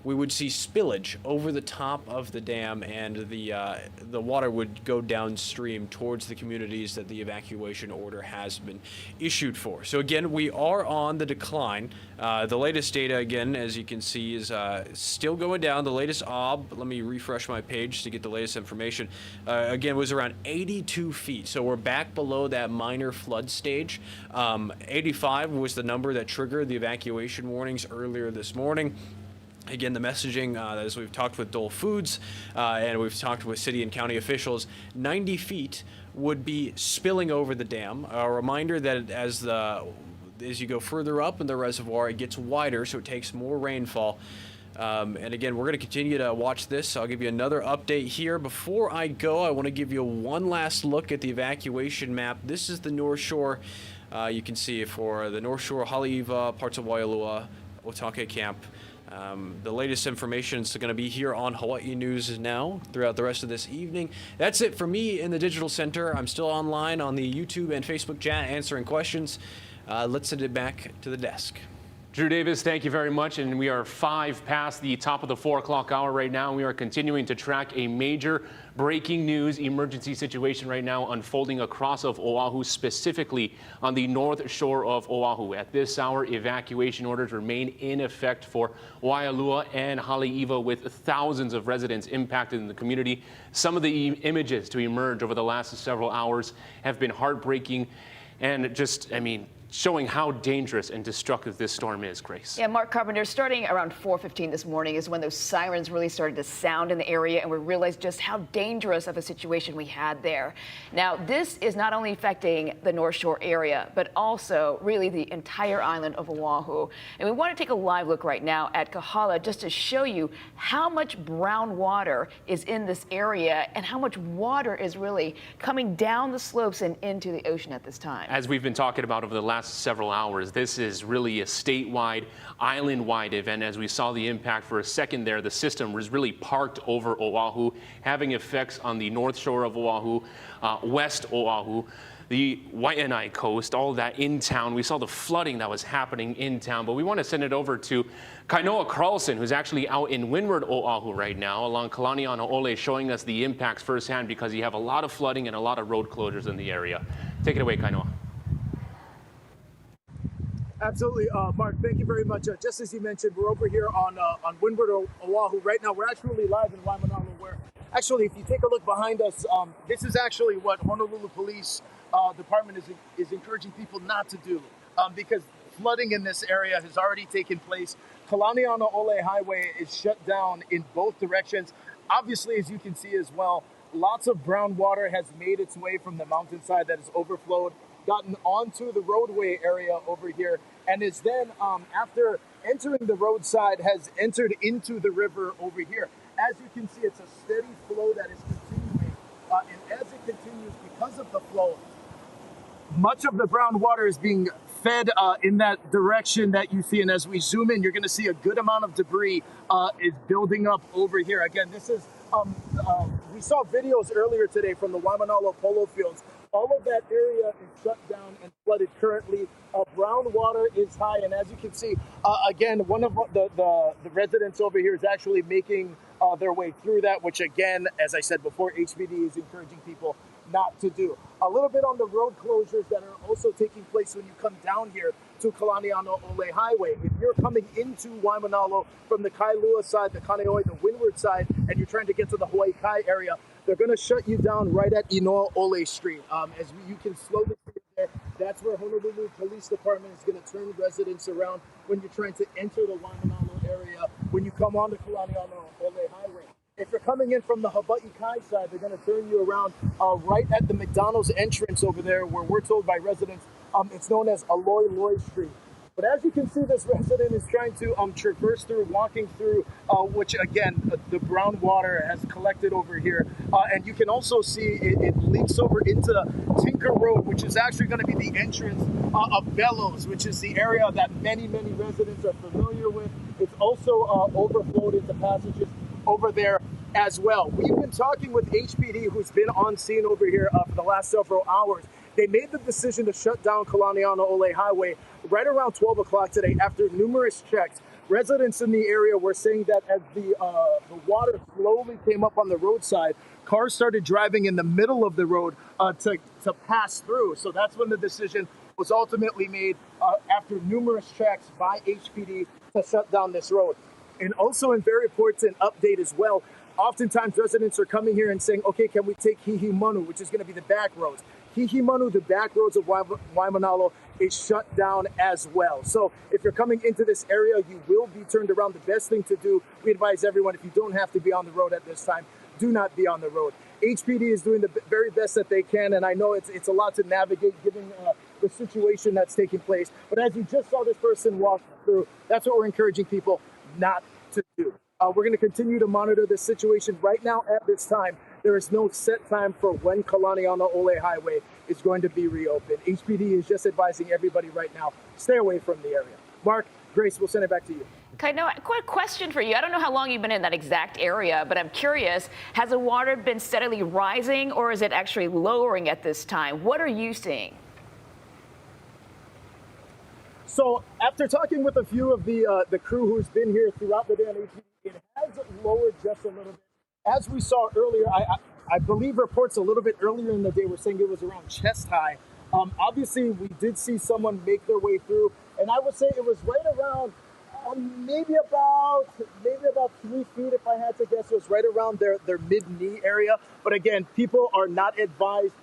we would see spillage over the top of the dam, and the water would go downstream towards the communities that the evacuation order has been issued for. So again, we are on the decline. The latest data, again, as you can see, is still going down. The latest OB, let me refresh my page to get the latest information, again, was around 82 feet. So we're back below that minor flood stage. 85 was the number that triggered the evacuation warnings earlier this morning. Again, the messaging, as we've talked with Dole Foods and we've talked with city and county officials, 90 feet would be spilling over the dam. A reminder that as you go further up in the reservoir, it gets wider, so it takes more rainfall. And again, we're going to continue to watch this. I'll give you another update here. Before I go, I want to give you one last look at the evacuation map. This is the North Shore. You can see for the North Shore, Haleiwa, parts of Waialua, Otake camp. The latest information is going to be here on Hawaii News Now throughout the rest of this evening. That's it for me in the Digital Center. I'm still online on the YouTube and Facebook chat answering questions. Let's send it back to the desk. Drew Davis, thank you very much. And we are 5 past the top of the 4 o'clock hour right now. We are continuing to track a major breaking news emergency situation right now unfolding across of Oahu, specifically on the north shore of Oahu. At this hour, evacuation orders remain in effect for Waialua and Haleiwa, with thousands of residents impacted in the community. Some of the images to emerge over the last several hours have been heartbreaking and just, showing how dangerous and destructive this storm is, Grace. Yeah, Mark Carpenter, starting around 4:15 this morning is when those sirens really started to sound in the area, and we realized just how dangerous of a situation we had there. Now, this is not only affecting the North Shore area, but also really the entire island of Oahu. And we want to take a live look right now at Kahala just to show you how much brown water is in this area and how much water is really coming down the slopes and into the ocean at this time. As we've been talking about over the last last several hours. This is really a statewide, island-wide event. As we saw the impact for a second there, the system was really parked over Oahu, having effects on the north shore of Oahu, west Oahu, the Waianae coast, all of that in town. We saw the flooding that was happening in town, but we want to send it over to Kainoa Carlson, who's actually out in Windward, Oahu right now, along Kalanianaole, showing us the impacts firsthand because you have a lot of flooding and a lot of road closures in the area. Take it away, Kainoa. Absolutely, Mark. Thank you very much. Just as you mentioned, we're over here on Windward, Oahu. Right now, we're actually live in Waimanalo, where actually, if you take a look behind us, this is actually what Honolulu Police Department is encouraging people not to do, because flooding in this area has already taken place. Kalanianaole Highway is shut down in both directions. Obviously, as you can see as well, lots of brown water has made its way from the mountainside that has overflowed, gotten onto the roadway area over here, and is then, after entering the roadside, has entered into the river over here. As you can see, it's a steady flow that is continuing, and as it continues, because of the flow, much of the brown water is being fed in that direction that you see. And as we zoom in, you're going to see a good amount of debris is building up over here. Again, this is, we saw videos earlier today from the Waimanalo polo fields. All of that area is shut down and flooded currently. Brown water is high. And as you can see, again, one of the residents over here is actually making their way through that, which again, as I said before, HPD is encouraging people not to do. A little bit on the road closures that are also taking place when you come down here to Kalanianaole Highway. If you're coming into Waimanalo from the Kailua side, the Kaneohe, the Windward side, and you're trying to get to the Hawaii Kai area, they're going to shut you down right at Inoa Ole Street. You can slowly see it there. That's where Honolulu Police Department is going to turn residents around when you're trying to enter the Waimanalo area, when you come onto Kalanianaole Highway. If you're coming in from the Hawaii Kai side, they're going to turn you around right at the McDonald's entrance over there, where we're told by residents it's known as Aloy Street. But as you can see, this resident is trying to traverse through, walking through, which again, the brown water has collected over here. And you can also see it leaks over into Tinker Road, which is actually going to be the entrance of Bellows, which is the area that many residents are familiar with. It's also overflowed into passages over there as well. We've been talking with HPD, who's been on scene over here for the last several hours. They made the decision to shut down Kalanianaole Highway right around 12 o'clock today after numerous checks. Residents in the area were saying that as the water slowly came up on the roadside, cars started driving in the middle of the road to pass through. So that's when the decision was ultimately made after numerous checks by HPD to shut down this road. And also, a very important update as well, oftentimes residents are coming here and saying, okay, can we take Hihimanu, which is going to be the back roads. Hihimanu, the back roads of Waimanalo, is shut down as well. So if you're coming into this area, you will be turned around. The best thing to do, we advise everyone, if you don't have to be on the road at this time, do not be on the road. HPD is doing the very best that they can, and I know it's a lot to navigate given the situation that's taking place. But as you just saw this person walk through, that's what we're encouraging people not to do. We're going to continue to monitor this situation. Right now, at this time, there is no set time for when Kalanianaole Highway is going to be reopened. HPD is just advising everybody right now, stay away from the area. Mark, Grace, we'll send it back to you. Kainoa, quick question for you. I don't know how long you've been in that exact area, but I'm curious, has the water been steadily rising or is it actually lowering at this time? What are you seeing? So after talking with a few of the crew who's been here throughout the day on HPD, it has lowered just a little bit. As we saw earlier, I believe reports a little bit earlier in the day were saying it was around chest high. Obviously, we did see someone make their way through, and I would say it was right around maybe about 3 feet, if I had to guess. It was right around their mid-knee area. But again, people are not advised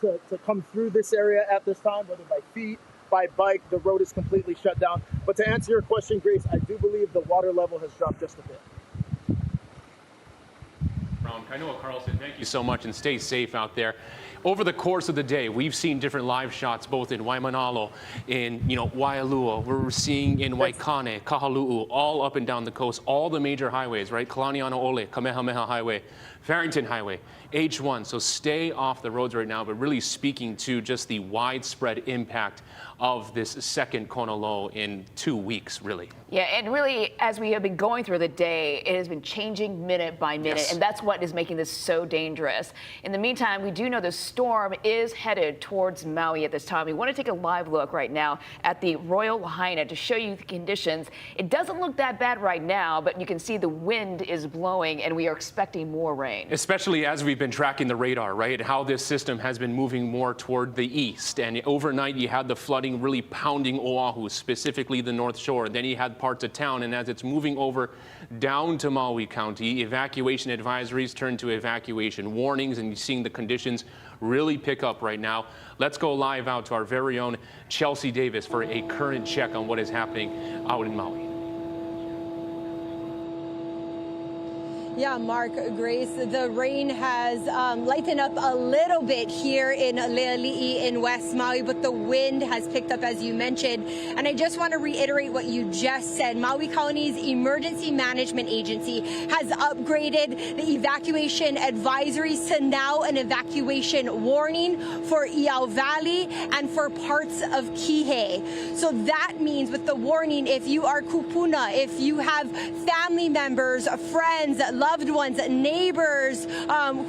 to come through this area at this time, whether by feet, by bike. The road is completely shut down. But to answer your question, Grace, I do believe the water level has dropped just a bit. Kainoa Carlson, thank you so much, and stay safe out there. Over the course of the day, we've seen different live shots both in Waimanalo, in Waialua. We're seeing in Waikane, Kahaluu, all up and down the coast, all the major highways, right? Kalanianaole, Kamehameha Highway, Farrington Highway, H1. So stay off the roads right now, but really speaking to just the widespread impact of this second Kona low in 2 weeks, really. Yeah, and really, as we have been going through the day, it has been changing minute by minute, Yes. and that's what is making this so dangerous. In the meantime, we do know the storm is headed towards Maui at this time. We want to take a live look right now at the Royal Lahaina to show you the conditions. It doesn't look that bad right now, but you can see the wind is blowing, and we are expecting more rain. Especially as we've been tracking the radar, right? How this system has been moving more toward the east. And overnight, you had the flooding really pounding Oahu, specifically the North Shore. Then you had parts of town. And as it's moving over down to Maui County, evacuation advisories turn to evacuation warnings. And you're seeing the conditions really pick up right now. Let's go live out to our very own Chelsea Davis for a current check on what is happening out in Maui. Yeah, Mark, Grace, the rain has lightened up a little bit here in Leali'i in West Maui, but the wind has picked up, as you mentioned. And I just want to reiterate what you just said. Maui County's Emergency Management Agency has upgraded the evacuation advisories to now an evacuation warning for Iao Valley and for parts of Kihei. So that means with the warning, if you are kupuna, if you have family members, friends, loved ones, neighbors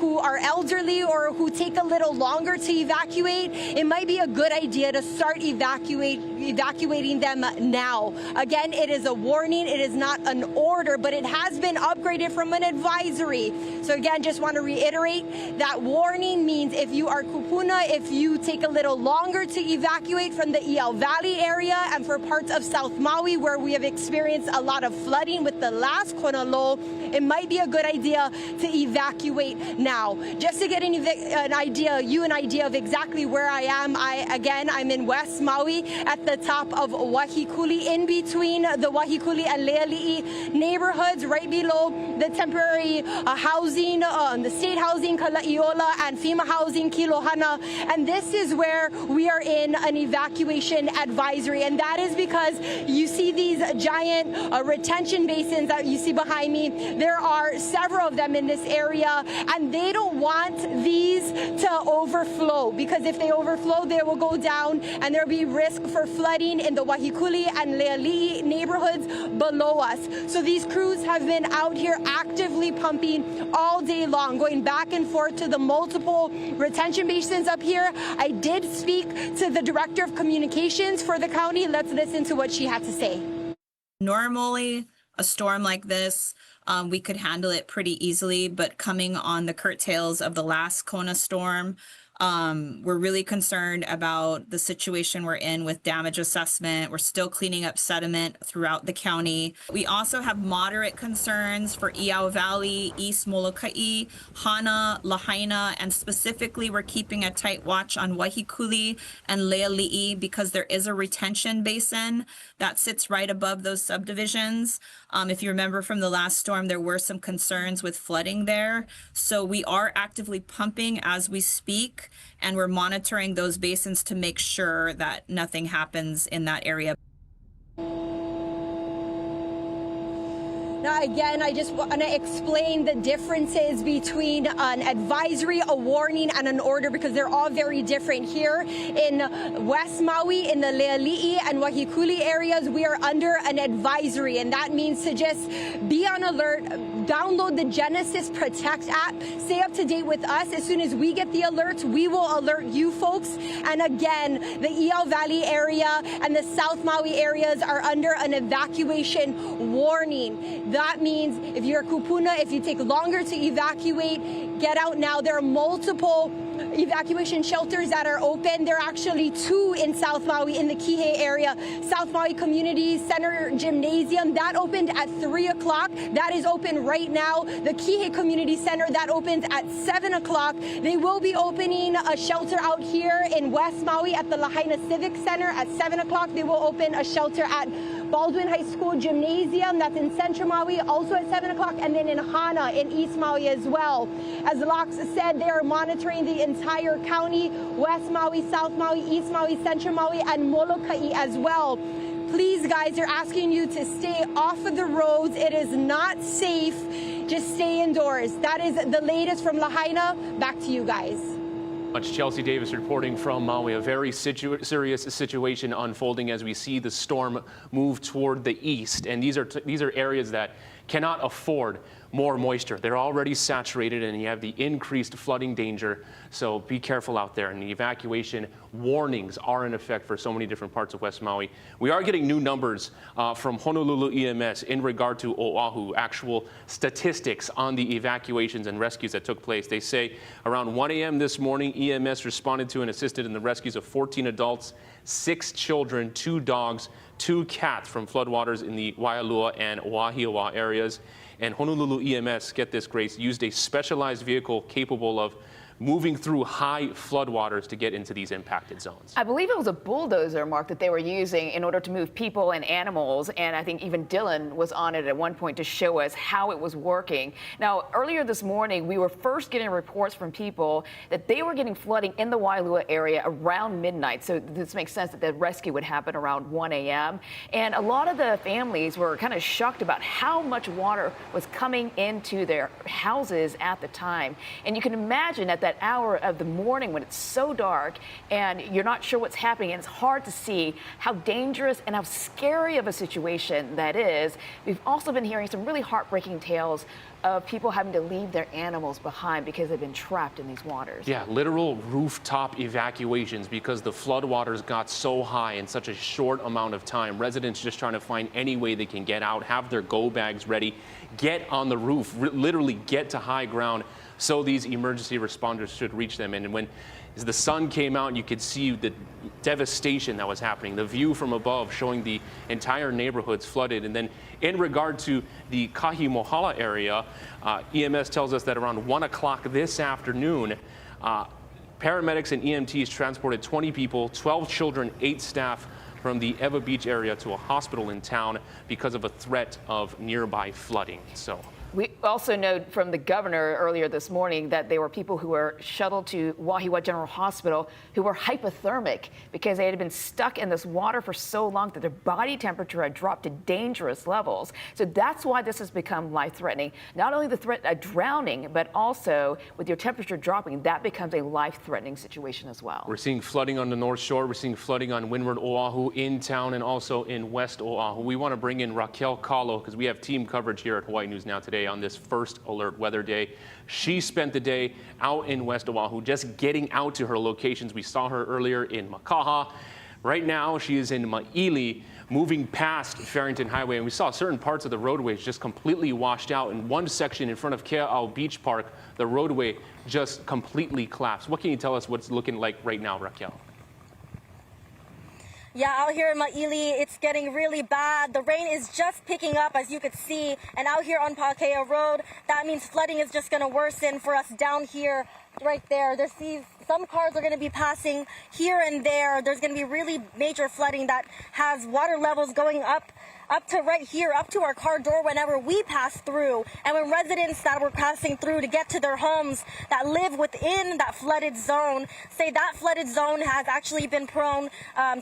who are elderly or who take a little longer to evacuate, it might be a good idea to start evacuating them now. Again, it is a warning. It is not an order, but it has been upgraded from an advisory. So again, just want to reiterate that warning means if you are kupuna, if you take a little longer to evacuate from the Iao Valley area and for parts of South Maui where we have experienced a lot of flooding with the last Kona low, it might be a good idea to evacuate now. Just to get an idea of exactly where I am, I'm in West Maui at the top of Wahikuli, in between the Wahikuli and Leali'i neighborhoods, right below the temporary housing, the state housing, Kala'iola, and FEMA housing, Kilohana. And this is where we are in an evacuation advisory. And that is because you see these giant retention basins that you see behind me. There are several of them in this area, and they don't want these to overflow, because if they overflow, they will go down and there'll be risk for flooding in the Wahikuli and Leali'i neighborhoods below us. So these crews have been out here actively pumping all day long, going back and forth to the multiple retention basins up here. I did speak to the director of communications for the county. Let's listen to what she had to say. Normally, a storm like this, we could handle it pretty easily, but coming on the curtails of the last Kona storm, we're really concerned about the situation we're in with damage assessment. We're still cleaning up sediment throughout the county. We also have moderate concerns for Iao Valley, East Molokai, Hana, Lahaina, and specifically we're keeping a tight watch on Wahikuli and Leali'i because there is a retention basin that sits right above those subdivisions. If you remember from the last storm, there were some concerns with flooding there. So we are actively pumping as we speak, and we're monitoring those basins to make sure that nothing happens in that area. Now, again, I just want to explain the differences between an advisory, a warning, and an order, because they're all very different. Here in West Maui, in the Leali'i and Wahikuli areas, we are under an advisory, and that means to just be on alert, download the Genesis Protect app, stay up to date with us. As soon as we get the alerts, we will alert you folks. And again, the Iao Valley area and the South Maui areas are under an evacuation warning. That means if you're kupuna, if you take longer to evacuate, get out now. There are multiple evacuation shelters that are open. There are actually 2 in South Maui in the Kihei area. South Maui Community Center Gymnasium, that opened at 3 o'clock. That is open right now. The Kihei Community Center, that opens at 7 o'clock. They will be opening a shelter out here in West Maui at the Lahaina Civic Center at 7 o'clock. They will open a shelter at Baldwin High School Gymnasium, that's in Central Maui, also at 7 o'clock, and then in Hana in East Maui as well. As Locke said, they are monitoring the entire county, West Maui, South Maui, East Maui, Central Maui, and Molokai as well. Please, guys, they're asking you to stay off of the roads. It is not safe. Just stay indoors. That is the latest from Lahaina. Back to you guys. Much Chelsea Davis reporting from Maui. A very serious situation unfolding as we see the storm move toward the east. And these are areas that cannot afford more moisture. They're already saturated, and you have the increased flooding danger. So be careful out there. And the evacuation warnings are in effect for so many different parts of West Maui. We are getting new numbers from Honolulu EMS in regard to Oahu, actual statistics on the evacuations and rescues that took place. They say around 1 a.m. this morning, EMS responded to and assisted in the rescues of 14 adults, 6 children, 2 dogs, 2 cats from floodwaters in the Waialua and Wahiawa areas. And Honolulu EMS, get this, Grace, used a specialized vehicle capable of moving through high floodwaters to get into these impacted zones. I believe it was a bulldozer, Mark, that they were using in order to move people and animals. And I think even Dylan was on it at one point to show us how it was working. Now, earlier this morning, we were first getting reports from people that they were getting flooding in the Waialua area around midnight. So this makes sense that the rescue would happen around 1 a.m. And a lot of the families were kind of shocked about how much water was coming into their houses at the time. And you can imagine at that hour of the morning when it's so dark and you're not sure what's happening, and it's hard to see how dangerous and how scary of a situation that is. We've also been hearing some really heartbreaking tales of people having to leave their animals behind because they've been trapped in these waters. Yeah, literal rooftop evacuations because the floodwaters got so high in such a short amount of time. Residents just trying to find any way they can get out, have their go bags ready, get on the roof, literally get to high ground so these emergency responders should reach them. And when as the sun came out, you could see the devastation that was happening, the view from above showing the entire neighborhoods flooded. And then in regard to the Kahimohala area, EMS tells us that around 1 o'clock this afternoon, paramedics and EMTs transported 20 people, 12 children, 8 staff from the Eva Beach area to a hospital in town because of a threat of nearby flooding. So we also know from the governor earlier this morning that there were people who were shuttled to Wahiwa General Hospital who were hypothermic because they had been stuck in this water for so long that their body temperature had dropped to dangerous levels. So that's why this has become life-threatening. Not only the threat of drowning, but also with your temperature dropping, that becomes a life-threatening situation as well. We're seeing flooding on the North Shore. We're seeing flooding on Windward, Oahu, in town, and also in West Oahu. We want to bring in Raquel Kahlo because we have team coverage here at Hawaii News Now today on this first alert weather day. She spent the day out in West Oahu, just getting out to her locations. We saw her earlier in Makaha. Right now, she is in Maili, moving past Farrington Highway, and we saw certain parts of the roadways just completely washed out. In one section in front of Kea'au Beach Park, the roadway just completely collapsed. What can you tell us what's looking like right now, Raquel? Yeah, out here in Maili, it's getting really bad. The rain is just picking up, as you could see. And out here on Pakea Road, that means flooding is just going to worsen for us down here, right there. Some cars are going to be passing here and there. There's going to be really major flooding that has water levels going up to right here, up to our car door whenever we pass through. And when residents that were passing through to get to their homes that live within that flooded zone say that flooded zone has actually been prone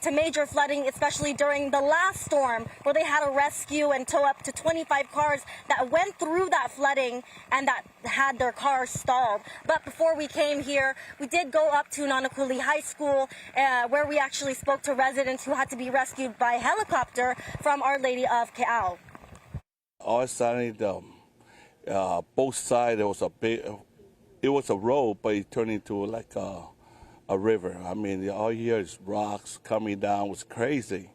to major flooding, especially during the last storm where they had to rescue and tow up to 25 cars that went through that flooding and that had their cars stalled. But before we came here, we did go up to Nanakuli High School where we actually spoke to residents who had to be rescued by helicopter from Our Lady of Kea'au. All of a sudden, both sides, it was a road, but it turned into like a river. I mean, all here is rocks coming down. It was crazy.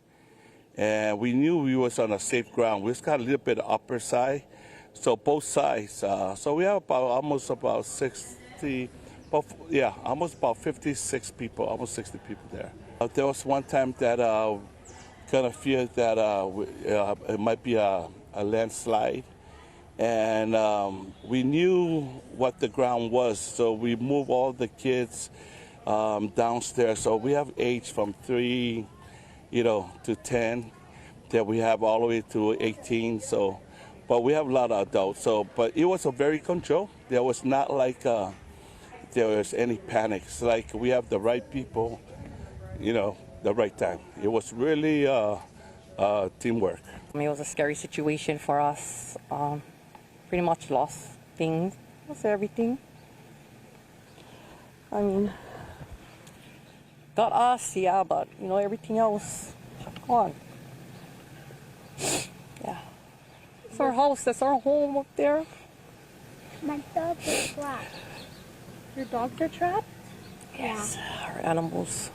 And we knew we was on a safe ground. We just got a little bit upper side, so both sides. So we have almost about 56 people, almost 60 people there. There was one time that kind of feared that it might be a landslide. And we knew what the ground was, so we moved all the kids downstairs. So we have age from 3, to 10, that we have all the way to 18. So, but we have a lot of adults. So, but it was a very controlled. There was not like there was any panic. It's like we have the right people, the right time. It was really a teamwork. It was a scary situation for us. Pretty much lost things, lost everything. I mean, got us, yeah, but you know, everything else gone. Yeah. It's our house, that's our home up there. My dogs are trapped. Your dogs are trapped? Yes. Our animals.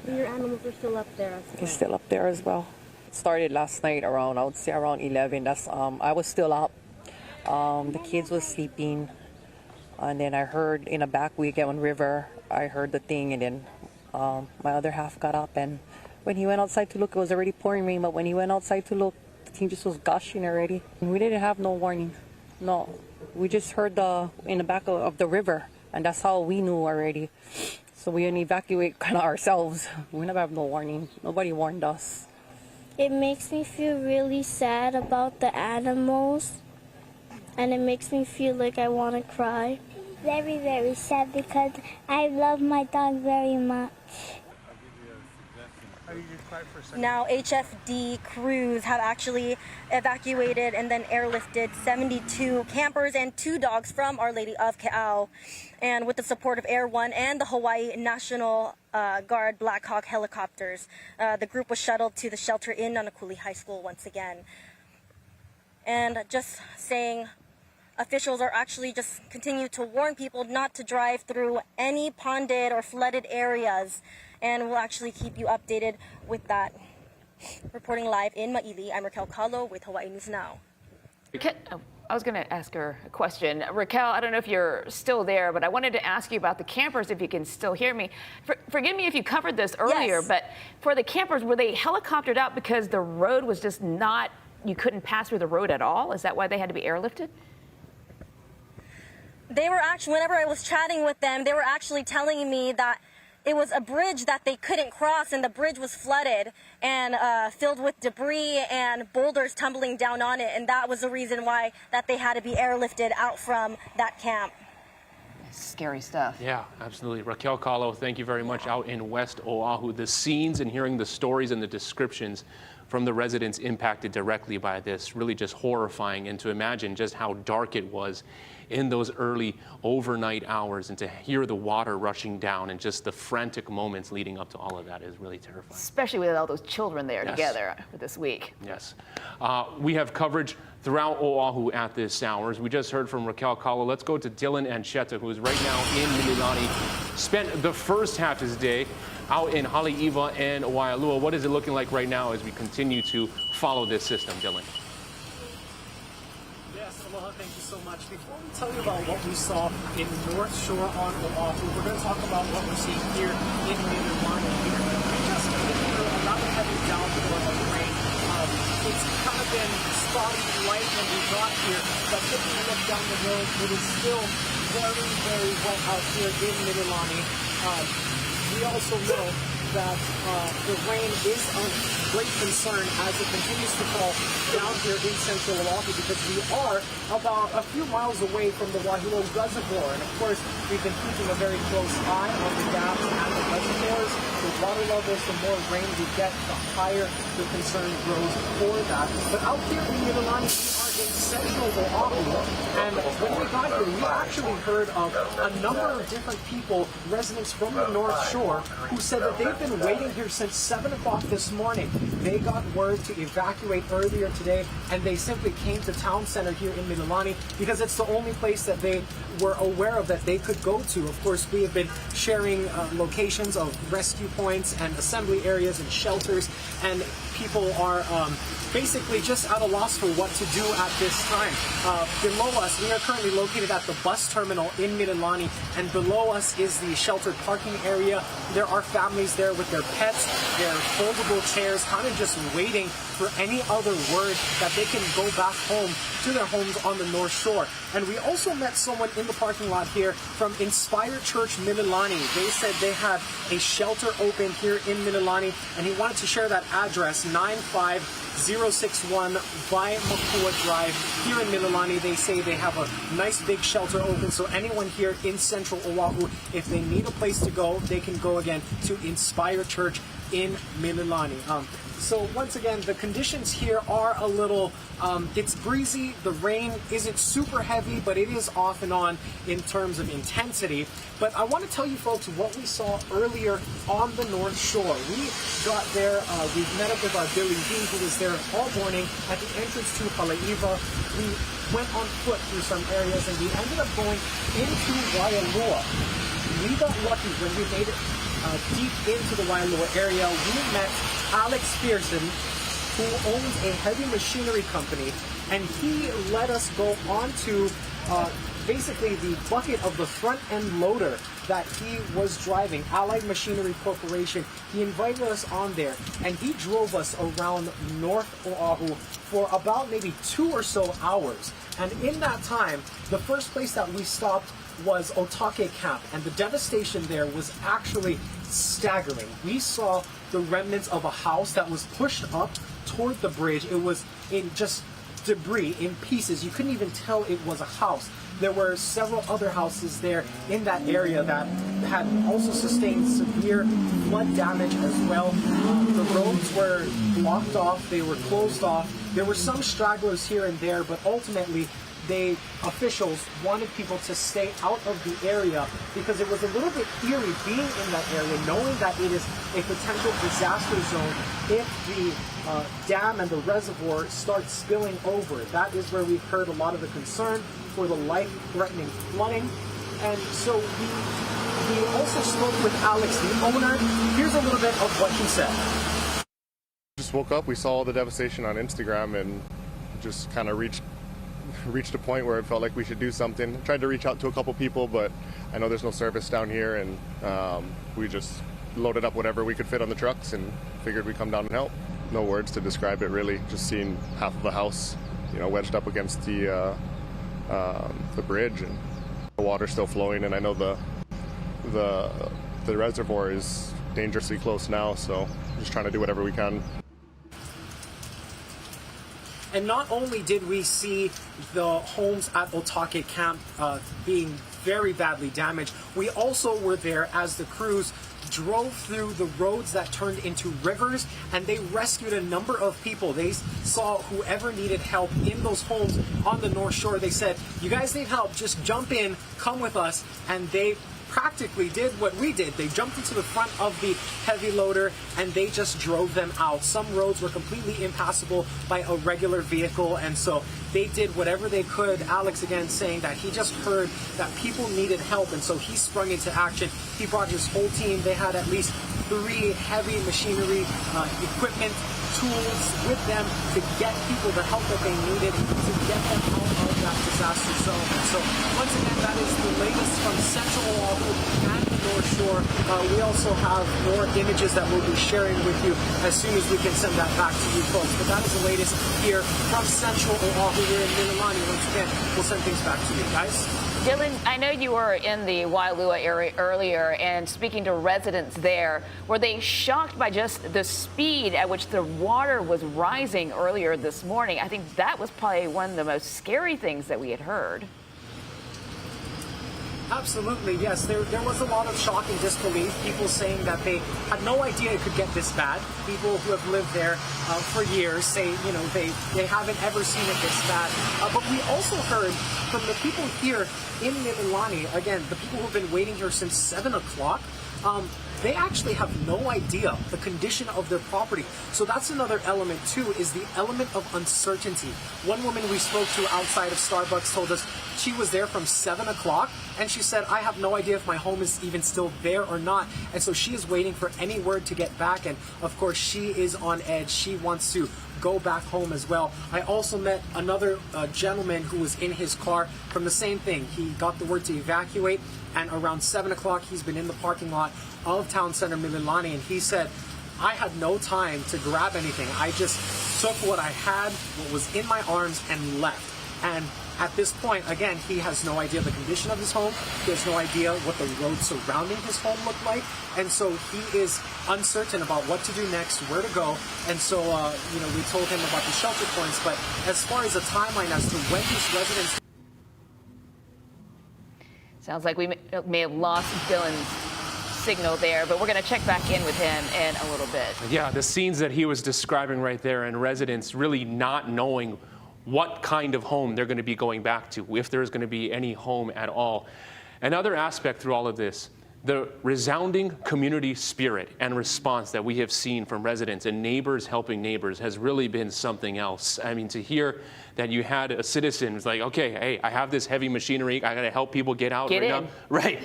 Your animals are still up there as well. They're still up there as well. It started last night around, I would say around 11. That's I was still up. The kids was sleeping, and then I heard in the back we get one river. I heard the thing, and then my other half got up, and when he went outside to look, it was already pouring rain. But when he went outside to look, the thing just was gushing already. And we didn't have no warning. No, we just heard in the back of the river, and that's how we knew already. So we didn't evacuate kind of ourselves. We never have no warning. Nobody warned us. It makes me feel really sad about the animals, and it makes me feel like I want to cry. Very, very sad because I love my dog very much. Now, HFD crews have actually evacuated and then airlifted 72 campers and 2 dogs from Our Lady of Ke'au. And with the support of Air One and the Hawaii National Guard Black Hawk helicopters, the group was shuttled to the shelter in Nanakuli High School once again. And just saying, officials are actually just continue to warn people not to drive through any ponded or flooded areas. And we'll actually keep you updated with that. Reporting live in Maili, I'm Raquel Kahlo with Hawaii News Now. I was going to ask her a question. Raquel, I don't know if you're still there, but I wanted to ask you about the campers, if you can still hear me. Forgive me if you covered this earlier, Yes. but for the campers, were they helicoptered out because the road was just not, you couldn't pass through the road at all? Is that why they had to be airlifted? They were actually, whenever I was chatting with them, they were actually telling me that it was a bridge that they couldn't cross, and the bridge was flooded and filled with debris and boulders tumbling down on it, and that was the reason why that they had to be airlifted out from that camp. Scary stuff. Yeah, absolutely. Raquel Kahlo, thank you very much out in West Oahu. The scenes and hearing the stories and the descriptions from the residents impacted directly by this, really just horrifying, and to imagine just how dark it was in those early overnight hours, and to hear the water rushing down and just the frantic moments leading up to all of that is really terrifying. Especially with all those children there Yes. together for this week. Yes. We have coverage throughout Oahu at this hours. We just heard from Raquel Kahlo. Let's go to Dylan Ancheta, who is right now in Mililani. Spent the first half of his day out in Haleiwa and Waialua. What is it looking like right now as we continue to follow this system, Dylan? Yes, aloha, thank you so much. Before we tell you about what we saw in Northshore on Oahu, we're going to talk about what we're seeing here in Mililani. We just came through a rather heavy downpour of rain. It's kind of been spotty light when we got here, but if you look down the road, it is still very, very wet out here in Mililani. We also know that the rain is of great concern as it continues to fall down here in central Oahu, because we are about a few miles away from the Wahiwa Reservoir. And of course, we've been keeping a very close eye on the dams and the reservoirs. The water levels, the more rain we get, the higher the concern grows for that. But out here in Mililani, we are in central Oahu, and when we got here, we actually heard of a number of different people, residents from the North Shore, who said that they've been waiting here since 7 o'clock this morning. They got word to evacuate earlier today, and they simply came to town center here in Mililani because it's the only place that they were aware of that they could go to. Of course, we have been sharing locations of rescue points and assembly areas and shelters, and people are basically just at a loss for what to do at this time. Below us, we are currently located at the bus terminal in Mililani, and below us is the sheltered parking area. There are families there with their pets, their foldable chairs, kind of just waiting for any other word that they can go back home to their homes on the North Shore. And we also met someone in the parking lot here from Inspire Church Mililani. They said they have a shelter open here in Mililani, and he wanted to share that address, 95 061 by Makua Drive here in Mililani. They say they have a nice big shelter open, so anyone here in central Oahu, if they need a place to go, they can go again to Inspire Church in Mililani. So once again, the conditions here are a little, it's breezy. The rain isn't super heavy, but it is off and on in terms of intensity. But I want to tell you folks what we saw earlier on the North Shore. We got there, we met up with our Billy D, who was there all morning at the entrance to Haleiwa. We went on foot through some areas, and we ended up going into Waialua. We got lucky when we made it deep into the Waialua area. We met Alex Pearson, who owns a heavy machinery company, and he let us go onto basically the bucket of the front end loader that he was driving, Allied Machinery Corporation. He invited us on there, and he drove us around North Oahu for about maybe 2 or so hours. And in that time, the first place that we stopped was Otake Camp, and the devastation there was actually staggering. We saw the remnants of a house that was pushed up toward the bridge. It was in just debris, in pieces. You couldn't even tell it was a house. There were several other houses there in that area that had also sustained severe flood damage as well. The roads were blocked off, they were closed off. There were some stragglers here and there, but ultimately officials wanted people to stay out of the area because it was a little bit eerie being in that area, knowing that it is a potential disaster zone if the dam and the reservoir start spilling over. That is where we've heard a lot of the concern for the life-threatening flooding. And so we also spoke with Alex, the owner. Here's a little bit of what he said. Just woke up, we saw all the devastation on Instagram, and just kind of reached a point where it felt like we should do something. Tried to reach out to a couple people, but I know there's no service down here, and we just loaded up whatever we could fit on the trucks and figured we'd come down and help. No words to describe it, really. Just seeing half of a house, wedged up against the bridge, and the water's still flowing, and I know the reservoir is dangerously close now, so just trying to do whatever we can. And not only did we see the homes at Otake Camp being very badly damaged, we also were there as the crews drove through the roads that turned into rivers, and they rescued a number of people. They saw whoever needed help in those homes on the North Shore. They said, "You guys need help, just jump in, come with us," and they practically did what we did. They jumped into the front of the heavy loader and they just drove them out. Some roads were completely impassable by a regular vehicle, and so they did whatever they could. Alex again saying that he just heard that people needed help, and so he sprung into action. He brought his whole team. They had at least 3 heavy machinery, equipment, tools with them to get people the help that they needed to get them out of that disaster zone. And so once again, that is the latest from Central Oahu and the North Shore. We also have more images that we'll be sharing with you as soon as we can send that back to you folks. But that is the latest here from Central Oahu. We're in Mililani. Once again, we'll send things back to you guys. Dylan, I know you were in the Waialua area earlier and speaking to residents there. Were they shocked by just the speed at which the water was rising earlier this morning? I think that was probably one of the most scary things that we had heard. Absolutely, yes. There was a lot of shock and disbelief. People saying that they had no idea it could get this bad. People who have lived there for years say, they haven't ever seen it this bad. But we also heard from the people here in Mililani, again, the people who've been waiting here since 7 o'clock, they actually have no idea the condition of their property. So that's another element too, is the element of uncertainty. One woman we spoke to outside of Starbucks told us she was there from 7 o'clock, and she said, I have no idea if my home is even still there or not. And so she is waiting for any word to get back. And of course, she is on edge. She wants to go back home as well. I also met another gentleman who was in his car from the same thing. He got the word to evacuate, and around 7 o'clock, he's been in the parking lot of Town Center Mililani, and he said, I had no time to grab anything. I just took what I had, what was in my arms, and left. And At this point, again, he has no idea the condition of his home. He has no idea what the roads surrounding his home look like. And so he is uncertain about what to do next, where to go. And so, we told him about the shelter points. But as far as a timeline as to when these residents... Sounds like we may have lost Dylan's signal there, but we're going to check back in with him in a little bit. Yeah, the scenes that he was describing right there, and residents really not knowing what kind of home they're going to be going back to, if there's going to be any home at all. Another aspect through all of this, the resounding community spirit and response that we have seen from residents and neighbors helping neighbors has really been something else. I mean, to hear that you had a citizen who's like, okay, hey, I have this heavy machinery, I gotta help people get out right now. Right,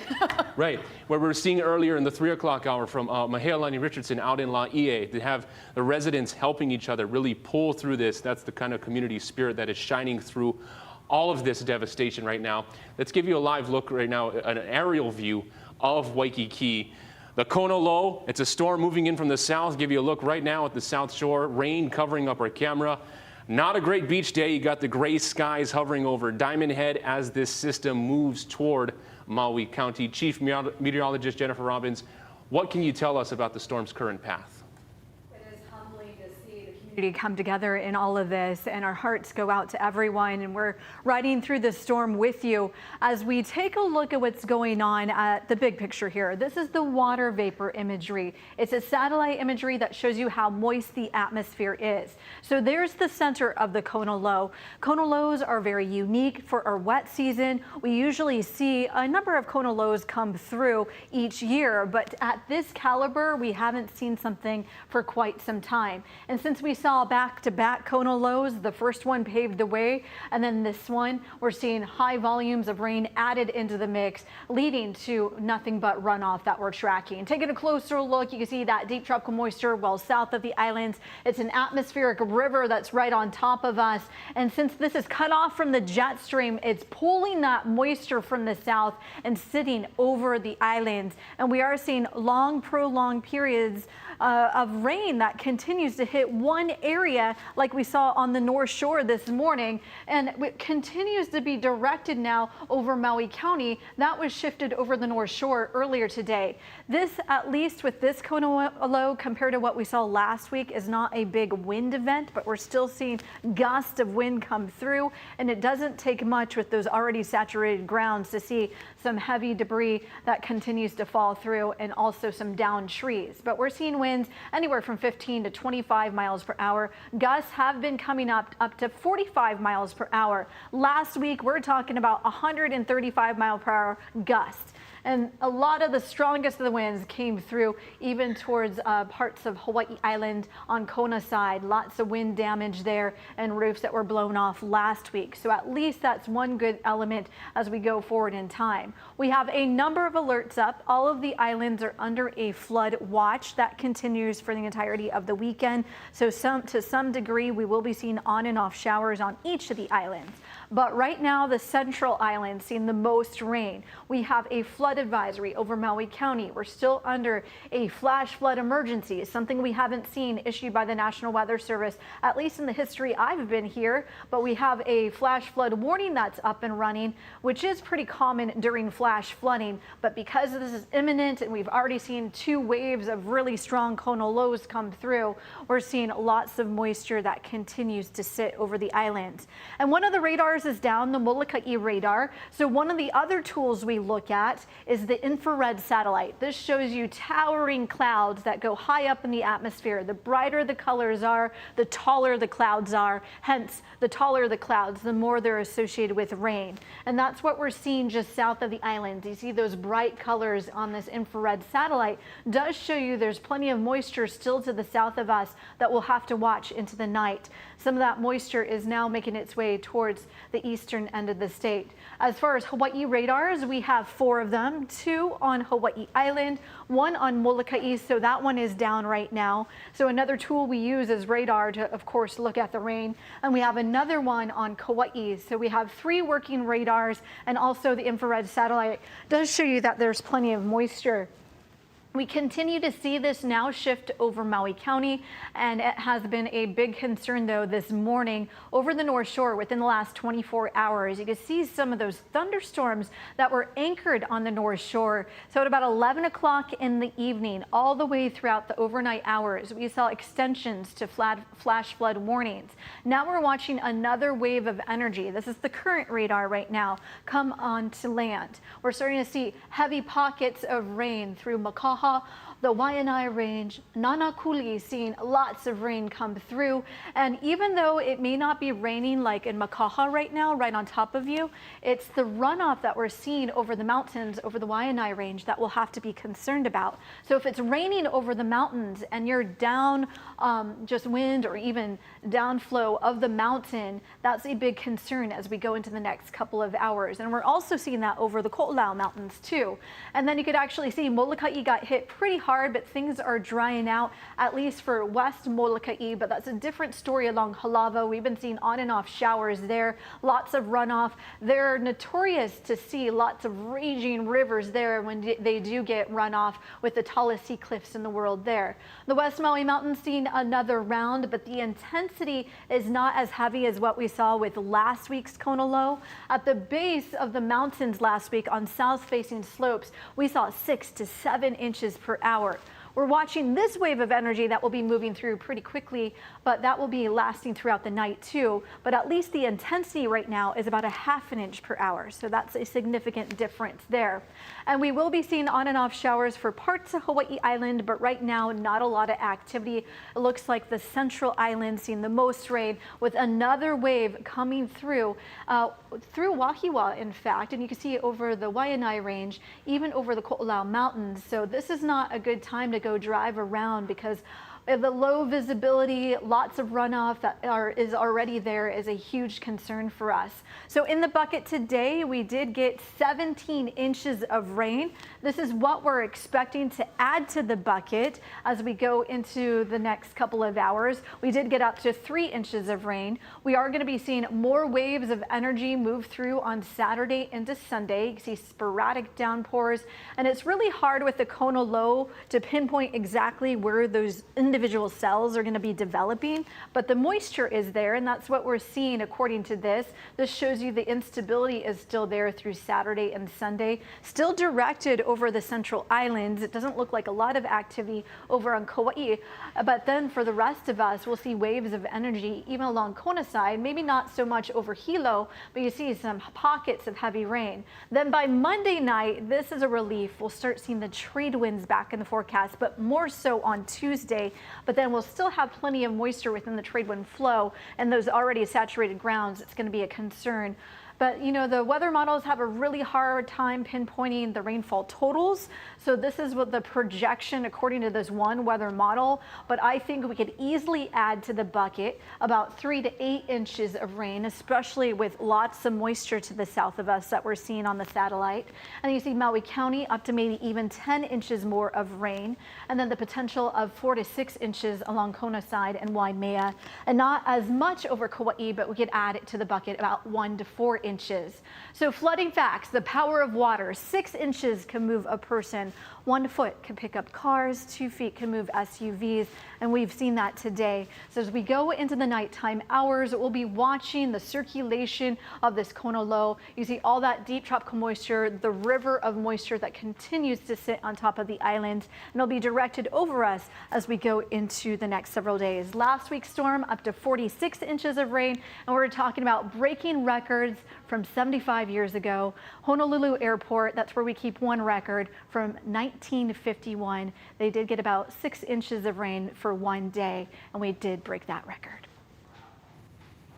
right. Where we were seeing earlier in the 3 o'clock hour from Mahealani Richardson out in Laie, to have the residents helping each other really pull through this. That's the kind of community spirit that is shining through all of this devastation right now. Let's give you a live look right now, an aerial view of Waikiki. The Kona low, it's a storm moving in from the south. Give you a look right now at the South Shore, rain covering up our camera. Not a great beach day. You got the gray skies hovering over Diamond Head as this system moves toward Maui County. Chief Meteorologist Jennifer Robbins, what can you tell us about the storm's current path? To come together in all of this, and our hearts go out to everyone, and we're riding through this storm with you as we take a look at what's going on at the big picture here. This is the water vapor imagery. It's a satellite imagery that shows you how moist the atmosphere is. So there's the center of the Kona low. Kona lows are very unique for our wet season. We usually see a number of Kona lows come through each year, but at this caliber, we haven't seen something for quite some time. And since we saw back-to-back Kona lows, the first one paved the way, and then this one, we're seeing high volumes of rain added into the mix, leading to nothing but runoff that we're tracking. Taking a closer look, you can see that deep tropical moisture well south of the islands. It's an atmospheric river that's right on top of us, and since this is cut off from the jet stream, it's pulling that moisture from the south and sitting over the islands, and we are seeing long, prolonged periods of rain that continues to hit one area like we saw on the North Shore this morning, and it continues to be directed now over Maui County. That was shifted over the North Shore earlier today. This, at least with this Kona low compared to what we saw last week, is not a big wind event, but we're still seeing gusts of wind come through, and it doesn't take much with those already saturated grounds to see some heavy debris that continues to fall through, and also some downed trees. But we're seeing winds anywhere from 15 to 25 miles per hour. Gusts have been coming up to 45 miles per hour. Last week, we're talking about 135 mile per hour gusts. And a lot of the strongest of the winds came through even towards parts of Hawaii Island on Kona side. Lots of wind damage there and roofs that were blown off last week. So at least that's one good element as we go forward in time. We have a number of alerts up. All of the islands are under a flood watch that continues for the entirety of the weekend. So to some degree, we will be seeing on and off showers on each of the islands. But right now, the central island seeing the most rain. We have a flood advisory over Maui County. We're still under a flash flood emergency, something we haven't seen issued by the National Weather Service, at least in the history I've been here. But we have a flash flood warning that's up and running, which is pretty common during flash flooding. But because this is imminent and we've already seen 2 waves of really strong Kona lows come through, we're seeing lots of moisture that continues to sit over the islands. And one of the radars is down, the Molokai radar. So one of the other tools we look at is the infrared satellite. This shows you towering clouds that go high up in the atmosphere. The brighter the colors are, the taller the clouds are. Hence, the taller the clouds, the more they're associated with rain. And that's what we're seeing just south of the islands. You see those bright colors on this infrared satellite does show you there's plenty of moisture still to the south of us that we'll have to watch into the night. Some of that moisture is now making its way towards the eastern end of the state. As far as Hawaii radars, we have 4 of them, 2 on Hawaii Island, 1 on Molokai, so that one is down right now. So another tool we use is radar to, of course, look at the rain. And we have another one on Kauai. So we have 3 working radars, and also the infrared satellite does show you that there's plenty of moisture We continue to see this now shift over Maui County, and it has been a big concern, though, this morning over the North Shore within the last 24 hours. You can see some of those thunderstorms that were anchored on the North Shore. So at about 11 o'clock in the evening, all the way throughout the overnight hours, we saw extensions to flash flood warnings. Now we're watching another wave of energy. This is the current radar right now come onto land. We're starting to see heavy pockets of rain through Makaha, the Waianae Range, Nanakuli, seeing lots of rain come through. And even though it may not be raining like in Makaha right now, right on top of you, it's the runoff that we're seeing over the mountains, over the Waianae Range, that we'll have to be concerned about. So if it's raining over the mountains and you're down just wind or even downflow of the mountain, that's a big concern as we go into the next couple of hours. And we're also seeing that over the Ko'olau Mountains too. And then you could actually see Molokai got hit pretty hard, but things are drying out, at least for West Molokai, but that's a different story along Halawa. We've been seeing on and off showers there, lots of runoff. They're notorious to see lots of raging rivers there when they do get runoff, with the tallest sea cliffs in the world there. The West Maui Mountains seeing another round, but the intensity is not as heavy as what we saw with last week's Kona low. At the base of the mountains last week on south-facing slopes, we saw 6 to 7 inches per hour. We're watching this wave of energy that will be moving through pretty quickly, but that will be lasting throughout the night too. But at least the intensity right now is about 1/2 inch per hour. So that's a significant difference there. And we will be seeing on and off showers for parts of Hawaii Island, but right now, not a lot of activity. It looks like the Central Island seeing the most rain, with another wave coming through Wahiwa, in fact. And you can see over the Waianae Range, even over the Ko'olau Mountains. So this is not a good time to go drive around, because the low visibility, lots of runoff that is already there is a huge concern for us. So in the bucket today, we did get 17 inches of rain. This is what we're expecting to add to the bucket as we go into the next couple of hours. We did get up to 3 inches of rain. We are going to be seeing more waves of energy move through on Saturday into Sunday. You can see sporadic downpours, and it's really hard with the Kona low to pinpoint exactly where those individual cells are going to be developing, but the moisture is there, and that's what we're seeing according to this. This shows you the instability is still there through Saturday and Sunday, still directed over the Central Islands. It doesn't look like a lot of activity over on Kauai, but then for the rest of us, we'll see waves of energy even along Kona side, maybe not so much over Hilo, but you see some pockets of heavy rain. Then by Monday night, this is a relief. We'll start seeing the trade winds back in the forecast, but more so on Tuesday. But then we'll still have plenty of moisture within the trade wind flow, and those already saturated grounds, it's going to be a concern. But, you know, the weather models have a really hard time pinpointing the rainfall totals. So this is what the projection according to this one weather model. But I think we could easily add to the bucket about 3 to 8 inches of rain, especially with lots of moisture to the south of us that we're seeing on the satellite. And you see Maui County up to maybe even 10 inches more of rain. And then the potential of 4 to 6 inches along Kona side and Waimea. And not as much over Kauai, but we could add it to the bucket about 1 to 4 inches. So flooding facts, the power of water: 6 inches can move a person, 1 foot can pick up cars, 2 feet can move SUVs, and we've seen that today. So as we go into the nighttime hours, we'll be watching the circulation of this Kona low. You see all that deep tropical moisture, the river of moisture that continues to sit on top of the island, and it'll be directed over us as we go into the next several days. Last week's storm up to 46 inches of rain, and we're talking about breaking records from 75 years ago. Honolulu Airport, that's where we keep one record, from 1951. They did get about 6 inches of rain for one day, and we did break that record.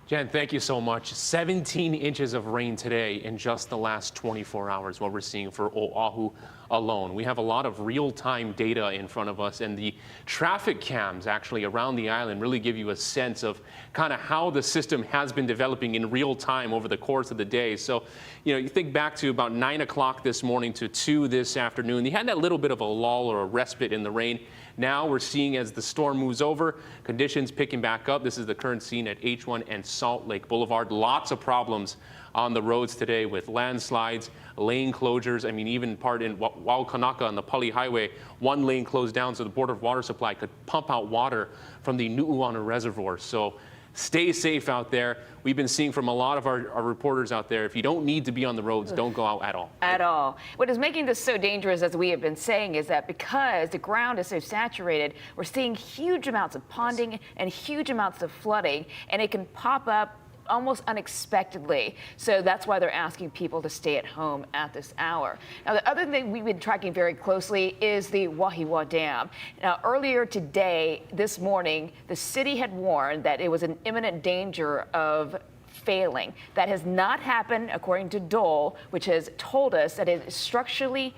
Jen, thank you so much. 17 inches of rain today in just the last 24 hours, what we're seeing for Oahu alone. We have a lot of real-time data in front of us, and the traffic cams actually around the island really give you a sense of kind of how the system has been developing in real time over the course of the day. So, you know, you think back to about 9 o'clock this morning to 2 this afternoon, you had that little bit of a lull or a respite in the rain. Now we're seeing, as the storm moves over, conditions picking back up. This is the current scene at H1 and Salt Lake Boulevard. Lots of problems on the roads today with landslides, lane closures. I mean, even part in Waukanaka on the Pali Highway, one lane closed down so the Board of Water Supply could pump out water from the Nu'uanu Reservoir. So stay safe out there. We've been seeing from a lot of our reporters out there, if you don't need to be on the roads, don't go out at all. At all. What is making this so dangerous, as we have been saying, is that because the ground is so saturated, we're seeing huge amounts of ponding and huge amounts of flooding, and it can pop up almost unexpectedly. So that's why they're asking people to stay at home at this hour. Now, the other thing we've been tracking very closely is the Wahiwa Dam. Now, earlier today, this morning, the city had warned that it was in imminent danger of failing. That has not happened, according to Dole, which has told us that it is structurally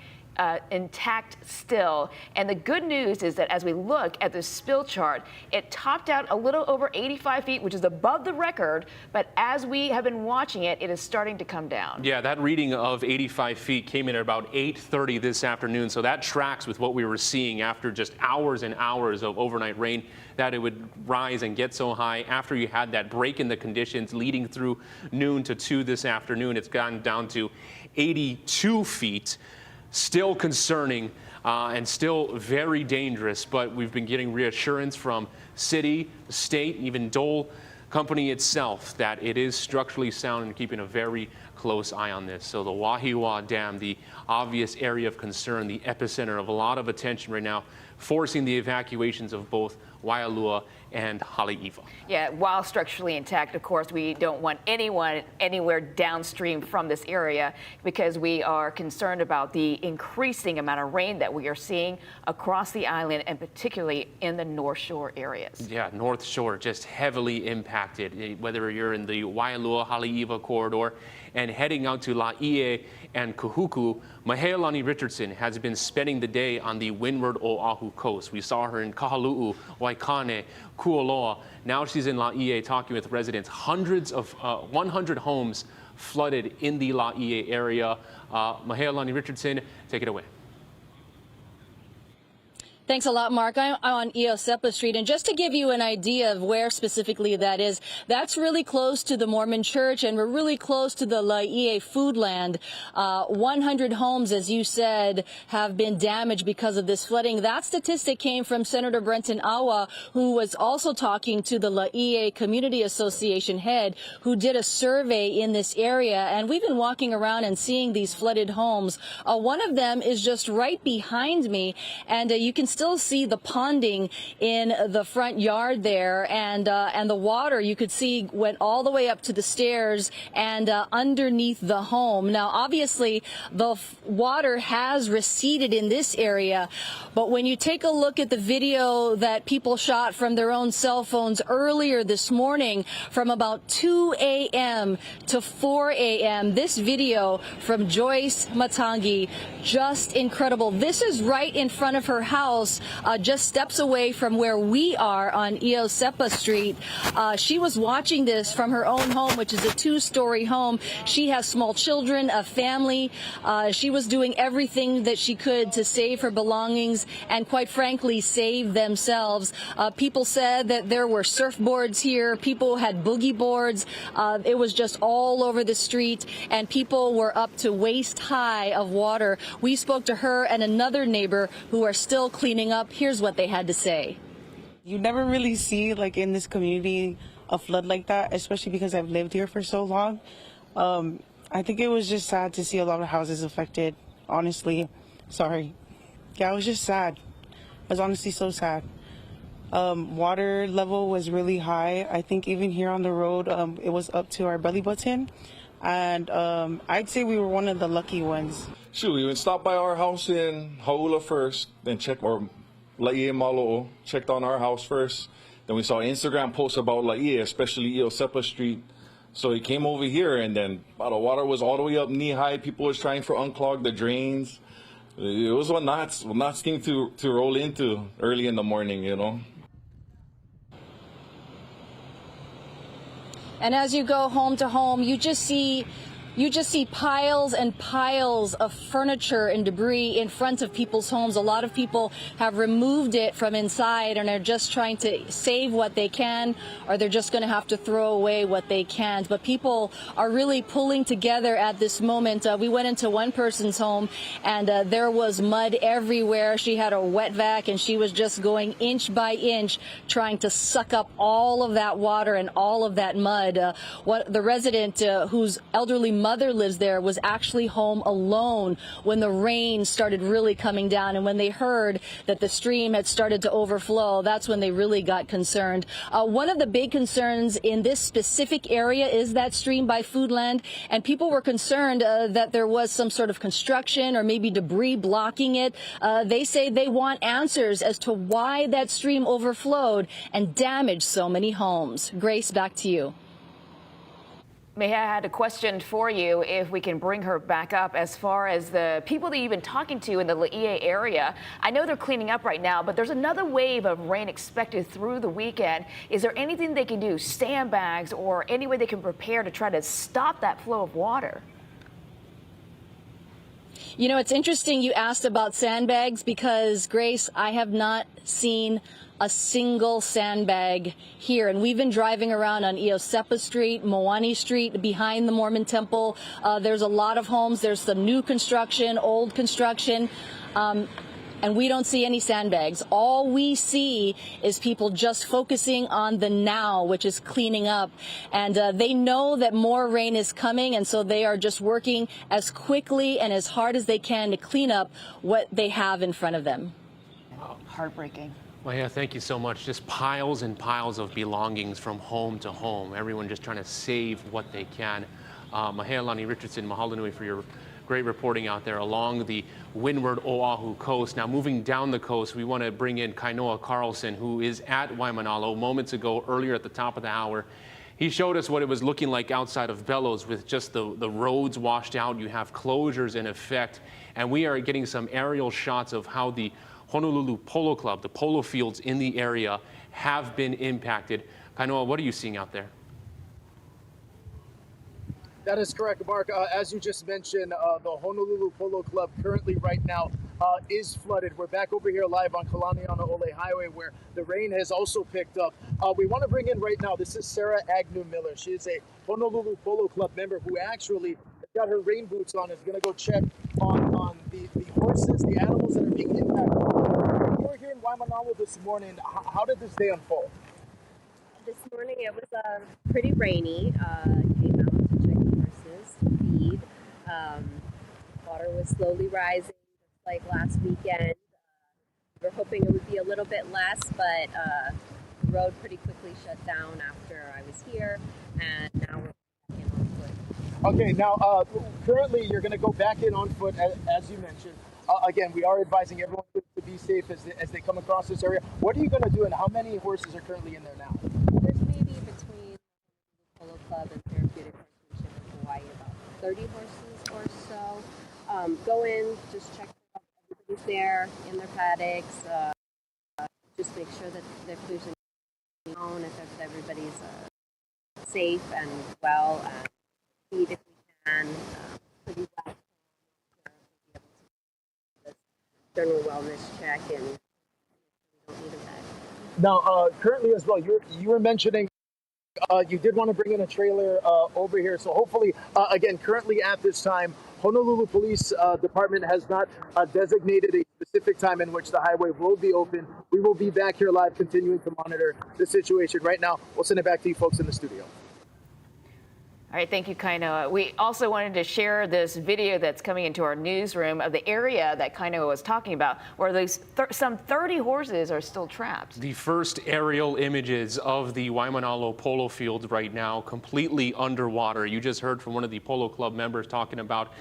intact still. And the good news is that as we look at the spill chart, it topped out a little over 85 feet, which is above the record. But as we have been watching it, it is starting to come down. Yeah, that reading of 85 feet came in at about 8:30 this afternoon. So that tracks with what we were seeing after just hours and hours of overnight rain, that it would rise and get so high. After you had that break in the conditions leading through noon to 2 this afternoon, it's gotten down to 82 feet. Still concerning and still very dangerous, but we've been getting reassurance from city, state, even Dole company itself that it is structurally sound and keeping a very close eye on this. So the Wahiwa Dam, the obvious area of concern, the epicenter of a lot of attention right now, forcing the evacuations of both Waialua and Haleiwa. Yeah, while structurally intact, of course, we don't want anyone anywhere downstream from this area because we are concerned about the increasing amount of rain that we are seeing across the island and particularly in the North Shore areas. Yeah, North Shore just heavily impacted, whether you're in the Waialua Haleiwa corridor and heading out to Laie and Kahuku. Mahealani Richardson has been spending the day on the Windward Oahu coast. We saw her in Kahaluu, Waikane, Kualoa. Now she's in Laie talking with residents. Hundreds of 100 homes flooded in the Laie area. Mahealani Richardson, take it away. Thanks a lot, Mark. I'm on Eosepa Street, and just to give you an idea of where specifically that is, that's really close to the Mormon Church, and we're really close to the Laie foodland. 100 homes, as you said, have been damaged because of this flooding. That statistic came from Senator Brenton Awa, who was also talking to the Laie Community Association head, who did a survey in this area, and we've been walking around and seeing these flooded homes. One of them is just right behind me, and you can still see the ponding in the front yard there, and the water you could see went all the way up to the stairs and underneath the home. Now, obviously, the water has receded in this area, but when you take a look at the video that people shot from their own cell phones earlier this morning, from about 2 a.m. to 4 a.m., this video from Joyce Matangi, just incredible. This is right in front of her house, just steps away from where we are on Eosepa Street. She was watching this from her own home, which is a 2-story home. She has small children, a family. She was doing everything that she could to save her belongings and, quite frankly, save themselves. People said that there were surfboards here. People had boogie boards. It was just all over the street, and people were up to waist high of water. We spoke to her and another neighbor who are still cleaning up. Here's what they had to say. You never really see, like, in this community a flood like that, especially because I've lived here for so long. I think it was just sad to see a lot of houses affected, honestly. Sorry. Yeah, it was just sad. It was honestly so sad. Water level was really high. I think even here on the road, it was up to our belly button. And I'd say we were one of the lucky ones. Sure, we would stop by our house in Hauula first, then check, or Laie Malo, checked on our house first. Then we saw Instagram posts about Laie, especially Eosepa Street. So he came over here, and then the water was all the way up knee high. People was trying to unclog the drains. It was what not thing to roll into early in the morning, you know. And as you go home to home, you just see You just see piles and piles of furniture and debris in front of people's homes. A lot of people have removed it from inside and are just trying to save what they can, or they're just going to have to throw away what they can't. But people are really pulling together at this moment. We went into one person's home and there was mud everywhere. She had a wet vac and she was just going inch by inch trying to suck up all of that water and all of that mud. The resident whose elderly mother lives there was actually home alone when the rain started really coming down, and when they heard that the stream had started to overflow, that's when they really got concerned. One of the big concerns in this specific area is that stream by Foodland, and people were concerned that there was some sort of construction or maybe debris blocking it. They say they want answers as to why that stream overflowed and damaged so many homes. Grace, back to you. May I had a question for you, if we can bring her back up, as far as the people that you've been talking to in the Laie area. I know they're cleaning up right now, but there's another wave of rain expected through the weekend. Is there anything they can do, sandbags, or any way they can prepare to try to stop that flow of water? You know, it's interesting you asked about sandbags because, Grace, I have not seen a single sandbag here. And we've been driving around on Iosepa Street, Moani Street, behind the Mormon Temple. There's a lot of homes. There's some new construction, old construction. And we don't see any sandbags. All we see is people just focusing on the now, which is cleaning up. And they know that more rain is coming, and so they are just working as quickly and as hard as they can to clean up what they have in front of them. Heartbreaking. Well, yeah, thank you so much. Just piles and piles of belongings from home to home. Everyone just trying to save what they can. Mahealani Richardson, mahalo nui for your great reporting out there along the Windward Oahu coast. Now, moving down the coast, we want to bring in Kainoa Carlson, who is at Waimanalo moments ago, earlier at the top of the hour. He showed us what it was looking like outside of Bellows with just the roads washed out. You have closures in effect, and we are getting some aerial shots of how the Honolulu Polo Club, the polo fields in the area, have been impacted. Kainoa, what are you seeing out there? That is correct, Mark. As you just mentioned, the Honolulu Polo Club currently right now is flooded. We're back over here live on Kalanianaole Highway, where the rain has also picked up. We want to bring in right now, this is Sarah Agnew Miller. She is a Honolulu Polo Club member who actually got her rain boots on, is going to go check on the horses, the animals that are being impacted. You were here in Waimanalo this morning. How did this day unfold? This morning it was pretty rainy. Came out to check the horses, feed. Water was slowly rising, just like last weekend. We were hoping it would be a little bit less, but the road pretty quickly shut down after I was here, and now we're back in on foot. Okay, now currently you're going to go back in on foot, as you mentioned. Again, we are advising everyone to be safe as they come across this area. What are you going to do, and how many horses are currently in there now? There's maybe between the Polo Club and Therapeutic Horsemanship in Hawaii about 30 horses or so. Go in, just check everybody's there in their paddocks. Just make sure that there's known if everybody's safe and well, and feed if we can. Pretty well. General wellness check, and we don't need a bed. Now, currently as well, you were mentioning you did want to bring in a trailer over here. So hopefully, again, currently at this time, Honolulu Police Department has not designated a specific time in which the highway will be open. We will be back here live, continuing to monitor the situation. Right now, we'll send it back to you folks in the studio. All right, thank you, Kainoa. We also wanted to share this video that's coming into our newsroom of the area that Kainoa was talking about, where these some 30 horses are still trapped. The first aerial images of the Waimanalo polo field right now, completely underwater. You just heard from one of the Polo Club members talking about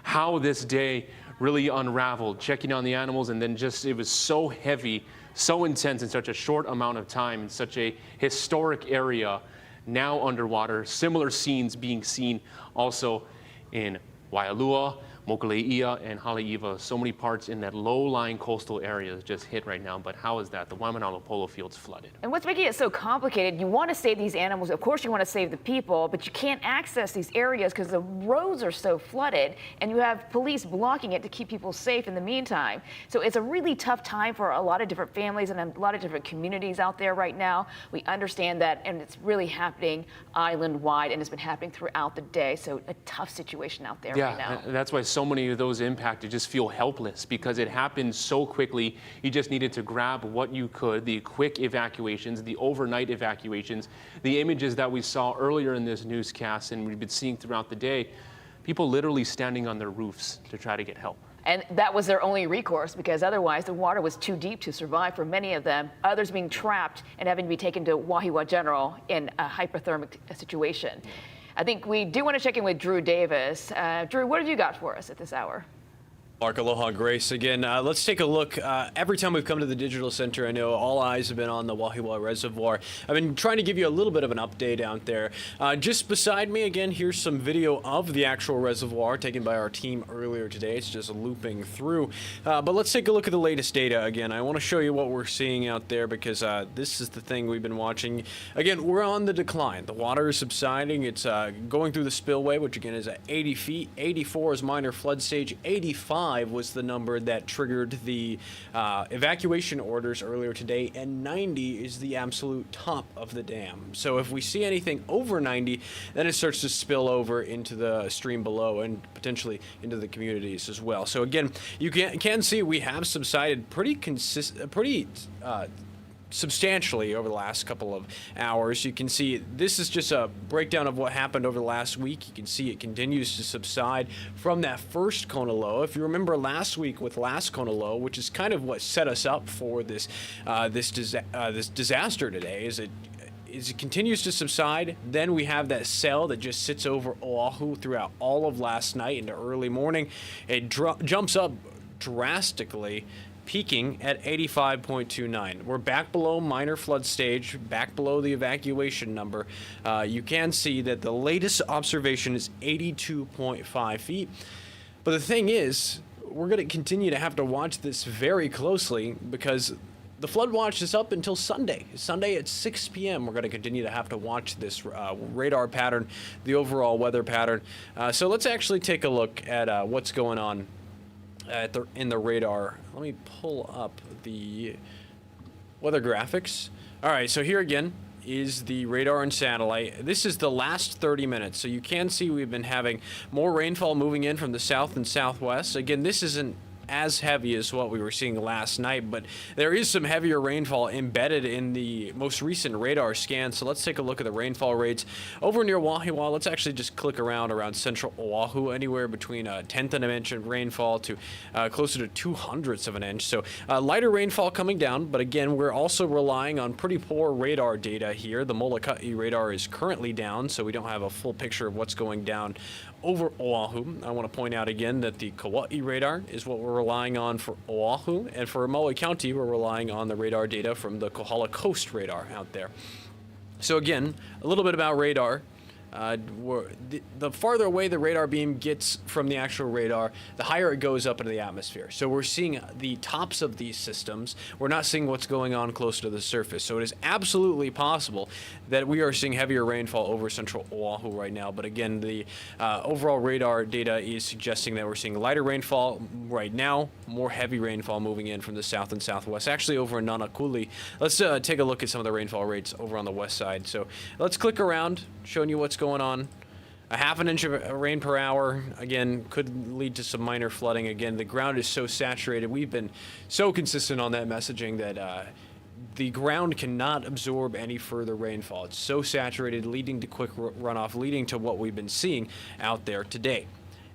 how this day really unraveled, checking on the animals, and then just it was so heavy, so intense in such a short amount of time, in such a historic area. Now underwater, similar scenes being seen also in Waialua, Mokuleia and Haleiwa, so many parts in that low-lying coastal area just hit right now. But how is that? The Waimanalo polo field's flooded. And what's making it so complicated, you want to save these animals, of course you want to save the people, but you can't access these areas because the roads are so flooded, and you have police blocking it to keep people safe in the meantime. So it's a really tough time for a lot of different families and a lot of different communities out there right now. We understand that, and it's really happening island-wide, and it's been happening throughout the day. So a tough situation out there right now. Yeah, that's why so many of those impacted just feel helpless because it happened so quickly. You just needed to grab what you could, the quick evacuations, the overnight evacuations, the images that we saw earlier in this newscast and we've been seeing throughout the day, people literally standing on their roofs to try to get help. And that was their only recourse because otherwise the water was too deep to survive for many of them, others being trapped and having to be taken to Wahiwa General in a hypothermic situation. I think we do want to check in with Drew Davis. Drew, what have you got for us at this hour? Mark, aloha, Grace. Again, let's take a look. Every time we've come to the digital center, I know all eyes have been on the Wahiwa Reservoir. I've been trying to give you a little bit of an update out there. Just beside me, again, here's some video of the actual reservoir taken by our team earlier today. It's just looping through. But let's take a look at the latest data again. I want to show you what we're seeing out there because this is the thing we've been watching. Again, we're on the decline. The water is subsiding. It's going through the spillway, which again is at 80 feet. 84 is minor flood stage. 85 was the number that triggered the evacuation orders earlier today, and 90 is the absolute top of the dam. So if we see anything over 90, then it starts to spill over into the stream below and potentially into the communities as well. So again, you can see we have subsided pretty substantially over the last couple of hours. You can see this is just a breakdown of what happened over the last week. You can see it continues to subside from that first Kona low. If you remember last week with last Kona low, which is kind of what set us up for this this disaster today, is it continues to subside. Then we have that cell that just sits over Oahu throughout all of last night into early morning. It jumps up drastically, peaking at 85.29. We're back below minor flood stage, back below the evacuation number. You can see that the latest observation is 82.5 feet. But the thing is, we're going to continue to have to watch this very closely because the flood watch is up until Sunday. Sunday at 6 p.m. We're going to continue to have to watch this radar pattern, the overall weather pattern. So let's actually take a look at what's going on in the radar. Let me pull up the weather graphics. All right, so here again is the radar and satellite. This is the last 30 minutes. So you can see we've been having more rainfall moving in from the south and southwest. Again, this isn't as heavy as what we were seeing last night, but there is some heavier rainfall embedded in the most recent radar scan. So let's take a look at the rainfall rates over near Wahiwa. Let's actually just click around central Oahu, anywhere between a 1/10 of an inch of rainfall to closer to 2/100 of an inch. So lighter rainfall coming down, but again, we're also relying on pretty poor radar data here. The Molokai radar is currently down, so we don't have a full picture of what's going down over Oahu. I want to point out again that the Kauai radar is what we're relying on for Oahu, and for Maui County, we're relying on the radar data from the Kohala Coast radar out there. So again, a little bit about radar. The farther away the radar beam gets from the actual radar, the higher it goes up into the atmosphere. So we're seeing the tops of these systems. We're not seeing what's going on close to the surface. So it is absolutely possible that we are seeing heavier rainfall over central Oahu right now. But again, the overall radar data is suggesting that we're seeing lighter rainfall right now, more heavy rainfall moving in from the south and southwest. Actually, over in Nanakuli, let's take a look at some of the rainfall rates over on the west side. So let's click around, showing you what's going on. A 1/2 inch of rain per hour, again, could lead to some minor flooding. Again, the ground is so saturated. We've been so consistent on that messaging that the ground cannot absorb any further rainfall. It's so saturated, leading to quick runoff, leading to what we've been seeing out there today.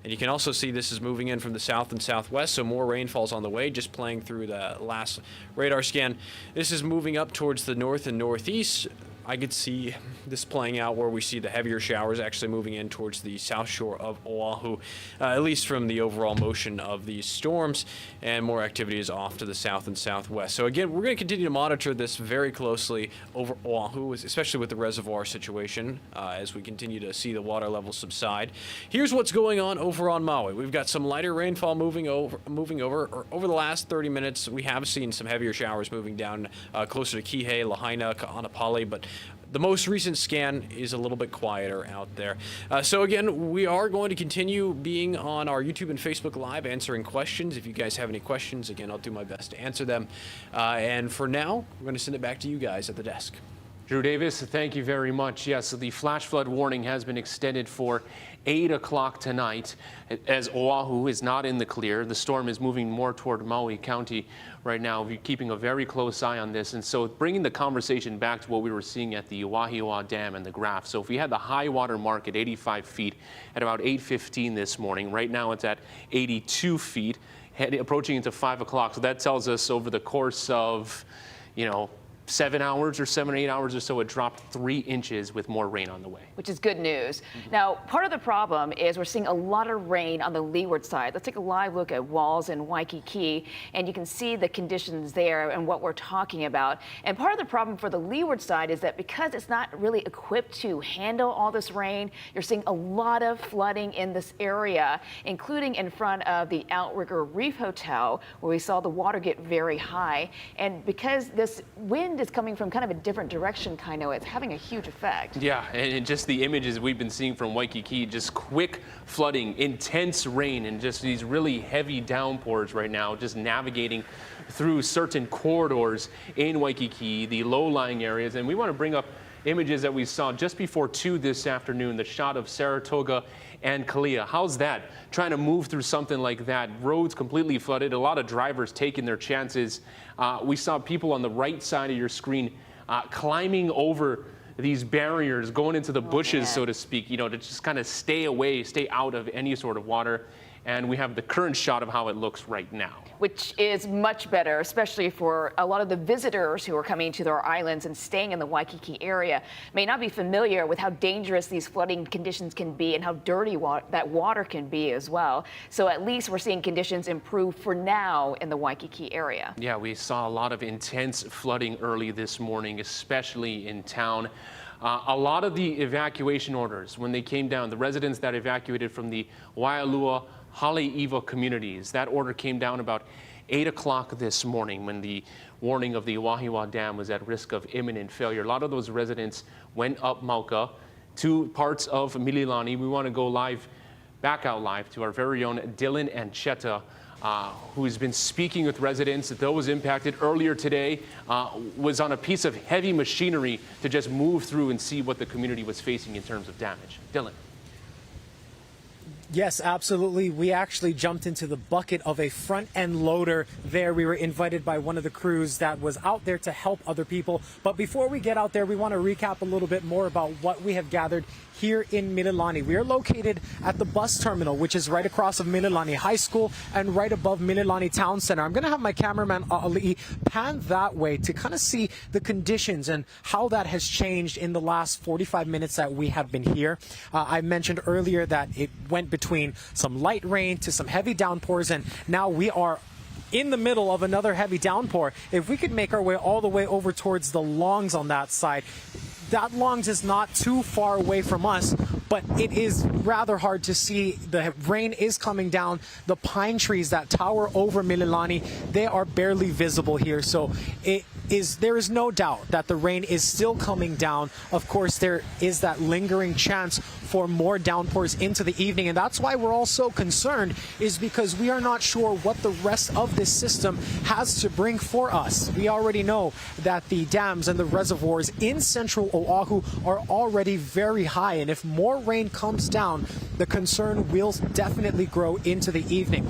And you can also see this is moving in from the south and southwest, so more rainfall's on the way, just playing through the last radar scan. This is moving up towards the north and northeast. I could see this playing out where we see the heavier showers actually moving in towards the south shore of Oahu, at least from the overall motion of these storms, and more activity is off to the south and southwest. So again, we're going to continue to monitor this very closely over Oahu, especially with the reservoir situation, as we continue to see the water levels subside. Here's what's going on over on Maui. We've got some lighter rainfall moving over the last 30 minutes. We have seen some heavier showers moving down closer to Kihei, Lahaina, Pali, but the most recent scan is a little bit quieter out there. So again, we are going to continue being on our YouTube and Facebook Live answering questions. If you guys have any questions, again, I'll do my best to answer them. And for now, I'm going to send it back to you guys at the desk. Drew Davis, thank you very much. Yes, the flash flood warning has been extended for 8 o'clock tonight as Oahu is not in the clear. The storm is moving more toward Maui County right now. We're keeping a very close eye on this. And so bringing the conversation back to what we were seeing at the Wahiwa Dam and the graph. So if we had the high water mark at 85 feet at about 8:15 this morning, right now it's at 82 feet, approaching into 5 o'clock. So that tells us over the course of, 7 hours or 7 or 8 hours or so, it dropped 3 inches with more rain on the way. Which is good news. Now, part of the problem is we're seeing a lot of rain on the leeward side. Let's take a live look at Walls and Waikiki, and you can see the conditions there and what we're talking about. And part of the problem for the leeward side is that because it's not really equipped to handle all this rain, you're seeing a lot of flooding in this area, including in front of the Outrigger Reef Hotel, where we saw the water get very high. And because this wind is coming from kind of a different direction, Kaneohe, it's having a huge effect. Yeah, and just the images we've been seeing from Waikiki, just quick flooding, intense rain, and just these really heavy downpours right now, just navigating through certain corridors in Waikiki, the low-lying areas. And we want to bring up images that we saw just before 2 this afternoon, the shot of Saratoga and Kalia. How's that? Trying to move through something like that. Roads completely flooded. A lot of drivers taking their chances. We saw people on the right side of your screen climbing over these barriers, going into the bushes, so to speak, to just kind of stay away, stay out of any sort of water. And we have the current shot of how it looks right now. Which is much better, especially for a lot of the visitors who are coming to their islands and staying in the Waikiki area. May not be familiar with how dangerous these flooding conditions can be and how dirty that water can be as well. So at least we're seeing conditions improve for now in the Waikiki area. Yeah, we saw a lot of intense flooding early this morning, especially in town. A lot of the evacuation orders, when they came down, the residents that evacuated from the Waialua Haleiwa communities, that order came down about 8 o'clock this morning when the warning of the Wahiwa Dam was at risk of imminent failure. A lot of those residents went up Mauka to parts of Mililani. We want to go back out live to our very own Dylan Ancheta, who's been speaking with residents. Those impacted earlier today, was on a piece of heavy machinery to just move through and see what the community was facing in terms of damage. Dylan. Yes, absolutely. We actually jumped into the bucket of a front end loader there. We were invited by one of the crews that was out there to help other people. But before we get out there, we want to recap a little bit more about what we have gathered here in Mililani. We are located at the bus terminal, which is right across of Mililani High School and right above Mililani Town Center. I'm going to have my cameraman Ali pan that way to kind of see the conditions and how that has changed in the last 45 minutes that we have been here. I mentioned earlier that it went between some light rain to some heavy downpours, and now we are in the middle of another heavy downpour. If we could make our way all the way over towards the Longs on that side, that Longs is not too far away from us, but it is rather hard to see. The rain is coming down. The pine trees that tower over Mililani, they are barely visible here. So there is no doubt that the rain is still coming down. Of course, there is that lingering chance for more downpours into the evening. And that's why we're all so concerned, is because we are not sure what the rest of this system has to bring for us. We already know that the dams and the reservoirs in central Oahu are already very high. And if more rain comes down, the concern will definitely grow into the evening.